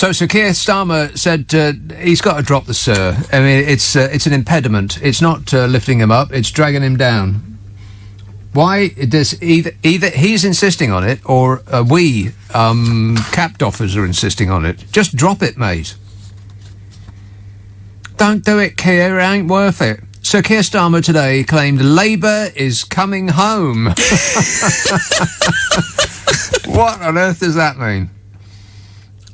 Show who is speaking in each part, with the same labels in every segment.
Speaker 1: So Sir Keir Starmer said he's got to drop the sir. I mean, it's an impediment. It's not lifting him up, it's dragging him down. Why? Either he's insisting on it, or we, capped offers, are insisting on it. Just drop it, mate. Don't do it, Keir. It ain't worth it. Sir Keir Starmer today claimed Labour is coming home. What on earth does that mean?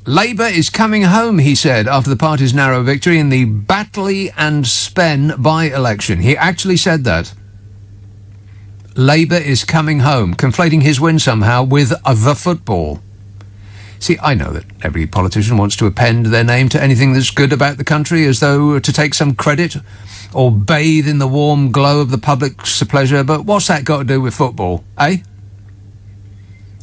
Speaker 1: Labour is coming home, he said, after the party's narrow victory in the Batley and Spen by-election. He actually said that. Labour is coming home, conflating his win somehow with the football. See, I know that every politician wants to append their name to anything that's good about the country, as though to take some credit or bathe in the warm glow of the public's pleasure, but what's that got to do with football, eh?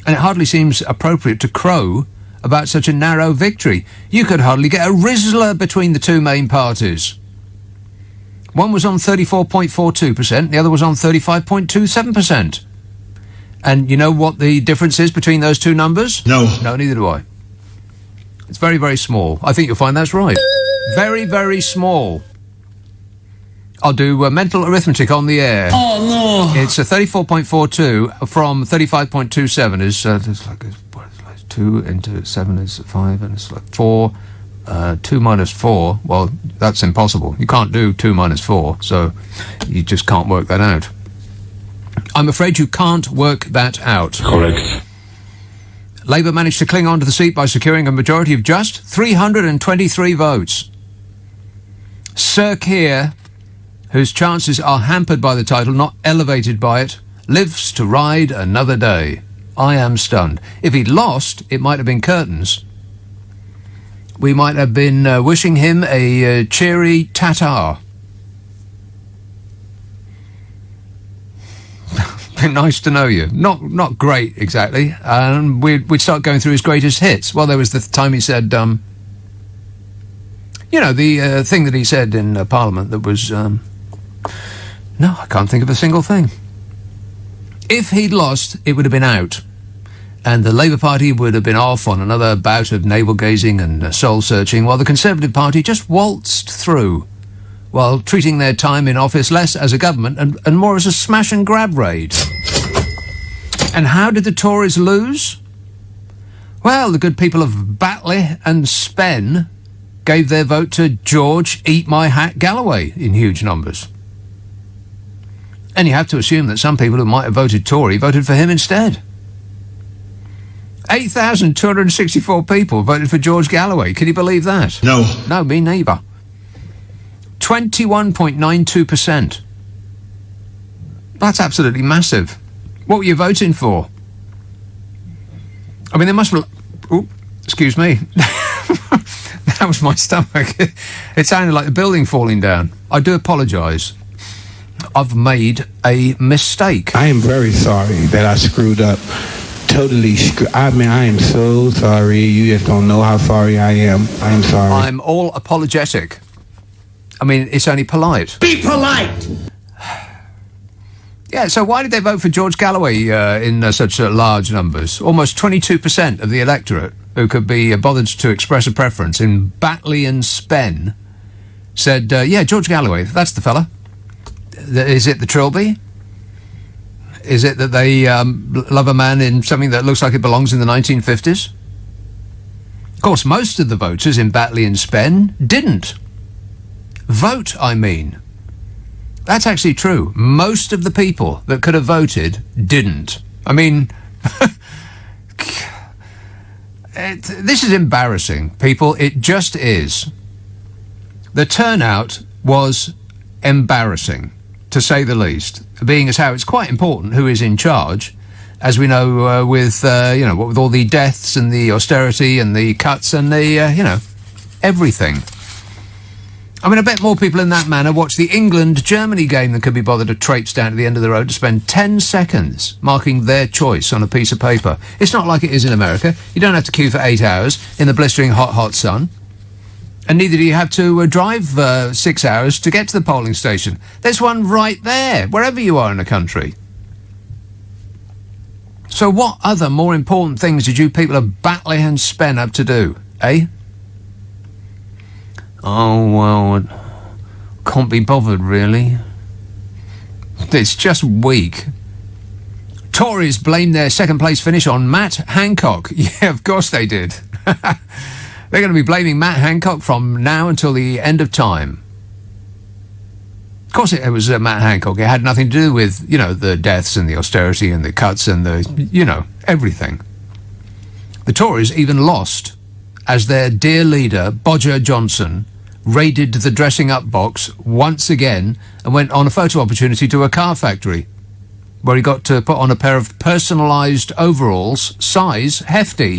Speaker 1: And it hardly seems appropriate to crow about such a narrow victory. You could hardly get a Rizzler between the two main parties. One was on 34.42%, the other was on 35.27%. And you know what the difference is between those two numbers?
Speaker 2: No.
Speaker 1: No, neither do I. It's very, very small. I think you'll find that's right. Very, very small. I'll do mental arithmetic on the air.
Speaker 2: Oh, no.
Speaker 1: It's a 34.42 from 35.27 is it's like 2 into 7 is 5, and it's like 4. 2 minus 4, well, that's impossible. You can't do 2 minus 4, so you just can't work that out. I'm afraid you can't work that out.
Speaker 2: Correct.
Speaker 1: Labour managed to cling on to the seat by securing a majority of just 323 votes. Sir Keir, whose chances are hampered by the title, not elevated by it, lives to ride another day. I am stunned. If he'd lost, it might have been curtains. We might have been wishing him a cheery ta-ta. Nice to know you. Not great, exactly. And we'd start going through his greatest hits. Well, there was the time he said, the thing that he said in Parliament that was, no, I can't think of a single thing. If he'd lost, it would have been out. And the Labour Party would have been off on another bout of navel-gazing and soul-searching, while the Conservative Party just waltzed through, while treating their time in office less as a government and more as a smash-and-grab raid. And how did the Tories lose? Well, the good people of Batley and Spen gave their vote to George Eat-My-Hat Galloway in huge numbers. And you have to assume that some people who might have voted Tory voted for him instead. 8,264 people voted for George Galloway. Can you believe that?
Speaker 2: No.
Speaker 1: No, me neither. 21.92%. That's absolutely massive. What were you voting for? I mean, there must be... Oh, excuse me. That was my stomach. It sounded like the building falling down. I do apologise. I've made a mistake.
Speaker 3: I am very sorry that I screwed up. Totally I am so sorry. You just don't know how sorry I am. I'm sorry.
Speaker 1: I'm all apologetic. I mean, it's only polite.
Speaker 2: Be polite!
Speaker 1: Yeah, so why did they vote for George Galloway in such large numbers? Almost 22% of the electorate who could be bothered to express a preference in Batley and Spen said, yeah, George Galloway, that's the fella. Is it the Trilby? Is it that they love a man in something that looks like it belongs in the 1950s? Of course, most of the voters in Batley and Spen didn't. Vote, I mean. That's actually true. Most of the people that could have voted didn't. I mean, this is embarrassing, people. It just is. The turnout was embarrassing, to say the least, being as how it's quite important who is in charge, as we know with all the deaths and the austerity and the cuts and the, everything. I mean, I bet more people in that manner watch the England-Germany game than could be bothered to traipse down to the end of the road to spend 10 seconds marking their choice on a piece of paper. It's not like it is in America. You don't have to queue for 8 hours in the blistering hot, hot sun. And neither do you have to drive 6 hours to get to the polling station. There's one right there, wherever you are in the country. So what other more important things did you people of Batley and Spen have to do, eh? Oh, well, can't be bothered, really. It's just weak. Tories blame their second-place finish on Matt Hancock. Yeah, of course they did. They're going to be blaming Matt Hancock from now until the end of time. Of course it was Matt Hancock. It had nothing to do with, the deaths and the austerity and the cuts and the, everything. The Tories even lost as their dear leader, Bodger Johnson, raided the dressing-up box once again and went on a photo opportunity to a car factory, where he got to put on a pair of personalised overalls, size hefty.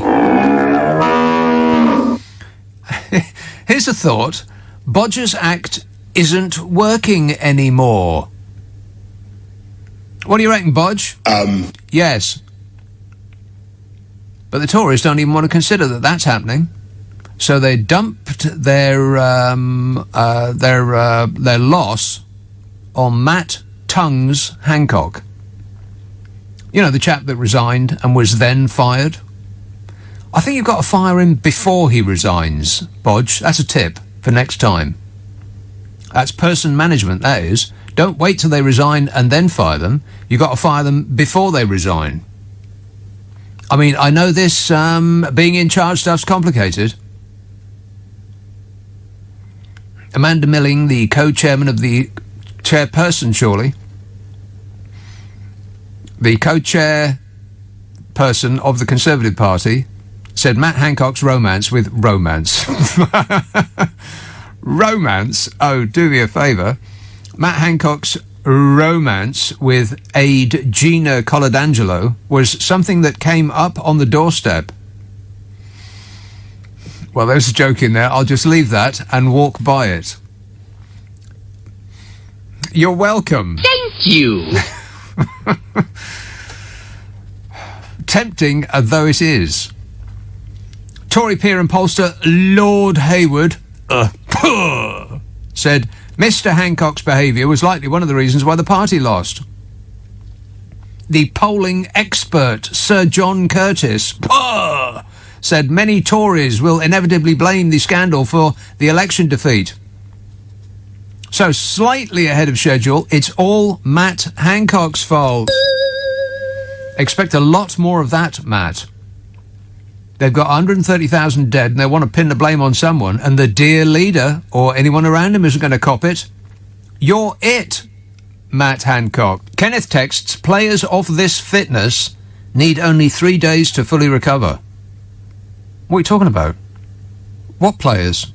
Speaker 1: Here's a thought. Bodger's act isn't working anymore. What do you reckon, Bodge? Yes. But the Tories don't even want to consider that that's happening. So they dumped their loss on Matt Tongues Hancock. You know, the chap that resigned and was then fired. I think you've got to fire him before he resigns, Bodge. That's a tip for next time. That's person management, that is. Don't wait till they resign and then fire them. You've got to fire them before they resign. I mean, I know this being in charge stuff's complicated. Amanda Milling, the co-chairman of the chairperson, surely. The co-chairperson of the Conservative Party said Matt Hancock's romance with romance. Romance? Oh, do me a favour. Matt Hancock's romance with aide Gina Coladangelo was something that came up on the doorstep. Well, there's a joke in there. I'll just leave that and walk by it. You're welcome.
Speaker 2: Thank you.
Speaker 1: Tempting though it is. Tory peer and pollster Lord Hayward said Mr. Hancock's behaviour was likely one of the reasons why the party lost. The polling expert Sir John Curtis said many Tories will inevitably blame the scandal for the election defeat. So, slightly ahead of schedule, it's all Matt Hancock's fault. Expect a lot more of that, Matt. They've got 130,000 dead and they want to pin the blame on someone, and the dear leader or anyone around him isn't going to cop it. You're it, Matt Hancock. Kenneth texts, players of this fitness need only 3 days to fully recover. What are you talking about? What players?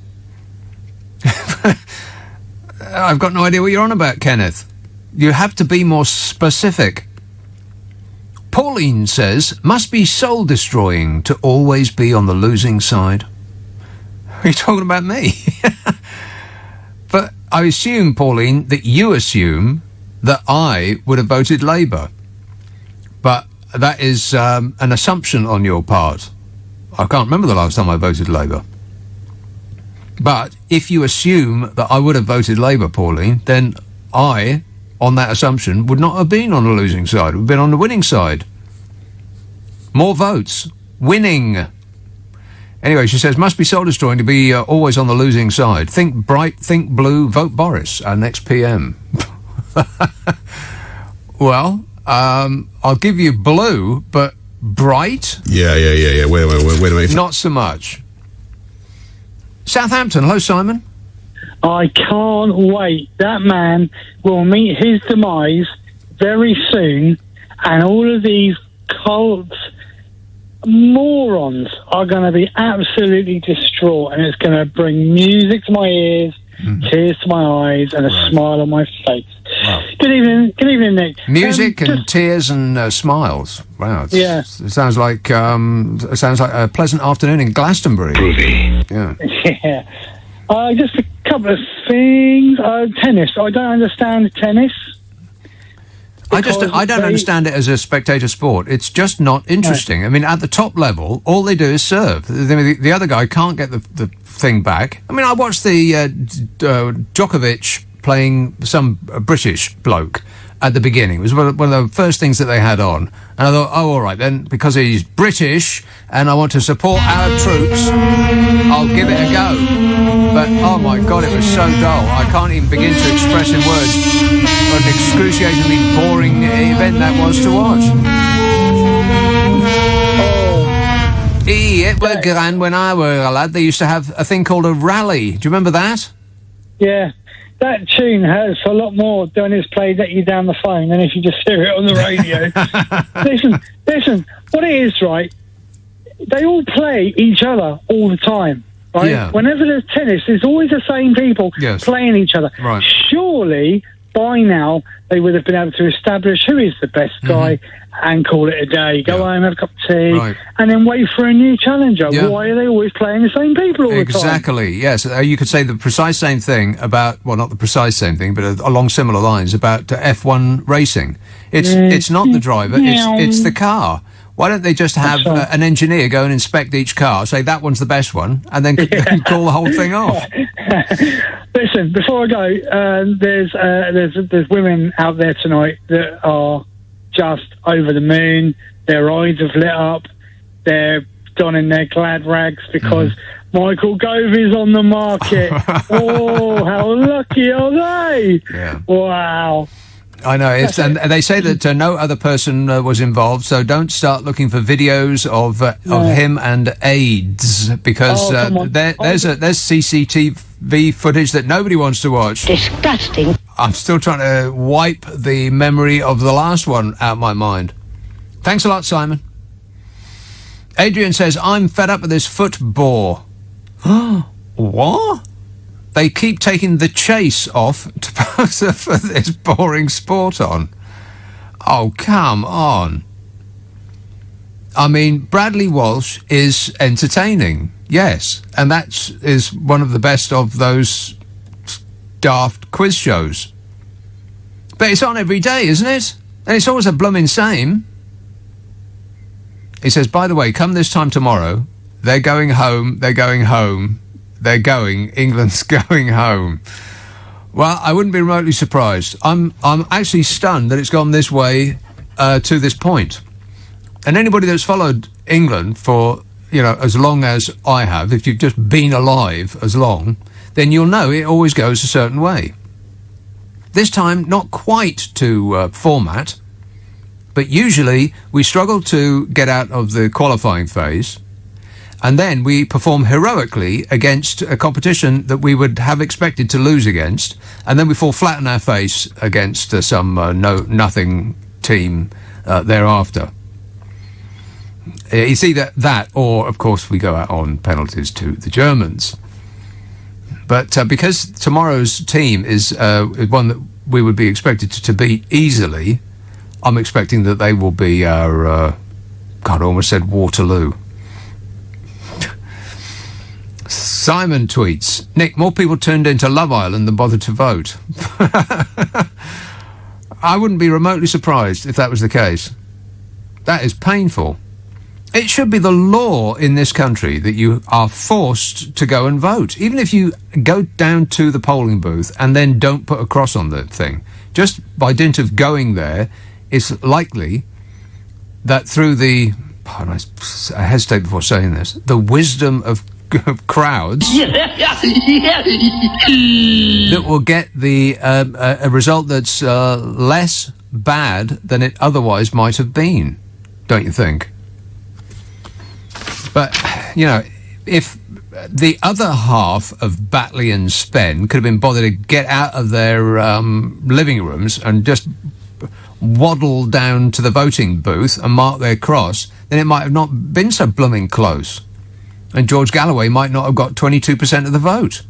Speaker 1: I've got no idea what you're on about, Kenneth. You have to be more specific. Pauline says, must be soul-destroying to always be on the losing side. Are you talking about me? But I assume, Pauline, that you assume that I would have voted Labour. But that is an assumption on your part. I can't remember the last time I voted Labour. But if you assume that I would have voted Labour, Pauline, then I, on that assumption, would not have been on the losing side. Would have been on the winning side. More votes. Winning. Anyway, she says, must be soul-destroying to be always on the losing side. Think bright, think blue, vote Boris, our next PM. Well, I'll give you blue, but bright?
Speaker 4: Yeah. Wait a minute.
Speaker 1: Not so much. Southampton, hello, Simon.
Speaker 5: I can't wait. That man will meet his demise very soon, and all of these cult morons are going to be absolutely distraught, and it's going to bring music to my ears, tears to my eyes, and a smile on my face. Wow. Good evening, Nick.
Speaker 1: Music and tears and smiles. Wow.
Speaker 5: Yeah.
Speaker 1: It sounds like a pleasant afternoon in Glastonbury.
Speaker 4: Groovy.
Speaker 1: Yeah.
Speaker 5: Yeah. Just a couple of things. Tennis. I don't understand tennis.
Speaker 1: I don't understand it as a spectator sport. It's just not interesting. Right. I mean, at the top level, all they do is serve. The other guy can't get the thing back. I mean, I watched the Djokovic playing some British bloke at the beginning. It was one of the first things that they had on. And I thought, oh, all right, then, because he's British and I want to support our troops, I'll give it a go. But Oh my God, it was so dull. I can't even begin to express in words what an excruciatingly boring event that was to watch. It were grand when I were a lad. They used to have a thing called a rally. Do you remember that?
Speaker 5: Yeah. That tune hurts a lot more when it's played at you down the phone than if you just hear it on the radio. Listen, what it is, right, they all play each other all the time, right?
Speaker 1: Yeah.
Speaker 5: Whenever there's tennis, there's always the same people playing each other.
Speaker 1: Right.
Speaker 5: Surely, by now, they would have been able to establish who is the best guy and call it a day. Go home, have a cup of tea, and then wait for a new challenger. Yeah. Why are they always playing the same people all the time?
Speaker 1: Exactly, yes. You could say the precise same thing about, well, not the precise same thing, but along similar lines about F1 racing. It's not the driver, it's the car. Why don't they just have an engineer go and inspect each car, say that one's the best one, and then call the whole thing off?
Speaker 5: Listen, before I go, there's women out there tonight that are just over the moon. Their eyes have lit up. They're donning their glad rags because Michael Gove is on the market. Oh, how lucky are they? Yeah. Wow.
Speaker 1: I know, and they say that no other person was involved, so don't start looking for videos of him and AIDS, because there's CCTV footage that nobody wants to watch.
Speaker 2: Disgusting.
Speaker 1: I'm still trying to wipe the memory of the last one out of my mind. Thanks a lot, Simon. Adrian says, I'm fed up with this football. What? They keep taking the chase off to for this boring sport on. Oh, come on. I mean, Bradley Walsh is entertaining, yes, and that is one of the best of those daft quiz shows. But it's on every day, isn't it? And it's always a blooming same. He says, by the way, come this time tomorrow, they're going home, England's going home. Well, I wouldn't be remotely surprised. I'm actually stunned that it's gone this way to this point. And anybody that's followed England for, as long as I have, if you've just been alive as long, then you'll know it always goes a certain way. This time, not quite to format, but usually we struggle to get out of the qualifying phase, and then we perform heroically against a competition that we would have expected to lose against, and then we fall flat on our face against some nothing team thereafter. It's either that, or of course we go out on penalties to the Germans. But because tomorrow's team is one that we would be expected to beat easily, I'm expecting that they will be our, God, I almost said Waterloo. Simon tweets, Nick, more people turned into Love Island than bothered to vote. I wouldn't be remotely surprised if that was the case. That is painful. It should be the law in this country that you are forced to go and vote. Even if you go down to the polling booth and then don't put a cross on the thing. Just by dint of going there, it's likely that through the, I hesitate before saying this, the wisdom of crowds, that will get the a result that's less bad than it otherwise might have been, don't you think? But, if the other half of Batley and Spen could have been bothered to get out of their living rooms and just waddle down to the voting booth and mark their cross, then it might have not been so blooming close. And George Galloway might not have got 22% of the vote.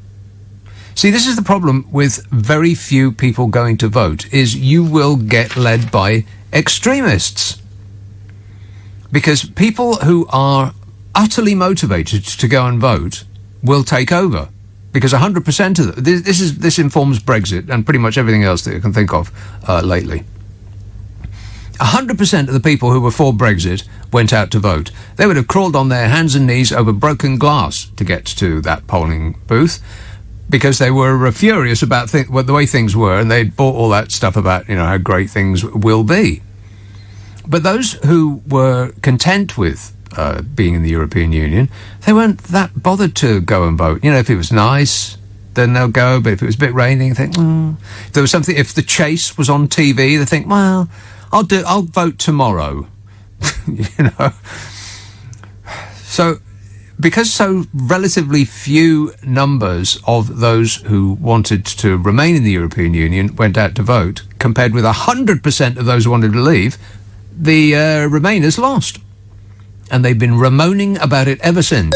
Speaker 1: See, this is the problem with very few people going to vote, is you will get led by extremists. Because people who are utterly motivated to go and vote will take over. Because 100% of them, this informs Brexit and pretty much everything else that you can think of lately. 100% of the people who were for Brexit went out to vote. They would have crawled on their hands and knees over broken glass to get to that polling booth because they were furious about the way things were, and they'd bought all that stuff about how great things will be. But those who were content with being in the European Union, they weren't that bothered to go and vote. If it was nice, then they'll go. But if it was a bit rainy, they think, if there was something, if the chase was on TV, they think, well, I'll vote tomorrow. You know. So, because so relatively few numbers of those who wanted to remain in the European Union went out to vote, compared with 100% of those who wanted to leave, the Remainers lost. And they've been ramoning about it ever since.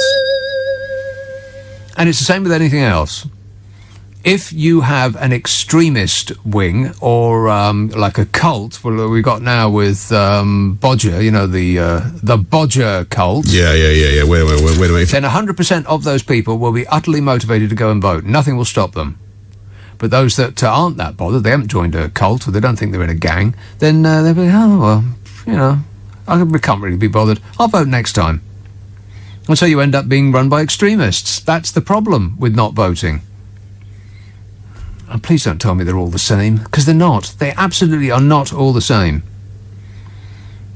Speaker 1: And it's the same with anything else. If you have an extremist wing, or like a cult, well, we got now with Bodger, you know, the Bodger cult.
Speaker 4: Yeah. Wait a minute.
Speaker 1: Then 100% of those people will be utterly motivated to go and vote. Nothing will stop them. But those that aren't that bothered, they haven't joined a cult, or they don't think they're in a gang, then they'll be, oh, well, you know, we can't really be bothered. I'll vote next time. And so you end up being run by extremists. That's the problem with not voting. And please don't tell me they're all the same, because they're not. They absolutely are not all the same.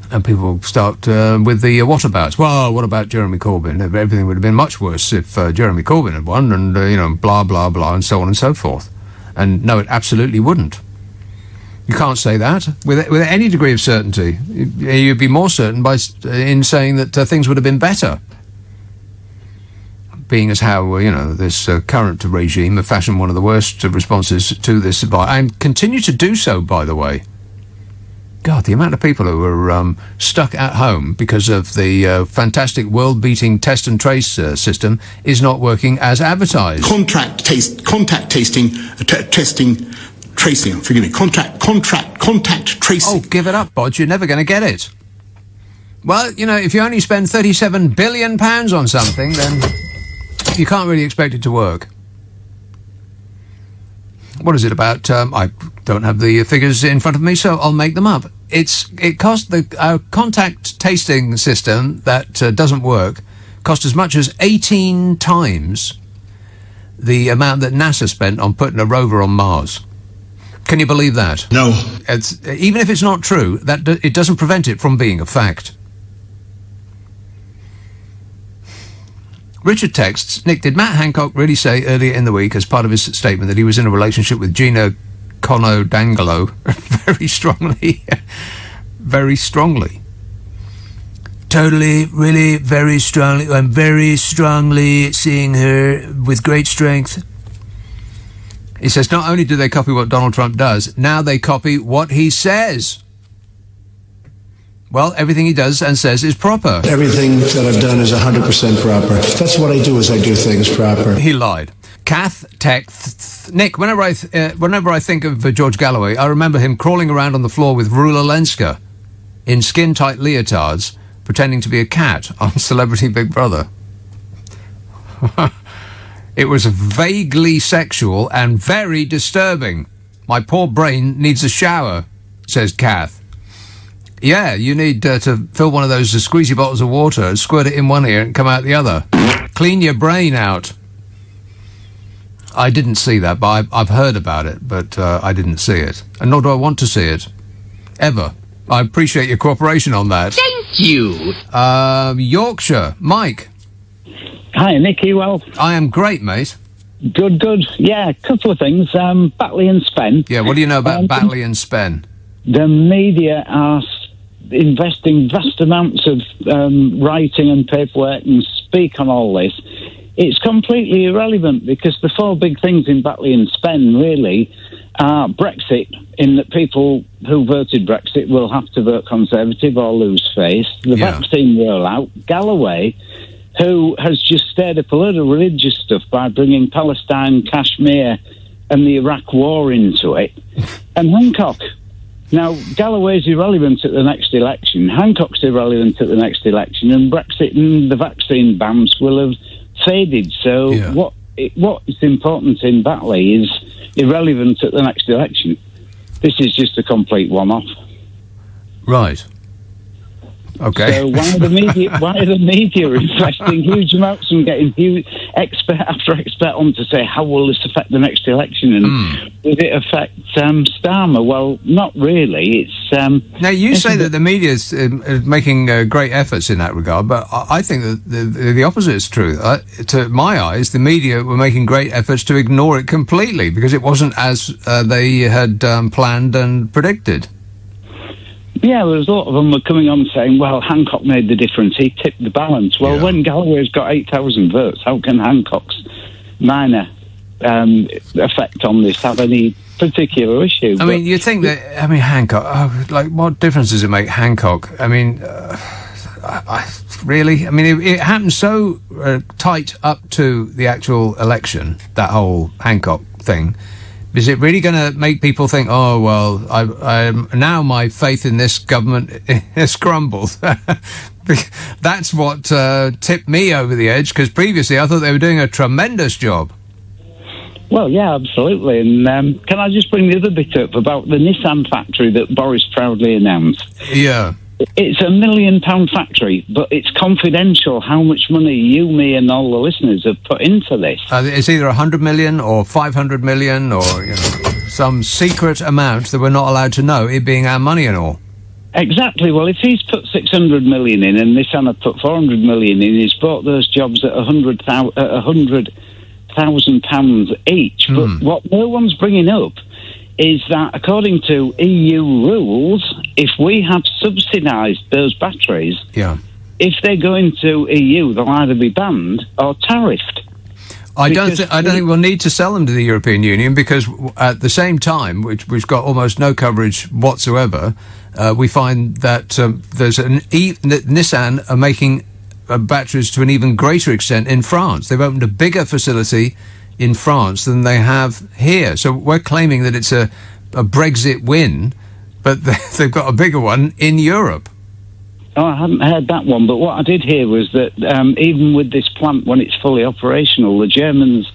Speaker 1: And people start with the whatabouts. Well, what about Jeremy Corbyn? Everything would have been much worse if Jeremy Corbyn had won, and, you know, blah, blah, blah, and so on and so forth. And no, it absolutely wouldn't. You can't say that with any degree of certainty. You'd be more certain in saying that things would have been better. Being as how, you know, this current regime have fashioned one of the worst responses to this, and continue to do so, by the way. God, the amount of people who are stuck at home because of the fantastic world-beating test and trace system is not working as advertised.
Speaker 2: Contact tracing.
Speaker 1: Oh, give it up, Bodge. You're never going to get it. Well, you know, if you only spend £37 billion on something, then you can't really expect it to work. What is it about? I don't have the figures in front of me, so I'll make them up. It cost our contact tasting system that doesn't work cost as much as 18 times the amount that NASA spent on putting a rover on Mars. Can you believe that?
Speaker 2: No.
Speaker 1: Even if it's not true, it doesn't prevent it from being a fact. Richard texts, Nick, did Matt Hancock really say earlier in the week, as part of his statement, that he was in a relationship with Gina Cono-Dangolo? Very strongly. Very strongly. Totally, really, very strongly. I'm very strongly seeing her with great strength. He says, not only do they copy what Donald Trump does, now they copy what he says. Well, everything he does and says is proper.
Speaker 6: Everything that I've done is 100% proper. That's what I do, is I do things proper.
Speaker 1: He lied. Kath texts, Nick, whenever I think of George Galloway, I remember him crawling around on the floor with Rula Lenska in skin-tight leotards, pretending to be a cat on Celebrity Big Brother. It was vaguely sexual and very disturbing. My poor brain needs a shower, says Kath. Yeah, you need to fill one of those squeezy bottles of water, squirt it in one ear and come out the other. Clean your brain out. I didn't see that, but I've heard about it, but I didn't see it. And nor do I want to see it. Ever. I appreciate your cooperation on that.
Speaker 7: Thank you.
Speaker 1: Yorkshire. Mike.
Speaker 5: Hi, Nick, you well?
Speaker 1: I am great, mate.
Speaker 5: Good. Yeah, a couple of things. Batley and Spen.
Speaker 1: Yeah, what do you know about Batley and Spen?
Speaker 5: The media are investing vast amounts of writing and paperwork and speak on all this. It's completely irrelevant, because the four big things in Batley and Spen really are Brexit, in that people who voted Brexit will have to vote Conservative or lose face, the vaccine rollout, Galloway, who has just stirred up a load of religious stuff by bringing Palestine, Kashmir and the Iraq war into it, and Hancock. Now, Galloway's irrelevant at the next election, Hancock's irrelevant at the next election, and Brexit and the vaccine bans will have faded. So what is important in Batley is irrelevant at the next election. This is just a complete one-off.
Speaker 1: Right. Okay.
Speaker 7: So why are the media investing huge amounts and getting huge expert after expert on to say how will this affect the next election and will it affect Starmer? Well, not really. It's
Speaker 1: now you say that the media is making great efforts in that regard, but I think that the opposite is true. To my eyes, the media were making great efforts to ignore it completely because it wasn't as they had planned and predicted.
Speaker 7: Yeah, there's a lot of them were coming on saying, well, Hancock made the difference. He tipped the balance. Well, when Galloway's got 8,000 votes, how can Hancock's minor effect on this have any particular issue?
Speaker 1: I mean, you think that, Hancock, what difference does it make, Hancock? I mean, really? I mean, it happened so tight up to the actual election, that whole Hancock thing. Is it really going to make people think, oh, well, I now my faith in this government has crumbled? That's what tipped me over the edge, because previously I thought they were doing a tremendous job.
Speaker 7: Well, yeah, absolutely. And can I just bring the other bit up about the Nissan factory that Boris proudly announced?
Speaker 1: Yeah.
Speaker 7: It's £1 million factory, but it's confidential how much money you, me, and all the listeners have put into this.
Speaker 1: It's either 100 million or 500 million or some secret amount that we're not allowed to know, it being our money and all.
Speaker 7: Exactly. Well, if he's put 600 million in and Nissan have put 400 million in, he's bought those jobs at £100,000 each. But what no one's bringing up is that according to EU rules, if we have subsidised those batteries, if they go into EU, they'll either be banned or tariffed.
Speaker 1: I don't think we'll need to sell them to the European Union, because at the same time, which got almost no coverage whatsoever, we find that there's Nissan are making batteries to an even greater extent in France. They've opened a bigger facility in France than they have here. So we're claiming that it's a Brexit win, but they've got a bigger one in Europe.
Speaker 7: Oh, I hadn't heard that one, but what I did hear was that even with this plant, when it's fully operational, the Germans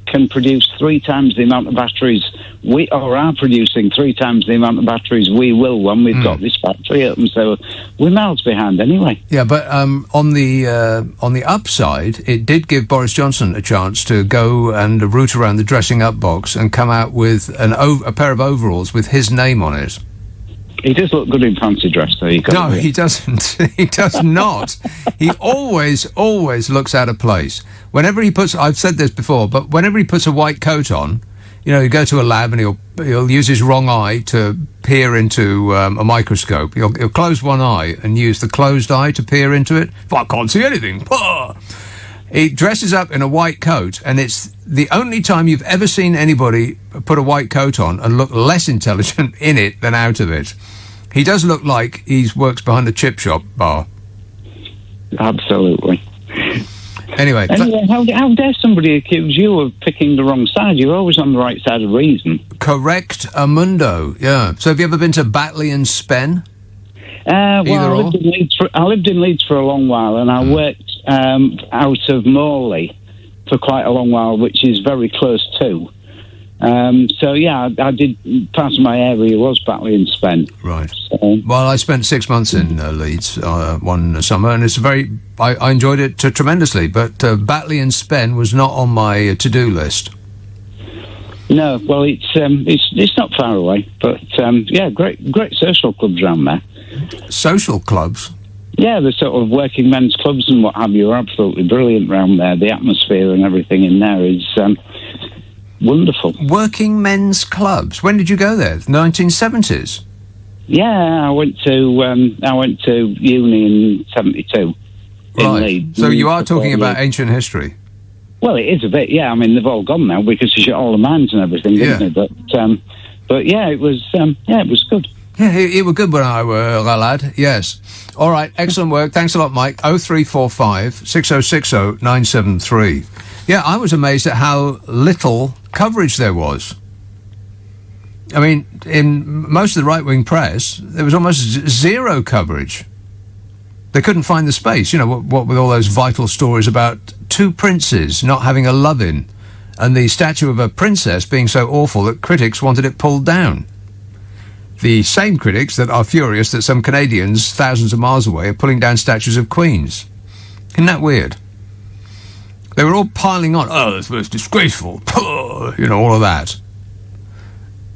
Speaker 7: can produce 3 times the amount of batteries we are producing 3 times the amount of batteries we will when we've got this factory open. So we're miles behind anyway. Yeah, but on the upside, it did give Boris Johnson a chance to go and root around the dressing up box and come out with a pair of overalls with his name on it. He does look good in fancy dress, though. No, he doesn't. He does not. He always looks out of place. Whenever he puts, I've said this before, but whenever he puts a white coat on, you go to a lab and he'll use his wrong eye to peer into a microscope. He'll close one eye and use the closed eye to peer into it. I can't see anything. He dresses up in a white coat, and it's the only time you've ever seen anybody put a white coat on and look less intelligent in it than out of it. He does look like he works behind a chip shop bar. Absolutely. Anyway, how dare somebody accuse you of picking the wrong side? You're always on the right side of reason. Correct, Amundo. Yeah. So have you ever been to Batley and Spen? I lived in Leeds for a long while, and I worked out of Morley for quite a long while, which is very close too. So yeah, I did. Part of my area was Batley and Spen. Right. So, well, I spent 6 months in Leeds one summer, and it's I enjoyed it tremendously. But Batley and Spen was not on my to-do list. No, well, it's not far away, but yeah, great social clubs around there. Social clubs? Yeah, the sort of working men's clubs and what have you are absolutely brilliant around there. The atmosphere and everything in there is wonderful. Working men's clubs? When did you go there? 1970s? Yeah, I went to uni in 72 in Leeds. So you are talking about ancient history? Well, it is a bit, yeah. I mean, they've all gone now because you shut all the mines and everything, didn't they? But yeah, it was good. Yeah, it was good when I were a lad, yes. All right, excellent work. Thanks a lot, Mike. 0345 6060 973. Yeah, I was amazed at how little coverage there was. I mean, in most of the right-wing press, there was almost zero coverage. They couldn't find the space, what with all those vital stories about 2 princes not having a love-in and the statue of a princess being so awful that critics wanted it pulled down.
Speaker 1: The same critics that are furious that some Canadians thousands of miles away are pulling down statues of queens. Isn't that weird? They were all piling on. Oh, it's disgraceful. All of that.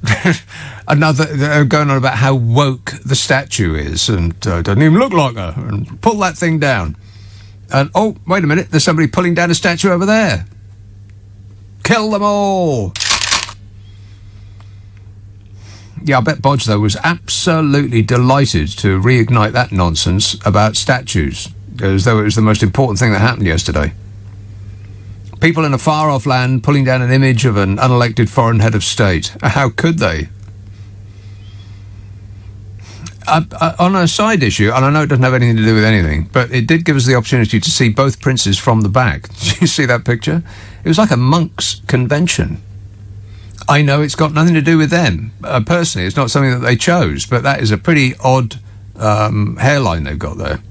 Speaker 1: They're going on about how woke the statue is and doesn't even look like her. And pull that thing down. And, oh, wait a minute, there's somebody pulling down a statue over there. Kill them all. Yeah, I bet Bodge, though, was absolutely delighted to reignite that nonsense about statues, as though it was the most important thing that happened yesterday. People in a far-off land pulling down an image of an unelected foreign head of state. How could they? On a side issue, and I know it doesn't have anything to do with anything, but it did give us the opportunity to see both princes from the back. Did you see that picture? It was like a monks' convention. I know it's got nothing to do with them. Personally, it's not something that they chose, but that is a pretty odd hairline they've got there.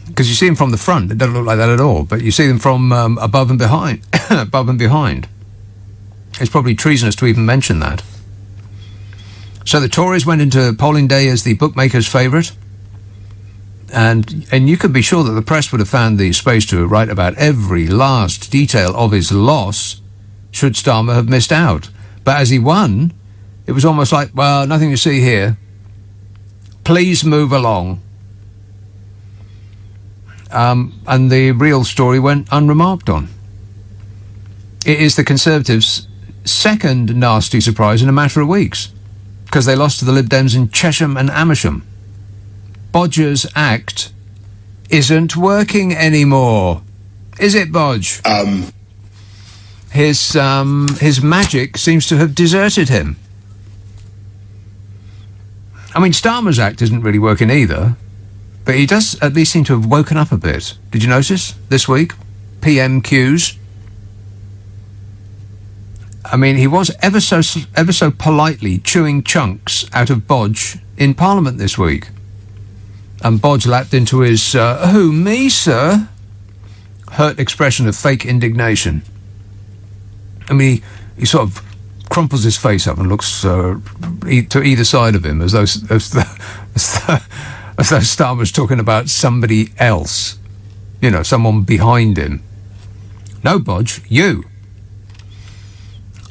Speaker 1: Because you see them from the front, it doesn't look like that at all, but you see them from above and behind. Above and behind. It's probably treasonous to even mention that. So the Tories went into polling day as the bookmakers' favourite, and you could be sure that the press would have found the space to write about every last detail of his loss, should Starmer have missed out. But as he won, it was almost like, well, nothing to see here. Please move along. And the real story went unremarked on. It is the Conservatives' second nasty surprise in a matter of weeks, because they lost to the Lib Dems in Chesham and Amersham. Bodger's act isn't working anymore. Is it, Bodge? His magic seems to have deserted him. I mean, Starmer's act isn't really working either, but he does at least seem to have woken up a bit. Did you notice this week? PMQs. I mean, he was ever so politely chewing chunks out of Bodge in Parliament this week. And Bodge lapped into his, who, me, sir? Hurt expression of fake indignation. I mean, he sort of crumples his face up and looks to either side of him as though Starmer's talking about somebody else. You know, someone behind him. No, Bodge, you.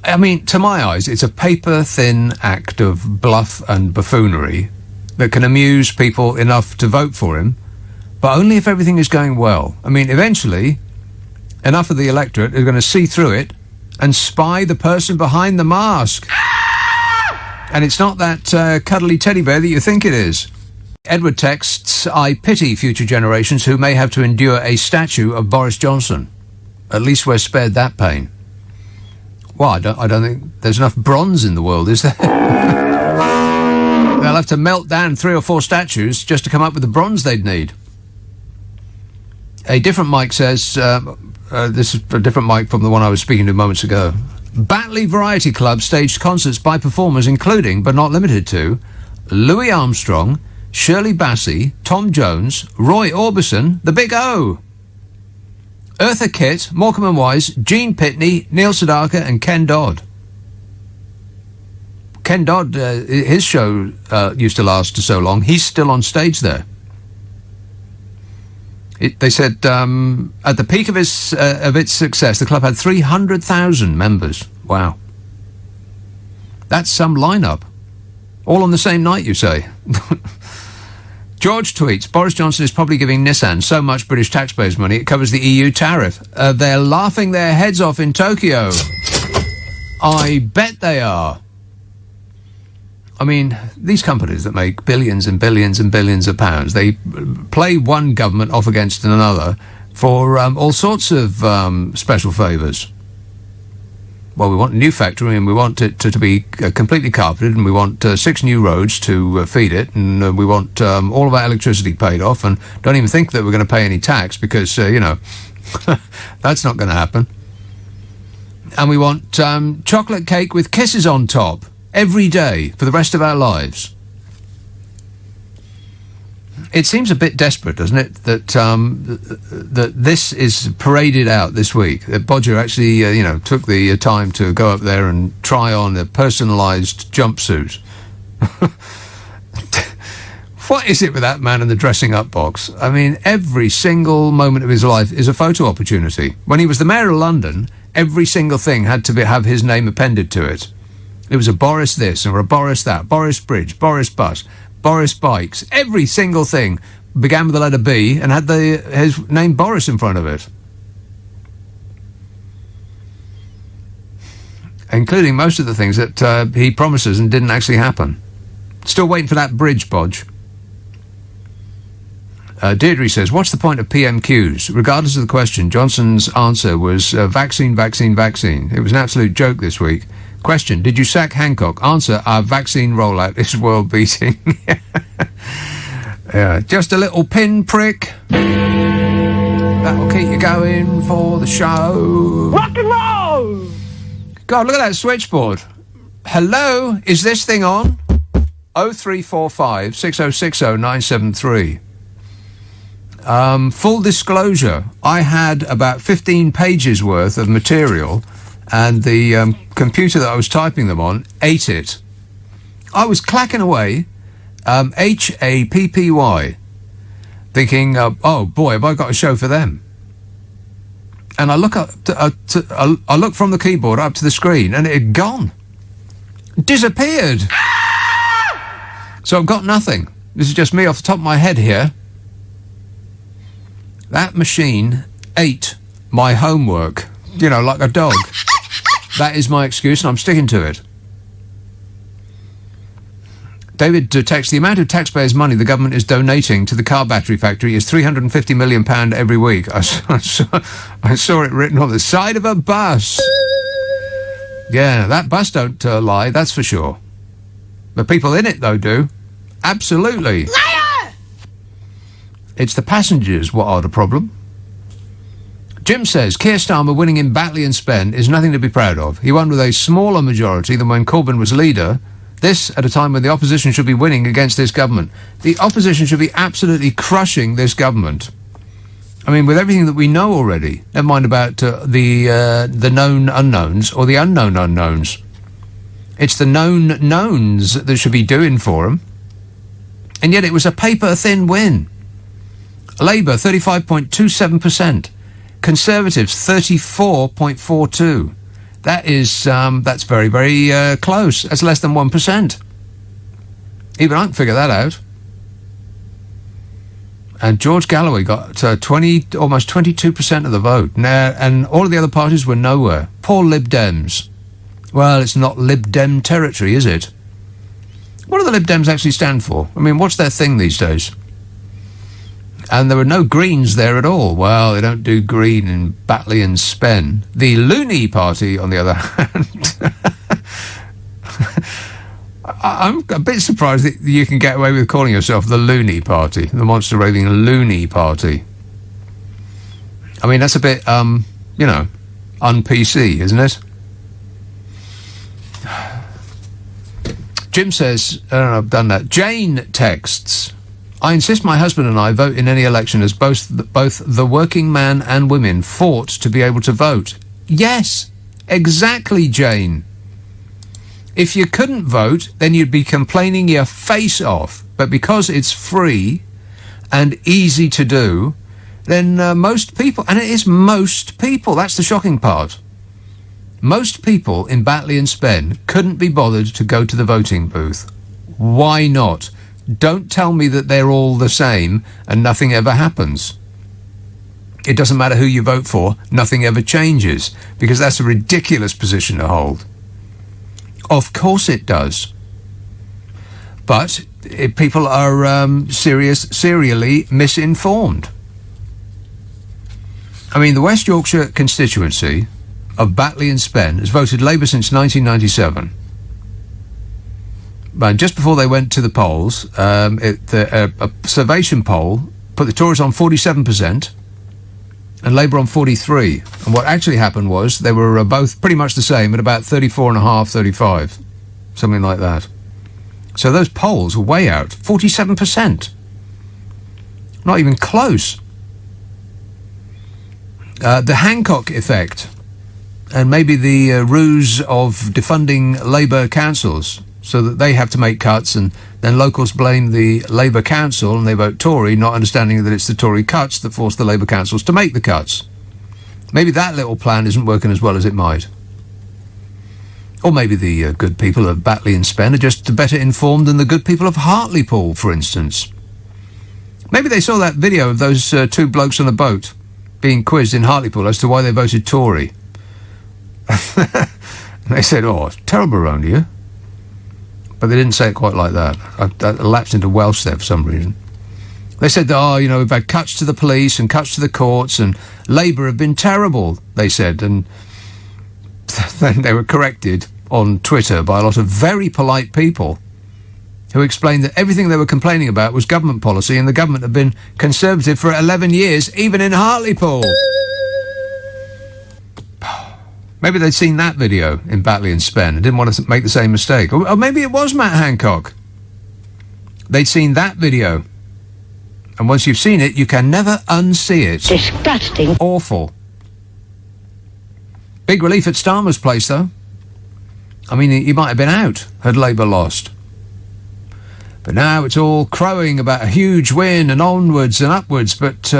Speaker 1: I mean, to my eyes, it's a paper-thin act of bluff and buffoonery that can amuse people enough to vote for him, but only if everything is going well. I mean, eventually, enough of the electorate is going to see through it and spy the person behind the mask. And it's not that cuddly teddy bear that you think it is. Edward texts, I pity future generations who may have to endure a statue of Boris Johnson. At least we're spared that pain. Well, I don't think there's enough bronze in the world, is there? They'll have to melt down 3 or 4 statues just to come up with the bronze they'd need. A different mic says, this is a different mic from the one I was speaking to moments ago. Batley Variety Club staged concerts by performers including, but not limited to, Louis Armstrong, Shirley Bassey, Tom Jones, Roy Orbison, The Big O, Eartha Kitt, Morecambe and Wise, Gene Pitney, Neil Sedaka and Ken Dodd. Ken Dodd, his show used to last so long, he's still on stage there. They said at the peak of its success, the club had 300,000 members. Wow. That's some lineup. All on the same night, you say? George tweets, Boris Johnson is probably giving Nissan so much British taxpayers' money it covers the EU tariff. They're laughing their heads off in Tokyo. I bet they are. I mean, these companies that make billions and billions and billions of pounds, they play one government off against another for all sorts of special favours. Well, we want a new factory and we want it to be completely carpeted and we want 6 new roads to feed it and we want all of our electricity paid off and don't even think that we're going to pay any tax because, that's not going to happen. And we want chocolate cake with kisses on top every day for the rest of our lives. It seems a bit desperate, doesn't it, that this is paraded out this week. That Bodger actually, took the time to go up there and try on a personalised jumpsuit. What is it with that man in the dressing-up box? I mean, every single moment of his life is a photo opportunity. When he was the mayor of London, every single thing had to have his name appended to it. It was a Boris this or a Boris that, Boris Bridge, Boris Bus, Boris Bikes. Every single thing began with the letter B and had his name Boris in front of it. Including most of the things that he promises and didn't actually happen. Still waiting for that bridge, Bodge. Deirdre says, what's the point of PMQs? Regardless of the question, Johnson's answer was vaccine, vaccine, vaccine. It was an absolute joke this week. Question, did you sack Hancock? Answer, our vaccine rollout is world-beating. Yeah, just a little pinprick. That'll keep you going for the show. Rock and roll! God, look at that switchboard. Hello, is this thing on? 0345 6060 973. Full disclosure, I had about 15 pages worth of material and the computer that I was typing them on ate it. I was clacking away, HAPPY, thinking, oh boy, have I got a show for them. And I look I look from the keyboard up to the screen and it had gone. Disappeared. So I've got nothing. This is just me off the top of my head here. That machine ate my homework, like a dog. That is my excuse, and I'm sticking to it. David texts, the amount of taxpayers' money the government is donating to the car battery factory is £350 million every week. I saw it written on the side of a bus. Yeah, that bus don't lie, that's for sure. The people in it, though, do. Absolutely. Liar! It's the passengers what are the problem. Jim says, Keir Starmer winning in Batley and Spen is nothing to be proud of. He won with a smaller majority than when Corbyn was leader. This at a time when the opposition should be winning against this government. The opposition should be absolutely crushing this government. I mean, with everything that we know already, never mind about the known unknowns or the unknown unknowns. It's the known knowns that should be doing for them. And yet it was a paper-thin win. Labour, 35.27%. Conservatives, 34.42%. That's very, very close. That's less than 1%. Even I can figure that out. And George Galloway got almost 22% of the vote. Now, and all of the other parties were nowhere. Poor Lib Dems. Well, it's not Lib Dem territory, is it? What do the Lib Dems actually stand for? I mean, what's their thing these days? And there were no Greens there at all. Well, they don't do Green in Batley and Spen. The Looney Party, on the other hand. I'm a bit surprised that you can get away with calling yourself the Looney Party, the monster raving Looney Party. I mean, that's a bit, un-PC, isn't it? Jim says, I don't know, I've done that. Jane texts, I insist my husband and I vote in any election as both the working man and women fought to be able to vote. Yes, exactly, Jane. If you couldn't vote, then you'd be complaining your face off. But because it's free and easy to do, then most people, and it is most people, that's the shocking part. Most people in Batley and Spen couldn't be bothered to go to the voting booth. Why not? Don't tell me that they're all the same and nothing ever happens. It doesn't matter who you vote for, nothing ever changes, because that's a ridiculous position to hold. Of course it does. But people are serially misinformed. I mean, the West Yorkshire constituency of Batley and Spen has voted Labour since 1997. But just before they went to the polls, a Survation poll put the Tories on 47% and Labour on 43%. And what actually happened was they were both pretty much the same at about 34.5%, 35%, something like that. So those polls were way out, 47%. Not even close. The Hancock effect, and maybe the ruse of defunding Labour councils so that they have to make cuts, and then locals blame the Labour council and they vote Tory, not understanding that it's the Tory cuts that force the Labour councils to make the cuts. Maybe that little plan isn't working as well as it might. Or maybe the good people of Batley and Spen are just better informed than the good people of Hartlepool, for instance. Maybe they saw that video of those two blokes on a boat being quizzed in Hartlepool as to why they voted Tory. They said, oh, it's terrible around here. But they didn't say it quite like that. I lapsed into Welsh there for some reason. They said that, we've had cuts to the police and cuts to the courts, and Labour have been terrible, they said. And then they were corrected on Twitter by a lot of very polite people who explained that everything they were complaining about was government policy, and the government had been Conservative for 11 years, even in Hartlepool. Maybe they'd seen that video in Batley and Spen and didn't want to make the same mistake. Or maybe it was Matt Hancock. They'd seen that video. And once you've seen it, you can never unsee it.
Speaker 8: Disgusting.
Speaker 1: Awful. Big relief at Starmer's place, though. I mean, he might have been out had Labour lost. But now it's all crowing about a huge win and onwards and upwards. But,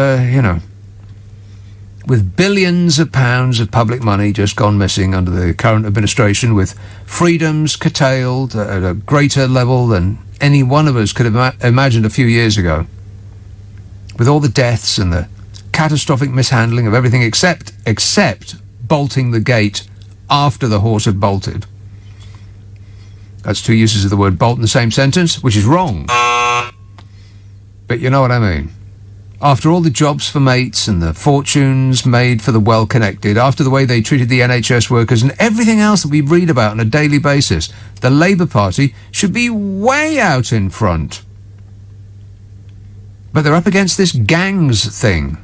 Speaker 1: with billions of pounds of public money just gone missing under the current administration, with freedoms curtailed at a greater level than any one of us could have imagined a few years ago, with all the deaths and the catastrophic mishandling of everything except bolting the gate after the horse had bolted. That's two uses of the word bolt in the same sentence, which is wrong. But you know what I mean. After all the jobs for mates and the fortunes made for the well-connected, after the way they treated the NHS workers and everything else that we read about on a daily basis, the Labour Party should be way out in front. But they're up against this gangs thing.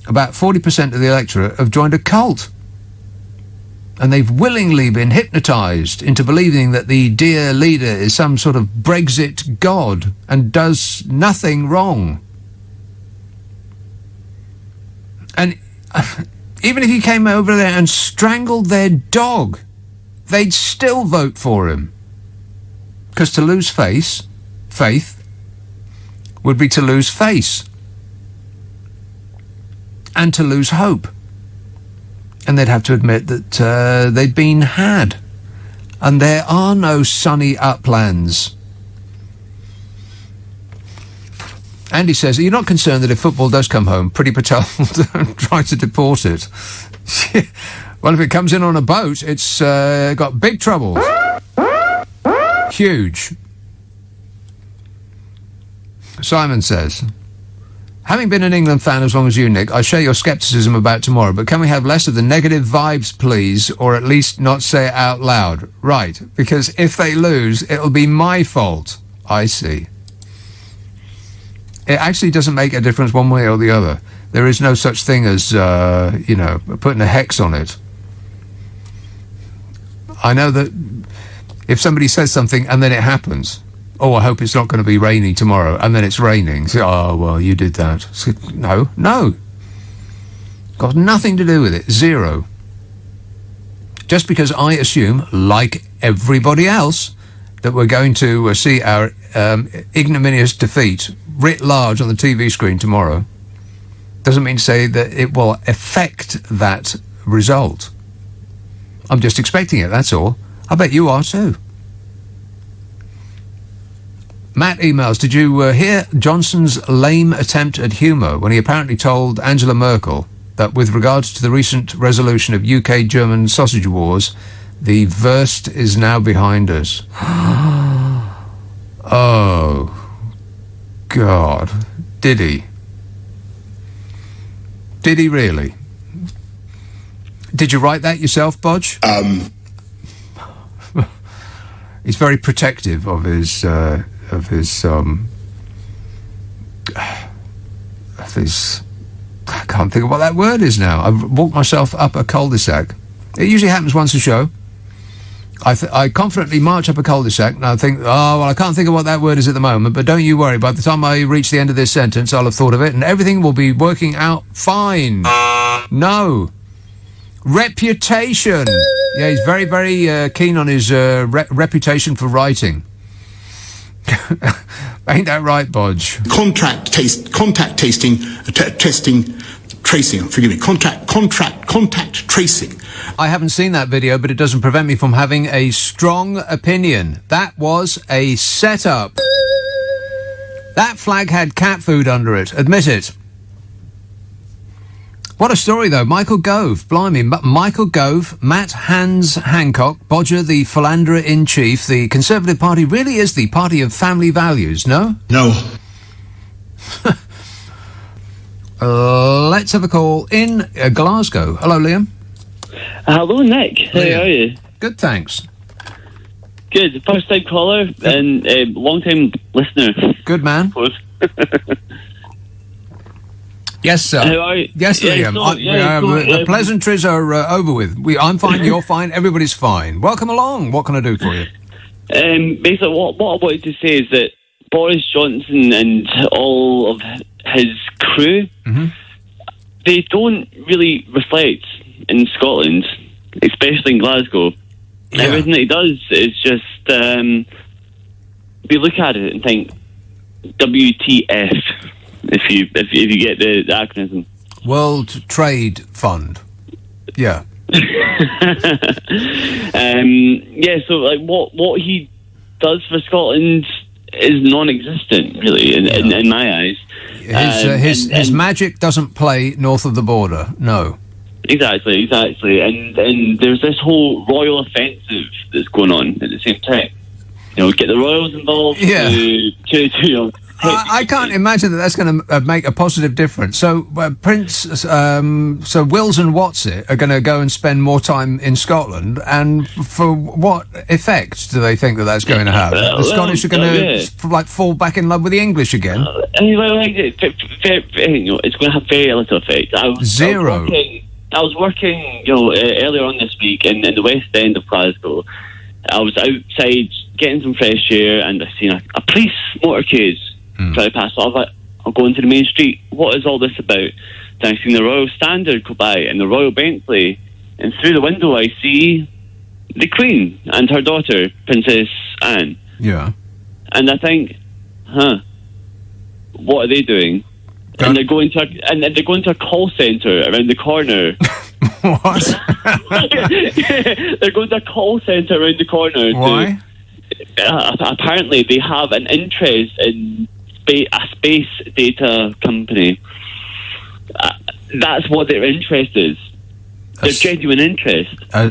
Speaker 1: About 40% of the electorate have joined a cult. And they've willingly been hypnotised into believing that the dear leader is some sort of Brexit god and does nothing wrong. And even if he came over there and strangled their dog, they'd still vote for him. Because to lose faith, would be to lose face. And to lose hope. And they'd have to admit that they'd been had. And there are no sunny uplands. Andy says, are you not concerned that if football does come home, Priti Patel will try to deport it? Well, if it comes in on a boat, it's got big trouble. Huge. Simon says, having been an England fan as long as you, Nick, I share your scepticism about tomorrow, but can we have less of the negative vibes, please, or at least not say it out loud? Right, because if they lose, it'll be my fault. I see. It actually doesn't make a difference one way or the other. There is no such thing as, putting a hex on it. I know that if somebody says something and then it happens, oh, I hope it's not going to be rainy tomorrow, and then it's raining. So, oh, well, you did that. So, no. Got nothing to do with it. Zero. Just because I assume, like everybody else, that we're going to see our ignominious defeat writ large on the TV screen tomorrow, doesn't mean to say that it will affect that result. I'm just expecting it, that's all. I bet you are too. Matt emails, did you hear Johnson's lame attempt at humour when he apparently told Angela Merkel that with regards to the recent resolution of UK-German sausage wars, the worst is now behind us? Oh, God. Did he? Did he really? Did you write that yourself, Bodge? He's very protective of his I can't think of what that word is now. I've walked myself up a cul-de-sac. It usually happens once a show. I confidently march up a cul-de-sac and I think, I can't think of what that word is at the moment, but don't you worry. By the time I reach the end of this sentence, I'll have thought of it and everything will be working out fine. No. Reputation. Yeah, he's very, very keen on his reputation for writing. Ain't that right, Bodge?
Speaker 2: Contact tasting, tracing. Forgive me. Contact tracing.
Speaker 1: I haven't seen that video, but it doesn't prevent me from having a strong opinion. That was a setup. That flag had cat food under it. Admit it. What a story, though. Michael Gove. Blimey. Michael Gove, Matt Hans Hancock, Bodger, the philanderer-in-chief. The Conservative Party really is the party of family values, no?
Speaker 2: No.
Speaker 1: Let's have a call in Glasgow. Hello, Liam.
Speaker 8: Hello, Nick. How are you?
Speaker 1: Good, thanks.
Speaker 8: Good. First-time caller and long-time listener.
Speaker 1: Good man. Yes, sir.
Speaker 8: How are you?
Speaker 1: Yes, Liam. The pleasantries are over with. I'm fine, you're fine, everybody's fine. Welcome along. What can I do for you?
Speaker 8: Basically, what I wanted to say is that Boris Johnson and all of his crew, they don't really reflect in Scotland, especially in Glasgow. Yeah. Everything that he does is just, we look at it and think, WTF. If you get the acronym.
Speaker 1: World Trade Fund. Yeah.
Speaker 8: So like what he does for Scotland is non-existent, really, in my eyes.
Speaker 1: His magic doesn't play north of the border. No.
Speaker 8: Exactly, and there's this whole royal offensive that's going on at the same time. Get the royals involved.
Speaker 1: Yeah.
Speaker 8: To
Speaker 1: I can't imagine that that's going to make a positive difference. So so Wills and Watsit are going to go and spend more time in Scotland, and for what effect do they think that that's going to have? The Scottish are going to fall back in love with the English again.
Speaker 8: It's going to have very little effect.
Speaker 1: Zero.
Speaker 8: I was working, earlier on this week in the West End of Glasgow. I was outside getting some fresh air, and I seen a police motorcade try past. I was like, I'll go into the main street. What is all this about? Then I seen the Royal Standard go by and the Royal Bentley, and through the window I see the Queen and her daughter, Princess Anne.
Speaker 1: Yeah.
Speaker 8: And I think, what are they doing? And they're going to a call centre around the corner.
Speaker 1: What?
Speaker 8: They're going to a call centre around the corner.
Speaker 1: Why?
Speaker 8: Apparently, they have an interest in a space data company. That's what their interest is. Their genuine interest.
Speaker 1: A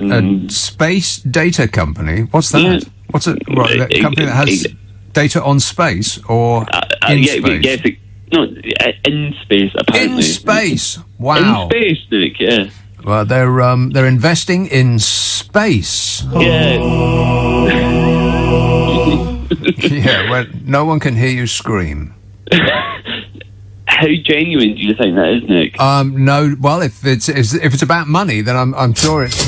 Speaker 1: space data company? What's that?
Speaker 8: Yeah.
Speaker 1: What's it? Right, a company that has data on space or in space?
Speaker 8: In space, apparently.
Speaker 1: In space? Wow.
Speaker 8: In space, Nick, yeah.
Speaker 1: Well, they're investing in space.
Speaker 8: Yeah.
Speaker 1: Yeah, well, no one can hear you scream.
Speaker 8: How genuine do you think that is, Nick?
Speaker 1: No. Well, if it's about money, then I'm sure it's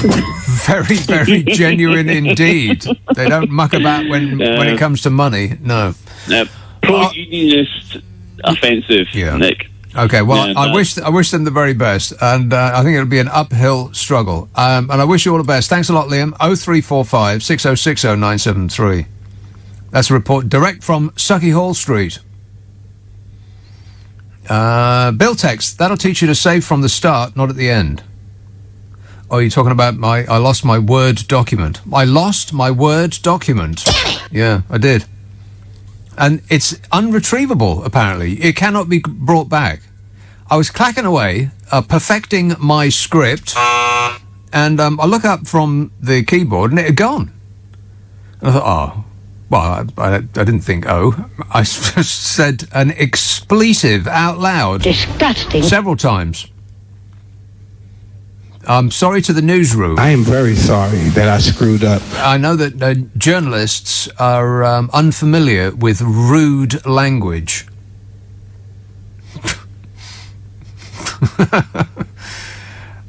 Speaker 1: very, very genuine indeed. They don't muck about when it comes to money. No.
Speaker 8: Pro-unionist offensive, Nick.
Speaker 1: Okay, well, I wish them the very best, and I think it'll be an uphill struggle. And I wish you all the best. Thanks a lot, Liam. 0345 6060 973. That's a report direct from Sucky Hall Street. Bill text, that'll teach you to save from the start, not at the end. Oh, you're talking about I lost my Word document. I lost my Word document. Yeah, I did. And it's unretrievable, apparently. It cannot be brought back. I was clacking away, perfecting my script, and I look up from the keyboard and it had gone. And I thought, well, I didn't think, I said an expletive out loud.
Speaker 9: Disgusting.
Speaker 1: Several times. I'm sorry to the newsroom.
Speaker 3: I am very sorry that I screwed up.
Speaker 1: I know that journalists are unfamiliar with rude language.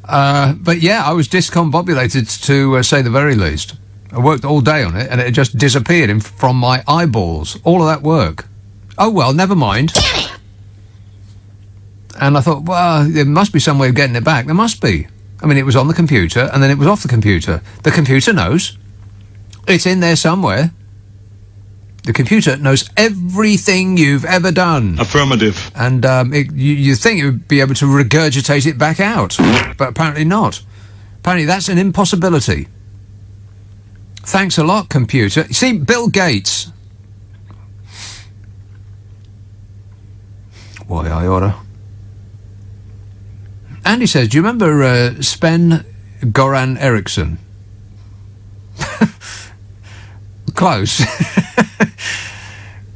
Speaker 1: But yeah, I was discombobulated to say the very least. I worked all day on it, and it just disappeared from my eyeballs. All of that work. Oh, well, never mind. And I thought, well, there must be some way of getting it back. There must be. I mean, it was on the computer, and then it was off the computer. The computer knows. It's in there somewhere. The computer knows everything you've ever done.
Speaker 9: Affirmative.
Speaker 1: And you think it would be able to regurgitate it back out, but apparently not. Apparently that's an impossibility. Thanks a lot, computer. You see, Bill Gates. Why, I oughta. Andy says, do you remember Sven Goran Eriksson? Close.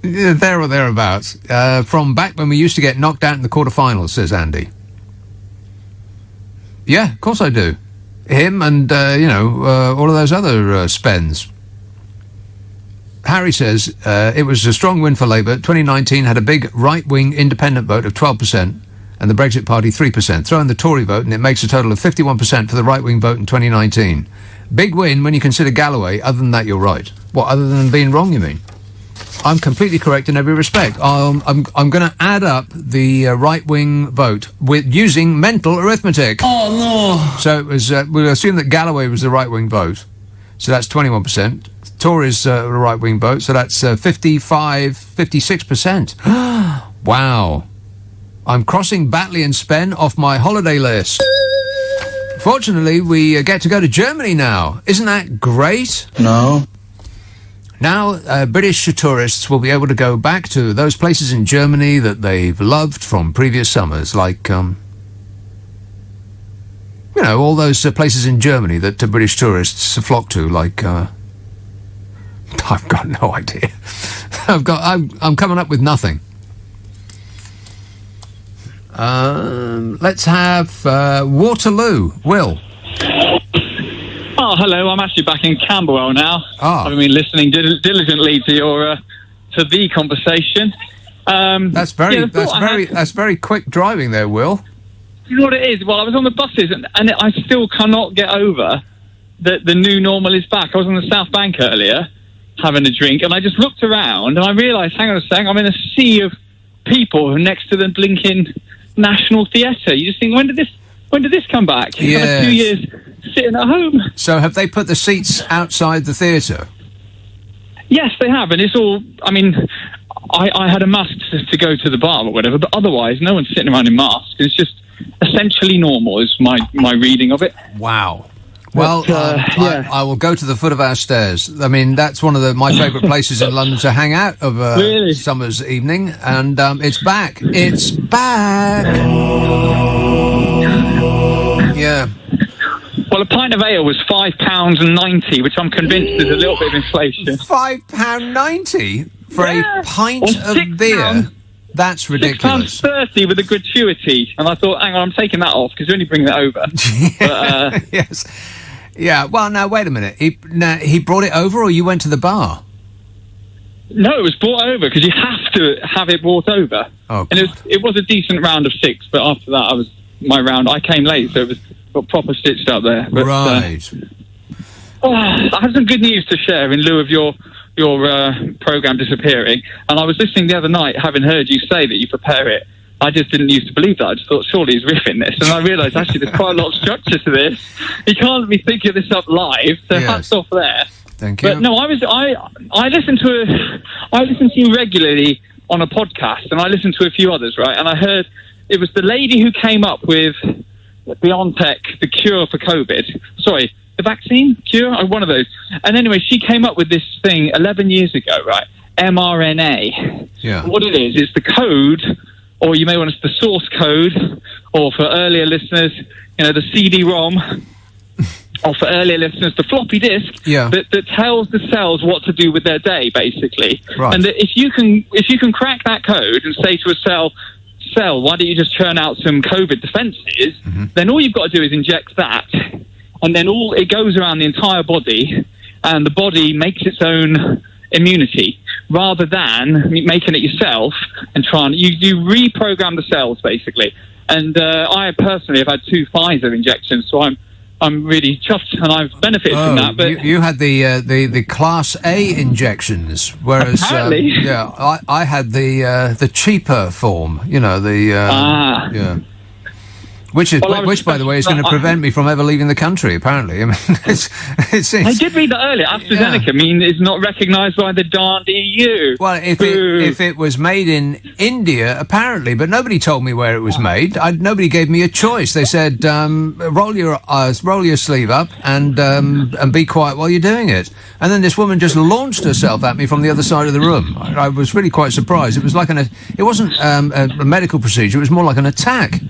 Speaker 1: There or thereabouts. From back when we used to get knocked out in the quarterfinals, says Andy. Yeah, of course I do. Him and, all of those other Spens. Harry says, it was a strong win for Labour. 2019 had a big right-wing independent vote of 12%. And the Brexit Party 3%. Throw in the Tory vote and it makes a total of 51% for the right-wing vote in 2019. Big win when you consider Galloway. Other than that, you're right. What, other than being wrong, you mean? I'm completely correct in every respect. I'm going to add up the right-wing vote with using mental arithmetic.
Speaker 10: Oh, no.
Speaker 1: So it was, we'll assume that Galloway was the right-wing vote. So that's 21%. Tories the right-wing vote. So that's 56%. Wow. I'm crossing Batley and Spen off my holiday list. Fortunately, we get to go to Germany now. Isn't that great?
Speaker 10: No.
Speaker 1: Now, British tourists will be able to go back to those places in Germany that they've loved from previous summers, like, all those places in Germany that British tourists flock to, like, I've got no idea. I'm coming up with nothing. Let's have Waterloo. Will.
Speaker 11: Oh, hello. I'm actually back in Camberwell now.
Speaker 1: Ah.
Speaker 11: I've been listening diligently to your to the conversation.
Speaker 1: That's very quick driving there, Will.
Speaker 11: You know what it is? Well, I was on the buses and I still cannot get over that the new normal is back. I was on the South Bank earlier having a drink, and I just looked around and I realised, hang on a second, I'm in a sea of people next to the blinking National Theatre. You just think, when did this come back?
Speaker 1: Yes.
Speaker 11: 2 years sitting at home.
Speaker 1: So have they put the seats outside the theatre?
Speaker 11: Yes, they have, and it's all. I mean, I had a mask to go to the bar or whatever, but otherwise, no one's sitting around in masks. It's just essentially normal. Is my reading of it.
Speaker 1: Wow. Well,
Speaker 11: yeah.
Speaker 1: I will go to the foot of our stairs. I mean, that's one of my favourite places in London to hang out of
Speaker 11: really?
Speaker 1: Summer's evening, and it's back. It's back. Yeah.
Speaker 11: Well, a pint of ale was £5.90, which I'm convinced is a little bit of inflation.
Speaker 1: £5.90 for a pint of beer? That's ridiculous.
Speaker 11: £6.30 with a gratuity, and I thought, hang on, I'm taking that off because you're only bringing that over. But,
Speaker 1: yes. Yeah. Well, now wait a minute. He brought it over, or you went to the bar?
Speaker 11: No, it was brought over because you have to have it brought over.
Speaker 1: Oh,
Speaker 11: and it was a decent round of 6, but after that, I came late, so it got proper stitched up there. But,
Speaker 1: right.
Speaker 11: I have some good news to share in lieu of your programme disappearing. And I was listening the other night, having heard you say that you prepare it. I just didn't used to believe that. I just thought, surely he's riffing this. And I realised, actually, there's quite a lot of structure to this. He can't be thinking this up live, so hats off there.
Speaker 1: Thank you.
Speaker 11: But no, I listen to you regularly on a podcast, and I listened to a few others, right? And I heard it was the lady who came up with BioNTech, the cure for COVID. Sorry, the vaccine cure, or one of those. And anyway, she came up with this thing 11 years ago, right? mRNA.
Speaker 1: Yeah.
Speaker 11: What it is, it's the code, or you may want the source code, or for earlier listeners, the CD-ROM. Or for earlier listeners, the floppy disk that tells the cells what to do with their day, basically.
Speaker 1: Right.
Speaker 11: And that if you can crack that code and say to a cell, why don't you just churn out some COVID defences? Mm-hmm. Then all you've got to do is inject that, and then it goes around the entire body, and the body makes its own immunity rather than making it yourself and you reprogram the cells basically. And I personally have had 2 Pfizer injections, so I'm I'm really chuffed, and I've benefited from that. But
Speaker 1: you had the Class A injections, whereas
Speaker 11: apparently,
Speaker 1: I had the cheaper form. You know, yeah. Which, by the way, is going to prevent me from ever leaving the country, apparently. I mean, it's
Speaker 11: I did read that earlier. AstraZeneca, is not recognised by the darned EU.
Speaker 1: Well, if it was made in India, apparently, but nobody told me where it was made. Nobody gave me a choice. They said, roll your sleeve up and be quiet while you're doing it. And then this woman just launched herself at me from the other side of the room. I was really quite surprised. It was like it wasn't a medical procedure. It was more like an attack.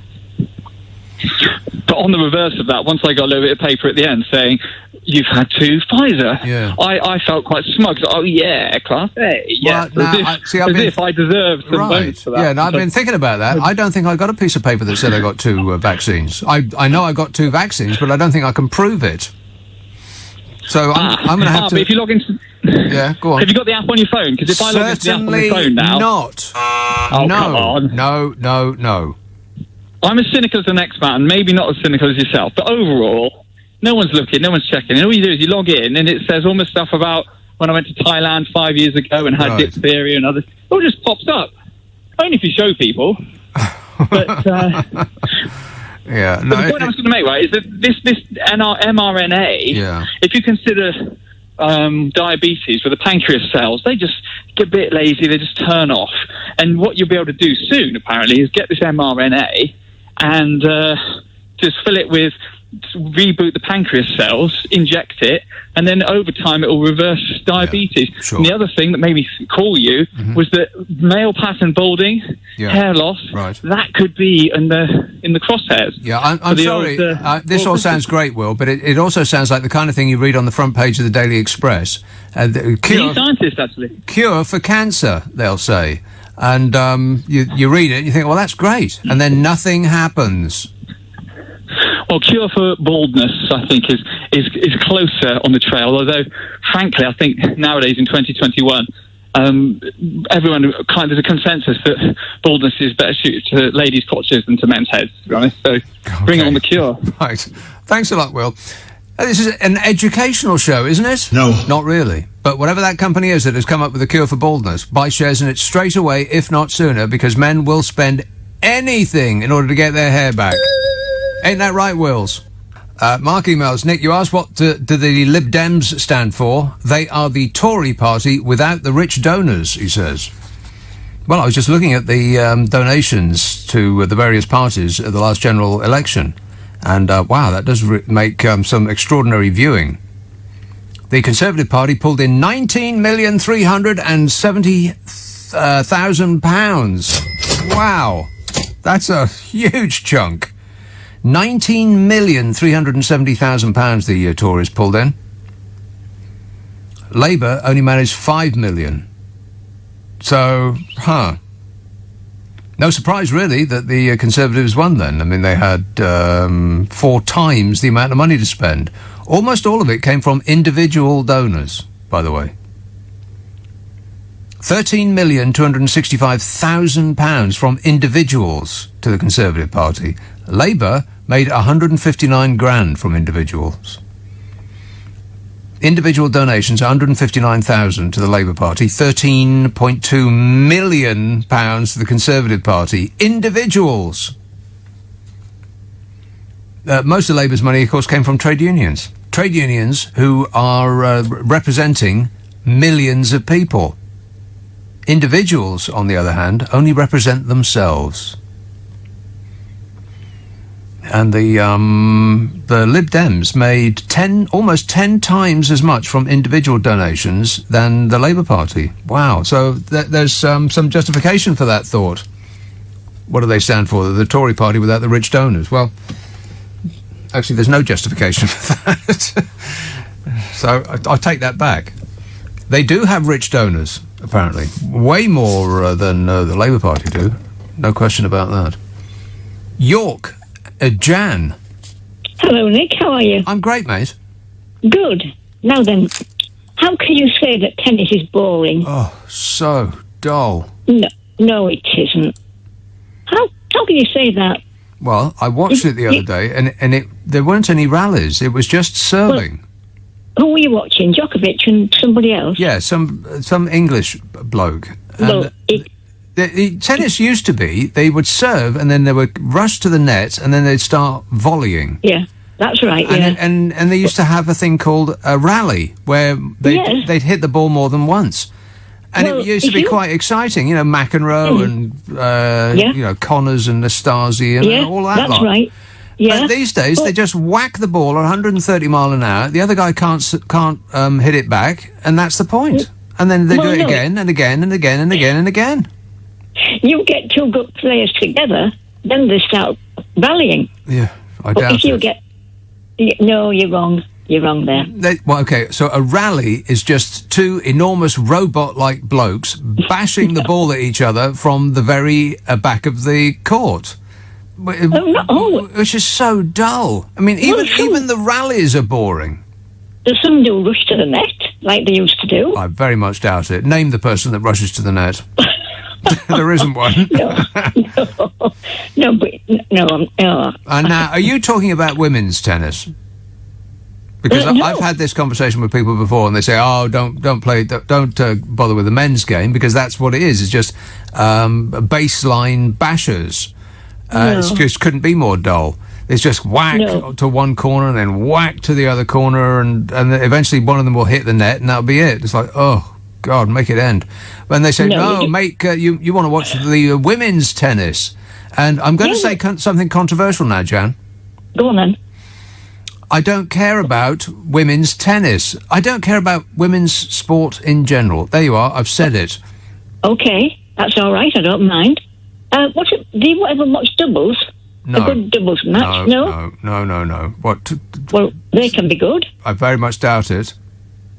Speaker 11: But on the reverse of that, once I got a little bit of paper at the end saying, you've had 2 Pfizer, I felt quite smug. So, Class A. Yeah, as if I deserved some bonus for that.
Speaker 1: Yeah, and I've been thinking about that. I don't think I got a piece of paper that said I got 2 vaccines. I know I got 2 vaccines, but I don't think I can prove it. So I'm going to have to...
Speaker 11: But if you log into...
Speaker 1: Yeah, go on.
Speaker 11: Have you got the app on your phone? Because if I log into the app on my phone now...
Speaker 1: not.
Speaker 11: Oh,
Speaker 1: no.
Speaker 11: Come on.
Speaker 1: No.
Speaker 11: I'm as cynical as the next man, maybe not as cynical as yourself, but overall, no one's looking, no one's checking. And all you do is you log in, and it says all my stuff about when I went to Thailand 5 years ago and had diphtheria and others. It all just pops up. Only if you show people. But,
Speaker 1: yeah.
Speaker 11: No, the point I was going to make, right, is that this mRNA, if you consider diabetes with the pancreas cells, they just get a bit lazy, they just turn off. And what you'll be able to do soon, apparently, is get this mRNA and just fill it with, reboot the pancreas cells, inject it, and then over time it will reverse diabetes.
Speaker 1: Yeah, sure.
Speaker 11: And the other thing that made me call you was that male pattern balding, hair loss, that could be in the crosshairs.
Speaker 1: Yeah, I'm sorry. This all sounds great, Will, but it also sounds like the kind of thing you read on the front page of the Daily Express.
Speaker 11: Scientist, actually.
Speaker 1: Cure for cancer, they'll say. And you read it, you think, well, that's great. And then nothing happens.
Speaker 11: Well, cure for baldness, I think, is closer on the trail. Although, frankly, I think nowadays in 2021, there's a consensus that baldness is better suited to ladies' crotches than to men's heads, to be honest. So, bring on the cure.
Speaker 1: Right. Thanks a lot, Will. This is an educational show, isn't it?
Speaker 2: No.
Speaker 1: Not really. But whatever that company is that has come up with a cure for baldness, buy shares in it straight away, if not sooner, because men will spend anything in order to get their hair back. Ain't that right, Wills? Mark emails, Nick, you asked what do the Lib Dems stand for? They are the Tory party without the rich donors, he says. Well, I was just looking at the donations to the various parties at the last general election. And, wow, that does make some extraordinary viewing. The Conservative Party pulled in £19,370,000. Wow. That's a huge chunk. £19,370,000 the Tories pulled in. Labour only managed £5 million. So, no surprise, really, that the Conservatives won then. I mean, they had 4 times the amount of money to spend. Almost all of it came from individual donors, by the way. £13,265,000 from individuals to the Conservative Party. Labour made 159 grand from individuals. Individual donations, 159,000 to the Labour Party, 13.2 million pounds to the Conservative Party. Individuals. Most of Labour's money, of course, came from trade unions. Trade unions who are representing millions of people. Individuals, on the other hand, only represent themselves. And the Lib Dems made almost 10 times as much from individual donations than the Labour Party. Wow. So there's some justification for that thought. What do they stand for? The Tory Party without the rich donors. Well, actually, there's no justification for that. So I'll take that back. They do have rich donors, apparently. Way more than the Labour Party do. No question about that. York. Jan.
Speaker 9: Hello, Nick. How are you?
Speaker 1: I'm great, mate.
Speaker 9: Good. Now then, how can you say that tennis is boring?
Speaker 1: Oh, so dull.
Speaker 9: No, it isn't. How can you say that?
Speaker 1: Well, I watched it the other day, and there weren't any rallies. It was just serving.
Speaker 9: Who were you watching? Djokovic and somebody else?
Speaker 1: Yeah, some English bloke.
Speaker 9: Well,
Speaker 1: the tennis used to be they would serve and then they would rush to the net and then they'd start volleying.
Speaker 9: Yeah, that's right.
Speaker 1: And they used to have a thing called a rally where they'd hit the ball more than once. And it used to be quite exciting, you know, McEnroe and Connors and Nastasi and all that.
Speaker 9: That's right. Yeah.
Speaker 1: But these days they just whack the ball at 130 mile an hour. The other guy can't hit it back, and that's the point. And then they do it again and again and again and again and again.
Speaker 9: You get two good players together, then they start rallying.
Speaker 1: Yeah, I doubt
Speaker 9: if you get... No, you're wrong. You're wrong there.
Speaker 1: Okay, so a rally is just two enormous robot-like blokes bashing the ball at each other from the very back of the court. Which is so dull. I mean, even the rallies are boring.
Speaker 9: Does some do rush to the net, like they used to do?
Speaker 1: I very much doubt it. Name the person that rushes to the net. There isn't one.
Speaker 9: No.
Speaker 1: And now, are you talking about women's tennis? Because I've had this conversation with people before, and they say, "Oh, don't bother with the men's game because that's what it is. It's just baseline bashers. It just couldn't be more dull. It's just whack to one corner and then whack to the other corner, and eventually one of them will hit the net, and that'll be it. It's like, oh God, make it end." And they say, "No, make you want to watch the women's tennis?" And I'm going to say something controversial now, Jan.
Speaker 9: Go on then.
Speaker 1: I don't care about women's tennis. I don't care about women's sport in general. There you are. I've said it.
Speaker 9: Okay, that's all right. I don't mind. Do you ever watch doubles?
Speaker 1: No.
Speaker 9: A good doubles match? No.
Speaker 1: What?
Speaker 9: Well, they can be good.
Speaker 1: I very much doubt it.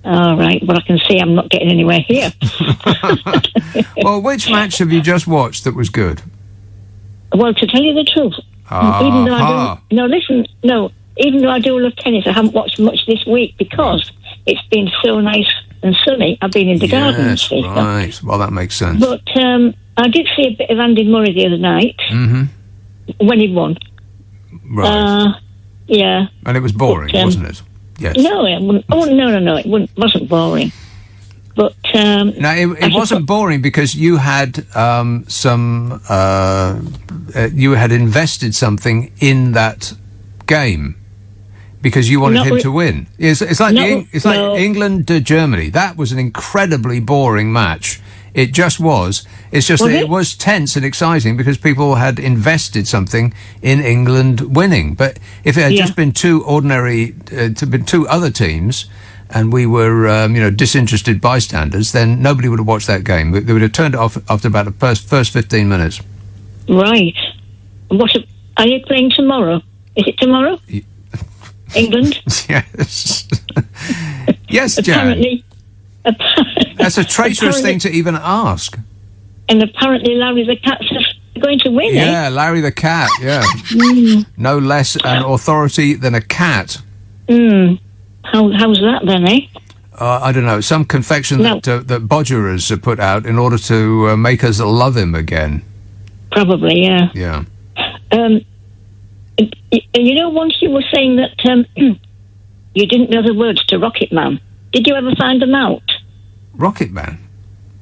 Speaker 9: All right. Well, I can see I'm not getting anywhere here.
Speaker 1: Well, which match have you just watched that was good?
Speaker 9: Well, to tell you the truth, even though I do... No, listen, no. Even though I do love tennis, I haven't watched much this week because it's been so nice and sunny. I've been in the garden.
Speaker 1: Yes, right. Well, that makes sense.
Speaker 9: But I did see a bit of Andy Murray the other night when he won.
Speaker 1: Right.
Speaker 9: Yeah.
Speaker 1: And it was boring, wasn't it? Yes.
Speaker 9: No, it wasn't boring. But
Speaker 1: now it wasn't boring because you had you had invested something in that game. Because you wanted him to win. It's like England to Germany. That was an incredibly boring match. It just was. It's just that it was tense and exciting because people had invested something in England winning. But if it had just been two other teams, and we were disinterested bystanders, then nobody would have watched that game. They would have turned it off after about the first 15 minutes.
Speaker 9: Right. Are you playing tomorrow? Is it tomorrow? England?
Speaker 1: Yes. Yes, Jan. That's a traitorous thing to even ask.
Speaker 9: And apparently Larry the Cat's going to win,
Speaker 1: Yeah, Larry the Cat, yeah. No less an authority than a cat.
Speaker 9: How's that then, eh?
Speaker 1: I don't know. Some confection that Bodger has put out in order to make us love him again.
Speaker 9: Probably, yeah.
Speaker 1: Yeah.
Speaker 9: Once you were saying that you didn't know the words to Rocket Man. Did you ever find them out?
Speaker 1: Rocket Man?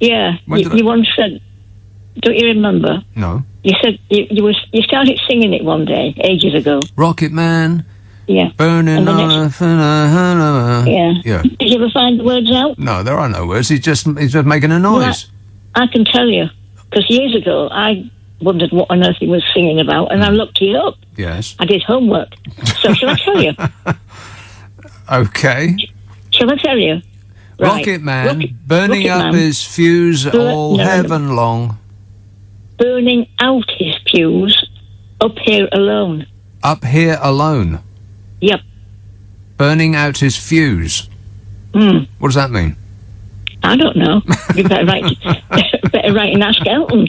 Speaker 9: Yeah. You once said... Don't you remember?
Speaker 1: No.
Speaker 9: You said you started singing it one day, ages ago.
Speaker 1: Rocket Man.
Speaker 9: Yeah.
Speaker 1: Burning on
Speaker 9: Yeah. Did you ever find the words out?
Speaker 1: No, there are no words. He's just making a noise.
Speaker 9: Well, I can tell you. Because years ago, I wondered what on earth he was singing about, and I looked it up.
Speaker 1: Yes.
Speaker 9: I did homework. So shall I tell you?
Speaker 1: Okay.
Speaker 9: Shall I tell you? Right.
Speaker 1: Rocket Man, burning up his fuse all heaven long.
Speaker 9: Burning out his fuse, up here alone.
Speaker 1: Up here alone?
Speaker 9: Yep.
Speaker 1: Burning out his fuse? What does that mean?
Speaker 9: I don't know. You better write and ask Elton.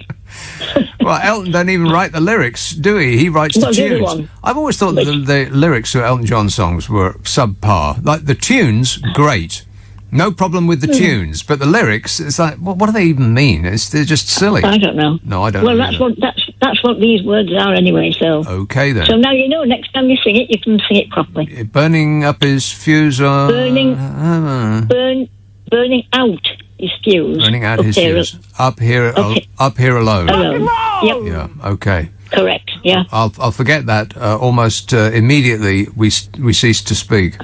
Speaker 1: Well, Elton don't even write the lyrics, do he? He writes the tunes. I've always thought that the lyrics to Elton John songs were subpar. Like, the tunes, great. No problem with the tunes, but the lyrics, it's like, what do they even mean? They're just silly.
Speaker 9: I don't know.
Speaker 1: No, I don't know.
Speaker 9: Well, that's That's what these words are anyway, so...
Speaker 1: Okay, then.
Speaker 9: So now you know, next time you sing it, you can sing it properly.
Speaker 1: Burning up his fuse on...
Speaker 9: Burning out his fuse.
Speaker 1: Burning out his fuse. Up here alone.
Speaker 9: Yep.
Speaker 1: Yeah, okay.
Speaker 9: Correct, yeah.
Speaker 1: I'll forget that almost immediately we cease to speak.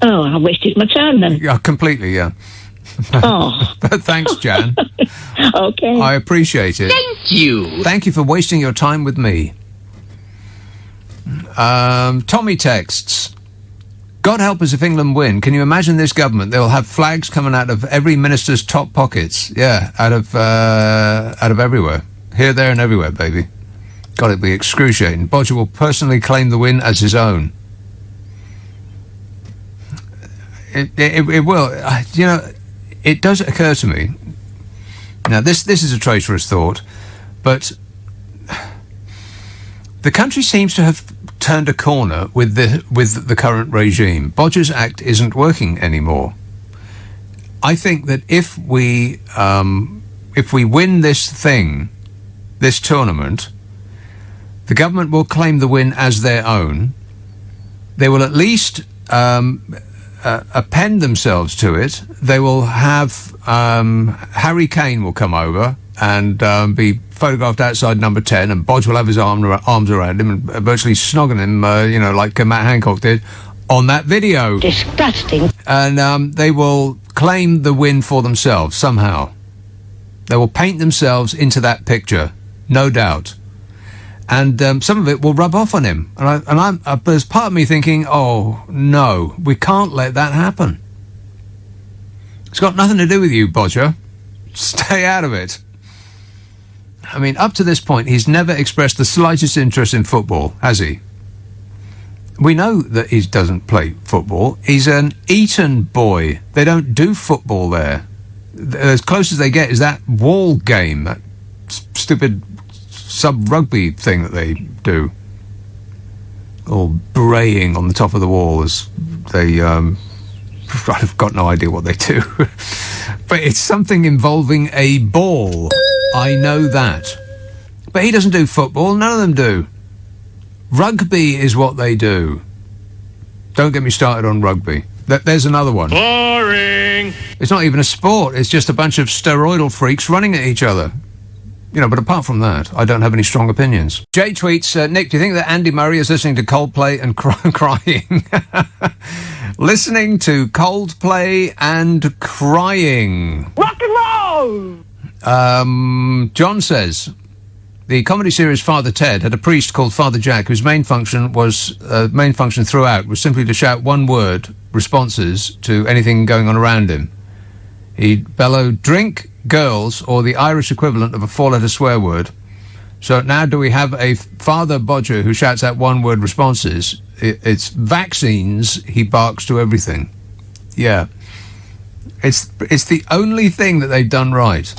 Speaker 9: Oh, I wasted my time then.
Speaker 1: Yeah, completely, yeah.
Speaker 9: Oh.
Speaker 1: But thanks, Jan.
Speaker 9: Okay.
Speaker 1: I appreciate it.
Speaker 10: Thank you.
Speaker 1: Thank you for wasting your time with me. Tommy texts, God help us if England win. Can you imagine this government? They'll have flags coming out of every minister's top pockets. Yeah, out of everywhere. Here, there and everywhere, baby. God, it'd be excruciating. Bodger will personally claim the win as his own. It will. You know, it does occur to me. Now, this is a traitorous thought, but the country seems to have turned a corner with the current regime. Bodger's Act isn't working anymore. I think that if we win this tournament, the government will claim the win as their own. They will at least append themselves to it. They will have Harry Kane will come over and be photographed outside number 10, and Bodge will have his arms around him and virtually snogging him, like Matt Hancock did on that video.
Speaker 9: Disgusting.
Speaker 1: And they will claim the win for themselves somehow. They will paint themselves into that picture, no doubt. And some of it will rub off on him. And there's part of me thinking, oh, no, we can't let that happen. It's got nothing to do with you, Bodger. Stay out of it. I mean, up to this point, he's never expressed the slightest interest in football, has he? We know that he doesn't play football. He's an Eton boy. They don't do football there. As close as they get is that wall game, that stupid sub-rugby thing that they do. All braying on the top of the wall as they... I've got no idea what they do. But it's something involving a ball. I know that. But he doesn't do football. None of them do. Rugby is what they do. Don't get me started on rugby. There's another one.
Speaker 10: Boring.
Speaker 1: It's not even a sport. It's just a bunch of steroidal freaks running at each other. You know, but apart from that, I don't have any strong opinions. Jay tweets, Nick, do you think that Andy Murray is listening to Coldplay and crying? Listening to Coldplay and crying. Rock and roll! John says, the comedy series Father Ted had a priest called Father Jack whose main function throughout was simply to shout one-word responses to anything going on around him. He'd bellow, drink, girls, or the Irish equivalent of a four-letter swear word. So now do we have a Father Bodger who shouts out one-word responses? It's vaccines, he barks to everything. Yeah. It's the only thing that they've done right.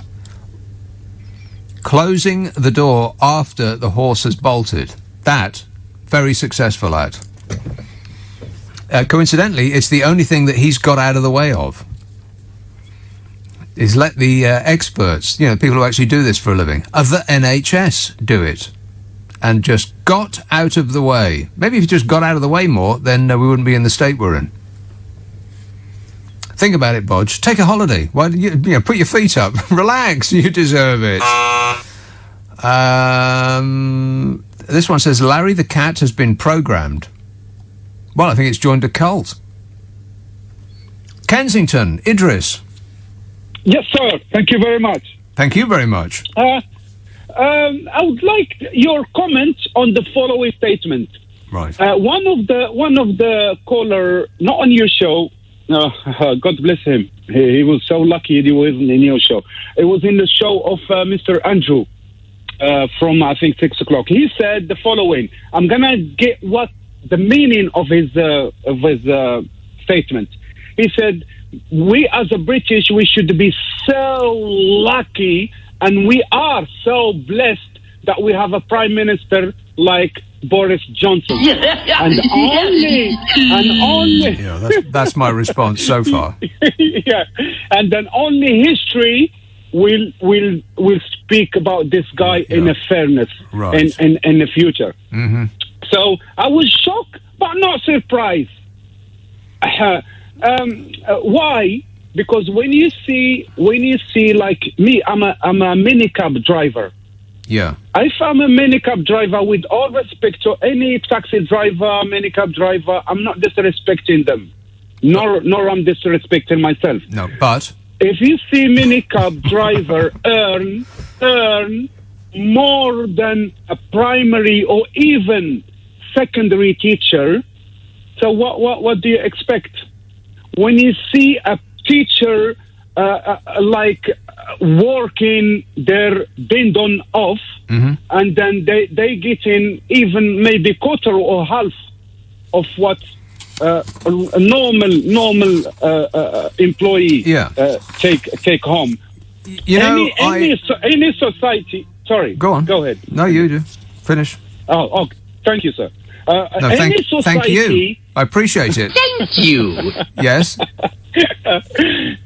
Speaker 1: Closing the door after the horse has bolted. That, very successful at. Coincidentally, it's the only thing that he's got out of the way of. Is let the experts, people who actually do this for a living, of the NHS do it. And just got out of the way. Maybe if you just got out of the way more, then we wouldn't be in the state we're in. Think about it, Bodge. Take a holiday. Why do you put your feet up. Relax. You deserve it. This one says, Larry the cat has been programmed. Well, I think it's joined a cult. Kensington, Idris.
Speaker 12: Yes, sir. Thank you very much.
Speaker 1: Thank you very much.
Speaker 12: I would like your comments on the following statement.
Speaker 1: Right.
Speaker 12: One of the caller, not on your show. God bless him. He was so lucky he wasn't in your show. It was in the show of Mr. Andrew from I think 6 o'clock. He said the following. I'm gonna get what the meaning of his statement. He said, we as a British, we should be so lucky, and we are so blessed that we have a prime minister like Boris Johnson. and only.
Speaker 1: Yeah, that's my response so far.
Speaker 12: Yeah, and then only history will speak about this guy in a fairness
Speaker 1: Right.
Speaker 12: in the future.
Speaker 1: Mm-hmm.
Speaker 12: So I was shocked, but not surprised. Why? Because when you see like me, I'm a minicab driver.
Speaker 1: Yeah.
Speaker 12: If I'm a minicab driver, with all respect to any taxi driver, minicab driver, I'm not disrespecting them, nor I'm disrespecting myself.
Speaker 1: No, but
Speaker 12: if you see minicab driver earn more than a primary or even secondary teacher, so what do you expect? When you see a teacher working their dindon off, and then they get in even maybe quarter or half of what a normal employee take home.
Speaker 1: You know,
Speaker 12: any society. Sorry,
Speaker 1: go on.
Speaker 12: Go ahead.
Speaker 1: No, you do. Finish.
Speaker 12: Oh, thank you, sir.
Speaker 1: No,
Speaker 12: any society.
Speaker 1: thank you. I appreciate it.
Speaker 10: Thank you.
Speaker 1: Yes.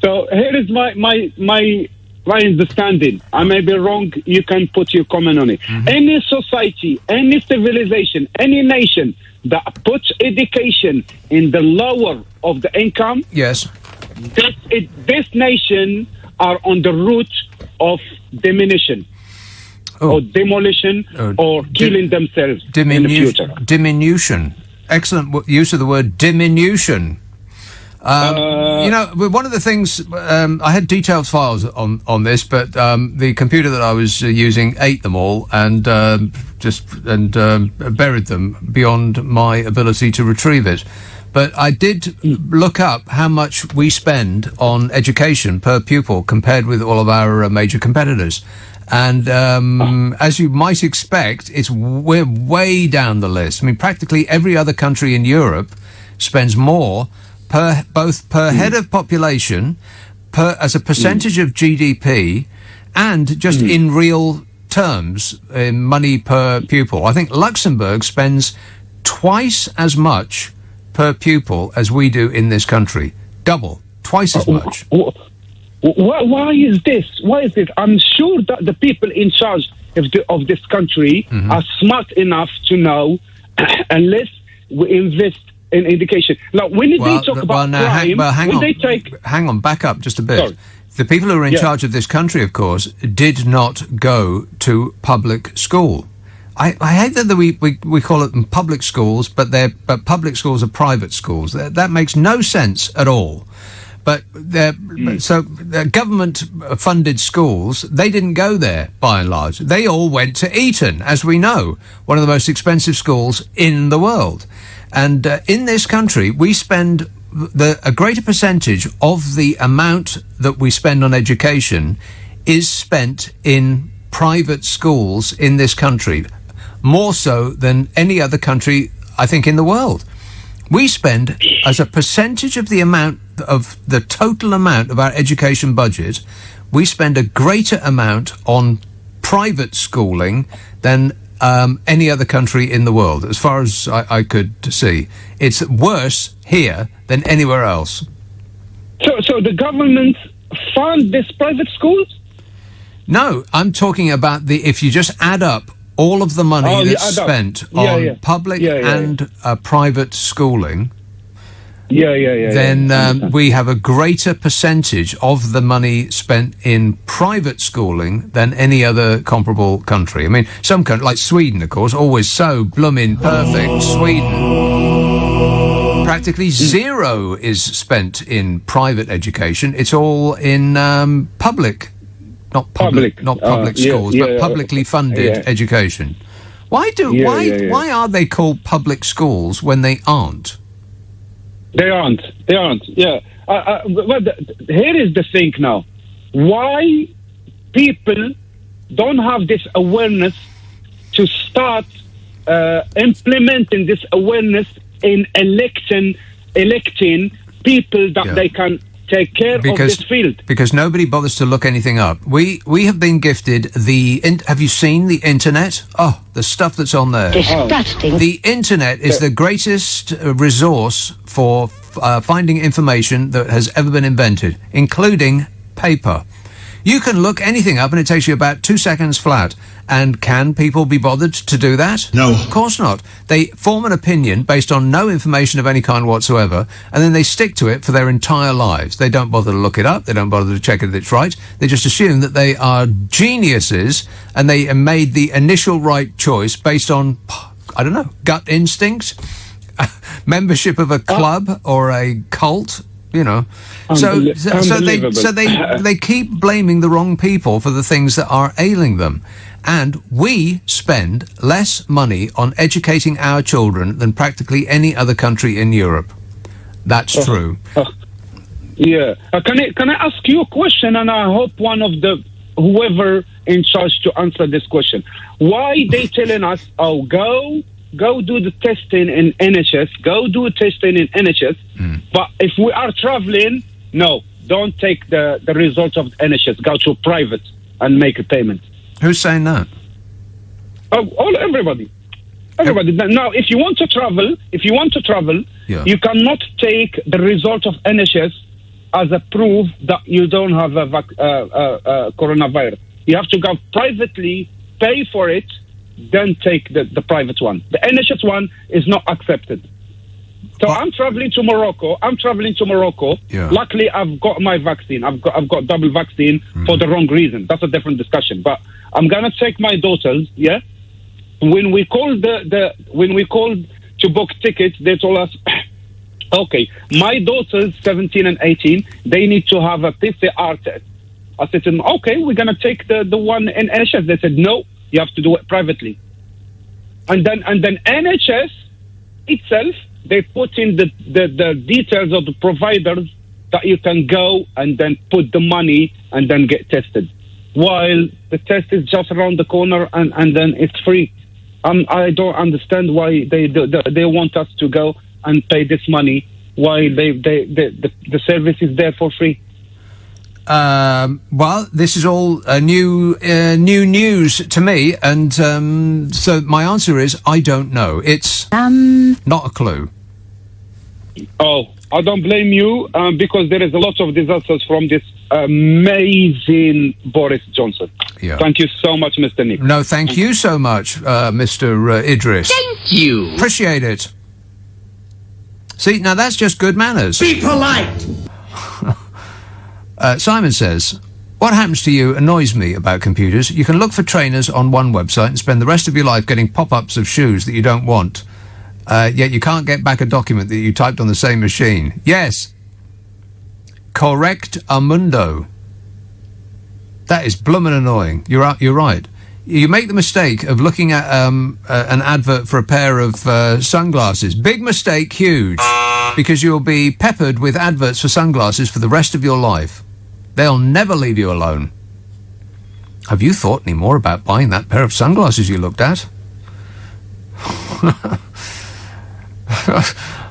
Speaker 12: So here is my understanding. I may be wrong. You can put your comment on it. Any society, any civilization, any nation that puts education in the lower of the income,
Speaker 1: yes,
Speaker 12: this nation are on the route of diminution. Or demolition, or killing themselves in the future.
Speaker 1: Diminution. Excellent use of the word diminution. You know, one of the things, I had detailed files on this, but the computer that I was using ate them all and buried them beyond my ability to retrieve it. But I did look up how much we spend on education per pupil compared with all of our major competitors. And as you might expect, we're way down the list. I mean, practically every other country in Europe spends more both per head of population, as a percentage of GDP, and just in real terms, in money per pupil. I think Luxembourg spends twice as much per pupil as we do in this country. Twice as much.
Speaker 12: Why is this? I'm sure that the people in charge of this country are smart enough to know, unless we invest in education. Now, when they talk about crime,
Speaker 1: hang on, back up just a bit.
Speaker 12: Sorry.
Speaker 1: The people who are in charge of this country, of course, did not go to public school. I hate that we call it public schools, but public schools are private schools. That makes no sense at all. But so government-funded schools, they didn't go there by and large. They all went to Eton, as we know, one of the most expensive schools in the world. And in this country, we spend a greater percentage of the amount that we spend on education is spent in private schools in this country, more so than any other country, I think, in the world. We spend, as a percentage of the amount of the total amount of our education budget, we spend a greater amount on private schooling than any other country in the world, as far as I could see. It's worse here than anywhere else.
Speaker 12: So the government fund these private schools?
Speaker 1: No, I'm talking about if you just add up all of the money that's spent on public and private schooling, then we have a greater percentage of the money spent in private schooling than any other comparable country. I mean, some countries, like Sweden, of course, always so blooming perfect. Sweden, practically zero is spent in private education. It's all in public. Not public schools, but publicly funded education. Why are they called public schools when they aren't?
Speaker 12: They aren't. Yeah. Here is the thing now. Why people don't have this awareness to start implementing this awareness in electing people that they can take care of this field?
Speaker 1: Because nobody bothers to look anything up. We have been gifted have you seen the internet? Oh, the stuff that's on there.
Speaker 9: Disgusting.
Speaker 1: The internet is the greatest resource for finding information that has ever been invented, including paper. You can look anything up and it takes you about 2 seconds flat. And can people be bothered to do that?
Speaker 2: No.
Speaker 1: Of course not. They form an opinion based on no information of any kind whatsoever, and then they stick to it for their entire lives. They don't bother to look it up. They don't bother to check if it's right. They just assume that they are geniuses and they made the initial right choice based on, I don't know, gut instinct, membership of a club or a cult. You know, so they keep blaming the wrong people for the things that are ailing them. And we spend less money on educating our children than practically any other country in Europe. That's true.
Speaker 12: Yeah. Can I ask you a question? And I hope one of the whoever in charge to answer this question. Why they telling us, oh, go do the testing in NHS, go do testing in NHS, but if we are traveling, no, don't take the result of the NHS, go to private and make a payment.
Speaker 1: Who's saying that?
Speaker 12: Everybody. Now, if you want to travel, you cannot take the result of NHS as a proof that you don't have a coronavirus. You have to go privately, pay for it, then take the private one. The NHS one is not accepted. So I'm traveling to Morocco.
Speaker 1: Yeah.
Speaker 12: Luckily, I've got my vaccine. I've got double vaccine for the wrong reason. That's a different discussion. But I'm gonna take my daughters. Yeah. When we called to book tickets, they told us, okay, my daughters 17 and 18, they need to have a PCR test. I said to them, okay, we're gonna take the one in NHS. They said no. You have to do it privately. And then NHS itself, they put in the details of the providers that you can go and then put the money and then get tested. While the test is just around the corner and then it's free. I don't understand why they want us to go and pay this money while the service is there for free.
Speaker 1: Well, this is all new news to me, and so my answer is I don't know. It's not a clue.
Speaker 12: Oh, I don't blame you because there is a lot of disasters from this amazing Boris Johnson.
Speaker 1: Yeah.
Speaker 12: Thank you so much, Mr. Nick.
Speaker 1: No, thank you so much, Mr. Idris.
Speaker 10: Thank you.
Speaker 1: Appreciate it. See, now that's just good manners.
Speaker 10: Be polite.
Speaker 1: Simon says, what happens to you annoys me about computers. You can look for trainers on one website and spend the rest of your life getting pop-ups of shoes that you don't want. Yet you can't get back a document that you typed on the same machine. Yes. Correct amundo. That is bloomin' annoying. You're right. You make the mistake of looking at an advert for a pair of sunglasses. Big mistake, huge. Because you'll be peppered with adverts for sunglasses for the rest of your life. They'll never leave you alone. Have you thought any more about buying that pair of sunglasses you looked at?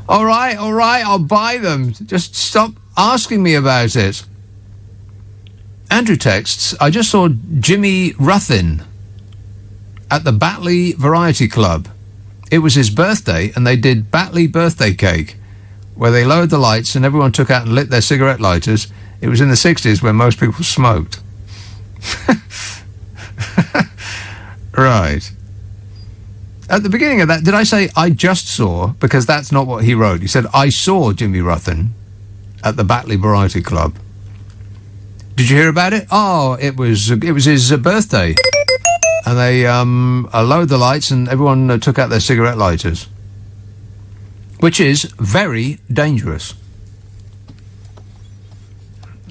Speaker 1: All right, I'll buy them. Just stop asking me about it. Andrew texts, I just saw Jimmy Ruffin at the Batley Variety Club. It was his birthday, and they did Batley birthday cake, where they lowered the lights and everyone took out and lit their cigarette lighters. It was in the 60s when most people smoked. Right. At the beginning of that, did I say I just saw? Because that's not what he wrote. He said, I saw Jimmy Ruffin at the Batley Variety Club. Did you hear about it? Oh, it was his birthday. And they lowered the lights and everyone took out their cigarette lighters. Which is very dangerous.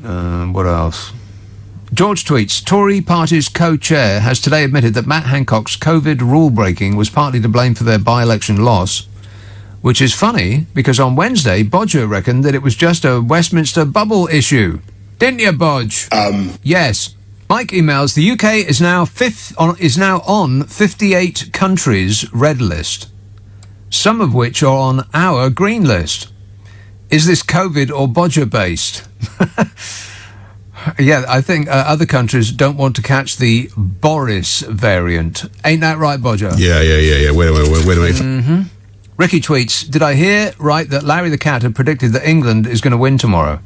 Speaker 1: What else? George tweets, Tory party's co-chair has today admitted that Matt Hancock's COVID rule-breaking was partly to blame for their by-election loss, which is funny because on Wednesday, Bodger reckoned that it was just a Westminster bubble issue. Didn't you, Bodge? Yes. Mike emails, the UK is now on 58 countries' red list, some of which are on our green list. Is this COVID or Bodger-based? Yeah, I think other countries don't want to catch the Boris variant. Ain't that right, Bodger?
Speaker 4: Yeah. Wait a minute.
Speaker 1: Mm-hmm. Ricky tweets, did I hear right that Larry the Cat had predicted that England is going to win tomorrow?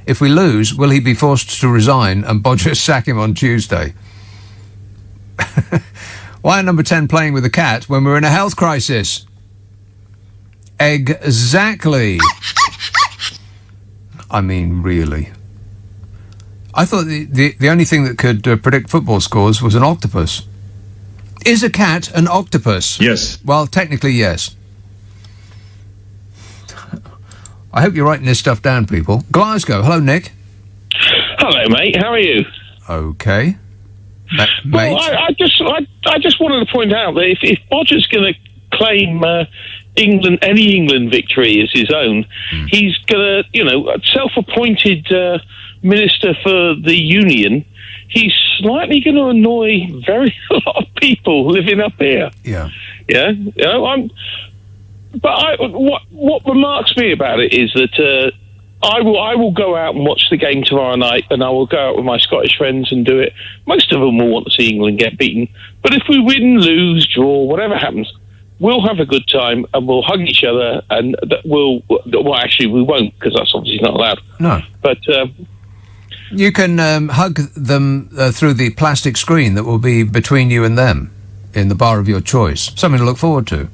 Speaker 1: If we lose, will he be forced to resign and Bodger sack him on Tuesday? Why are number 10 playing with a cat when we're in a health crisis? Exactly. I mean, really. I thought the only thing that could predict football scores was an octopus. Is a cat an octopus?
Speaker 13: Yes.
Speaker 1: Well, technically, yes. I hope you're writing this stuff down, people. Glasgow. Hello, Nick.
Speaker 10: Hello, mate. How are you?
Speaker 1: Okay. Mate.
Speaker 10: Well, I just wanted to point out that if Bodger's going to claim any England victory as his own, he's going to, self-appointed minister for the union. He's slightly going to annoy a lot of people living up here.
Speaker 1: Yeah.
Speaker 10: Yeah. What remarks me about it is that I will go out and watch the game tomorrow night, and I will go out with my Scottish friends and do it. Most of them will want to see England get beaten, but if we win, lose, draw, whatever happens, we'll have a good time and we'll hug each other, and actually we won't, because that's obviously not allowed.
Speaker 1: No.
Speaker 10: But
Speaker 1: you can hug them through the plastic screen that will be between you and them in the bar of your choice. Something to look forward to.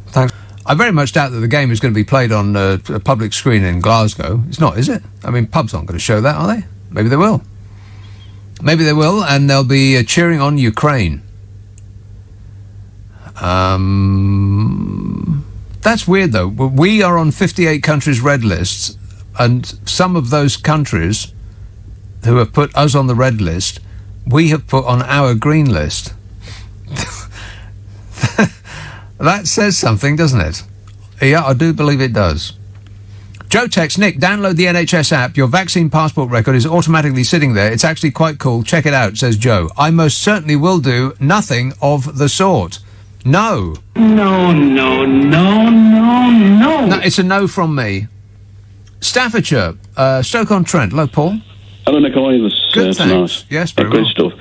Speaker 1: Thanks. I very much doubt that the game is going to be played on a public screen in Glasgow. It's not, is it? I mean, pubs aren't going to show that, are they? Maybe they will. Maybe they will, and they'll be cheering on Ukraine. That's weird, though. We are on 58 countries' red lists, and some of those countries who have put us on the red list, we have put on our green list. That says something, doesn't it? Yeah, I do believe it does. Joe texts, Nick, download the NHS app. Your vaccine passport record is automatically sitting there. It's actually quite cool. Check it out, says Joe. I most certainly will do nothing of the sort. No.
Speaker 14: No.
Speaker 1: No, it's a no from me. Staffordshire, Stoke-on-Trent. Hello, Paul.
Speaker 15: Hello, Nick. How are you?
Speaker 1: Good, thanks. Yes, very
Speaker 15: great
Speaker 1: well.
Speaker 15: stuff.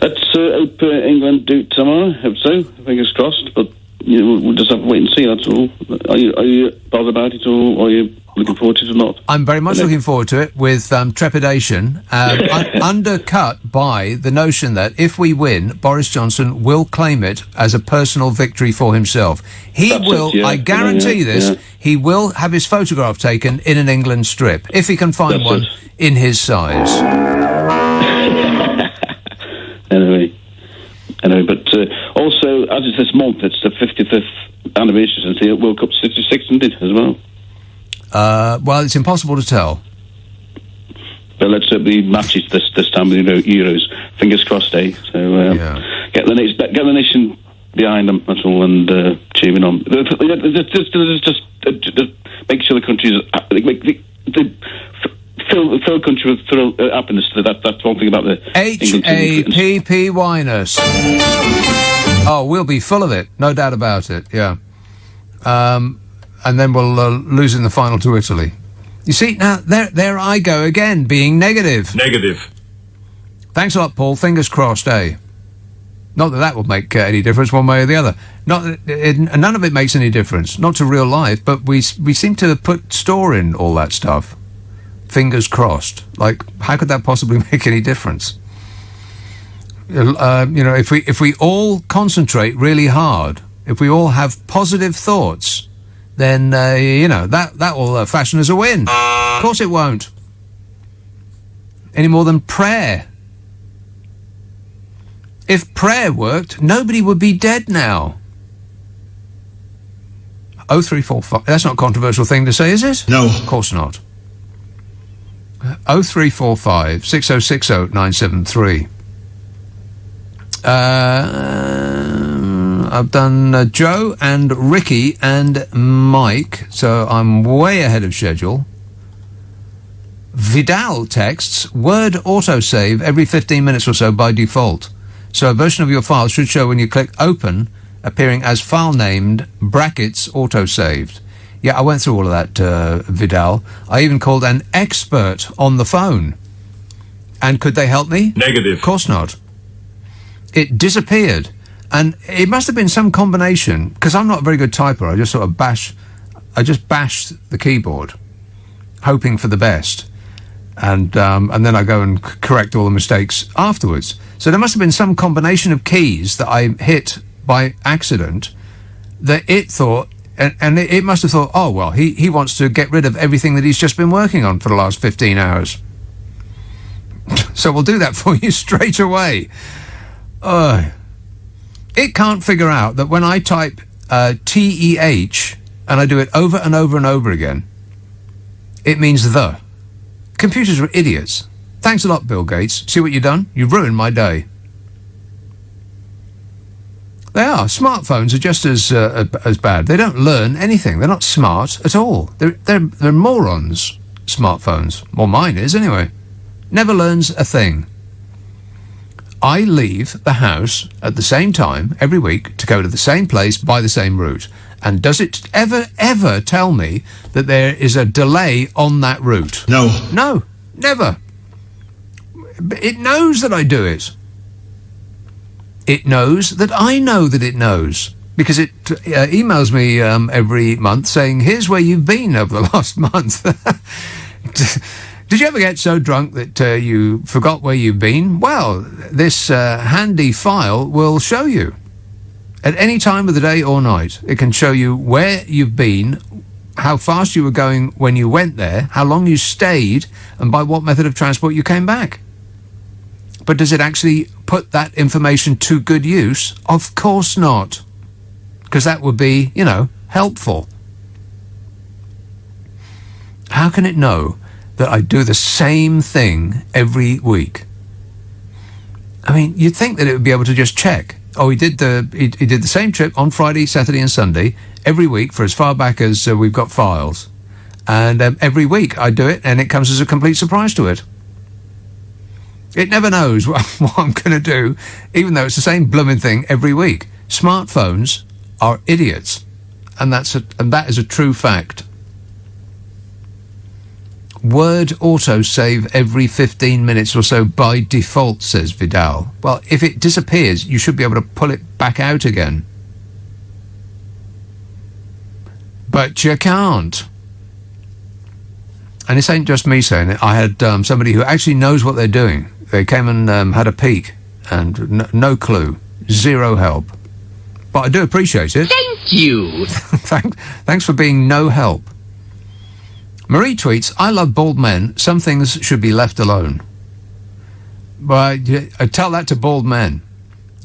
Speaker 15: Let's hope England do it tomorrow. Hope so. Fingers crossed. But we'll just have to wait and see. That's all. Are you bothered about it, or are you looking forward to it or not?
Speaker 1: I'm very much looking forward to it with trepidation, undercut by the notion that if we win, Boris Johnson will claim it as a personal victory for himself. I guarantee this, he will have his photograph taken in an England strip, if he can find one in his size.
Speaker 15: Anyway, but also, as it's this month, it's the 55th anniversary since the World Cup 66, isn't it, as well?
Speaker 1: Well, it's impossible to tell.
Speaker 15: But let's hope the matches this time with the Euros. Fingers crossed, eh? So get the nation behind them. That's all, and cheering on. Just make sure the countries fill the country with happiness. That's one thing about the
Speaker 1: HAPPY-ness. Oh, we'll be full of it, no doubt about it. Yeah. And then we'll lose in the final to Italy. You see, now, there I go again, being negative.
Speaker 13: Negative.
Speaker 1: Thanks a lot, Paul. Fingers crossed, eh? Not that that will make any difference one way or the other. None of it makes any difference. Not to real life, but we seem to put store in all that stuff. Fingers crossed. Like, how could that possibly make any difference? If we all concentrate really hard, if we all have positive thoughts, then, that will fashion as a win. Of course it won't. Any more than prayer. If prayer worked, nobody would be dead now. 0345. That's not a controversial thing to say, is it?
Speaker 13: No.
Speaker 1: Of course not. 0345 6060 973. I've done Joe and Ricky and Mike, so I'm way ahead of schedule. Vidal texts, Word autosave every 15 minutes or so by default. So a version of your file should show when you click open, appearing as file named brackets autosaved. Yeah, I went through all of that, Vidal. I even called an expert on the phone. And could they help me?
Speaker 13: Negative.
Speaker 1: Of course not. It disappeared. And it must have been some combination, because I'm not a very good typer. I just bashed the keyboard, hoping for the best. And then I go and correct all the mistakes afterwards. So there must have been some combination of keys that I hit by accident that it thought, and it must have thought, oh, well, he wants to get rid of everything that he's just been working on for the last 15 hours. So we'll do that for you straight away. It can't figure out that when I type TEH and I do it over and over and over again, it means the. Computers are idiots. Thanks a lot, Bill Gates. See what you've done? You've ruined my day. They are. Smartphones are just as bad. They don't learn anything. They're not smart at all. They're morons, smartphones. Well, mine is, anyway. Never learns a thing. I leave the house at the same time every week to go to the same place by the same route. And does it ever tell me that there is a delay on that route?
Speaker 2: No.
Speaker 1: No, never. It knows that I do it. It knows that I know that it knows. Because it emails me every month saying, here's where you've been over the last month. Did you ever get so drunk that you forgot where you've been? Well, this handy file will show you. At any time of the day or night, it can show you where you've been, how fast you were going when you went there, how long you stayed, and by what method of transport you came back. But does it actually put that information to good use? Of course not. Because that would be, helpful. How can it know that I do the same thing every week? I mean, you'd think that it would be able to just check. Oh, he did the same trip on Friday, Saturday and Sunday every week for as far back as we've got files. And every week I do it and it comes as a complete surprise to it. It never knows what I'm going to do, even though it's the same blooming thing every week. Smartphones are idiots. And that is a true fact. Word autosave every 15 minutes or so by default, says Vidal. Well, if it disappears, you should be able to pull it back out again. But you can't. And this ain't just me saying it. I had somebody who actually knows what they're doing. They came and had a peek, and no clue. Zero help. But I do appreciate it.
Speaker 13: Thank you.
Speaker 1: Thanks for being no help. Marie tweets, I love bald men. Some things should be left alone. But I tell that to bald men.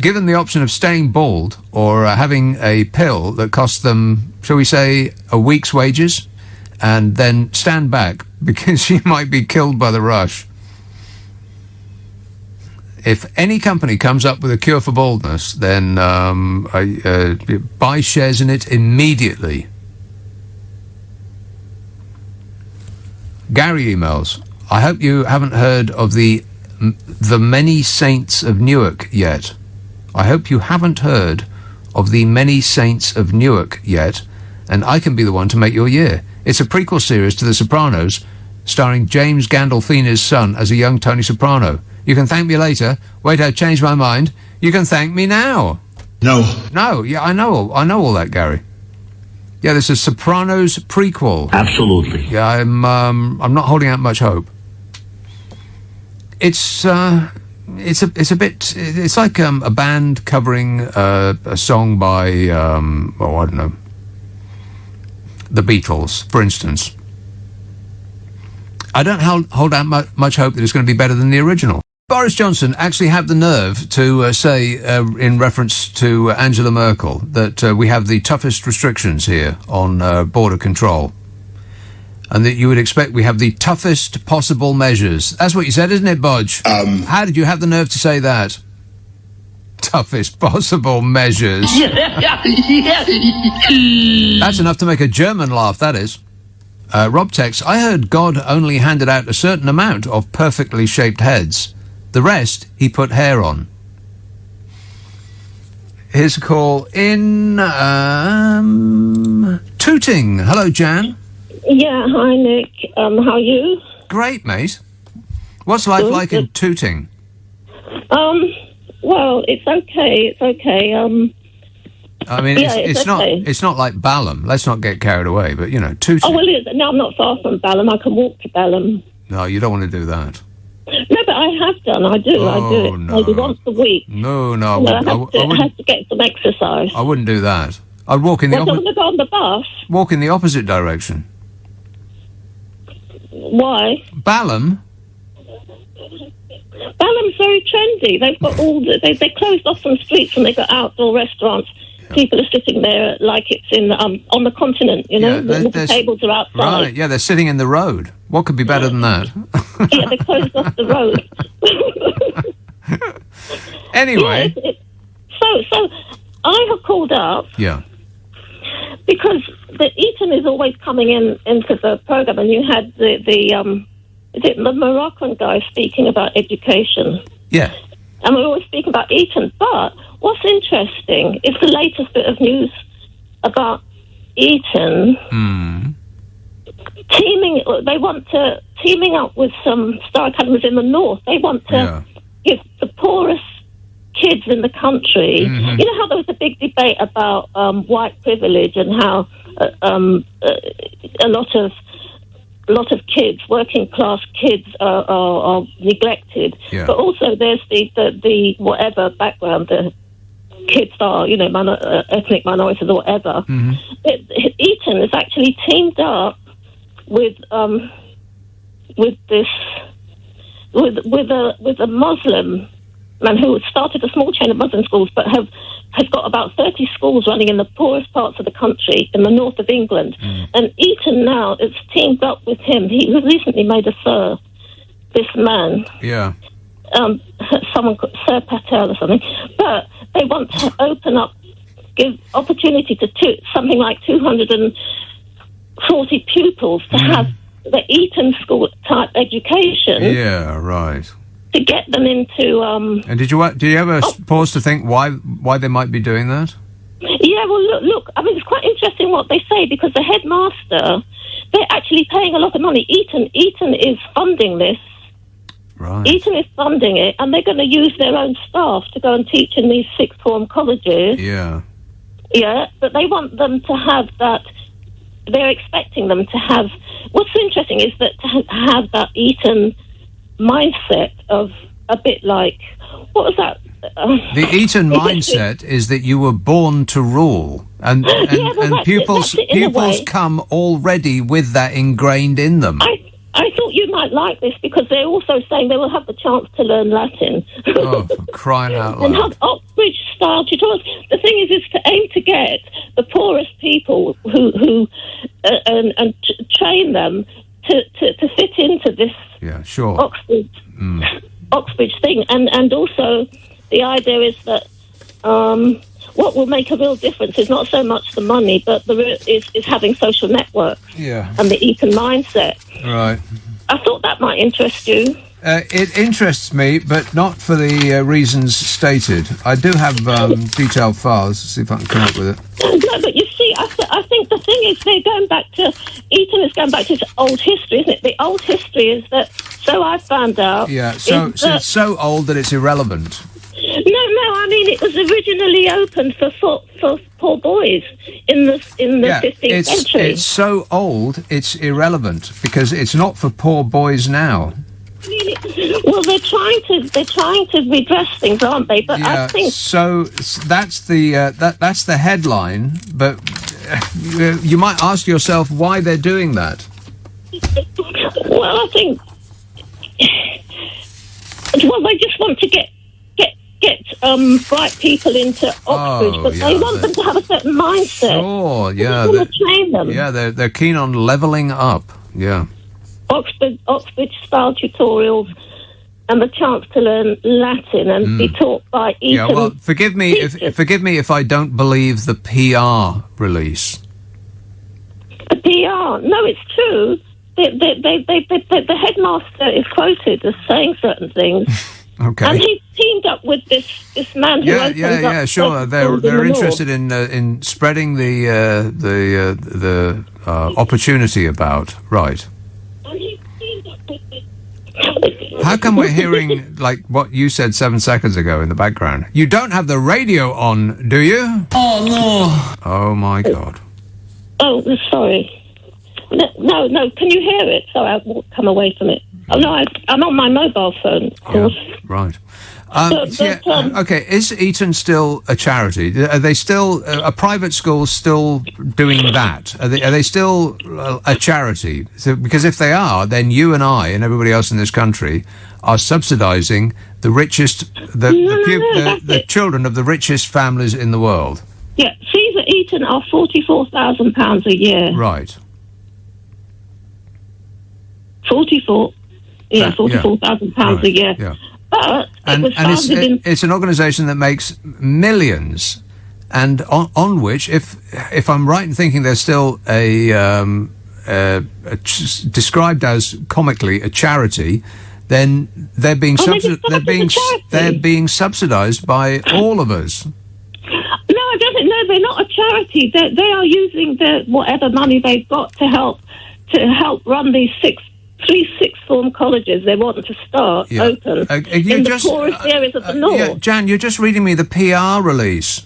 Speaker 1: Given the option of staying bald or having a pill that costs them, shall we say, a week's wages, and then stand back because you might be killed by the rush. If any company comes up with a cure for baldness, then buy shares in it immediately. Gary emails, I hope you haven't heard of the Many Saints of Newark yet. I hope you haven't heard of the Many Saints of Newark yet, and I can be the one to make your year. It's a prequel series to The Sopranos, starring James Gandolfini's son as a young Tony Soprano. You can thank me later. Wait, I've changed my mind. You can thank me now. No, yeah, I know all that, Gary. Yeah, this is Sopranos prequel.
Speaker 2: Absolutely.
Speaker 1: Yeah, I'm not holding out much hope. It's a bit. It's like a band covering a song by I don't know, the Beatles, for instance. I don't hold out much hope that it's going to be better than the original. Boris Johnson actually had the nerve to say, in reference to Angela Merkel, that we have the toughest restrictions here on border control. And that you would expect we have the toughest possible measures. That's what you said, isn't it, Bodge? How did you have the nerve to say that? Toughest possible measures. That's enough to make a German laugh, that is. Rob texts, I heard God only handed out a certain amount of perfectly shaped heads. The rest, he put hair on. Here's a call in Tooting. Hello, Jan.
Speaker 9: Yeah, hi, Nick. How are you?
Speaker 1: Great, mate. What's life like in Tooting?
Speaker 9: Well, it's okay. It's okay.
Speaker 1: I mean, it's not like Balham. Let's not get carried away, but, Tooting.
Speaker 9: Oh, well, no, I'm not far from Balham. I can walk to Balham.
Speaker 1: No, you don't want to do that.
Speaker 9: No, but I have done. I do it maybe once a week.
Speaker 1: No, I
Speaker 9: have to get some exercise.
Speaker 1: I wouldn't do that. I'd walk in the
Speaker 9: opposite. Want to go on the bus?
Speaker 1: Walk in the opposite direction.
Speaker 9: Why?
Speaker 1: Balham?
Speaker 9: Balham's very trendy. They've got they closed off some streets and they've got outdoor restaurants. Yeah. People are sitting there like it's in on the continent, you know. The tables are outside.
Speaker 1: Right, yeah, they're sitting in the road. What could be better than that?
Speaker 9: Yeah, they closed off the road.
Speaker 1: Anyway.
Speaker 9: Yeah, so I have called up.
Speaker 1: Yeah.
Speaker 9: Because the Eton is always coming into the program, and you had the Moroccan guy speaking about education.
Speaker 1: Yeah.
Speaker 9: And we're always speaking about Eton. But what's interesting is the latest bit of news about Eton teaming up with some star academies in the north. They want to give the poorest kids in the country. You know how there was a big debate about white privilege and how a lot of kids, working class kids, are neglected. Yeah. But also there's the whatever background the kids are, you know, ethnic minorities or whatever. Eton has actually teamed up with a Muslim man who started a small chain of Muslim schools, but has got about 30 schools running in the poorest parts of the country, in the north of England. And Eton now is teamed up with him. He was recently made a Sir, this man.
Speaker 1: Yeah.
Speaker 9: Someone called Sir Patel or something. But they want to give opportunity to something like 240 pupils to have the Eton school type education.
Speaker 1: Yeah, right.
Speaker 9: To get them into...
Speaker 1: and did you ever pause to think why they might be doing that?
Speaker 9: Yeah, well, look, I mean, it's quite interesting what they say, because the headmaster, they're actually paying a lot of money. Eton is funding this.
Speaker 1: Right.
Speaker 9: Eton is funding it, and they're going to use their own staff to go and teach in these sixth form colleges.
Speaker 1: Yeah.
Speaker 9: Yeah, but they want them to have that... They're expecting them to have... What's interesting is that to have that Eton mindset of a bit like, what was that?
Speaker 1: The Eton mindset is that you were born to rule, and pupils come already with that ingrained in them.
Speaker 9: I thought you might like this, because they're also saying they will have the chance to learn Latin.
Speaker 1: Oh, for crying out loud.
Speaker 9: And have Oxbridge-style tutorials. The thing is to aim to get the poorest people who train them to fit into this Oxbridge thing. And also the idea is that what will make a real difference is not so much the money, but is having social networks and the Eton mindset.
Speaker 1: Right.
Speaker 9: I thought that might interest you.
Speaker 1: It interests me, but not for the reasons stated. I do have detailed files. Let's see if I can come up with it.
Speaker 9: No, but you see, I think the thing is Eton is going back to its old history, isn't it? The old history is that, so I found out...
Speaker 1: Yeah, so it's so old that it's irrelevant.
Speaker 9: No, I mean, it was originally opened for poor boys in the 15th century.
Speaker 1: It's so old, it's irrelevant, because it's not for poor boys now.
Speaker 9: Well, they're trying to redress things, aren't they? But I think
Speaker 1: so. That's the headline. But you might ask yourself why they're doing that.
Speaker 9: Well, I think they just want to get bright people into Oxbridge, but they want them to have a certain mindset.
Speaker 1: Sure, yeah.
Speaker 9: They want to train them.
Speaker 1: Yeah, they're keen on levelling up. Yeah.
Speaker 9: Oxbridge-style tutorials and the chance to learn Latin and be taught by Eton.
Speaker 1: Yeah, well, forgive me if I don't believe the PR release.
Speaker 9: The PR? No, it's true. The headmaster is quoted as saying certain things.
Speaker 1: Okay.
Speaker 9: And he's teamed up with this man who opens up...
Speaker 1: Sure. They're interested in spreading the opportunity about. Right. How come we're hearing like what you said 7 seconds ago in the background? You don't have the radio on, do you?
Speaker 9: Oh, no.
Speaker 1: Oh, my God.
Speaker 9: Oh, sorry. No, can you hear it? Sorry, I've come away from it. Oh, no, I'm on my mobile phone, of course.
Speaker 1: Right. Okay, is Eton still a charity? Are they still a private school still doing that? Are they still a charity? So, because if they are, then you and I and everybody else in this country are subsidising the richest, the children of the richest families in the world.
Speaker 9: Yeah, fees at Eton are £44,000 a year.
Speaker 1: Right.
Speaker 9: £44,000 a year.
Speaker 1: Yeah.
Speaker 9: But
Speaker 1: it's an organisation that makes millions, and on which, if I'm right in thinking, there's still described as comically a charity, then they're being subsidised by all of us.
Speaker 9: No, I don't think. No, they're not a charity. They are using whatever money they've got to help run these three sixth form colleges they want to start open in the poorest areas of the north.
Speaker 1: Jan, you're just reading me the PR release.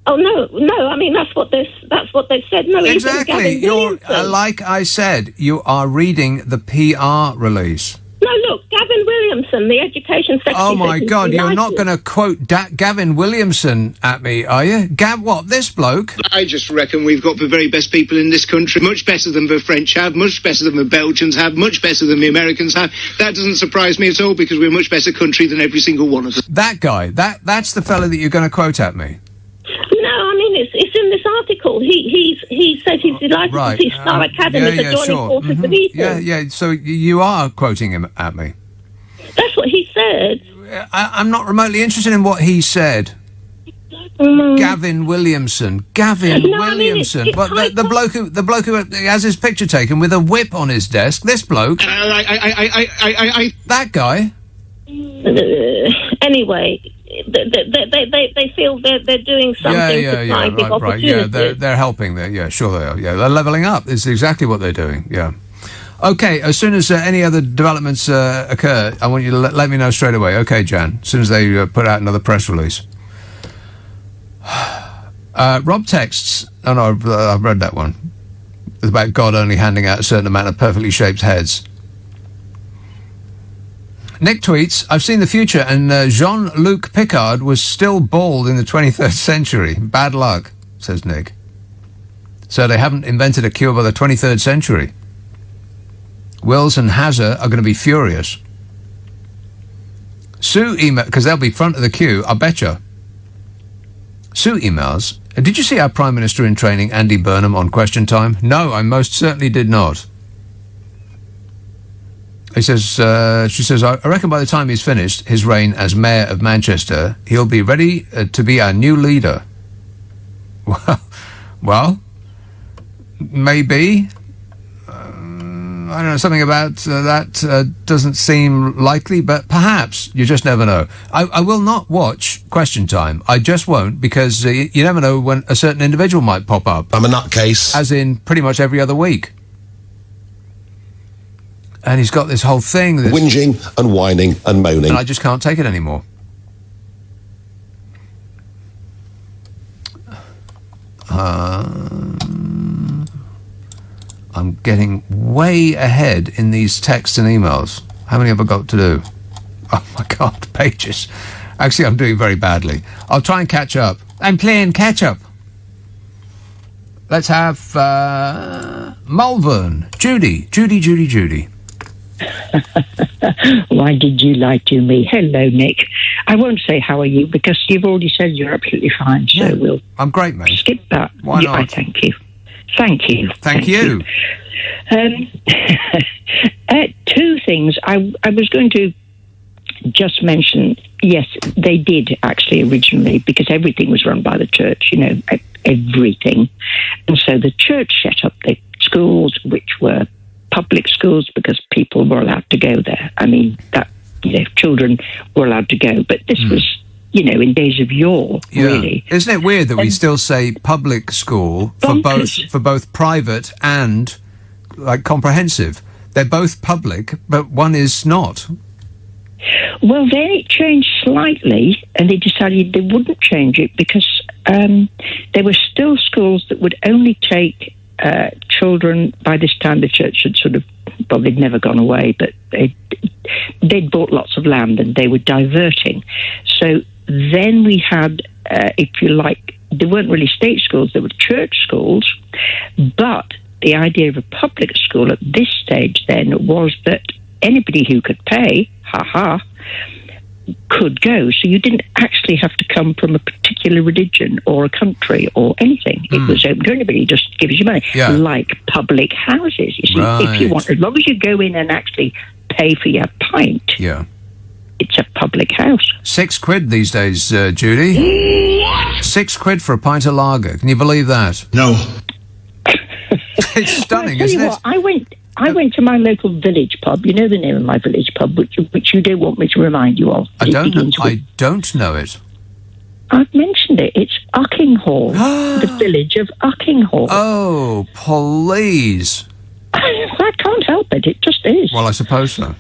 Speaker 9: Oh no! I mean that's what they said. No,
Speaker 1: exactly. You're like I said. You are reading the PR release.
Speaker 9: No, look, Gavin Williamson, the Education Secretary.
Speaker 1: Oh my God! You're not going to quote Gavin Williamson at me, are you? What? This bloke?
Speaker 13: I just reckon we've got the very best people in this country. Much better than the French have. Much better than the Belgians have. Much better than the Americans have. That doesn't surprise me at all because we're a much better country than every single one of us.
Speaker 1: That guy. That's the fella that you're going to quote at me.
Speaker 9: No, I mean it's in this article. He said he's delighted to see Star Academies are joining forces with Eton.
Speaker 1: Yeah. So you are quoting him at me.
Speaker 9: That's what he said.
Speaker 1: I'm not remotely interested in what he said. Gavin Williamson. Williamson. The bloke who has his picture taken with a whip on his desk. This bloke. That guy.
Speaker 9: Anyway, they feel they're doing something to try and give opportunities.
Speaker 1: Yeah, they're helping. Sure they are. Yeah, they're levelling up. It's exactly what they're doing. Yeah. Okay, as soon as any other developments occur, I want you to let me know straight away. Okay, Jan, as soon as they put out another press release. Rob texts. Oh no, I've read that one. It's about God only handing out a certain amount of perfectly shaped heads. Nick tweets, I've seen the future and Jean-Luc Picard was still bald in the 23rd century. Bad luck, says Nick. So they haven't invented a cure by the 23rd century. Wills and Hazard are going to be furious. Sue email, because they'll be front of the queue, I betcha. Sue emails, did you see our Prime Minister in training, Andy Burnham, on Question Time? No, I most certainly did not. She says, I reckon by the time he's finished his reign as Mayor of Manchester, he'll be ready to be our new leader. Well, maybe. I don't know, something about that doesn't seem likely, but perhaps. You just never know. I will not watch Question Time. I just won't, because you never know when a certain individual might pop up.
Speaker 4: I'm a nutcase.
Speaker 1: As in pretty much every other week. And he's got this whole thing.
Speaker 4: Whinging and whining and moaning.
Speaker 1: And I just can't take it anymore. I'm getting way ahead in these texts and emails. How many have I got to do? Oh my God, pages. Actually, I'm doing very badly. I'll try and catch up. I'm playing catch up. Let's have Malvern. Judy.
Speaker 14: Why did you lie to me? Hello, Nick. I won't say how are you because you've already said you're absolutely fine. So we'll.
Speaker 1: I'm great, mate.
Speaker 14: Skip that.
Speaker 1: Why not?
Speaker 14: I thank you. Thank you.
Speaker 1: Thank you.
Speaker 14: Two things. I was going to just mention. Yes, they did actually originally because everything was run by the church. You know, everything, and so the church set up the schools, which were public schools because people were allowed to go there. I mean, that children were allowed to go, but this was, in days of yore, really.
Speaker 1: Isn't it weird that we still say public school for both private and like comprehensive? They're both public, but one is not.
Speaker 14: Well, then it changed slightly, and they decided they wouldn't change it because there were still schools that would only take children, by this time the church had sort of, well, they'd never gone away, but they'd bought lots of land and they were diverting. So then we had, if you like, there weren't really state schools, there were church schools, but the idea of a public school at this stage then was that anybody who could pay, could go. So you didn't actually have to come from a particular religion or a country or anything. It was open to anybody, just gives you money.
Speaker 1: Yeah.
Speaker 14: Like public houses. You see, if you want, as long as you go in and actually pay for your pint, it's a public house.
Speaker 1: £6 these days, Judy. £6 for a pint of lager. Can you believe that?
Speaker 2: No.
Speaker 1: It's stunning,
Speaker 14: well,
Speaker 1: isn't it?
Speaker 14: What, I went to my local village pub. You know the name of my village pub, which you don't want me to remind you of.
Speaker 1: I don't know it.
Speaker 14: I've mentioned it. It's Uckinghall, the village of Uckinghall.
Speaker 1: Oh, please.
Speaker 14: I can't help it. It just is.
Speaker 1: Well, I suppose so.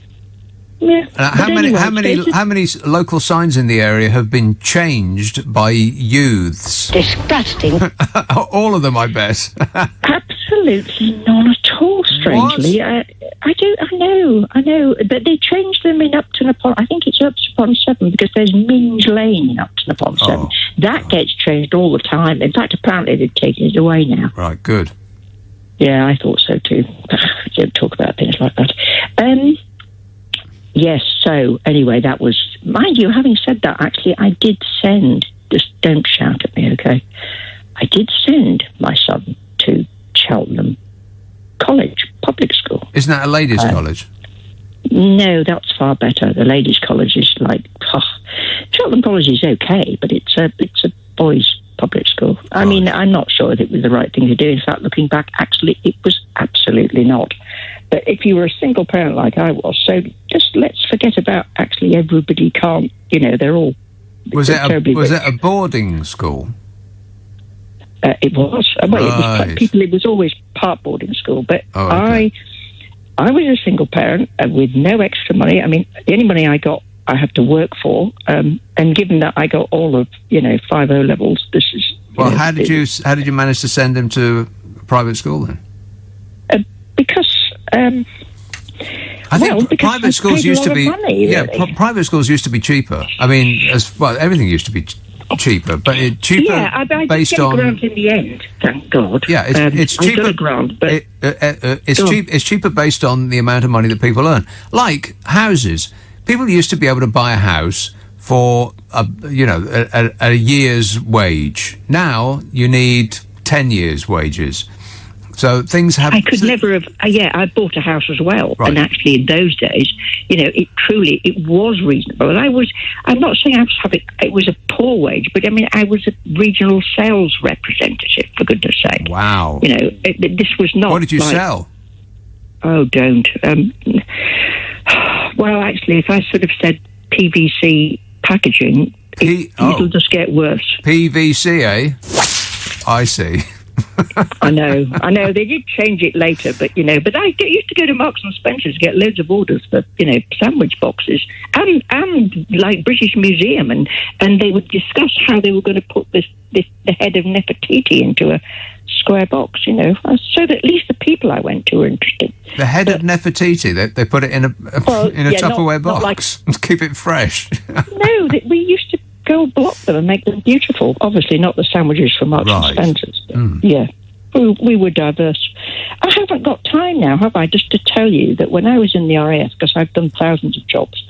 Speaker 14: Yeah.
Speaker 1: How many local signs in the area have been changed by youths?
Speaker 14: Disgusting.
Speaker 1: All of them, I bet.
Speaker 14: Absolutely none at all. Strangely, I know, but they changed them in Upton upon. I think it's Upton upon Severn because there's Minge Lane in Upton upon Severn. That gets changed all the time. In fact, apparently they've taken it away now.
Speaker 1: Right, good.
Speaker 14: Yeah, I thought so too. Don't talk about things like that. Yes, so anyway, that was, mind you, having said that, actually, I did send, just don't shout at me, okay? I did send my son to Cheltenham College, public school.
Speaker 1: Isn't that a ladies' college?
Speaker 14: No, that's far better. The ladies' college is like, Cheltenham College is okay, but it's a boys' public school. I mean, I'm not sure that it was the right thing to do. In fact, looking back, actually, it was absolutely not. But if you were a single parent like I was, so just let's forget about actually everybody can't, they're all...
Speaker 1: Was it a boarding school?
Speaker 14: It was. Well, it was always part boarding school. But I was a single parent with no extra money. I mean, the only money I got, I had to work for. And given that I got all of, 5 O levels, this is...
Speaker 1: Well, how did you manage to send him to private school then?
Speaker 14: Because
Speaker 1: I think private schools used to be
Speaker 14: money,
Speaker 1: private schools used to be cheaper. I mean, everything used to be cheaper, but cheaper
Speaker 14: I
Speaker 1: based
Speaker 14: did get
Speaker 1: on
Speaker 14: a grant in the end. Thank God.
Speaker 1: Yeah, it's cheaper.
Speaker 14: I got a grant, but
Speaker 1: it's cheaper based on the amount of money that people earn. Like houses, people used to be able to buy a house for a year's wage. Now you need 10 years' wages. So things have...
Speaker 14: I could never have... I bought a house as well.
Speaker 1: Right.
Speaker 14: And actually in those days, it was reasonable. And I'm not saying I was having... It was a poor wage, but I mean, I was a regional sales representative, for goodness sake.
Speaker 1: Wow.
Speaker 14: This was not...
Speaker 1: What did you sell?
Speaker 14: Oh, don't. Well, actually, if I sort of said PVC packaging, it'll just get worse.
Speaker 1: PVC, eh? I see.
Speaker 14: I know. They did change it later, but I used to go to Marks and Spencer's to get loads of orders for sandwich boxes and like British Museum, and they would discuss how they were going to put the head of Nefertiti into a square box, so that at least the people I went to were interested.
Speaker 1: The head of Nefertiti, they put it in a Tupperware box to keep it fresh.
Speaker 14: No, we used to go block them and make them beautiful. Obviously not the sandwiches from Marks and Spencer's. Yeah, we were diverse. I haven't got time now, have I, just to tell you that when I was in the RAF, because I've done thousands of jobs,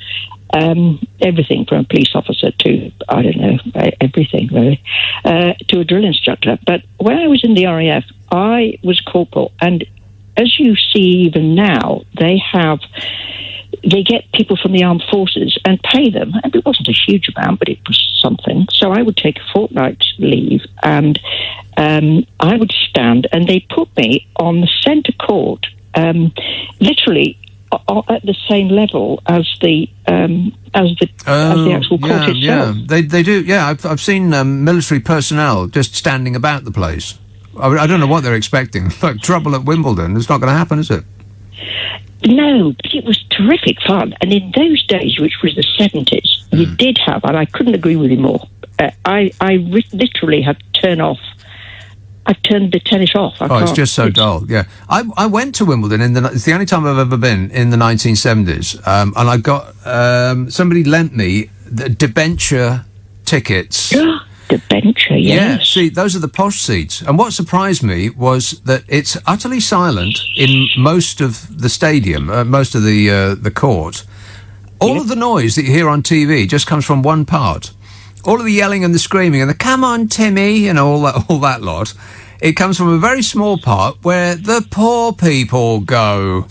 Speaker 14: everything from a police officer to, I don't know, everything really, to a drill instructor. But when I was in the RAF, I was corporal, and as you see even now, they get people from the armed forces and pay them. And it wasn't a huge amount, but it was something. So I would take a fortnight's leave and I would stand, and they put me on the centre court, literally at the same level as the actual court itself.
Speaker 1: Yeah, they do. Yeah, I've seen military personnel just standing about the place. I don't know what they're expecting. Like trouble at Wimbledon. It's not going to happen, is it?
Speaker 14: No, but it was terrific fun. And in those days, which was the 70s, you did have, and I couldn't agree with you more, I literally had to turn off I've turned the tennis off.
Speaker 1: It's just so dull. Yeah, I went to Wimbledon it's the only time I've ever been in the 1970s, and I got somebody lent me the debenture tickets.
Speaker 14: Debenture, yes.
Speaker 1: Yeah, see, those are the posh seats. And what surprised me was that it's utterly silent in most of the stadium, most of the court. All of the noise that you hear on TV just comes from one part. All of the yelling and the screaming and the "come on, Timmy," all that lot. It comes from a very small part where the poor people go.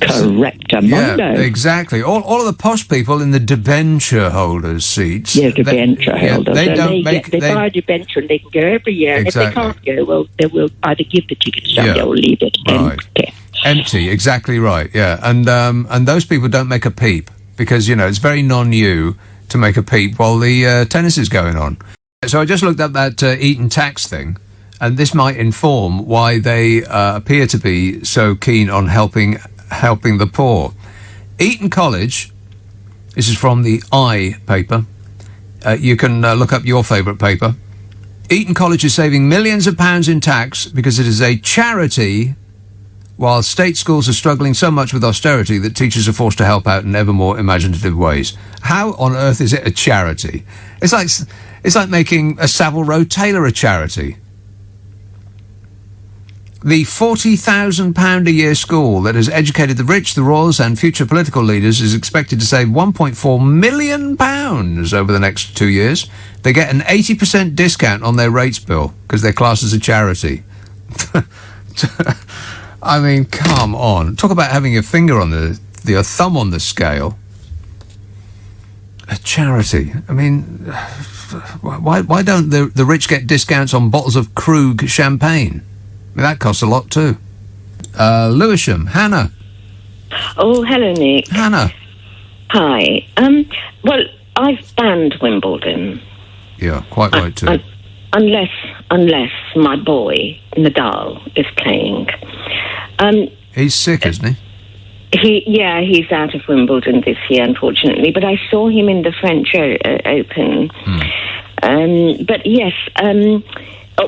Speaker 14: Correct,
Speaker 1: Yeah, exactly. All of the posh people in the debenture holders' seats.
Speaker 14: Yeah, debenture holders.
Speaker 1: They
Speaker 14: and
Speaker 1: don't
Speaker 14: they buy a debenture and they can go every year.
Speaker 1: Exactly.
Speaker 14: And if they can't go, well, they will either give the ticket to somebody or leave it empty.
Speaker 1: Empty, exactly right. Yeah, and those people don't make a peep because it's very non-you to make a peep while the tennis is going on. So I just looked up that Eton tax thing. And this might inform why they appear to be so keen on helping the poor. Eton College, this is from the I paper. You can look up your favourite paper. Eton College is saving millions of pounds in tax because it is a charity, while state schools are struggling so much with austerity that teachers are forced to help out in ever more imaginative ways. How on earth is it a charity? It's like making a Savile Row tailor a charity. The £40,000 a year school that has educated the rich, the royals and future political leaders is expected to save £1.4 million over the next 2 years. They get an 80% discount on their rates bill because they're classed as a charity. I mean, come on. Talk about having your finger on your thumb on the scale. A charity. I mean, why don't the rich get discounts on bottles of Krug champagne? I mean, that costs a lot too. Lewisham, Hannah.
Speaker 16: Oh, hello, Nick.
Speaker 1: Hannah.
Speaker 16: Hi. Well, I've banned Wimbledon.
Speaker 1: Yeah, quite right too.
Speaker 16: Unless my boy Nadal is playing.
Speaker 1: He's sick, isn't
Speaker 16: he? He's out of Wimbledon this year, unfortunately. But I saw him in the French Open. But yes.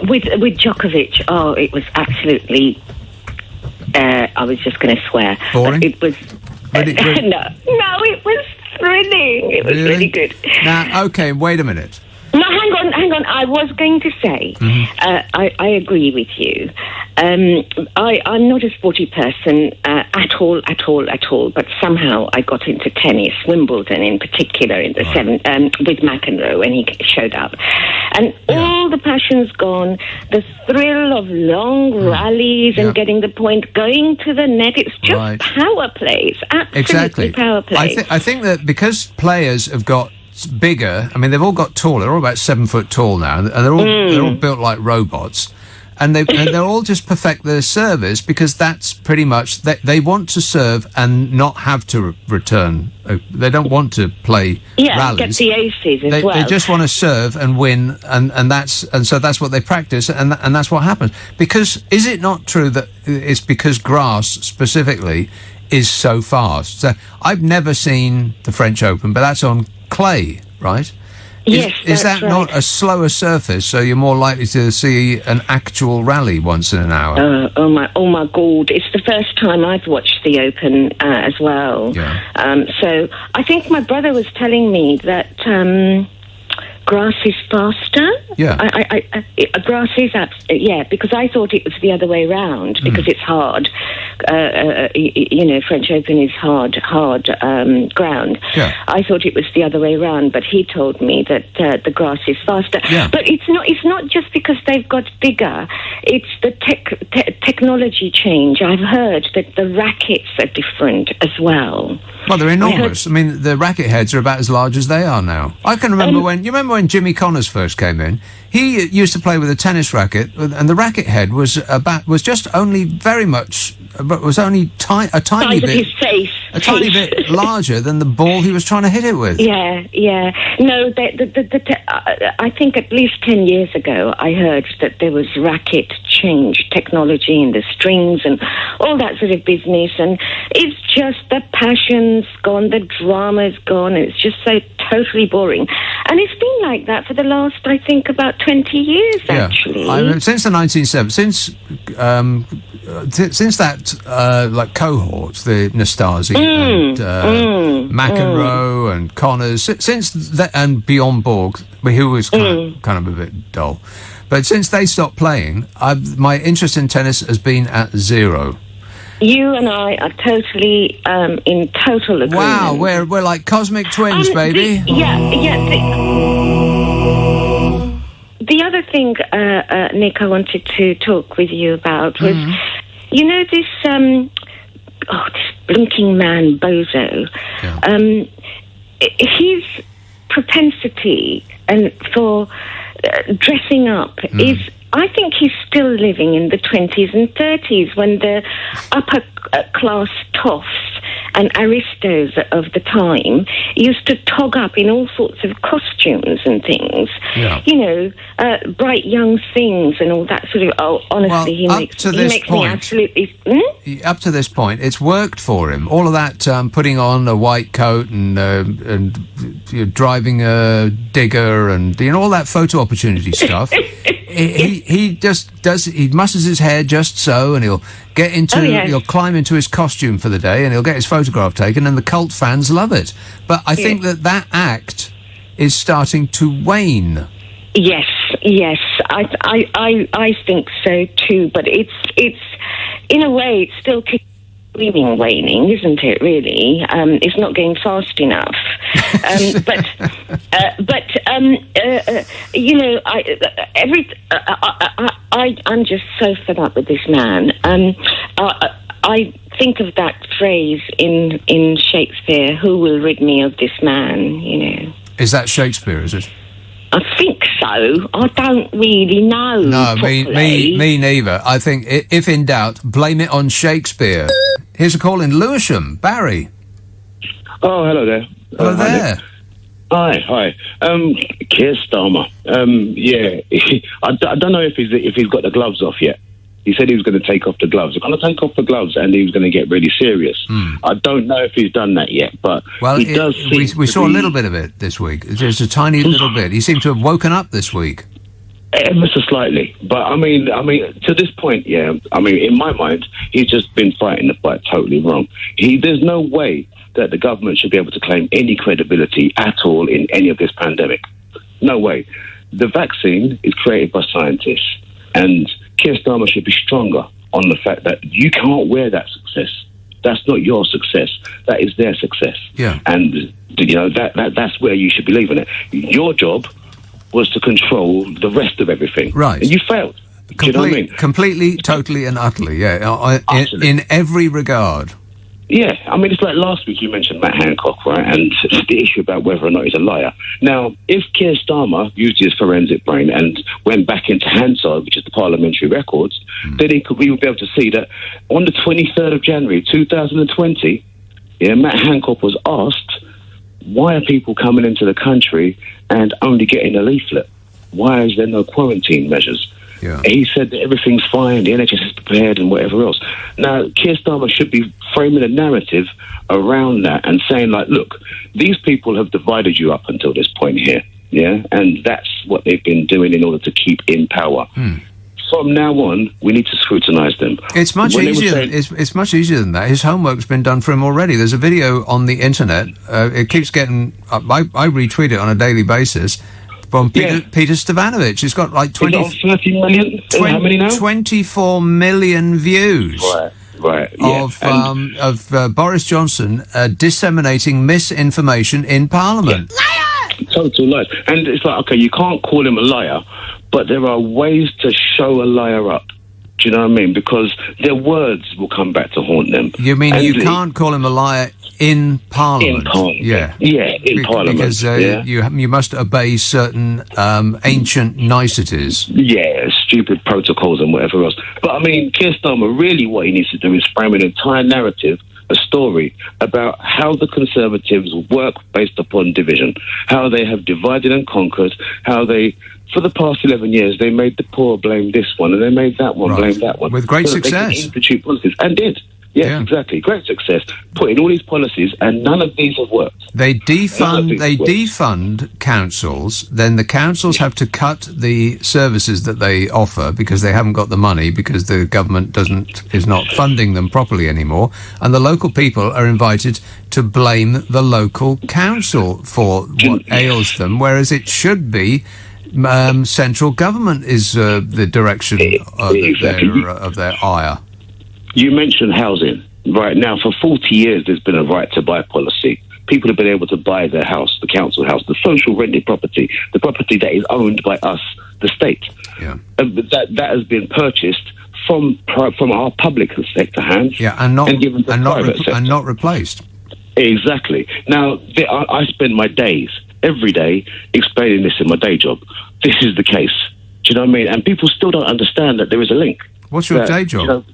Speaker 16: With Djokovic, it was absolutely. I was just going to swear.
Speaker 1: Boring?
Speaker 16: It was. No, it was thrilling. It was really good.
Speaker 1: Now, okay, wait a minute.
Speaker 16: No, hang on. I was going to say, I agree with you. I'm not a sporty person at all. But somehow I got into tennis, Wimbledon in particular, in the with McEnroe when he showed up, and all the passion's gone. The thrill of long rallies and getting the point, going to the net. It's just power plays, absolutely power plays.
Speaker 1: I think that because players have got bigger. I mean, they've all got taller. They're all about 7 foot tall now, and they're all built like robots. And they're all just perfect their service because that's pretty much they want to serve and not have to return. They don't want to play rallies.
Speaker 16: Get the aces as well.
Speaker 1: They just want to serve and win, and so that's what they practice, and that's what happens. Because is it not true that it's because grass specifically is so fast? So I've never seen the French Open, but that's on clay, right?
Speaker 16: Yes,
Speaker 1: is that
Speaker 16: right.
Speaker 1: not a slower surface, so you're more likely to see an actual rally once in an hour?
Speaker 16: Oh my God! It's the first time I've watched the Open as well.
Speaker 1: Yeah.
Speaker 16: So I think my brother was telling me that grass is faster.
Speaker 1: Yeah.
Speaker 16: Grass is because I thought it was the other way round because it's hard. French Open is hard ground.
Speaker 1: Yeah.
Speaker 16: I thought it was the other way round, but he told me that the grass is faster.
Speaker 1: Yeah.
Speaker 16: But it's not just because they've got bigger. It's the technology change. I've heard that the rackets are different as well.
Speaker 1: Well, they're enormous. I mean, the racket heads are about as large as they are now. I can remember when Jimmy Connors first came in. He used to play with a tennis racket, and the racket head was just only very much, but was only a tiny bit,
Speaker 16: his face.
Speaker 1: A tiny bit larger than the ball he was trying to hit it with.
Speaker 16: Yeah. No, I think at least 10 years ago, I heard that there was racket change technology in the strings and all that sort of business, and it's just the passion's gone, the drama's gone, and it's just so totally boring. And it's been like that for the last, I think, about 20 years, actually.
Speaker 1: Since the 1970s, since that like cohort, the Nastasi and McEnroe and Connors, since that, and Bjorn Borg, who was kind of a bit dull, but since they stopped playing, my interest in tennis has been at zero.
Speaker 16: You and I are totally in total agreement.
Speaker 1: Wow, we're like cosmic twins, baby.
Speaker 16: The other thing, Nick, I wanted to talk with you about was, you know, this this blinking man, Bozo. His propensity and for dressing up is. I think he's still living in the 20s and 30s when the upper class toffs and aristos of the time used to tog up in all sorts of costumes and things. Yeah. You know, bright young things and all that sort of... Oh, honestly, he makes me absolutely...
Speaker 1: Up to this point, it's worked for him. All of that putting on a white coat and driving a digger and, you know, all that photo opportunity stuff... He just does. He musters his hair just so, and he'll get into. He'll climb into his costume for the day, and he'll get his photograph taken, and the cult fans love it. But I think that act is starting to wane.
Speaker 16: Yes, I think so too. But it's in a way it's still screaming waning, isn't it? Really, it's not going fast enough. You know, I'm just so fed up with this man. I think of that phrase in Shakespeare, "Who will rid me of this man?" You know.
Speaker 1: Is that Shakespeare? Is it?
Speaker 16: I think so. I don't really know.
Speaker 1: No, me neither. I think if in doubt, blame it on Shakespeare. Here's a call in Lewisham. Barry.
Speaker 17: Oh, hello there.
Speaker 1: Hello there.
Speaker 17: Hi. Keir Starmer. I don't know if he's got the gloves off yet. He said he was going to take off the gloves. He's going to take off the gloves, and he was going to get really serious. I don't know if he's done that yet, but he does.
Speaker 1: We saw a little bit of it this week. Just a tiny little bit. He seemed to have woken up this week.
Speaker 17: Ever so slightly, but I mean, to this point, in my mind, he's just been fighting the fight totally wrong. There's no way that the government should be able to claim any credibility at all in any of this pandemic. No way. The vaccine is created by scientists, and Keir Starmer should be stronger on the fact that you can't wear that success. That's not your success. That is their success.
Speaker 1: Yeah.
Speaker 17: And you know that's where you should be leaving it. Your job was to control the rest of everything.
Speaker 1: Right.
Speaker 17: And you failed. Do you know what I mean?
Speaker 1: Completely, totally and utterly, yeah. In every regard.
Speaker 17: Yeah, I mean, it's like last week you mentioned Matt Hancock, right? And the issue about whether or not he's a liar. Now, if Keir Starmer used his forensic brain and went back into Hansard, which is the parliamentary records, then we would be able to see that on the 23rd of January, 2020, Matt Hancock was asked, why are people coming into the country and only getting a leaflet? Why is there no quarantine measures?
Speaker 1: Yeah.
Speaker 17: He said that everything's fine, the NHS is prepared and whatever else. Now, Keir Starmer should be framing a narrative around that and saying, like, look, these people have divided you up until this point here, and that's what they've been doing in order to keep in power. From now on, we need to scrutinise them.
Speaker 1: It's much easier. It's much easier than that. His homework's been done for him already. There's a video on the internet. It keeps getting... I retweet it on a daily basis. From Peter Stavanovich. It's got like
Speaker 17: 30 million. How many now?
Speaker 1: 24 million views.
Speaker 17: Right. Yeah.
Speaker 1: Of Boris Johnson disseminating misinformation in Parliament.
Speaker 17: Liar! Total lies. And it's like, okay, you can't call him a liar, but there are ways to show a liar up. Do you know what I mean? Because their words will come back to haunt them.
Speaker 1: You mean you can't call him a liar in Parliament?
Speaker 17: In Parliament.
Speaker 1: Yeah.
Speaker 17: Yeah, in Parliament.
Speaker 1: Because you must obey certain ancient niceties.
Speaker 17: Yeah, stupid protocols and whatever else. But I mean, Keir Starmer, really what he needs to do is frame an entire narrative, a story about how the Conservatives work based upon division, how they have divided and conquered, how they... For the past 11 years, they made the poor blame this one, and they made that one blame that one.
Speaker 1: With great success.
Speaker 17: They institute policies, and did. Yes, exactly. Great success. Put in all these policies, and none of these have worked.
Speaker 1: They defund councils, then the councils have to cut the services that they offer because they haven't got the money, because the government is not funding them properly anymore, and the local people are invited to blame the local council for what ails them, whereas it should be central government is the direction of their ire.
Speaker 17: You mentioned housing. Right now, for 40 years, there's been a right to buy policy. People have been able to buy their house, the council house, the social rented property, the property that is owned by us, the state.
Speaker 1: Yeah.
Speaker 17: That has been purchased from our public sector hands, and given to private sector.
Speaker 1: And not replaced.
Speaker 17: Exactly. Now, I spend my days, every day, explaining this in my day job. This is the case. Do you know what I mean? And people still don't understand that there is a link.
Speaker 1: What's your day job?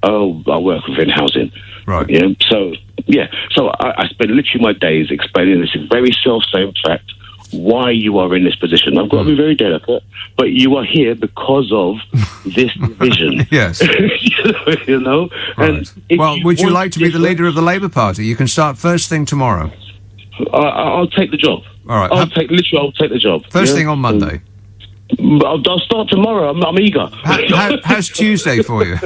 Speaker 17: I work within housing.
Speaker 1: Right.
Speaker 17: Yeah. So I spend literally my days explaining this very self-same fact, why you are in this position. I've got to be very delicate, but you are here because of this division.
Speaker 1: Yes.
Speaker 17: You know?
Speaker 1: Right. And would you like to be the leader of the Labour Party? You can start first thing tomorrow.
Speaker 17: I'll take the job.
Speaker 1: All right.
Speaker 17: I'll take the job.
Speaker 1: First thing on Monday.
Speaker 17: I'll start tomorrow. I'm eager.
Speaker 1: How's Tuesday for you?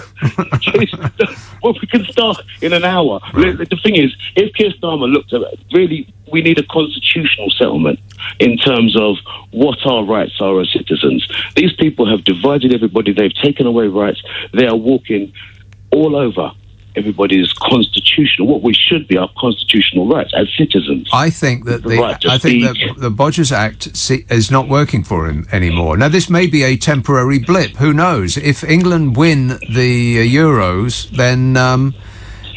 Speaker 17: Well, we can start in an hour. Right. The thing is, if Keir Starmer looked at it, really, we need a constitutional settlement in terms of what our rights are as citizens. These people have divided everybody. They've taken away rights. They are walking all over everybody's constitutional, what we should be, our constitutional rights as citizens.
Speaker 1: I think that the Bodgers Act is not working for him anymore. Now, this may be a temporary blip. Who knows? If England win the Euros, then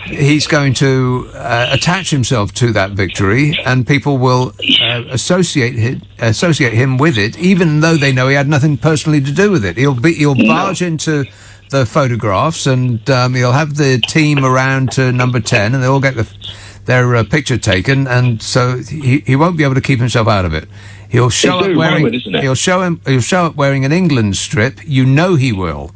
Speaker 1: he's going to attach himself to that victory, and people will associate him with it, even though they know he had nothing personally to do with it. He'll barge into the photographs, and he'll have the team around to number 10, and they'll all get their picture taken, and so he won't be able to keep himself out of it. He'll show up wearing he'll show up wearing an England strip. You know he will.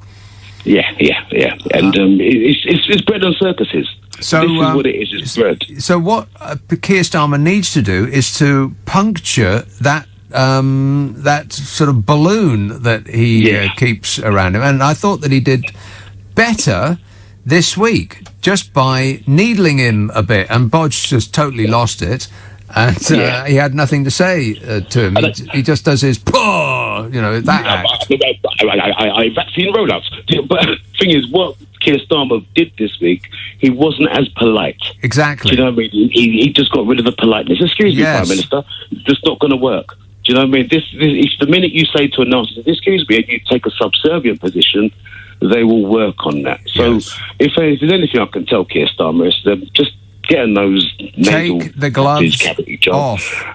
Speaker 17: Yeah. And it's bread on circuses.
Speaker 1: So
Speaker 17: this is what it is. It's bread.
Speaker 1: So what Keir Starmer needs to do is to puncture that sort of balloon that he keeps around him. And I thought that he did better this week just by needling him a bit, and Bodge just totally lost it, and he had nothing to say to him. He just does his that act.
Speaker 17: I vaccine rollouts. But the thing is, what Keir Starmer did this week, he wasn't as polite.
Speaker 1: Exactly.
Speaker 17: Do you know what I mean? He just got rid of the politeness. Excuse me, Prime Minister, it's just not going to work. Do you know what I mean? This the minute you say to a narcissist, excuse me, and you take a subservient position, they will work on that. So if there's anything I can tell Keir Starmer, is just getting those
Speaker 1: take the gloves off.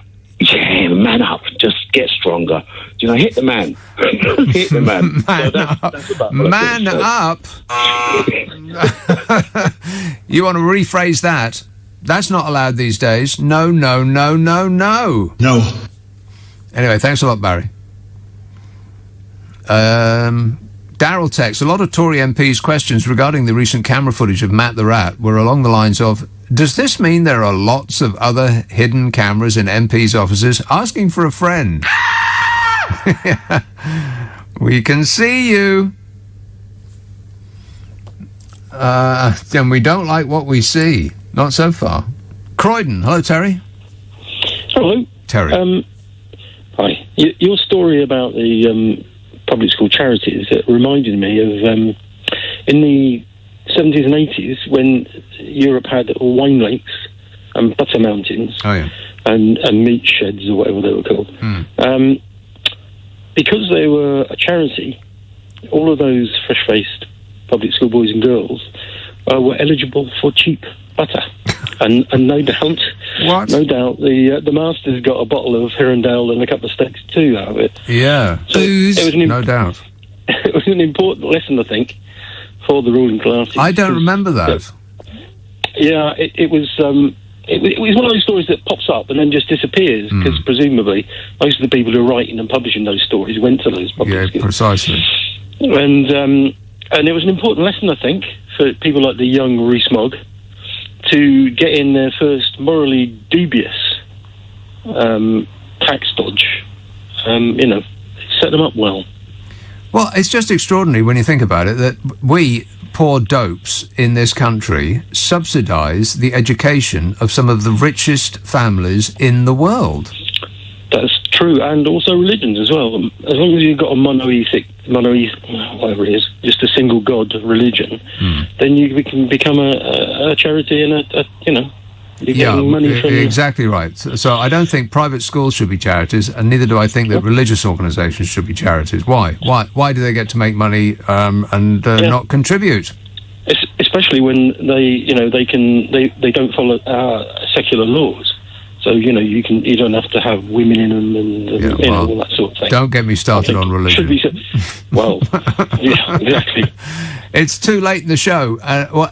Speaker 17: Yeah, man up. Just get stronger. Do you know, hit the man. Hit the man.
Speaker 1: Man up. You want to rephrase that? That's not allowed these days. No. Anyway, thanks a lot, Barry. Darryl texts, a lot of Tory MPs' questions regarding the recent camera footage of Matt the Rat were along the lines of, does this mean there are lots of other hidden cameras in MPs' offices asking for a friend? We can see you. And we don't like what we see. Not so far. Croydon. Hello, Terry.
Speaker 18: Hello.
Speaker 1: Terry.
Speaker 18: Hi. Your story about the public school charities, it reminded me of in the 70s and 80s when Europe had wine lakes and butter mountains and meat sheds or whatever they were called. Because they were a charity, all of those fresh-faced public school boys and girls were eligible for cheap butter. And no doubt, the masters got a bottle of Hirondale and a couple of steaks too out of it.
Speaker 1: Yeah,
Speaker 18: so
Speaker 1: no doubt.
Speaker 18: It was an important lesson, I think, for the ruling classes.
Speaker 1: I don't remember that.
Speaker 18: Yeah, it was. It was one of those stories that pops up and then just disappears because presumably most of the people who are writing and publishing those stories went to those public schools.
Speaker 1: Precisely.
Speaker 18: And it was an important lesson, I think, for people like the young Rees-Mogg to get in their first morally dubious tax dodge. Set them up well.
Speaker 1: Well, it's just extraordinary when you think about it that we poor dopes in this country subsidise the education of some of the richest families in the world.
Speaker 18: That's true, and also religions as well. As long as you've got a monotheistic, whatever it is, just a single god religion, then you can become a charity and you're getting money from...
Speaker 1: exactly right. So I don't think private schools should be charities, and neither do I think that religious organisations should be charities. Why? Why do they get to make money and not contribute?
Speaker 18: Especially when they don't follow secular laws. So you don't have to have women in them and all that sort of thing.
Speaker 1: Don't get me started on religion.
Speaker 18: Yeah, exactly.
Speaker 1: It's too late in the show.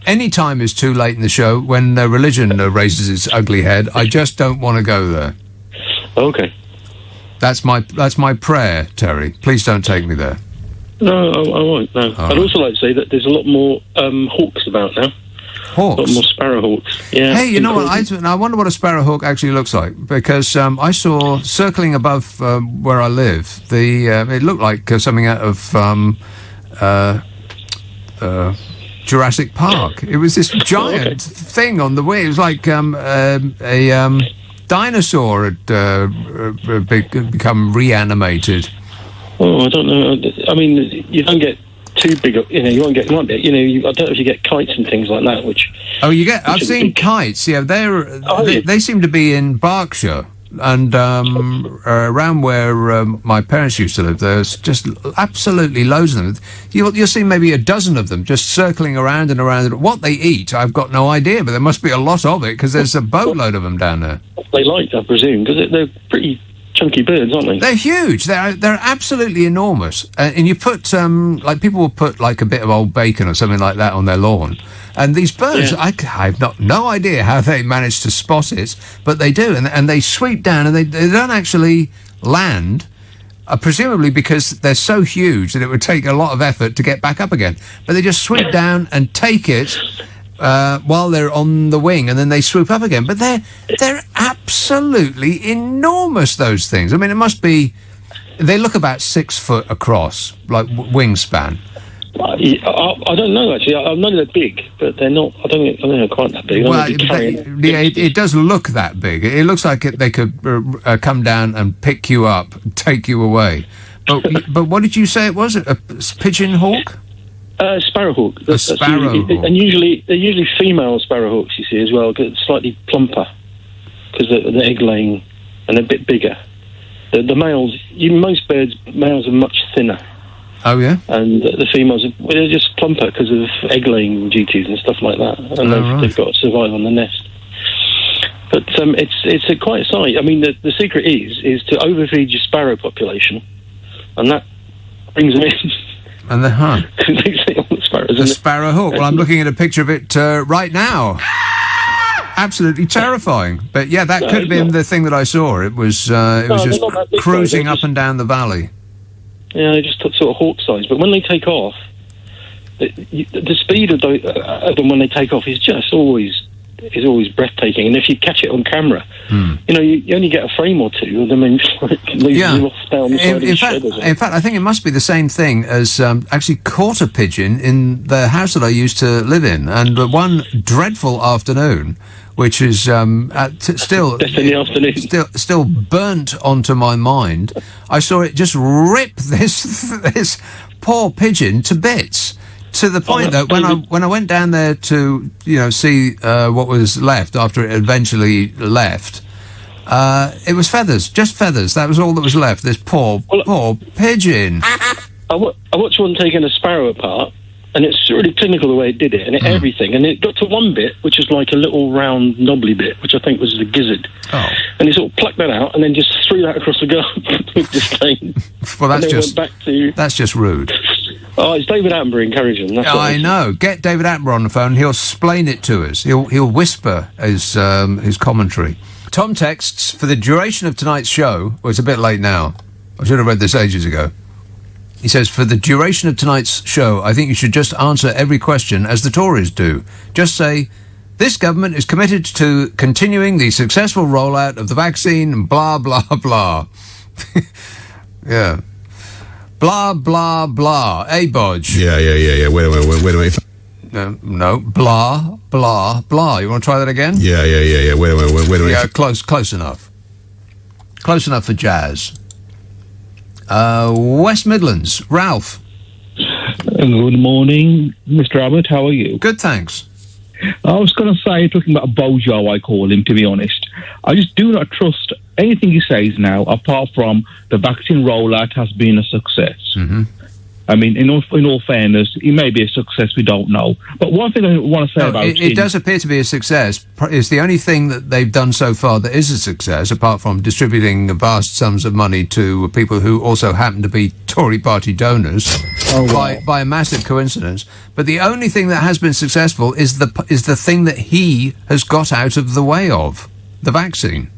Speaker 1: Any time is too late in the show when religion raises its ugly head. I just don't want to go there.
Speaker 18: Okay.
Speaker 1: That's my prayer, Terry. Please don't take me there.
Speaker 18: No, I won't. No. I'd also like to say that there's a lot more hawks about now.
Speaker 1: Hawks?
Speaker 18: A lot more sparrowhawks. Yeah.
Speaker 1: Hey, you know what? I wonder what a sparrowhawk actually looks like, because I saw circling above where I live. It looked like something out of Jurassic Park. It was this giant thing on the wing. It was like a dinosaur had become reanimated.
Speaker 18: Oh, I don't know. I mean, you don't get too big. You won't get. I don't know if you get kites and things like that.
Speaker 1: I've seen kites. Yeah, they seem to be in Berkshire. And around where my parents used to live, there's just absolutely loads of them. You'll see maybe a dozen of them just circling around and around. What they eat, I've got no idea, but there must be a lot of it because there's a boatload of them down there.
Speaker 18: They like, I presume, because they're pretty chunky birds, aren't they?
Speaker 1: They're huge. They're absolutely enormous. And you put people will put like a bit of old bacon or something like that on their lawn. And these birds, I've no idea how they manage to spot it, but they do, and they sweep down, and they don't actually land, presumably because they're so huge that it would take a lot of effort to get back up again. But they just sweep down and take it while they're on the wing, and then they swoop up again. But they're absolutely enormous, those things. I mean, it must be... They look about 6 foot across, like wingspan.
Speaker 18: I don't know, actually. I know they're big, but they're not. I don't think they're quite that big.
Speaker 1: Well, it does look that big. It looks like they could come down and pick you up, take you away. But what did you say it was? A pigeon hawk?
Speaker 18: Sparrowhawk.
Speaker 1: A sparrowhawk.
Speaker 18: And they're usually female sparrowhawks, you see, as well, because it's slightly plumper, because they're egg laying and a bit bigger. The males, most birds, males are much thinner.
Speaker 1: Oh, yeah?
Speaker 18: And the females, they're just plumper because of egg-laying duties and stuff like that. And they've got to survive on the nest. But it's quite a sight. I mean, the secret is to overfeed your sparrow population, and that brings them in.
Speaker 1: And the sparrowhawk. Well, I'm looking at a picture of it right now. Absolutely terrifying. But, yeah, that could have been the thing that I saw. It was just cruising up and down the valley.
Speaker 18: Yeah, they just sort of hawk size. But when they take off, the speed of them when they take off is just always breathtaking. And if you catch it on camera, you only get a frame or two of them and leave them off down the side of the shed.
Speaker 1: In fact, I think it must be the same thing as actually caught a pigeon in the house that I used to live in. And one dreadful afternoon, which is still still burnt onto my mind, I saw it just rip this poor pigeon to bits. To the point that when I went down there to see what was left after it eventually left, it was feathers, just feathers. That was all that was left. This poor pigeon.
Speaker 18: I watched one taking a sparrow apart, and it's really clinical the way it did it, and everything. And it got to one bit, which was like a little round knobbly bit, which I think was the gizzard. Oh. And he sort of plucked that out, and then just threw that across the garden with disdain.
Speaker 1: Well, that's just rude.
Speaker 18: Oh, it's David Attenborough encouraging.
Speaker 1: I know. Get David Attenborough on the phone. He'll explain it to us. He'll whisper his commentary. Tom texts, for the duration of tonight's show, well, it's a bit late now. I should have read this ages ago. He says, for the duration of tonight's show, I think you should just answer every question as the Tories do. Just say, this government is committed to continuing the successful rollout of the vaccine, blah, blah, blah. Yeah. Blah, blah, blah. Bodge.
Speaker 19: Yeah. Wait a minute.
Speaker 1: No. Blah, blah, blah. You want to try that again?
Speaker 19: Yeah. Wait a minute.
Speaker 1: Yeah, close enough. Close enough for jazz. West Midlands. Ralph.
Speaker 20: Good morning, Mr. Abbott. How are you?
Speaker 1: Good, thanks.
Speaker 20: I was going to say, talking about Bojo, I call him, to be honest. I just do not trust anything he says now, apart from the vaccine rollout has been a success.
Speaker 1: Mm-hmm.
Speaker 20: I mean, in all fairness, it may be a success, we don't know. But one thing I want to say about
Speaker 1: it does appear to be a success. It's the only thing that they've done so far that is a success, apart from distributing vast sums of money to people who also happen to be Tory party donors by a massive coincidence. But the only thing that has been successful is the thing that he has got out of the way of, the vaccine.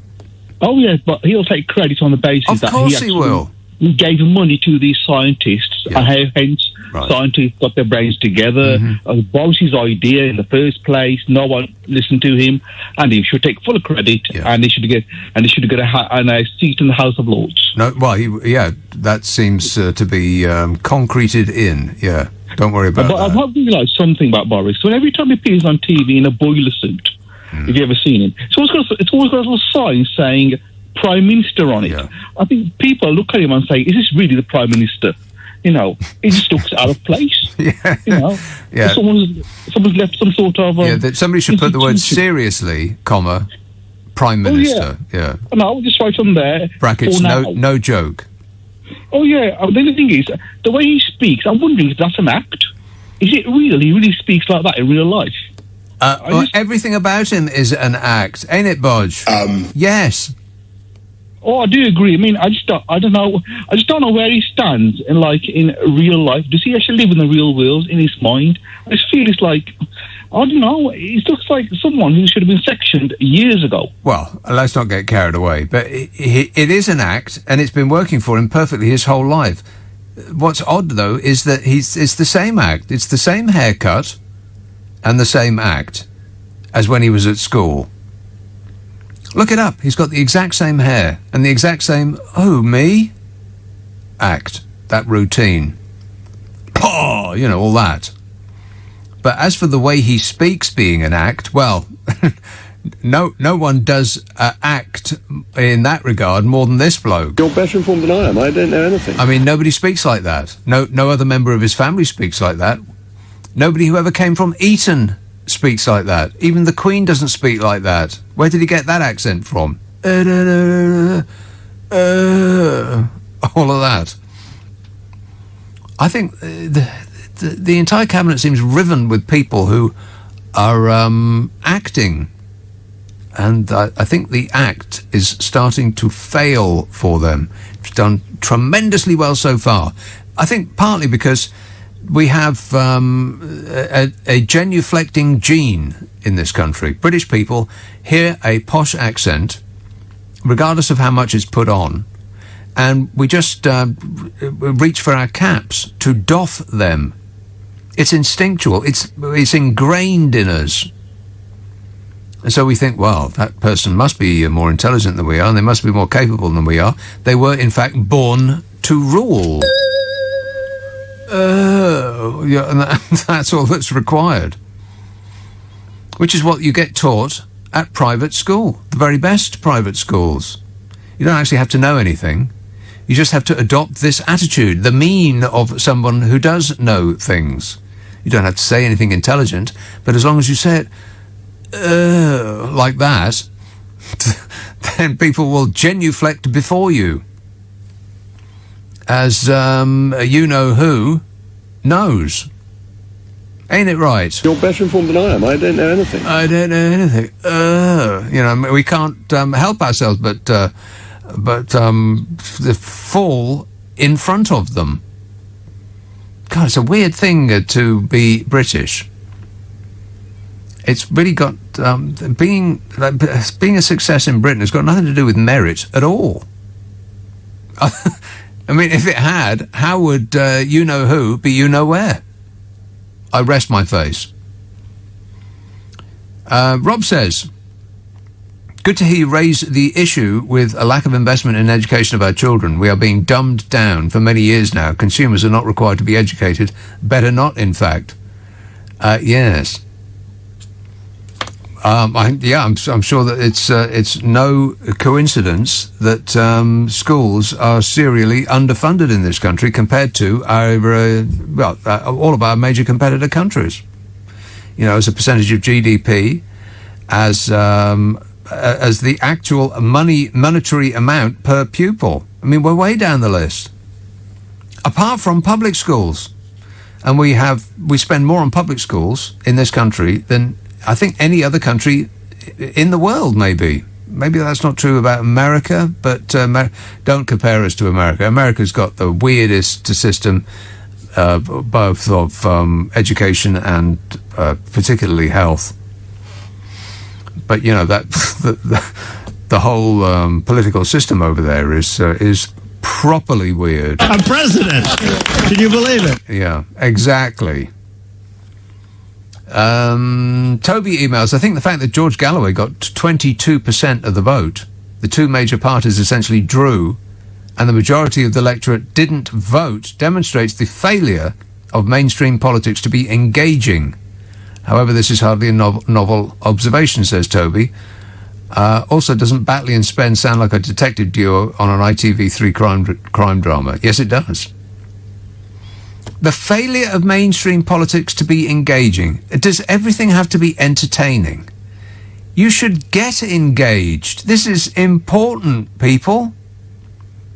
Speaker 20: Oh, yes, but he'll take credit on the basis that
Speaker 1: he will.
Speaker 20: He gave money to these scientists, hence scientists got their brains together. It was his idea in the first place. No one listened to him, and he should take full credit. And he should get a seat in the House of Lords.
Speaker 1: No, well, that seems to be concreted in. Yeah, don't worry about that.
Speaker 20: But I've realised something about Boris. So every time he appears on TV in a boiler suit, if you've ever seen him, it's always got a little sign saying Prime Minister on it. I think people look at him and say, is this really the Prime Minister? You know, it just looks out of place. You know, someone's left some sort of
Speaker 1: that somebody should put the word seriously, comma, Prime Minister.
Speaker 20: And I'll just write on there
Speaker 1: brackets, no joke.
Speaker 20: Oh yeah, the only thing is the way he speaks, I'm wondering if that's an act. Is it real? He really speaks like that in real life?
Speaker 1: Everything about him is an act, ain't it, Bodge? Yes.
Speaker 20: Oh, I do agree. I mean, I just don't know where he stands in real life. Does he actually live in the real world in his mind? I just feel it's like, I don't know. He looks like someone who should have been sectioned years ago.
Speaker 1: Well, let's not get carried away. But it is an act, and it's been working for him perfectly his whole life. What's odd though is that it's the same act. It's the same haircut, and the same act as when he was at school. Look it up. He's got the exact same hair and the exact same, me? Act. That routine. Oh, all that. But as for the way he speaks being an act, well, no one does act in that regard more than this bloke.
Speaker 4: You're better informed than I am. I don't know anything.
Speaker 1: I mean, nobody speaks like that. No other member of his family speaks like that. Nobody who ever came from Eton speaks like that. Even the Queen doesn't speak like that. Where did he get that accent from? All of that. I think the entire cabinet seems riven with people who are acting, and I think the act is starting to fail for them. It's done tremendously well so far. I think partly because we have a genuflecting gene in this country. British people hear a posh accent, regardless of how much it's put on, and we just reach for our caps to doff them. It's instinctual. It's ingrained in us. And so we think, well, that person must be more intelligent than we are, and they must be more capable than we are. They were, in fact, born to rule. And that's all that's required. Which is what you get taught at private school, the very best private schools. You don't actually have to know anything. You just have to adopt this attitude, the mean of someone who does know things. You don't have to say anything intelligent, but as long as you say it like that, then people will genuflect before you. As you-know-who knows. Ain't it right?
Speaker 4: You're better informed than I am. I don't know anything.
Speaker 1: I don't know anything. We can't help ourselves but fall in front of them. God, it's a weird thing to be British. It's really got being a success in Britain has got nothing to do with merit at all. I I mean, if it had, how would you-know-who be you-know-where? I rest my face. Rob says, good to hear you raise the issue with a lack of investment in education of our children. We are being dumbed down for many years now. Consumers are not required to be educated. Better not, in fact. Yes. I'm sure that it's no coincidence that schools are serially underfunded in this country compared to all of our major competitor countries. You know, as a percentage of GDP, as the actual monetary amount per pupil. I mean, we're way down the list. Apart from public schools, and we spend more on public schools in this country than I think any other country in the world, maybe. Maybe that's not true about America, but don't compare us to America. America's got the weirdest system, both of education and particularly health. But, you know, that the whole political system over there is properly weird.
Speaker 21: I'm president! Can you believe it?
Speaker 1: Yeah, exactly. Toby emails, I think the fact that George Galloway got 22% of the vote, the two major parties essentially drew, and the majority of the electorate didn't vote, demonstrates the failure of mainstream politics to be engaging. However, this is hardly a novel observation, says Toby. Also, doesn't Batley and Spen sound like a detective duo on an ITV3 crime drama? Yes, it does. The failure of mainstream politics to be engaging. Does everything have to be entertaining? You should get engaged. This is important, people.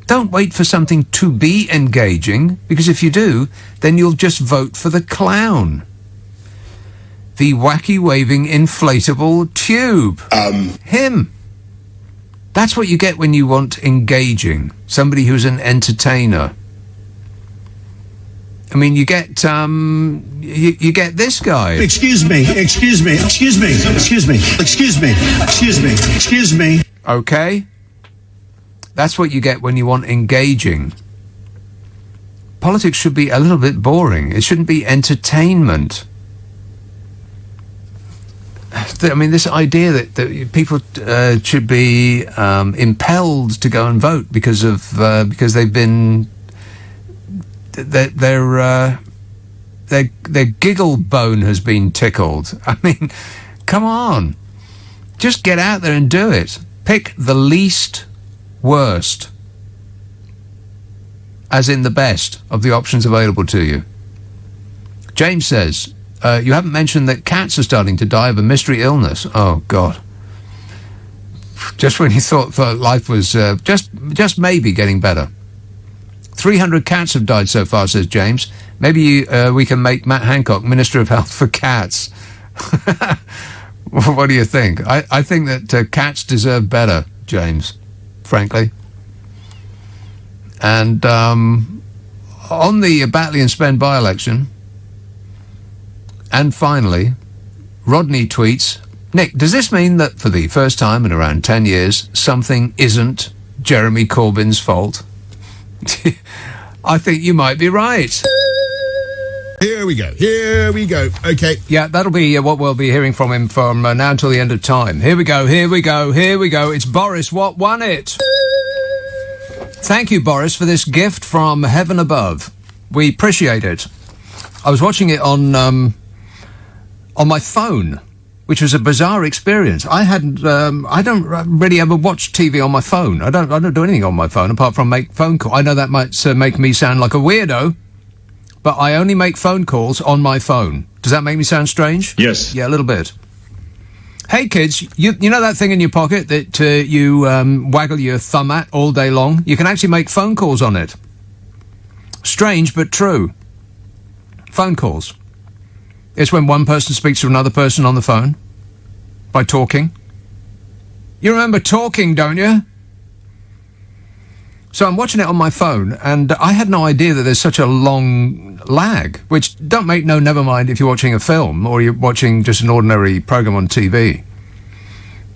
Speaker 1: Don't wait for something to be engaging, because if you do, then you'll just vote for the clown. The wacky waving inflatable tube. Him. That's what you get when you want engaging. Somebody who's an entertainer. I mean, you get this guy.
Speaker 21: Excuse me.
Speaker 1: Okay. That's what you get when you want engaging. Politics should be a little bit boring. It shouldn't be entertainment. I mean, this idea that people should be impelled to go and vote because they've been their giggle bone has been tickled. I mean, come on, just get out there and do it. Pick the least worst, as in the best of the options available to you. James says, you haven't mentioned that cats are starting to die of a mystery illness. Oh, God. Just when you thought life was just maybe getting better. 300 cats have died so far, says James. Maybe we can make Matt Hancock Minister of Health for cats. What do you think? I think that cats deserve better, James, frankly. And on the Batley and Spen by-election, and finally, Rodney tweets, Nick, does this mean that for the first time in around 10 years, something isn't Jeremy Corbyn's fault? I think you might be right.
Speaker 19: Here we go. Okay.
Speaker 1: Yeah, that'll be what we'll be hearing from him from now until the end of time. Here we go. It's Boris What won it. Thank you, Boris, for this gift from heaven above. We appreciate it. I was watching it on my phone, which was a bizarre experience. I don't really ever watch TV on my phone. I don't do anything on my phone apart from make phone calls. I know that might make me sound like a weirdo, but I only make phone calls on my phone. Does that make me sound strange?
Speaker 22: Yes.
Speaker 1: Yeah, a little bit. Hey, kids, you know that thing in your pocket that you waggle your thumb at all day long? You can actually make phone calls on it. Strange, but true. Phone calls. It's when one person speaks to another person on the phone by talking. You remember talking, don't you? So I'm watching it on my phone, and I had no idea that there's such a long lag, which never mind if you're watching a film or you're watching just an ordinary program on TV.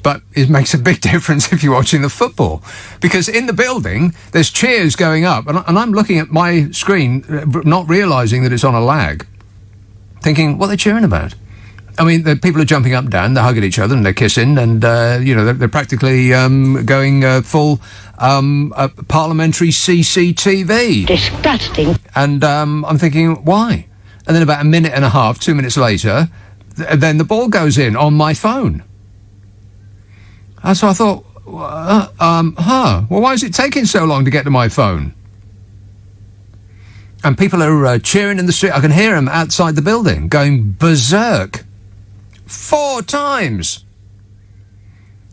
Speaker 1: But it makes a big difference if you're watching the football. Because in the building, there's cheers going up, and I'm looking at my screen, not realising that it's on a lag, thinking, what are they cheering about? I mean, the people are jumping up and down, they're hugging each other, and they're kissing, and, they're practically going full parliamentary CCTV.
Speaker 9: Disgusting.
Speaker 1: And I'm thinking, why? And then about a minute and a half, 2 minutes later, then the ball goes in on my phone. And so I thought, well, why is it taking so long to get to my phone? And people are cheering in the street. I can hear them outside the building going berserk 4 times.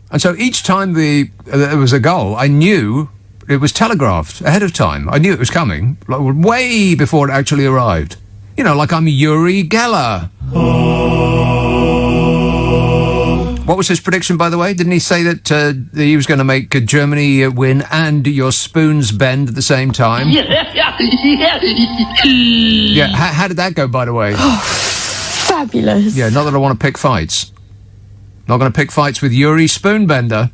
Speaker 1: And so each time there was a goal, I knew it was telegraphed ahead of time. I knew it was coming, like, way before it actually arrived. You know, like I'm Yuri Geller. What was his prediction, by the way? Didn't he say that he was going to make Germany win and your spoons bend at the same time? Yeah, how did that go, by the way?
Speaker 6: Fabulous.
Speaker 1: Yeah, not that I want to pick fights. Not going to pick fights with Yuri Spoonbender.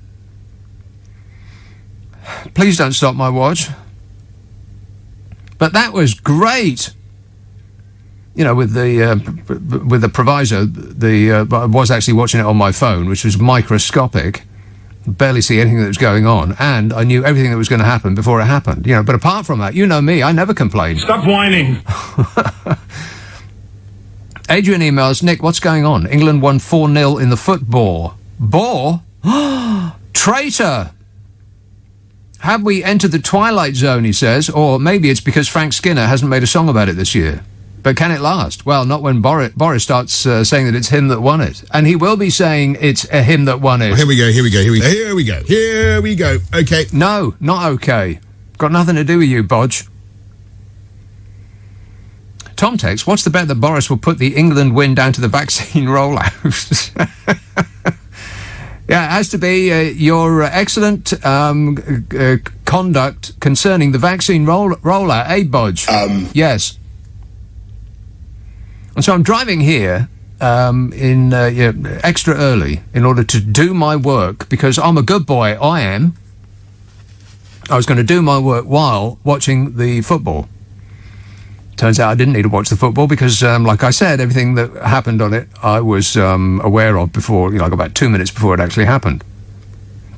Speaker 1: Please don't stop my watch. But that was great. You know, with the proviso, I was actually watching it on my phone, which was microscopic. Barely see anything that was going on, and I knew everything that was going to happen before it happened. You know, but apart from that, you know me, I never complain.
Speaker 22: Stop whining.
Speaker 1: Adrian emails, Nick, what's going on? England won 4-0 in the football. Bore? Traitor! Have we entered the twilight zone, he says, or maybe it's because Frank Skinner hasn't made a song about it this year. But can it last? Well, not when Boris starts saying that it's him that won it. And he will be saying it's him that won it.
Speaker 19: Here we go. Okay.
Speaker 1: No, not okay. Got nothing to do with you, Bodge. Tom texts, what's the bet that Boris will put the England win down to the vaccine rollout? Yeah, it has to be your excellent conduct concerning the vaccine rollout, eh, Bodge? Yes. And so I'm driving here extra early in order to do my work, because I'm a good boy, I am. I was going to do my work while watching the football. Turns out I didn't need to watch the football because, like I said, everything that happened on it I was aware of before, like about 2 minutes before it actually happened.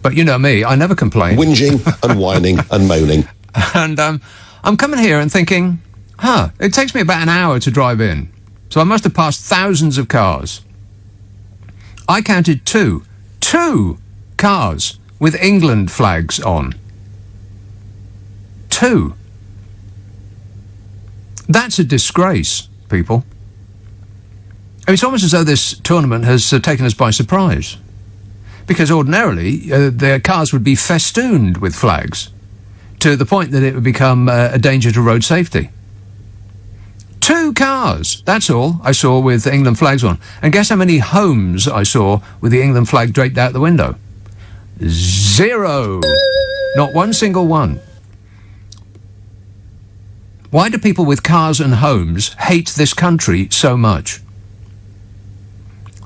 Speaker 1: But you know me, I never complain.
Speaker 22: Whinging and whining and moaning.
Speaker 1: And I'm coming here and thinking, it takes me about an hour to drive in. So I must have passed thousands of cars. I counted two cars with England flags on. 2. That's a disgrace, people. It's almost as though this tournament has taken us by surprise. Because ordinarily, their cars would be festooned with flags, to the point that it would become a danger to road safety. 2 cars, that's all I saw with England flags on. And guess how many homes I saw with the England flag draped out the window? 0. Not one single one. Why do people with cars and homes hate this country so much?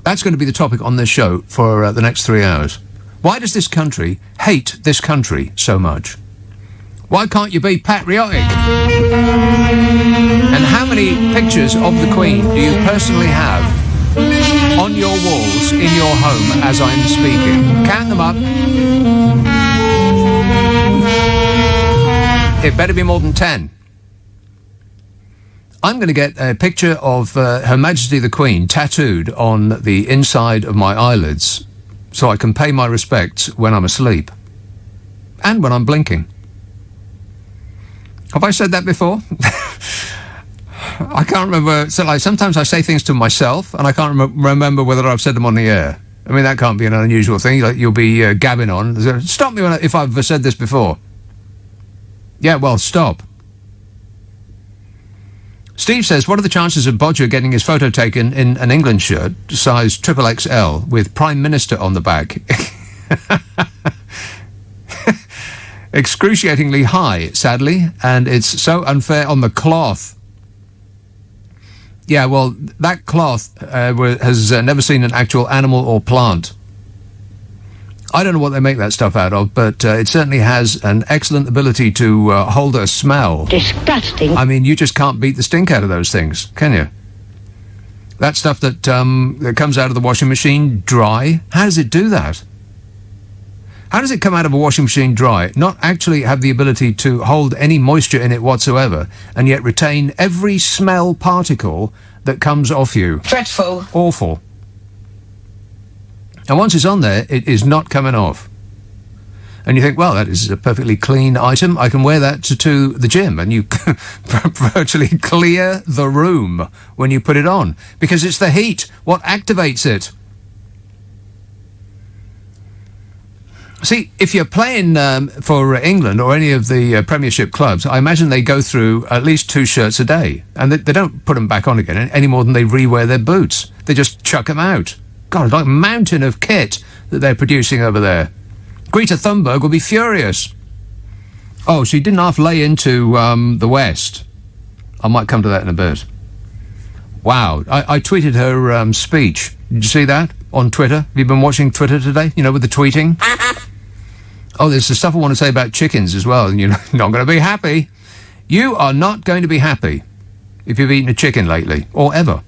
Speaker 1: That's going to be the topic on this show for the next 3 hours. Why does this country hate this country so much? Why can't you be patriotic? And how many pictures of the Queen do you personally have on your walls in your home as I'm speaking? Count them up. It better be more than 10. I'm going to get a picture of Her Majesty the Queen tattooed on the inside of my eyelids so I can pay my respects when I'm asleep and when I'm blinking. Have I said that before? I can't remember. So, like, sometimes I say things to myself and I can't remember whether I've said them on the air. I mean, that can't be an unusual thing. Like, you'll be gabbing on. Stop me if I've said this before. Yeah, well, stop. Steve says, what are the chances of Bodger getting his photo taken in an England shirt, size XXL, with Prime Minister on the back? Excruciatingly high, sadly, and it's so unfair on the cloth. Yeah, well, that cloth has never seen an actual animal or plant. I don't know what they make that stuff out of, but it certainly has an excellent ability to hold a smell.
Speaker 9: Disgusting.
Speaker 1: I mean, you just can't beat the stink out of those things, can you? That stuff that comes out of the washing machine dry, how does it do that? How does it come out of a washing machine dry, not actually have the ability to hold any moisture in it whatsoever, and yet retain every smell particle that comes off you?
Speaker 9: Dreadful.
Speaker 1: Awful. And once it's on there, it is not coming off. And you think, well, that is a perfectly clean item. I can wear that to the gym, and you virtually clear the room when you put it on, because it's the heat what activates it. See, if you're playing for England or any of the Premiership clubs, I imagine they go through at least 2 shirts a day, and they don't put them back on again any more than they re-wear their boots. They just chuck them out. God, it's like a mountain of kit that they're producing over there. Greta Thunberg will be furious. Oh, she didn't half lay into the West. I might come to that in a bit. Wow, I tweeted her speech. Did you see that on Twitter? Have you been watching Twitter today? You know, with the tweeting? Oh, there's the stuff I want to say about chickens as well, and you're not going to be happy. You are not going to be happy if you've eaten a chicken lately, or ever.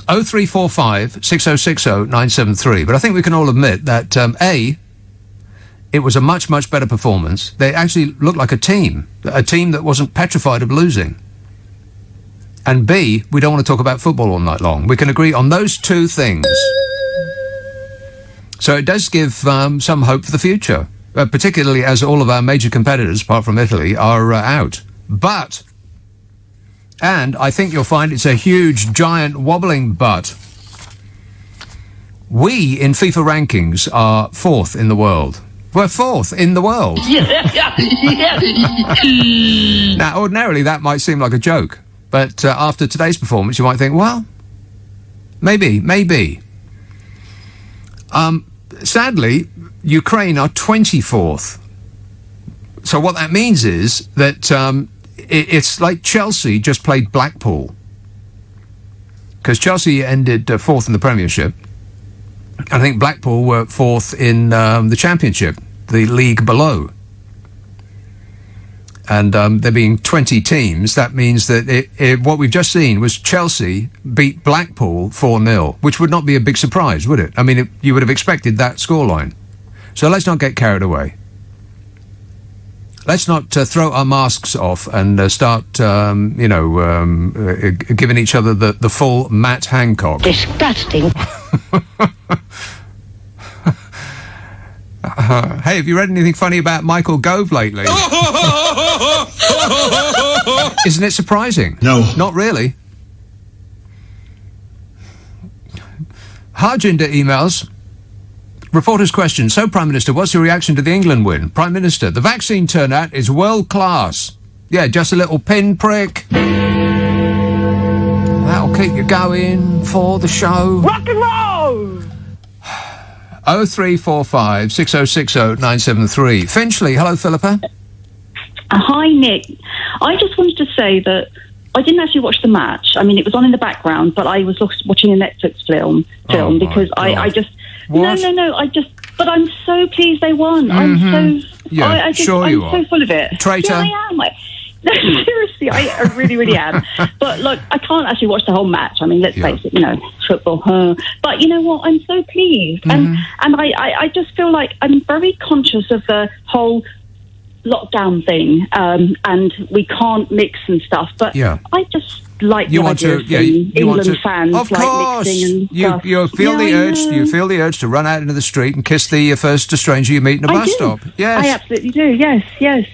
Speaker 1: 0345 6060 973. But I think we can all admit that, A, it was a much, much better performance. They actually looked like a team that wasn't petrified of losing. And B, we don't want to talk about football all night long. We can agree on those 2 things. So it does give some hope for the future, particularly as all of our major competitors, apart from Italy, are out. But... and I think you'll find it's a huge, giant, wobbling but. We, in FIFA rankings, are 4th in the world. We're 4th in the world. Now, ordinarily, that might seem like a joke. But after today's performance, you might think, well, maybe. Sadly, Ukraine are 24th. So what that means is that... it's like Chelsea just played Blackpool. Because Chelsea ended 4th in the Premiership. I think Blackpool were 4th in the Championship, the league below. And there being 20 teams, that means that what we've just seen was Chelsea beat Blackpool 4-0, which would not be a big surprise, would it? I mean, you would have expected that scoreline. So let's not get carried away. Let's not throw our masks off and start, giving each other the full Matt Hancock.
Speaker 9: Disgusting.
Speaker 1: Hey, have you read anything funny about Michael Gove lately? Isn't it surprising?
Speaker 19: No.
Speaker 1: Not really. Harjinder emails... reporter's question. So, Prime Minister, what's your reaction to the England win? Prime Minister, the vaccine turnout is world class. Yeah, just a little pinprick. That'll keep you going for the show.
Speaker 9: Rock and roll!
Speaker 1: 0345 6060 973. Finchley, hello, Philippa.
Speaker 5: Hi, Nick. I just wanted to say that I didn't actually watch the match. I mean, it was on in the background, but I was watching a Netflix film because I just...
Speaker 1: What?
Speaker 5: No, but I'm so pleased they won. I'm so...
Speaker 1: Yeah,
Speaker 5: I'm so full of it.
Speaker 1: Traitor.
Speaker 5: Yeah, I am. No, seriously, I really, really am. But, look, I can't actually watch the whole match. I mean, let's face it, football. But you know what? I'm so pleased. And I just feel like I'm very conscious of the whole lockdown thing, and we can't mix and stuff. But I just like
Speaker 1: you
Speaker 5: the
Speaker 1: want
Speaker 5: idea
Speaker 1: to,
Speaker 5: of
Speaker 1: you want
Speaker 5: England
Speaker 1: to,
Speaker 5: fans
Speaker 1: of
Speaker 5: like
Speaker 1: course.
Speaker 5: mixing and
Speaker 1: You
Speaker 5: stuff.
Speaker 1: feel the urge. You feel the urge to run out into the street and kiss the first stranger you meet in a bus stop. Yes,
Speaker 5: I absolutely do. Yes.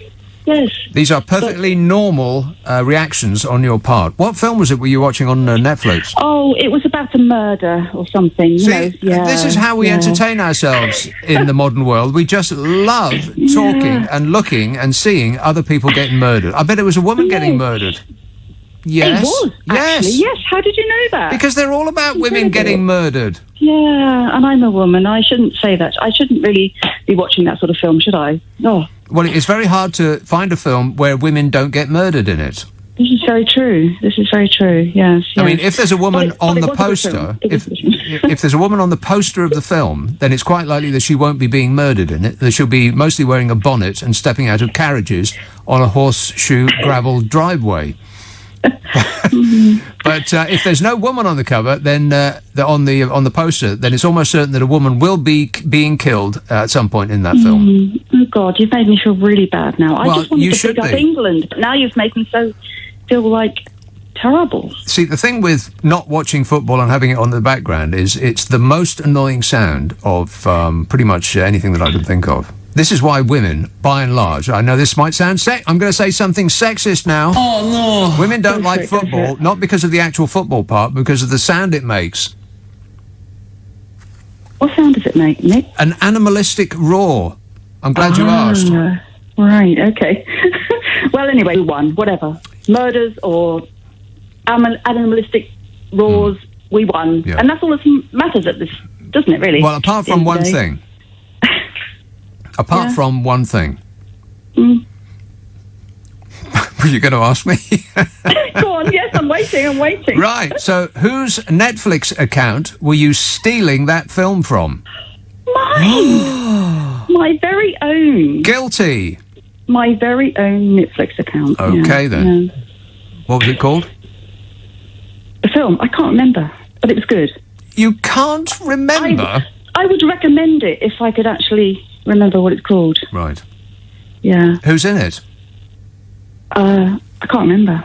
Speaker 1: These are perfectly normal reactions on your part. What film was it were you watching on Netflix?
Speaker 5: Oh, it was about a murder or something.
Speaker 1: This is how we entertain ourselves in the modern world. We just love talking and looking and seeing other people getting murdered. I bet it was a woman getting murdered. Yes.
Speaker 5: It was, actually. Yes. How did you know that?
Speaker 1: Because they're all about women getting murdered.
Speaker 5: Yeah, and I'm a woman. I shouldn't say that. I shouldn't really be watching that sort of film, should I? Oh.
Speaker 1: Well, it's very hard to find a film where women don't get murdered in it.
Speaker 5: This is very true. This is very true. Yes.
Speaker 1: I mean, if there's a woman on the poster, if there's a woman on the poster of the film, then it's quite likely that she won't be being murdered in it. That she'll be mostly wearing a bonnet and stepping out of carriages on a horseshoe gravel driveway. But if there's no woman on the cover, then on the poster, then it's almost certain that a woman will be being killed at some point in that film.
Speaker 5: Oh God, you've made me feel really bad now. I
Speaker 1: Well,
Speaker 5: just wanted
Speaker 1: you
Speaker 5: to
Speaker 1: should
Speaker 5: pick up
Speaker 1: be.
Speaker 5: England. Now you've made me feel like terrible.
Speaker 1: See, the thing with not watching football and having it on the background is it's the most annoying sound of pretty much anything that I can think of. This is why women, by and large, I know this might sound I'm going to say something sexist now.
Speaker 21: Oh, no.
Speaker 1: Women don't
Speaker 21: Go for
Speaker 1: like
Speaker 21: it, go for
Speaker 1: football,
Speaker 21: it.
Speaker 1: not because of the actual football part, but because of the sound it makes.
Speaker 5: What sound does it make, Nick?
Speaker 1: An animalistic roar. I'm glad you asked.
Speaker 5: Right, okay. Well, anyway, won, whatever. Murders or animalistic roars, we won.
Speaker 1: Yeah.
Speaker 5: And that's all that matters at this, doesn't it, really?
Speaker 1: Well, apart from one thing. Apart from one thing.
Speaker 5: Mm.
Speaker 1: Were you going to ask me?
Speaker 5: Go on, yes, I'm waiting.
Speaker 1: Right, so whose Netflix account were you stealing that film from?
Speaker 5: Mine! My very own.
Speaker 1: Guilty.
Speaker 5: My very own Netflix account.
Speaker 1: Okay,
Speaker 5: yeah,
Speaker 1: then.
Speaker 5: yeah.
Speaker 1: What was it called?
Speaker 5: The film, I can't remember, but it was good.
Speaker 1: You can't remember?
Speaker 5: I would recommend it if I could actually remember what it's called.
Speaker 1: Right.
Speaker 5: Yeah.
Speaker 1: Who's in it?
Speaker 5: I can't remember.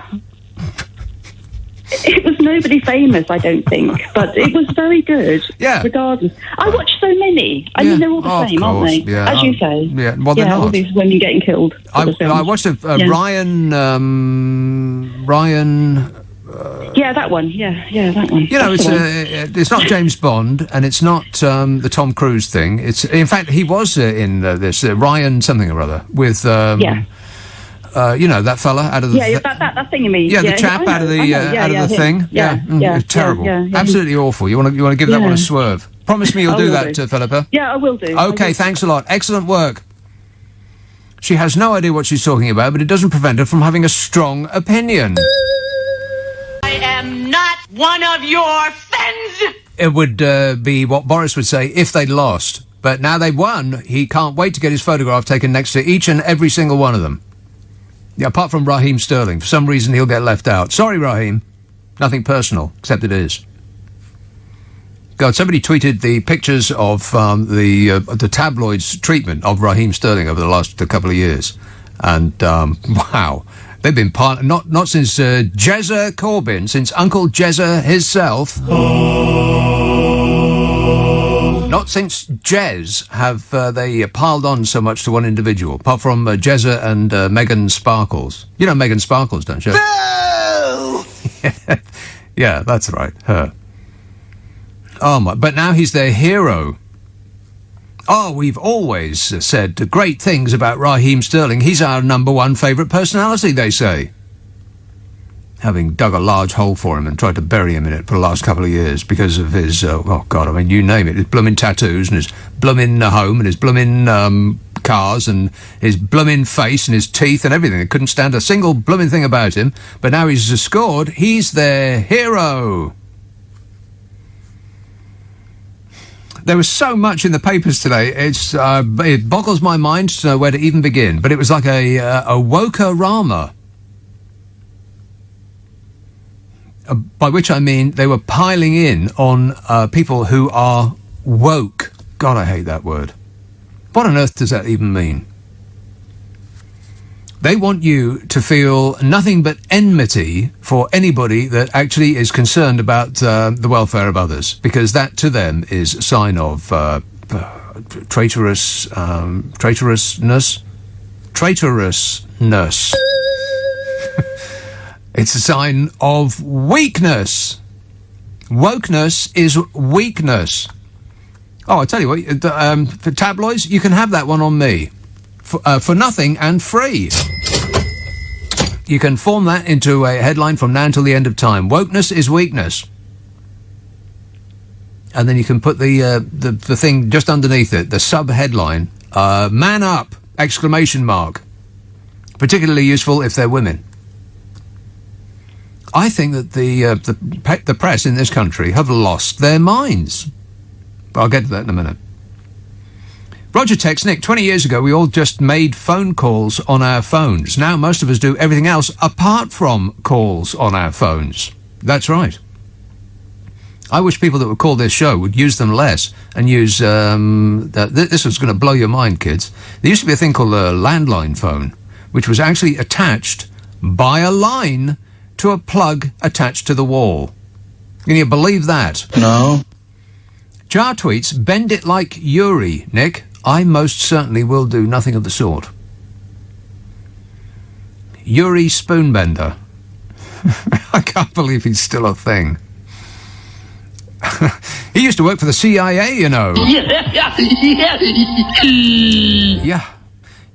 Speaker 5: It was nobody famous, I don't think, but it was very good.
Speaker 1: Yeah.
Speaker 5: Regardless, I watch so many. I mean, they're all the same, aren't they?
Speaker 1: Yeah.
Speaker 5: As you say.
Speaker 1: Yeah. Well, they're
Speaker 5: all
Speaker 1: not.
Speaker 5: these women getting killed.
Speaker 1: I watched a
Speaker 5: Yeah.
Speaker 1: Ryan.
Speaker 5: Yeah, that one. Yeah, that one.
Speaker 1: You know,
Speaker 5: That's the one.
Speaker 1: it's not James Bond, and it's not the Tom Cruise thing. It's in fact he was in this Ryan something or other with you know, that fella out of the
Speaker 5: that thing you mean.
Speaker 1: the chap out of the thing. It's terrible. Absolutely awful. You want to give that one a swerve. Promise me you'll
Speaker 5: I
Speaker 1: do
Speaker 5: will
Speaker 1: that,
Speaker 5: do.
Speaker 1: Philippa.
Speaker 5: Yeah, I will do.
Speaker 1: Okay, thanks a lot. Excellent work. She has no idea what she's talking about, but it doesn't prevent her from having a strong opinion.
Speaker 7: I am not one of your friends.
Speaker 1: It would be what Boris would say if they'd lost. But now they've won, he can't wait to get his photograph taken next to each and every single one of them. Yeah, apart from Raheem Sterling. For some reason, he'll get left out. Sorry, Raheem. Nothing personal, except it is. God, somebody tweeted the pictures of the tabloids' treatment of Raheem Sterling over the last couple of years. And, wow. They've been not since Jezza Corbyn, since Uncle Jezza himself. Not since Jez have they piled on so much to one individual, apart from Jezza and Meghan Sparkles. You know Meghan Sparkles, don't you?
Speaker 7: No!
Speaker 1: Yeah, that's right, her. Oh my! But now he's their hero. Oh, we've always said great things about Raheem Sterling. He's our number one favourite personality, they say. Having dug a large hole for him and tried to bury him in it for the last couple of years because of his, oh God, I mean, you name it, his blooming tattoos and his blooming home and his blooming cars and his blooming face and his teeth and everything. They couldn't stand a single blooming thing about him. But now he's scored. He's their hero. There was so much in the papers today. It boggles my mind to know where to even begin. But it was like a woke-a-rama. By which I mean they were piling in on people who are woke. God, I hate that word. What on earth does that even mean? They want you to feel nothing but enmity for anybody that actually is concerned about the welfare of others, because that to them is a sign of traitorousness. It's a sign of weakness. Wokeness is weakness. Oh, I tell you what, for tabloids, you can have that one on me. For nothing and free. You can form that into a headline from now until the end of time. Wokeness is weakness. And then you can put the thing just underneath it, the sub-headline, man up, exclamation mark. Particularly useful if they're women. I think that the press in this country have lost their minds. But I'll get to that in a minute. Roger texts, Nick, 20 years ago we all just made phone calls on our phones. Now most of us do everything else apart from calls on our phones. That's right. I wish people that would call this show would use them less and use... this was going to blow your mind, kids. There used to be a thing called a landline phone, which was actually attached by a line to a plug attached to the wall. Can you believe that? No. Jar tweets, bend it like Yuri, Nick. I most certainly will do nothing of the sort. Yuri Spoonbender. I can't believe he's still a thing. He used to work for the CIA, you know. Yeah.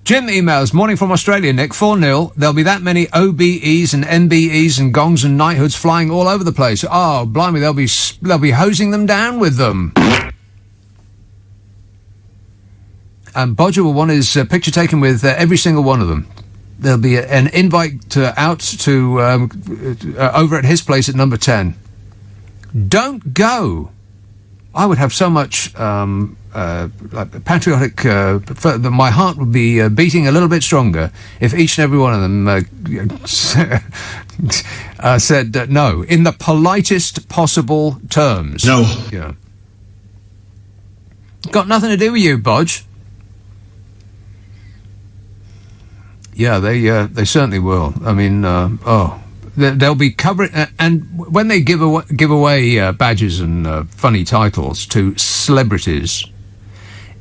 Speaker 1: Jim emails, morning from Australia, Nick, 4-0. There'll be that many OBEs and MBEs and gongs and knighthoods flying all over the place. Oh, blimey, they'll be hosing them down with them. And Bodger will want his picture taken with every single one of them. There'll be an invite out to over at his place at number 10. Don't go. I would have so much patriotic... my heart would be beating a little bit stronger if each and every one of them said no, in the politest possible terms. No. Yeah. Got nothing to do with you, Bodge. Yeah, they certainly will. I mean, they'll be covering, and when they give away badges and funny titles to celebrities,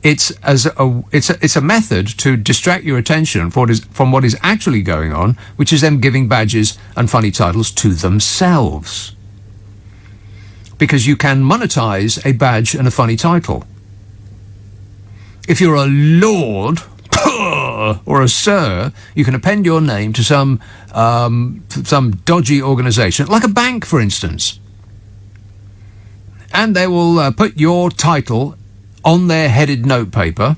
Speaker 1: it's a method to distract your attention from what is actually going on, which is them giving badges and funny titles to themselves. Because you can monetize a badge and a funny title. If you're a lord or a sir, you can append your name to some dodgy organisation, like a bank, for instance. And they will put your title on their headed notepaper,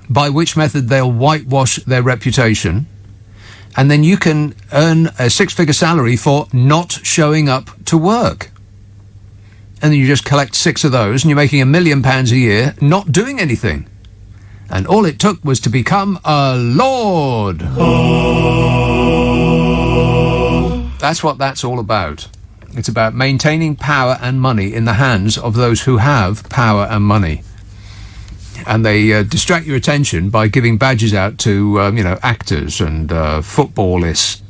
Speaker 1: by which method they'll whitewash their reputation, and then you can earn a 6-figure salary for not showing up to work. And then you just collect 6 of those, and you're making £1 million a year not doing anything. And all it took was to become a lord. That's what that's all about. It's about maintaining power and money in the hands of those who have power and money. And they distract your attention by giving badges out to, actors and footballists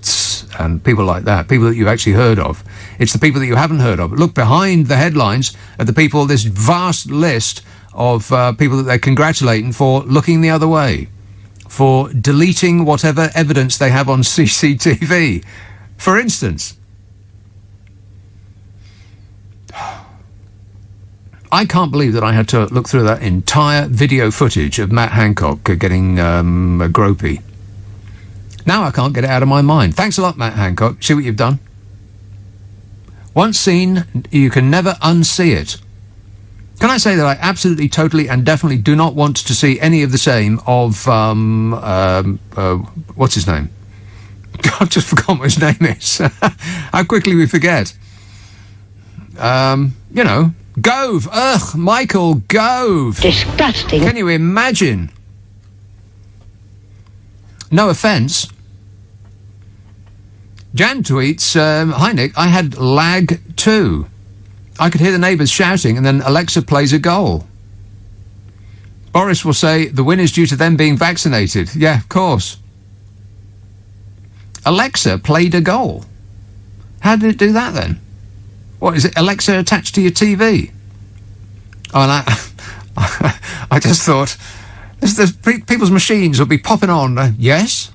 Speaker 1: and people like that, people that you've actually heard of. It's the people that you haven't heard of. Look behind the headlines at the people, this vast list of people that they're congratulating for looking the other way, for deleting whatever evidence they have on CCTV. For instance, I can't believe that I had to look through that entire video footage of Matt Hancock getting gropey. Now I can't get it out of my mind. Thanks a lot, Matt Hancock. See what you've done? Once seen, you can never unsee it. Can I say that I absolutely, totally, and definitely do not want to see any of the same of, what's his name? I've just forgotten what his name is. How quickly we forget. Gove. Ugh, Michael Gove.
Speaker 9: Disgusting.
Speaker 1: Can you imagine? No offence. Jan tweets, hi Nick, I had lag too. I could hear the neighbours shouting and then Alexa plays a goal. Boris will say the win is due to them being vaccinated. Yeah, of course. Alexa played a goal. How did it do that then? What, is it Alexa attached to your TV? Oh, and I just thought, people's machines will be popping on. Yes?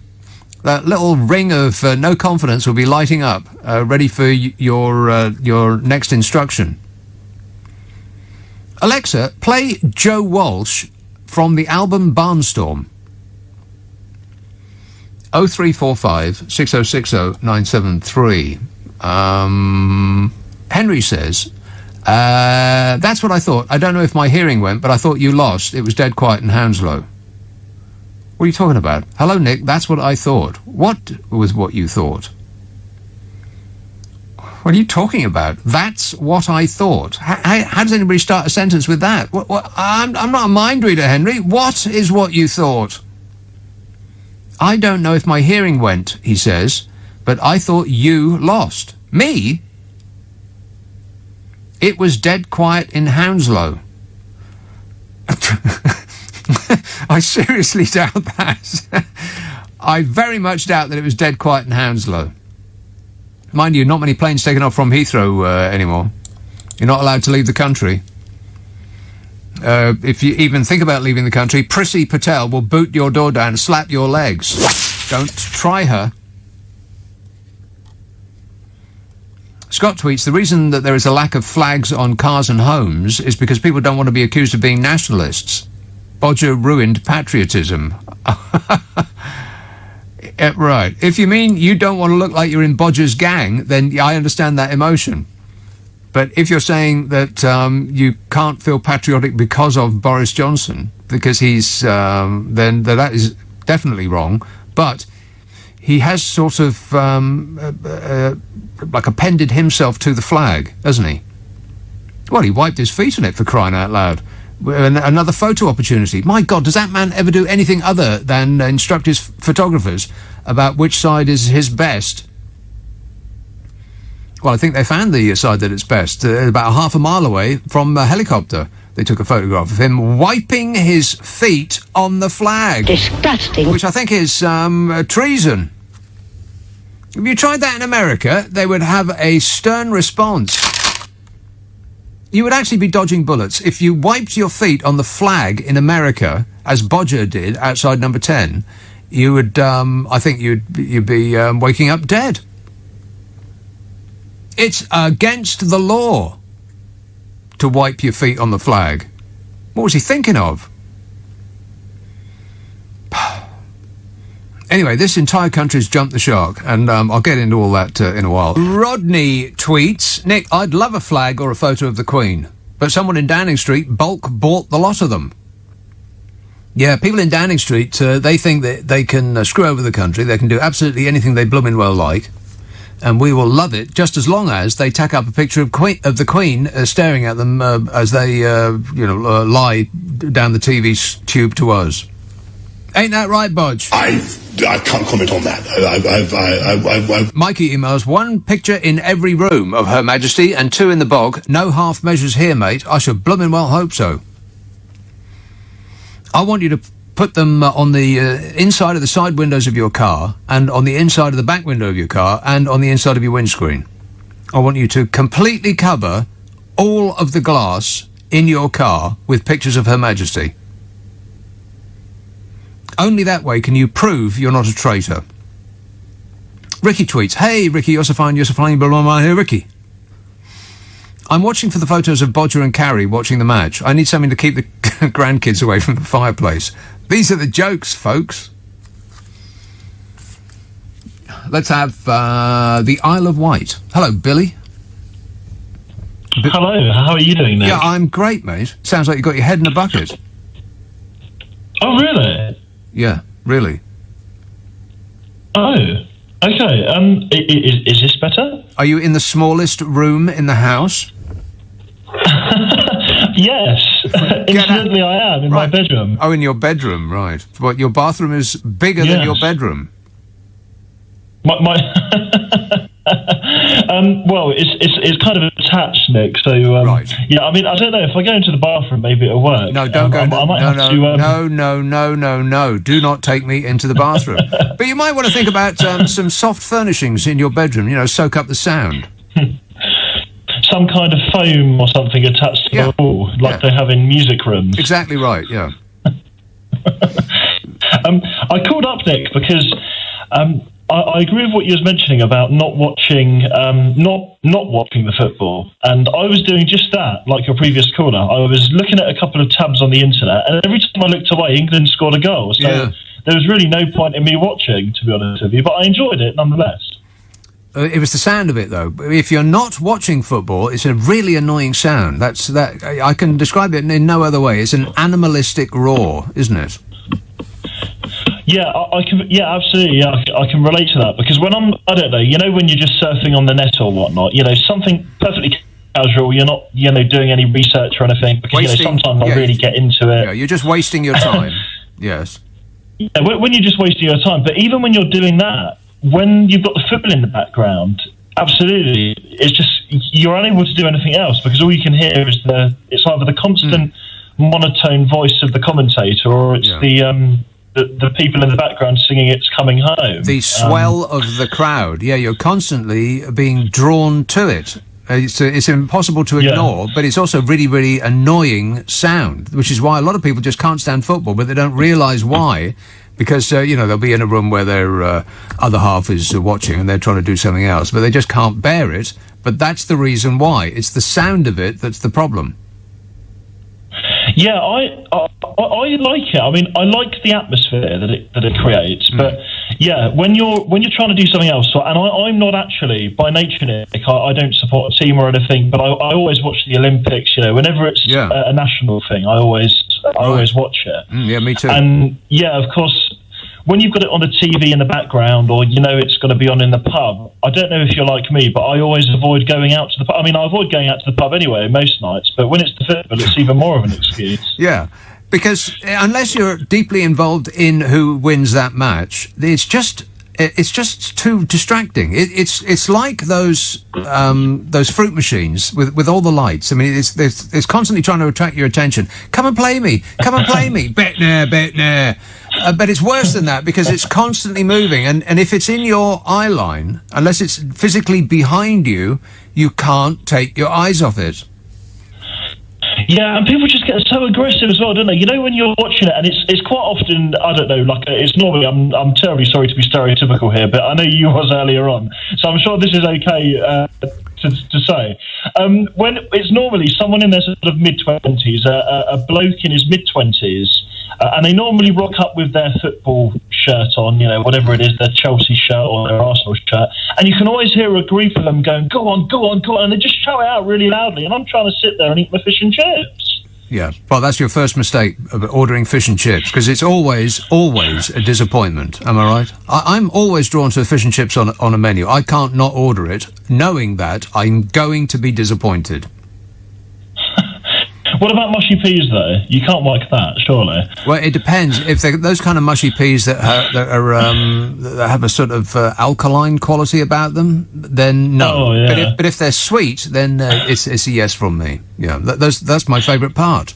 Speaker 1: That little ring of no confidence will be lighting up, ready for your next instruction. Alexa, play Joe Walsh from the album Barnstorm. 0345 6060 973. Henry says, that's what I thought. I don't know if my hearing went, but I thought you lost. It was dead quiet in Hounslow. What are you talking about? Hello, Nick. That's what I thought. What was what you thought? What are you talking about? That's what I thought. How does anybody start a sentence with that? I'm not a mind reader, Henry. What is what you thought? I don't know if my hearing went, he says, but I thought you lost. Me? It was dead quiet in Hounslow. I seriously doubt that. I very much doubt that it was dead quiet in Hounslow. Mind you, not many planes taken off from Heathrow anymore. You're not allowed to leave the country. If you even think about leaving the country, Prissy Patel will boot your door down and slap your legs. Don't try her. Scott tweets, the reason that there is a lack of flags on cars and homes is because people don't want to be accused of being nationalists. Bodger ruined patriotism. Right. If you mean you don't want to look like you're in Bodger's gang, then I understand that emotion. But if you're saying that you can't feel patriotic because of Boris Johnson, because he's, then that is definitely wrong. But he has sort of like appended himself to the flag, hasn't he? Well, he wiped his feet on it, for crying out loud. Another photo opportunity. My God, does that man ever do anything other than instruct his photographers about which side is his best? Well, I think they found the side that it's best. About half a mile away from a helicopter, they took a photograph of him wiping his feet on the flag.
Speaker 9: Disgusting.
Speaker 1: Which I think is treason. If you tried that in America, they would have a stern response. You would actually be dodging bullets. If you wiped your feet on the flag in America, as Bodger did outside number 10, you would, I think you'd be waking up dead. It's against the law to wipe your feet on the flag. What was he thinking of? Anyway, this entire country's jumped the shark, and I'll get into all that in a while. Rodney tweets, Nick, I'd love a flag or a photo of the Queen, but someone in Downing Street bulk bought the lot of them. Yeah, people in Downing Street, they think that they can screw over the country, they can do absolutely anything they blooming well like, and we will love it, just as long as they tack up a picture of the Queen staring at them as they, lie down the TV tube to us. Ain't that right, Bodge?
Speaker 2: I can't comment on that.
Speaker 1: Mikey emails, 1 picture in every room of Her Majesty and 2 in the bog. No half measures here, mate. I should bloomin' well hope so. I want you to put them on the inside of the side windows of your car, and on the inside of the back window of your car, and on the inside of your windscreen. I want you to completely cover all of the glass in your car with pictures of Her Majesty. Only that way can you prove you're not a traitor. Ricky tweets, hey, Ricky, you're so fine, blah, blah, blah, here, Ricky. I'm watching for the photos of Bodger and Carrie watching the match. I need something to keep the grandkids away from the fireplace. These are the jokes, folks. Let's have the Isle of Wight. Hello, Billy.
Speaker 3: Hello, how are you doing, Nick?
Speaker 1: Yeah, I'm great, mate. Sounds like you got your head in a bucket.
Speaker 3: Oh, really?
Speaker 1: Yeah, really.
Speaker 3: Oh, okay. Is this better?
Speaker 1: Are you in the smallest room in the house?
Speaker 3: Yes. Incidentally, I am in my bedroom.
Speaker 1: Oh, in your bedroom, right. What, your bathroom is bigger than your bedroom?
Speaker 3: Well, it's kind of attached, Nick. So,
Speaker 1: right.
Speaker 3: Yeah, I mean, I don't know. If I go into the bathroom, maybe it'll work.
Speaker 1: No, don't go. No. Do not take me into the bathroom. But you might want to think about some soft furnishings in your bedroom. Soak up the sound.
Speaker 3: Some kind of foam or something attached to the wall, like they have in music rooms.
Speaker 1: Exactly right. Yeah.
Speaker 3: I called up, Nick, because I agree with what you was mentioning about not watching the football, and I was doing just that, like your previous caller. I was looking at a couple of tabs on the internet, and every time I looked away, England scored a goal. So there was really no point in me watching, to be honest with you. But I enjoyed it nonetheless.
Speaker 1: It was the sound of it, though. If you're not watching football, it's a really annoying sound. That I can describe it in no other way. It's an animalistic roar, isn't it?
Speaker 3: Yeah, I can. Yeah, absolutely. Yeah, I can relate to that because when I don't know, when you're just surfing on the net or whatnot, something perfectly casual. You're not, doing any research or anything because sometimes I really get into it.
Speaker 1: Yeah, you're just wasting your time. Yes.
Speaker 3: Yeah, when you're just wasting your time, but even when you're doing that, when you've got the football in the background, absolutely, it's just you're unable to do anything else because all you can hear is it's either the constant monotone voice of the commentator or it's the people in the background singing "It's Coming Home."
Speaker 1: The swell of the crowd. Yeah, you're constantly being drawn to it. It's impossible to ignore, but it's also really, really annoying sound, which is why a lot of people just can't stand football, but they don't realise why. Because, they'll be in a room where their other half is watching and they're trying to do something else, but they just can't bear it. But that's the reason why. It's the sound of it that's the problem.
Speaker 3: Yeah, I like it. I mean, I like the atmosphere that it creates. But yeah, when you're trying to do something else, and I'm not actually by nature, Nick. I don't support a team or anything, but I always watch the Olympics. Whenever it's a national thing, I always watch it.
Speaker 1: Yeah, me too.
Speaker 3: And yeah, of course, when you've got it on the TV in the background, or it's going to be on in the pub, I don't know if you're like me, but I always avoid going out to the pub. I mean, I avoid going out to the pub anyway most nights, but when it's the football, it's even more of an excuse.
Speaker 1: Yeah, because unless you're deeply involved in who wins that match, it's just too distracting. It's like those fruit machines with all the lights. I mean, it's constantly trying to attract your attention. Come and play me. Come and play me. Bet near. But it's worse than that because it's constantly moving. And if it's in your eye line, unless it's physically behind you, you can't take your eyes off it.
Speaker 3: Yeah, and people just get so aggressive as well, don't they? When you're watching it, and it's quite often, I don't know, it's normally, I'm terribly sorry to be stereotypical here, but I know you was earlier on, so I'm sure this is okay to say. When it's normally someone in their sort of mid-20s, a bloke in his mid-20s, and they normally rock up with their football shirt on, whatever it is, their Chelsea shirt or their Arsenal shirt, and you can always hear a group of them going, go on, and they just shout it out really loudly, and I'm trying to sit there and eat my fish and chips.
Speaker 1: Yeah, well, that's your first mistake of ordering fish and chips, because it's always a disappointment, am I right? I'm always drawn to fish and chips on a menu. I can't not order it, knowing that I'm going to be disappointed.
Speaker 3: What about mushy peas, though? You can't like that, surely.
Speaker 1: Well, it depends. If they're those kind of mushy peas that have a sort of alkaline quality about them, then no.
Speaker 3: Oh, yeah.
Speaker 1: But if they're sweet, then it's a yes from me. Yeah, that's my favourite part.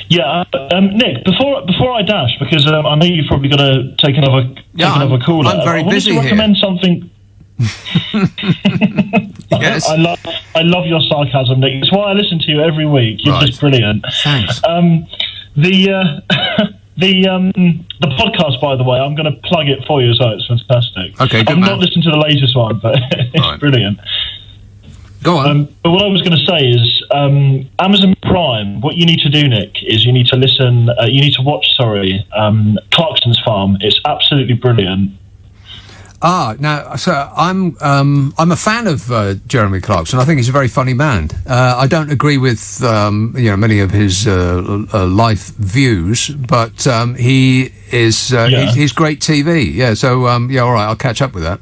Speaker 3: Yeah, Nick. Before I dash, because I know you've probably got to take another caller.
Speaker 1: I'm very busy
Speaker 3: here. I wanted to recommend something.
Speaker 1: Yes.
Speaker 3: I love your sarcasm, Nick. It's why I listen to you every week. You're just brilliant.
Speaker 1: Thanks.
Speaker 3: The podcast, by the way, I'm going to plug it for you as well. It's fantastic.
Speaker 1: Okay, good
Speaker 3: I've
Speaker 1: man.
Speaker 3: not listened to the latest one, but it's brilliant.
Speaker 1: Go on.
Speaker 3: But what I was going to say is, Amazon Prime. What you need to do, Nick, is you need to listen. You need to watch. Clarkson's Farm. It's absolutely brilliant.
Speaker 1: Now, so I'm a fan of Jeremy Clarkson. I think he's a very funny man. I don't agree with many of his life views, but he is he's great TV. Yeah, so all right, I'll catch up with that.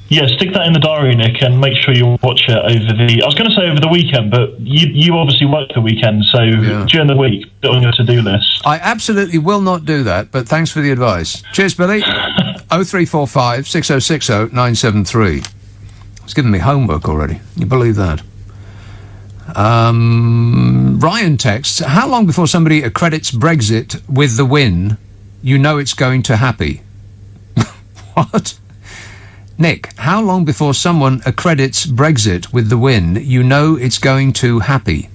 Speaker 3: Yeah, stick that in the diary, Nick, and make sure you watch it I was going to say over the weekend, but you obviously work the weekend, so during the week, put it on your to-do list.
Speaker 1: I absolutely will not do that, but thanks for the advice. Cheers, Billy. 0345 6060 973. It's giving me homework already. Can you believe that? Ryan texts, how long before somebody accredits Brexit with the win, you know it's going to happy? What? Nick, how long before someone accredits Brexit with the win, you know it's going to happy?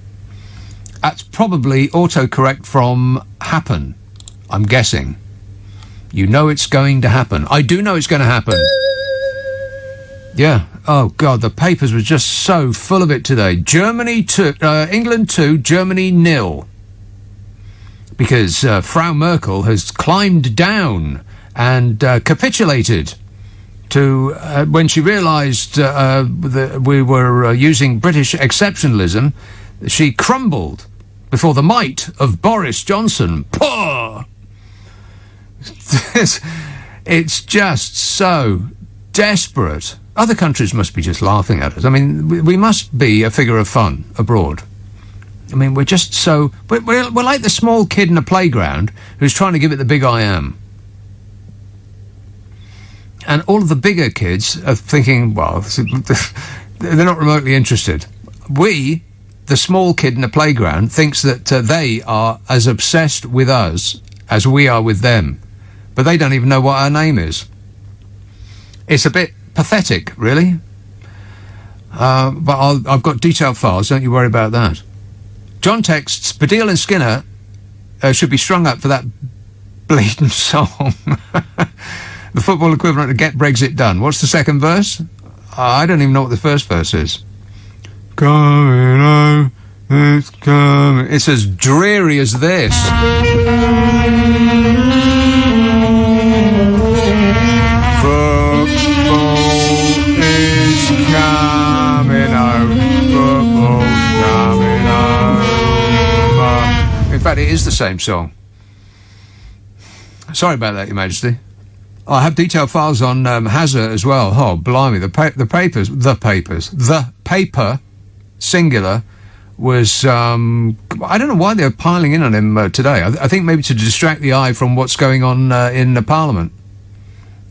Speaker 1: That's probably autocorrect from happen, I'm guessing. You know it's going to happen. I do know it's going to happen. Yeah. Oh, God, the papers were just so full of it today. England 2, Germany 0. Because Frau Merkel has climbed down and capitulated to when she realised that we were using British exceptionalism, she crumbled before the might of Boris Johnson. Pah! It's just so desperate. Other countries must be just laughing at us. I mean, we must be a figure of fun abroad. I mean, we're just so... We're like the small kid in a playground who's trying to give it the big I am. And all of the bigger kids are thinking, well, they're not remotely interested. We, the small kid in the playground, thinks that they are as obsessed with us as we are with them. But they don't even know what our name is. It's a bit pathetic, really. But I've got detailed files, don't you worry about that. John texts, Baddiel and Skinner should be strung up for that bleeding song. The football equivalent of Get Brexit Done. What's the second verse? I don't even know what the first verse is. Coming home, it's coming. It's as dreary as this. Football is coming home. Football's coming home. In fact, it is the same song. Sorry about that, Your Majesty. I have detailed files on Hazard as well. Oh, blimey, the paper, singular, was, I don't know why they're piling in on him today. I think maybe to distract the eye from what's going on in the Parliament.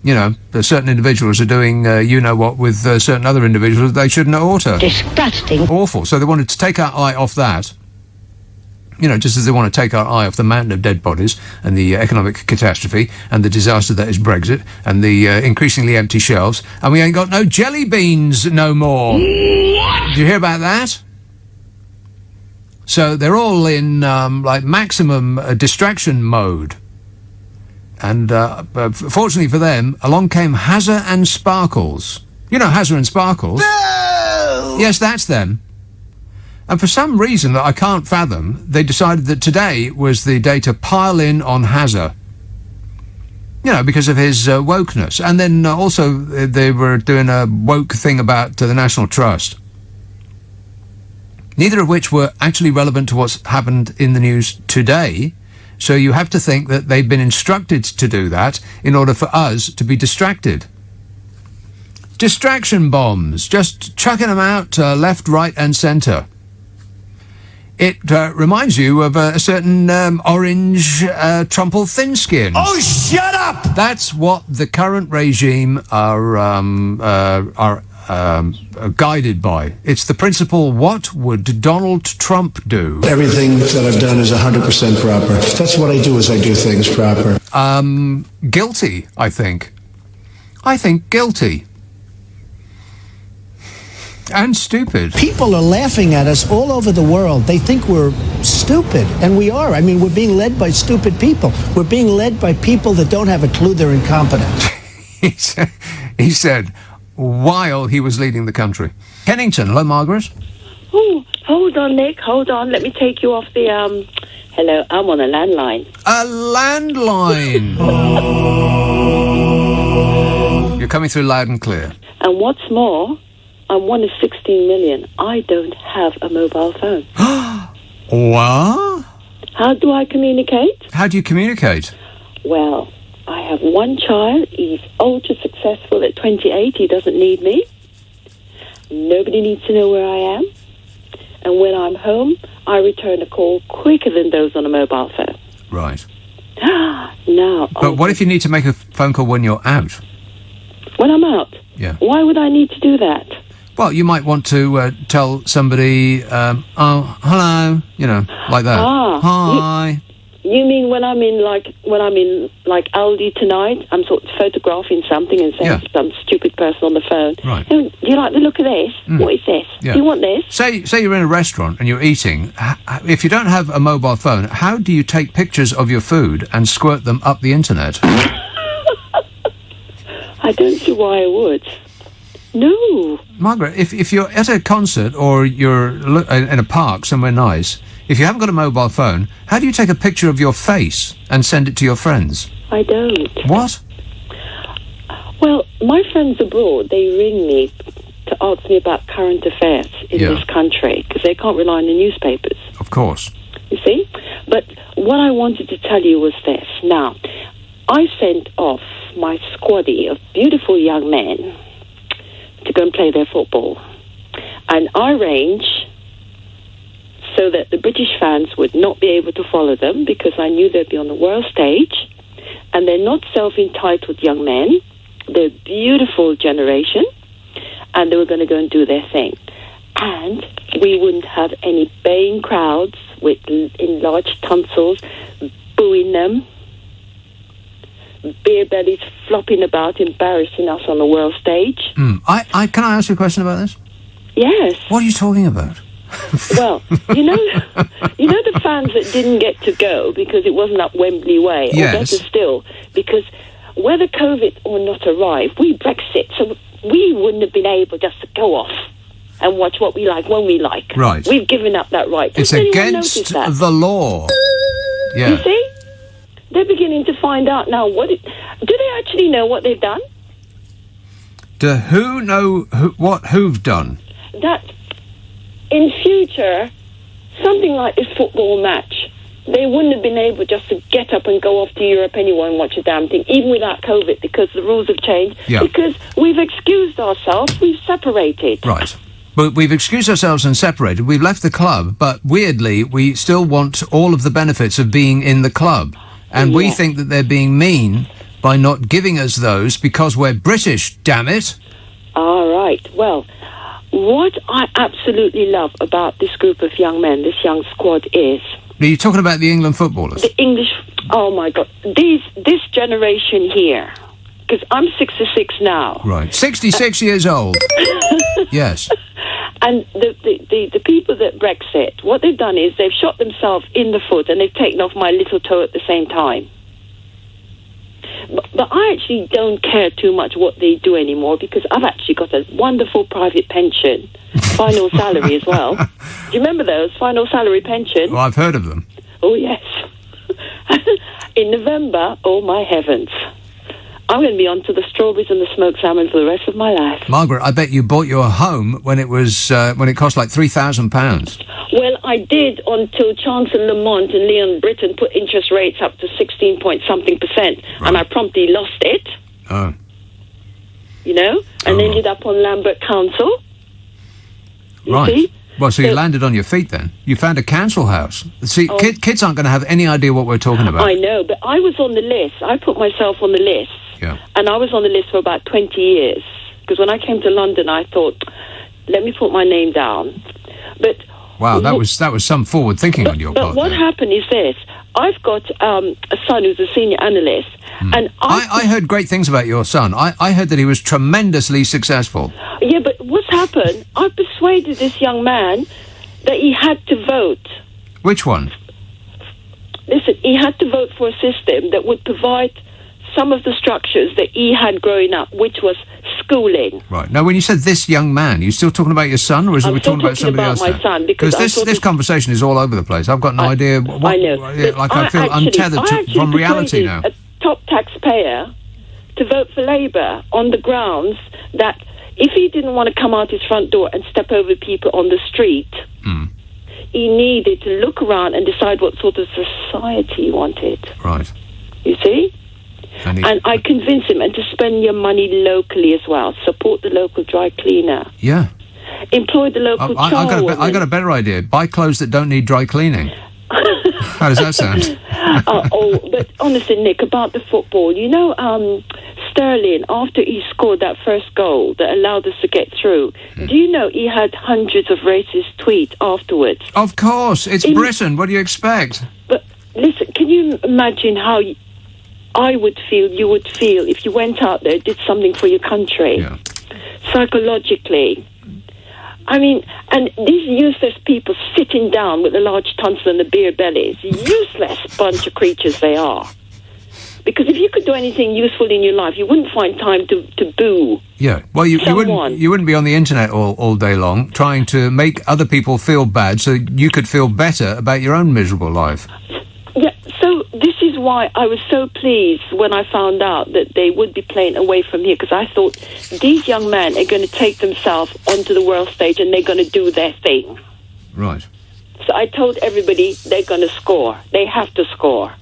Speaker 1: You know, certain individuals are doing you-know-what with certain other individuals they shouldn't oughta.
Speaker 9: Disgusting.
Speaker 1: Awful. So they wanted to take our eye off that. You know, just as they want to take our eye off the mountain of dead bodies and the economic catastrophe and the disaster that is Brexit and the increasingly empty shelves, and we ain't got no jelly beans no more. What? Did you hear about that? So they're all in, like, maximum distraction mode. And fortunately for them, along came Hazard and Sparkles. You know Hazard and Sparkles? No! Yes, that's them. And for some reason that I can't fathom, they decided that today was the day to pile in on Hazard. You know, because of his wokeness. And then also they were doing a woke thing about the National Trust. Neither of which were actually relevant to what's happened in the news today. So you have to think that they've been instructed to do that in order for us to be distracted. Distraction bombs, just chucking them out left, right and centre. It reminds you of a certain orange Trumple Thin-Skin.
Speaker 21: Oh, shut up!
Speaker 1: That's what the current regime are guided by. It's the principle, what would Donald Trump do?
Speaker 8: Everything that I've done is 100% proper. That's what I do, is I do things proper.
Speaker 1: Guilty, I think. I think guilty. And stupid.
Speaker 11: People are laughing at us all over the world. They think we're stupid, and we are. I mean, we're being led by stupid people. We're being led by people that don't have a clue, they're incompetent.
Speaker 1: He said while he was leading the country. Kennington, hello, Margaret.
Speaker 23: Oh, hold on, Nick. Hold on. Let me take you off the, hello, I'm on a landline.
Speaker 1: A landline! You're coming through loud and clear.
Speaker 23: And what's more, I'm one of 16 million. I don't have a mobile phone.
Speaker 1: What?
Speaker 23: How do I communicate?
Speaker 1: How do you communicate?
Speaker 23: Well, I have one child. He's ultra successful at 28. He doesn't need me. Nobody needs to know where I am. And when I'm home, I return a call quicker than those on a mobile phone.
Speaker 1: Right.
Speaker 23: Now,
Speaker 1: but what if you need to make a phone call when you're out?
Speaker 23: When I'm out?
Speaker 1: Yeah.
Speaker 23: Why would I need to do that?
Speaker 1: Well, you might want to tell somebody, oh, hello, you know, like that. Hi.
Speaker 23: You mean when I'm in Aldi tonight, I'm sort of photographing something and saying to some stupid person on the phone,
Speaker 1: right.
Speaker 23: Oh, do you like the look of this? What is this?
Speaker 1: Yeah.
Speaker 23: Do you want this?
Speaker 1: Say you're in a restaurant and you're eating. If you don't have a mobile phone, how do you take pictures of your food and squirt them up the internet?
Speaker 23: I don't see why I would. No.
Speaker 1: Margaret, if you're at a concert or you're in a park somewhere nice, if you haven't got a mobile phone, how do you take a picture of your face and send it to your friends?
Speaker 23: I don't.
Speaker 1: What?
Speaker 23: Well, my friends abroad, they ring me to ask me about current affairs in this country because they can't rely on the newspapers.
Speaker 1: Of course.
Speaker 23: You see? But what I wanted to tell you was this. Now, I sent off my squaddy of beautiful young men to go and play their football. And I arranged so that the British fans would not be able to follow them because I knew they'd be on the world stage. And they're not self-entitled young men. They're a beautiful generation. And they were going to go and do their thing. And we wouldn't have any baying crowds with enlarged tonsils booing them, beer bellies flopping about, embarrassing us on the world stage.
Speaker 1: Can I ask you a question about this?
Speaker 23: Yes.
Speaker 1: What are you talking about?
Speaker 23: Well, you know the fans that didn't get to go because it wasn't up Wembley Way, or
Speaker 1: Yes.
Speaker 23: better still, because whether COVID or not arrived, we Brexit, so we wouldn't have been able just to go off and watch what we like when we like.
Speaker 1: Right.
Speaker 23: We've given up that right.
Speaker 1: It's
Speaker 23: Doesn't anyone
Speaker 1: against
Speaker 23: notice that?
Speaker 1: the law. Yeah.
Speaker 23: You see? They're beginning to find out now. Do they actually know what they've done?
Speaker 1: Do who know what who've done?
Speaker 23: That in future, something like this football match, they wouldn't have been able just to get up and go off to Europe anyway and watch a damn thing, even without COVID, because the rules have changed.
Speaker 1: Yeah.
Speaker 23: Because we've excused ourselves, we've separated.
Speaker 1: Right. But we've excused ourselves and separated. We've left the club, but weirdly, we still want all of the benefits of being in the club. And we think that they're being mean by not giving us those because we're British, damn it.
Speaker 23: All right. Well, what I absolutely love about this group of young men, this young squad, is...
Speaker 1: Are you talking about the England footballers?
Speaker 23: The English... Oh, my God. This generation here, because I'm 66 now.
Speaker 1: Right. 66 years old. Yes.
Speaker 23: And the people that Brexit, what they've done is they've shot themselves in the foot and they've taken off my little toe at the same time. But I actually don't care too much what they do anymore because I've actually got a wonderful private pension, final salary as well. Do you remember those, final salary pension?
Speaker 1: Well, I've heard of them.
Speaker 23: Oh, yes. In November, oh, my heavens. I'm going to be on to the strawberries and the smoked salmon for the rest of my life.
Speaker 1: Margaret, I bet you bought your home when it was when it cost like £3,000.
Speaker 23: Well, I did until Chancellor Lamont and Leon Britton put interest rates up to 16-point-something%, and I promptly lost it.
Speaker 1: Oh.
Speaker 23: You know, and ended up on Lambert Council. You see?
Speaker 1: Well, so you landed on your feet then. You found a council house. See, kids aren't going to have any idea what we're talking about.
Speaker 23: I know, but I was on the list. I put myself on the list.
Speaker 1: Yeah.
Speaker 23: And I was on the list for about 20 years. Because when I came to London, I thought, let me put my name down. But
Speaker 1: wow, that was some forward thinking on your part.
Speaker 23: But what happened is this. I've got a son who's a senior analyst. And
Speaker 1: I heard great things about your son. I heard that he was tremendously successful.
Speaker 23: Yeah, but what's happened, I persuaded this young man that he had to vote.
Speaker 1: Which one?
Speaker 23: Listen, he had to vote for a system that would provide some of the structures that he had growing up, which was schooling.
Speaker 1: Right. Now, when you said this young man, are you still talking about your son, or is it we're talking about somebody else?
Speaker 23: My son, because
Speaker 1: this conversation is all over the place. I've got no idea.
Speaker 23: I know.
Speaker 1: Like I feel untethered from reality now.
Speaker 23: A top taxpayer to vote for Labour on the grounds that if he didn't want to come out his front door and step over people on the street, he needed to look around and decide what sort of society he wanted.
Speaker 1: Right.
Speaker 23: You see? And I convinced him, and to spend your money locally as well. Support the local dry cleaner.
Speaker 1: Yeah.
Speaker 23: Employ the local
Speaker 1: I got a better idea. Buy clothes that don't need dry cleaning. How does that sound?
Speaker 23: But honestly, Nick, about the football, you know, Sterling, after he scored that first goal that allowed us to get through, do you know he had hundreds of racist tweets afterwards?
Speaker 1: Of course. It's Britain. What do you expect?
Speaker 23: But listen, can you imagine how I would feel, you would feel, if you went out there, did something for your country, psychologically? I mean, and these useless people sitting down with the large tonsil and the beer bellies, useless bunch of creatures they are. Because if you could do anything useful in your life, you wouldn't find time to boo.
Speaker 1: Yeah, well, you wouldn't be on the internet all day long trying to make other people feel bad so you could feel better about your own miserable life.
Speaker 23: Yeah, so this is why I was so pleased when I found out that they would be playing away from here, because I thought these young men are going to take themselves onto the world stage and they're going to do their thing.
Speaker 1: Right.
Speaker 23: So I told everybody they're going to score. They have to score.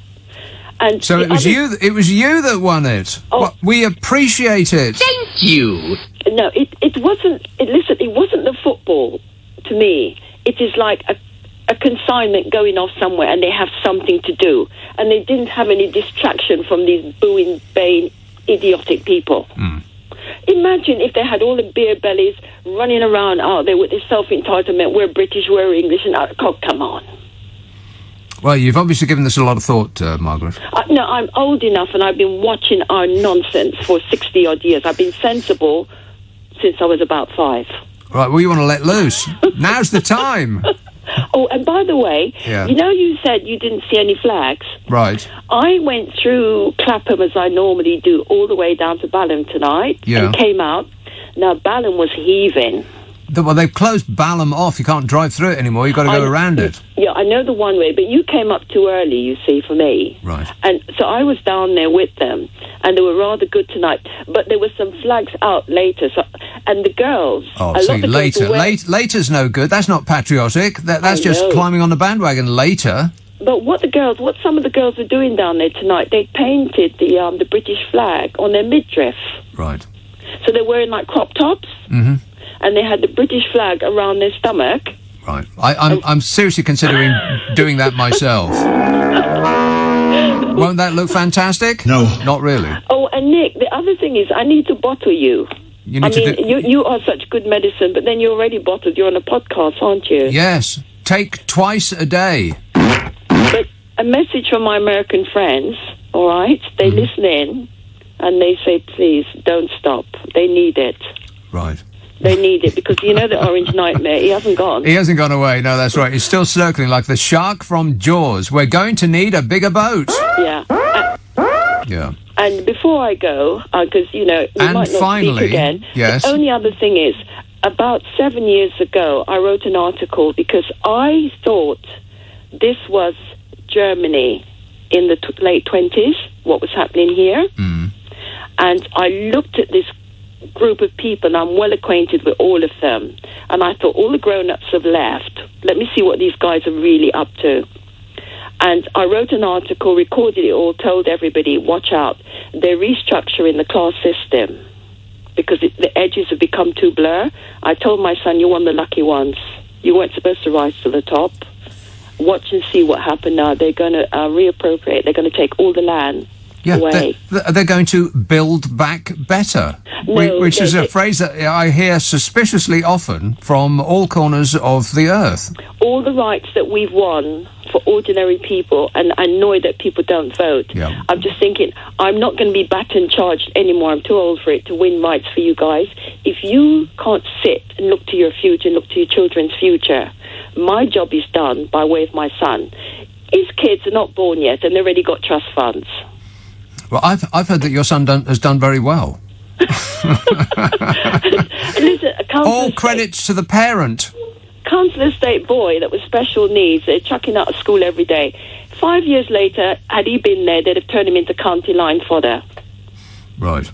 Speaker 23: And
Speaker 1: so it was you. It was you that won it.
Speaker 23: Oh.
Speaker 1: Well, we appreciate it.
Speaker 23: Thank you. No, it wasn't. Listen, it wasn't the football. To me, it is like a consignment going off somewhere, and they have something to do, and they didn't have any distraction from these booing, baying, idiotic people. Imagine if they had all the beer bellies running around out there with this self-entitlement. We're British, we're English, and oh, come on.
Speaker 1: Well, you've obviously given this a lot of thought, Margaret.
Speaker 23: No, I'm old enough, and I've been watching our nonsense for 60-odd years. I've been sensible since I was about 5.
Speaker 1: Right, well, you want to let loose. Now's the time.
Speaker 23: Oh, and by the way,
Speaker 1: Yeah.
Speaker 23: you know you said you didn't see any flags?
Speaker 1: Right.
Speaker 23: I went through Clapham, as I normally do, all the way down to Balham tonight,
Speaker 1: Yeah.
Speaker 23: and came out. Now, Balham was heaving.
Speaker 1: Well, they've closed Balham off. You can't drive through it anymore. You've got to go around it.
Speaker 23: Yeah, I know the one way, but you came up too early, you see, for me.
Speaker 1: Right.
Speaker 23: And so I was down there with them, and they were rather good tonight. But there were some flags out later, and the girls...
Speaker 1: Oh,
Speaker 23: a lot
Speaker 1: see,
Speaker 23: of the girls
Speaker 1: later.
Speaker 23: were wearing-
Speaker 1: Later's no good. That's not patriotic. That's
Speaker 23: I
Speaker 1: just
Speaker 23: know.
Speaker 1: climbing on the bandwagon later.
Speaker 23: But what some of the girls were doing down there tonight, they painted the British flag on their midriff.
Speaker 1: Right.
Speaker 23: So they're wearing like crop tops,
Speaker 1: Mm-hmm.
Speaker 23: and they had the British flag around their stomach.
Speaker 1: Right. I'm seriously considering doing that myself. Won't that look fantastic? No. Not really.
Speaker 23: Oh, and Nick, the other thing is, I need to bottle you.
Speaker 1: You need to do-
Speaker 23: you are such good medicine, but then you're already bottled. You're on a podcast, aren't you?
Speaker 1: Yes. Take twice a day.
Speaker 23: But a message from my American friends, all right? They listen in, and they say, please, don't stop. They need it.
Speaker 1: Right.
Speaker 23: They need it, because you know the Orange Nightmare, he hasn't gone.
Speaker 1: He hasn't gone away. No, that's right. He's still circling like the shark from Jaws. We're going to need a bigger boat.
Speaker 23: Yeah.
Speaker 1: Yeah.
Speaker 23: And before I go, because, you know, we
Speaker 1: And
Speaker 23: might not
Speaker 1: finally,
Speaker 23: speak again.
Speaker 1: yes.
Speaker 23: The only other thing is, about 7 years ago, I wrote an article because I thought this was Germany in the late 20s, what was happening here. And I looked at this group of people, and I'm well acquainted with all of them. And I thought, all the grown-ups have left. Let me see what these guys are really up to. And I wrote an article, recorded it all, told everybody, watch out. They're restructuring the class system because the edges have become too blur. I told my son, you're one of the lucky ones. You weren't supposed to rise to the top. Watch and see what happened now. They're going to reappropriate. They're going to take all the land away.
Speaker 1: They're going to build back better,
Speaker 23: No,
Speaker 1: which is
Speaker 23: no,
Speaker 1: a phrase that I hear suspiciously often from all corners of the earth.
Speaker 23: All the rights that we've won for ordinary people, and I know that people don't vote.
Speaker 1: Yeah.
Speaker 23: I'm just thinking, I'm not going to be baton charged anymore. I'm too old for it to win rights for you guys. If you can't sit and look to your future and look to your children's future, my job is done by way of my son. His kids are not born yet, and they've already got trust funds.
Speaker 1: Well, I've heard that your son has done very well.
Speaker 23: Listen,
Speaker 1: All credits to the parent.
Speaker 23: Councillor State boy that was special needs, they're chucking out of school every day. 5 years later, had he been there, they'd have turned him into county line fodder.
Speaker 1: Right.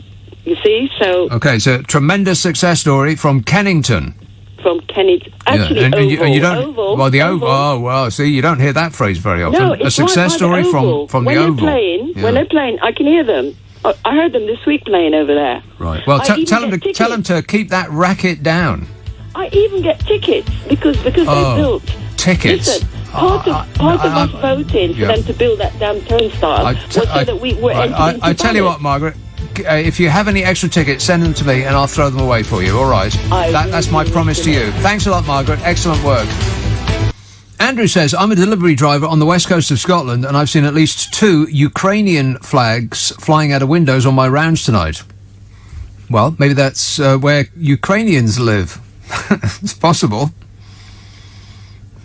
Speaker 23: You see? So,
Speaker 1: Okay, so tremendous success story from Kennington.
Speaker 23: from Kennington. Actually,
Speaker 1: and
Speaker 23: Oval.
Speaker 1: you don't.
Speaker 23: Oval.
Speaker 1: Well, the Oval. Oh, well. See, you don't hear that phrase very often.
Speaker 23: No,
Speaker 1: A
Speaker 23: it's
Speaker 1: success
Speaker 23: right by
Speaker 1: story
Speaker 23: the Oval.
Speaker 1: from
Speaker 23: when
Speaker 1: the
Speaker 23: they're
Speaker 1: Oval.
Speaker 23: Playing,
Speaker 1: Yeah.
Speaker 23: When they're playing, I can hear them. I heard them this week playing over there.
Speaker 1: Right. Well,
Speaker 23: I
Speaker 1: tell
Speaker 23: even
Speaker 1: them
Speaker 23: get
Speaker 1: tell them to keep that racket down.
Speaker 23: I even get tickets because they built
Speaker 1: tickets.
Speaker 23: Listen, part of us voting for
Speaker 1: yeah.
Speaker 23: them to build that damn turnstile was so that we were
Speaker 1: Right,
Speaker 23: entered into
Speaker 1: I tell you
Speaker 23: ballot.
Speaker 1: what, Margaret. If you have any extra tickets, send them to me and I'll throw them away for you. All right. That's my promise to you. Thanks a lot, Margaret. Excellent work. Andrew says, I'm a delivery driver on the west coast of Scotland and I've seen at least 2 Ukrainian flags flying out of windows on my rounds tonight. Well, maybe that's where Ukrainians live. It's possible.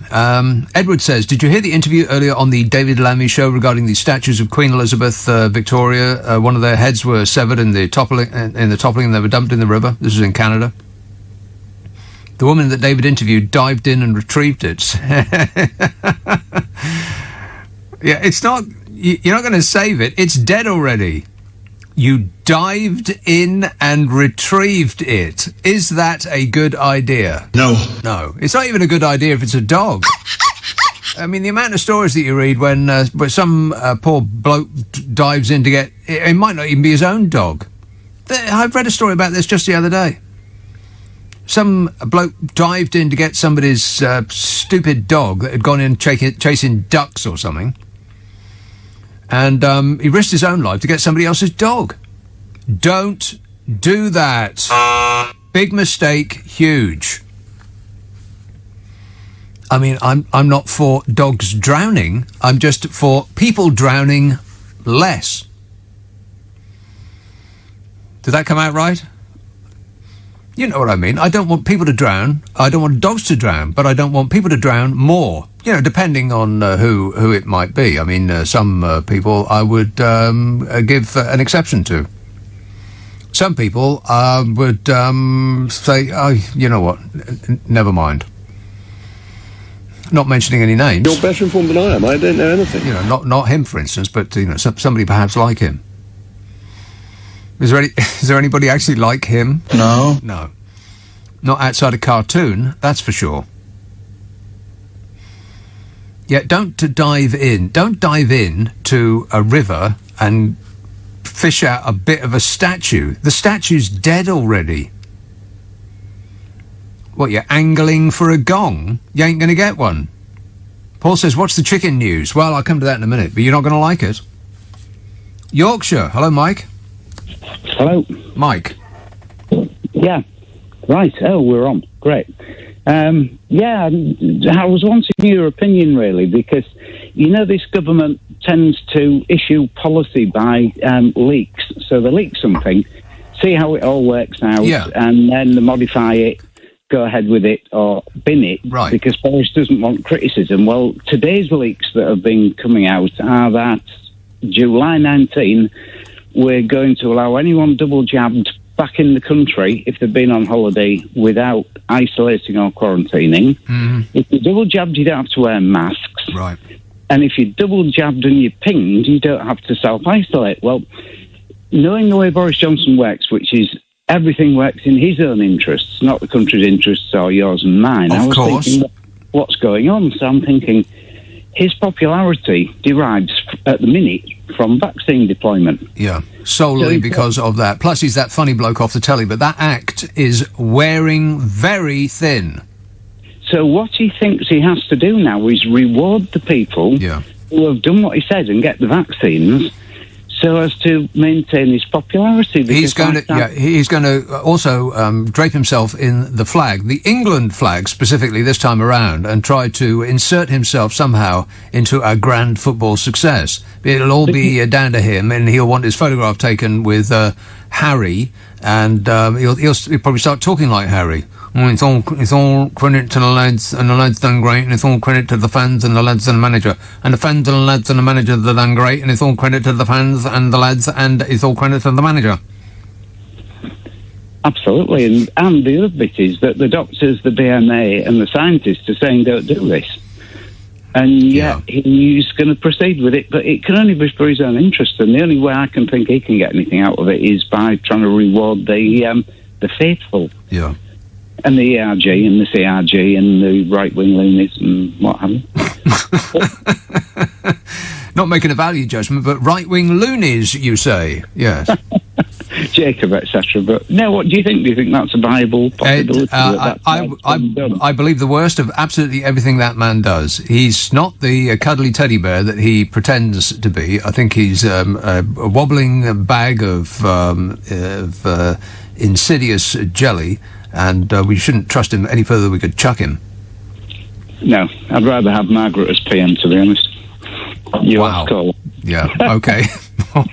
Speaker 1: Edward says, did you hear the interview earlier on the David Lammy show regarding the statues of Queen Elizabeth, Victoria? One of their heads were severed in the toppling, and they were dumped in the river. This was in Canada. The woman that David interviewed dived in and retrieved it. Yeah, it's not. You're not going to save it. It's dead already. You dived in and retrieved it. Is that a good idea?
Speaker 19: No.
Speaker 1: No. It's not even a good idea if it's a dog. I mean, the amount of stories that you read when some poor bloke dives in to get... It might not even be his own dog. I've read a story about this just the other day. Some bloke dived in to get somebody's stupid dog that had gone in chasing ducks or something. And he risked his own life to get somebody else's dog. Don't do that. Big mistake, huge. I mean, I'm not for dogs drowning. I'm just for people drowning less. Did that come out right? You know what I mean. I don't want people to drown. I don't want dogs to drown, but I don't want people to drown more. You know, depending on who it might be. I mean, some people I would give an exception to. Some people would say, oh, you know what, never mind. Not mentioning any names.
Speaker 4: You're better informed than I am. I don't know anything.
Speaker 1: You know, not him, for instance, but you know, somebody perhaps like him. Is there anybody actually like him?
Speaker 21: No.
Speaker 1: No. Not outside a cartoon, that's for sure. Yeah, don't dive in to a river and fish out a bit of a statue. The statue's dead already. What, you're angling for a gong? You ain't going to get one. Paul says, what's the chicken news? Well, I'll come to that in a minute, but you're not going to like it. Yorkshire. Hello, Mike.
Speaker 10: Hello.
Speaker 1: Mike.
Speaker 10: Yeah. Right. Oh, we're on. Great. Yeah, I was wanting your opinion, really, because, you know, this government tends to issue policy by leaks. So they leak something, see how it all works out, and then they modify it, go ahead with it, or bin it, because Boris doesn't want criticism. Well, today's leaks that have been coming out are that July 19, we're going to allow anyone double jabbed back in the country if they've been on holiday without isolating or quarantining.
Speaker 1: Mm-hmm.
Speaker 10: If you're double jabbed, you don't have to wear masks.
Speaker 1: Right.
Speaker 10: And if you're double jabbed and you're pinged, you don't have to self-isolate. Well, knowing the way Boris Johnson works, which is everything works in his own interests, not the country's interests or yours and mine. I was thinking, what's going on? So I'm thinking his popularity derives at the minute from vaccine deployment.
Speaker 1: Yeah, solely because of that. Plus, he's that funny bloke off the telly, but that act is wearing very thin.
Speaker 10: So what he thinks he has to do now is reward the people who have done what he said and get the vaccines, so as to maintain his popularity.
Speaker 1: He's going to also drape himself in the flag, the England flag specifically this time around, and try to insert himself somehow into a grand football success. It'll all be down to him, and he'll want his photograph taken with Harry, and he'll probably start talking like Harry. It's all credit to the lads, and the lads done great, and it's all credit to the fans and the lads and the manager, and the fans and the lads and the manager that done great, and it's all credit to the fans and the lads, and it's all credit to the manager.
Speaker 10: Absolutely, and the other bit is that the doctors, the BMA, and the scientists are saying don't do this, and yet he's going to proceed with it, but it can only be for his own interest, and the only way I can think he can get anything out of it is by trying to reward the faithful.
Speaker 1: Yeah.
Speaker 10: And the ERG and the CRG and the right-wing loonies and what have you.
Speaker 1: Not making a value judgment, but right-wing loonies, you say? Yes.
Speaker 10: Jacob, etc. But no, what do you think? Do you think that's a viable possibility?
Speaker 1: I believe the worst of absolutely everything that man does. He's not the cuddly teddy bear that he pretends to be. I think he's a wobbling bag of insidious jelly. And we shouldn't trust him any further. We could chuck him.
Speaker 10: No, I'd rather have Margaret as PM, to be honest.
Speaker 1: Wow. Call. Yeah. Okay. Oh,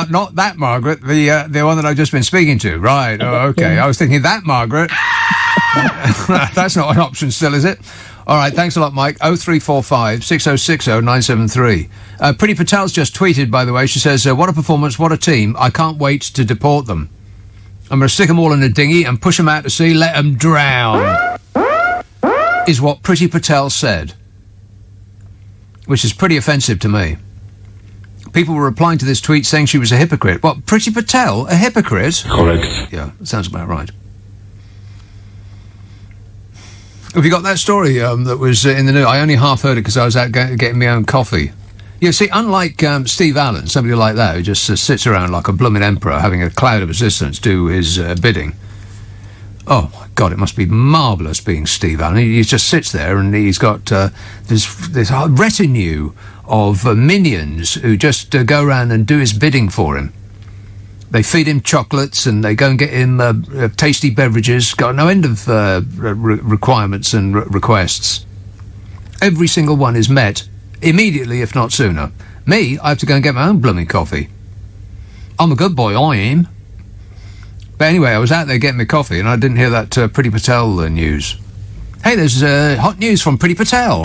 Speaker 1: not that Margaret. The one that I've just been speaking to. Right. Oh, okay. I was thinking that Margaret. That's not an option still, is it? All right. Thanks a lot, Mike. 0345 6060 973. Priti Patel's just tweeted, by the way. She says, "What a performance! What a team! I can't wait to deport them. I'm going to stick them all in a dinghy and push them out to sea, let them drown," is what Priti Patel said, which is pretty offensive to me. People were replying to this tweet saying she was a hypocrite. What, Priti Patel, a hypocrite?
Speaker 2: Correct.
Speaker 1: Yeah, sounds about right. Have you got that story that was in the news? I only half heard it because I was out getting my own coffee. You see, unlike Steve Allen, somebody like that who just sits around like a blooming emperor having a cloud of assistants do his bidding. Oh, my God, it must be marvellous being Steve Allen. He just sits there and he's got this retinue of minions who just go around and do his bidding for him. They feed him chocolates and they go and get him tasty beverages. Got no end of requirements and requests. Every single one is met immediately, if not sooner. Me, I have to go and get my own blooming coffee. I'm a good boy, I am. But anyway, I was out there getting my coffee and I didn't hear that Priti Patel news. Hey, there's hot news from Priti Patel.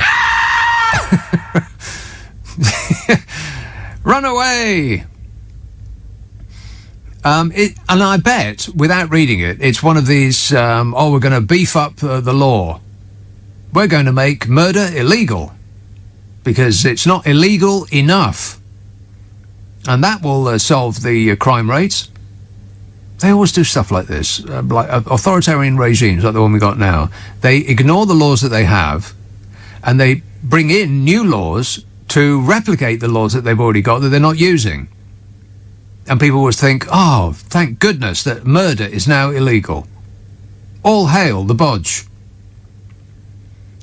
Speaker 1: Run away! And I bet, without reading it, it's one of these, we're going to beef up the law. We're going to make murder illegal. Because it's not illegal enough. And that will solve the crime rates. They always do stuff like this. Like authoritarian regimes, like the one we got now. They ignore the laws that they have, and they bring in new laws to replicate the laws that they've already got that they're not using. And people always think, oh, thank goodness that murder is now illegal. All hail the bodge.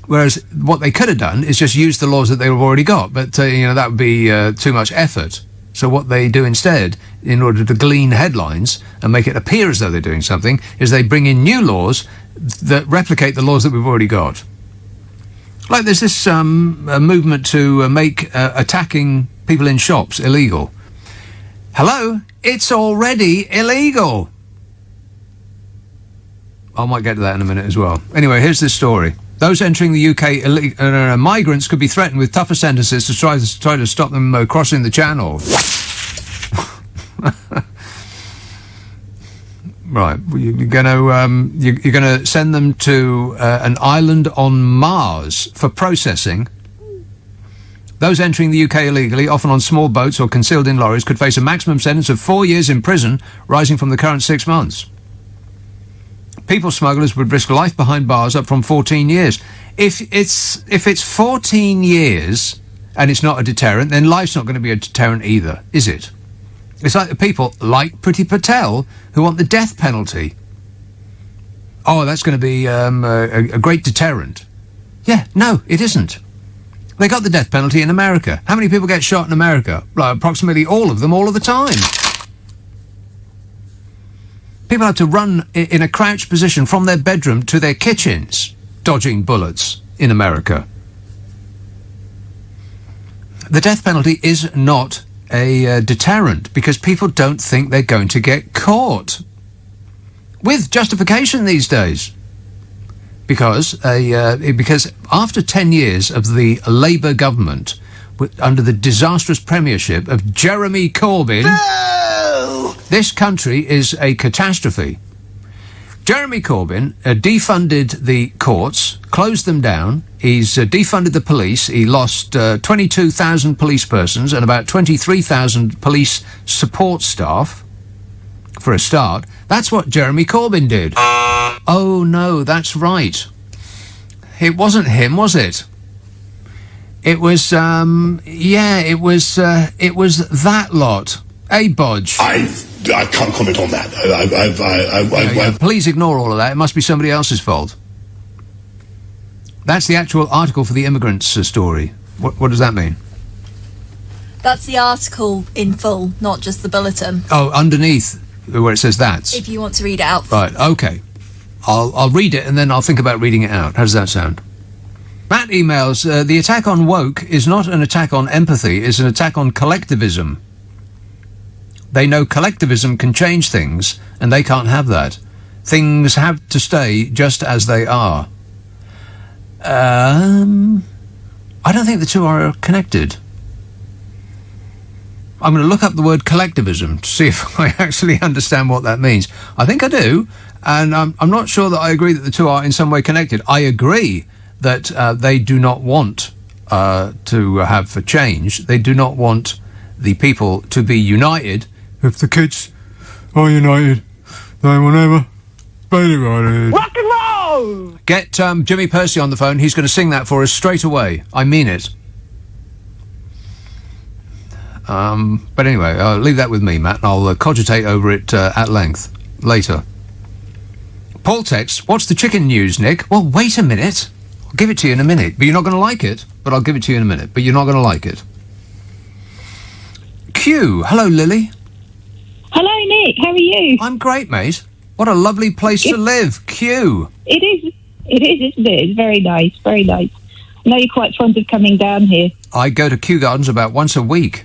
Speaker 1: Whereas what they could have done is just use the laws that they've already got, but that would be too much effort. So what they do instead, in order to glean headlines and make it appear as though they're doing something, is they bring in new laws that replicate the laws that we've already got. Like there's this a movement to make attacking people in shops illegal. Hello? It's already illegal. I might get to that in a minute as well. Anyway, here's this story. Those entering the UK, migrants could be threatened with tougher sentences to try to stop them crossing the channel. Right, you're going to send them to an island on Mars for processing. Those entering the UK illegally, often on small boats or concealed in lorries, could face a maximum sentence of 4 years in prison, rising from the current 6 months. People smugglers would risk life behind bars, up from 14 years. If it's 14 years and it's not a deterrent, then life's not going to be a deterrent either, is it? It's like the people like Priti Patel who want the death penalty. Oh, that's going to be a great deterrent. Yeah, no, it isn't. They got the death penalty in America. How many people get shot in America? Well, approximately all of them, all of the time. People have to run in a crouched position from their bedroom to their kitchens, dodging bullets in America. The death penalty is not a deterrent because people don't think they're going to get caught. With justification these days. Because after 10 years of the Labour government, under the disastrous premiership of Jeremy Corbyn, this country is a catastrophe. Jeremy Corbyn defunded the courts, closed them down. He's defunded the police. He lost 22,000 police persons and about 23,000 police support staff, for a start. That's what Jeremy Corbyn did. Oh, no, that's right. It wasn't him, was it? It was, it was that lot. A bodge.
Speaker 2: I can't comment on that.
Speaker 1: Please ignore all of that. It must be somebody else's fault. That's the actual article for the immigrants story. What does that mean?
Speaker 6: That's the article in full, not just the bulletin. Oh,
Speaker 1: underneath where it says that.
Speaker 6: If you want to read it out.
Speaker 1: Right, okay. I'll read it and then I'll think about reading it out. How does that sound? Matt emails, the attack on woke is not an attack on empathy, it's an attack on collectivism. They know collectivism can change things, and they can't have that. Things have to stay just as they are. I don't think the two are connected. I'm going to look up the word collectivism to see if I actually understand what that means. I think I do, and I'm not sure that I agree that the two are in some way connected. I agree that they do not want to have a change. They do not want the people to be united. If the kids are united, they will never be divided.
Speaker 7: Rock and roll!
Speaker 23: No!
Speaker 1: Get Jimmy Percy on the phone. He's going to sing that for us straight away. I mean it. But anyway, leave that with me, Matt, and I'll cogitate over it at length later. Paul texts, what's the chicken news, Nick? Well, wait a minute. I'll give it to you in a minute, but you're not going to like it. But I'll give it to you in a minute, but you're not going to like it. Q, hello, Lily.
Speaker 12: Hello, Nick. How are you?
Speaker 1: I'm great, mate. What a lovely place to live, Q.
Speaker 12: It is, isn't it? It's very nice, very nice. I know you're quite fond of coming down here.
Speaker 1: I go to Kew Gardens about once a week.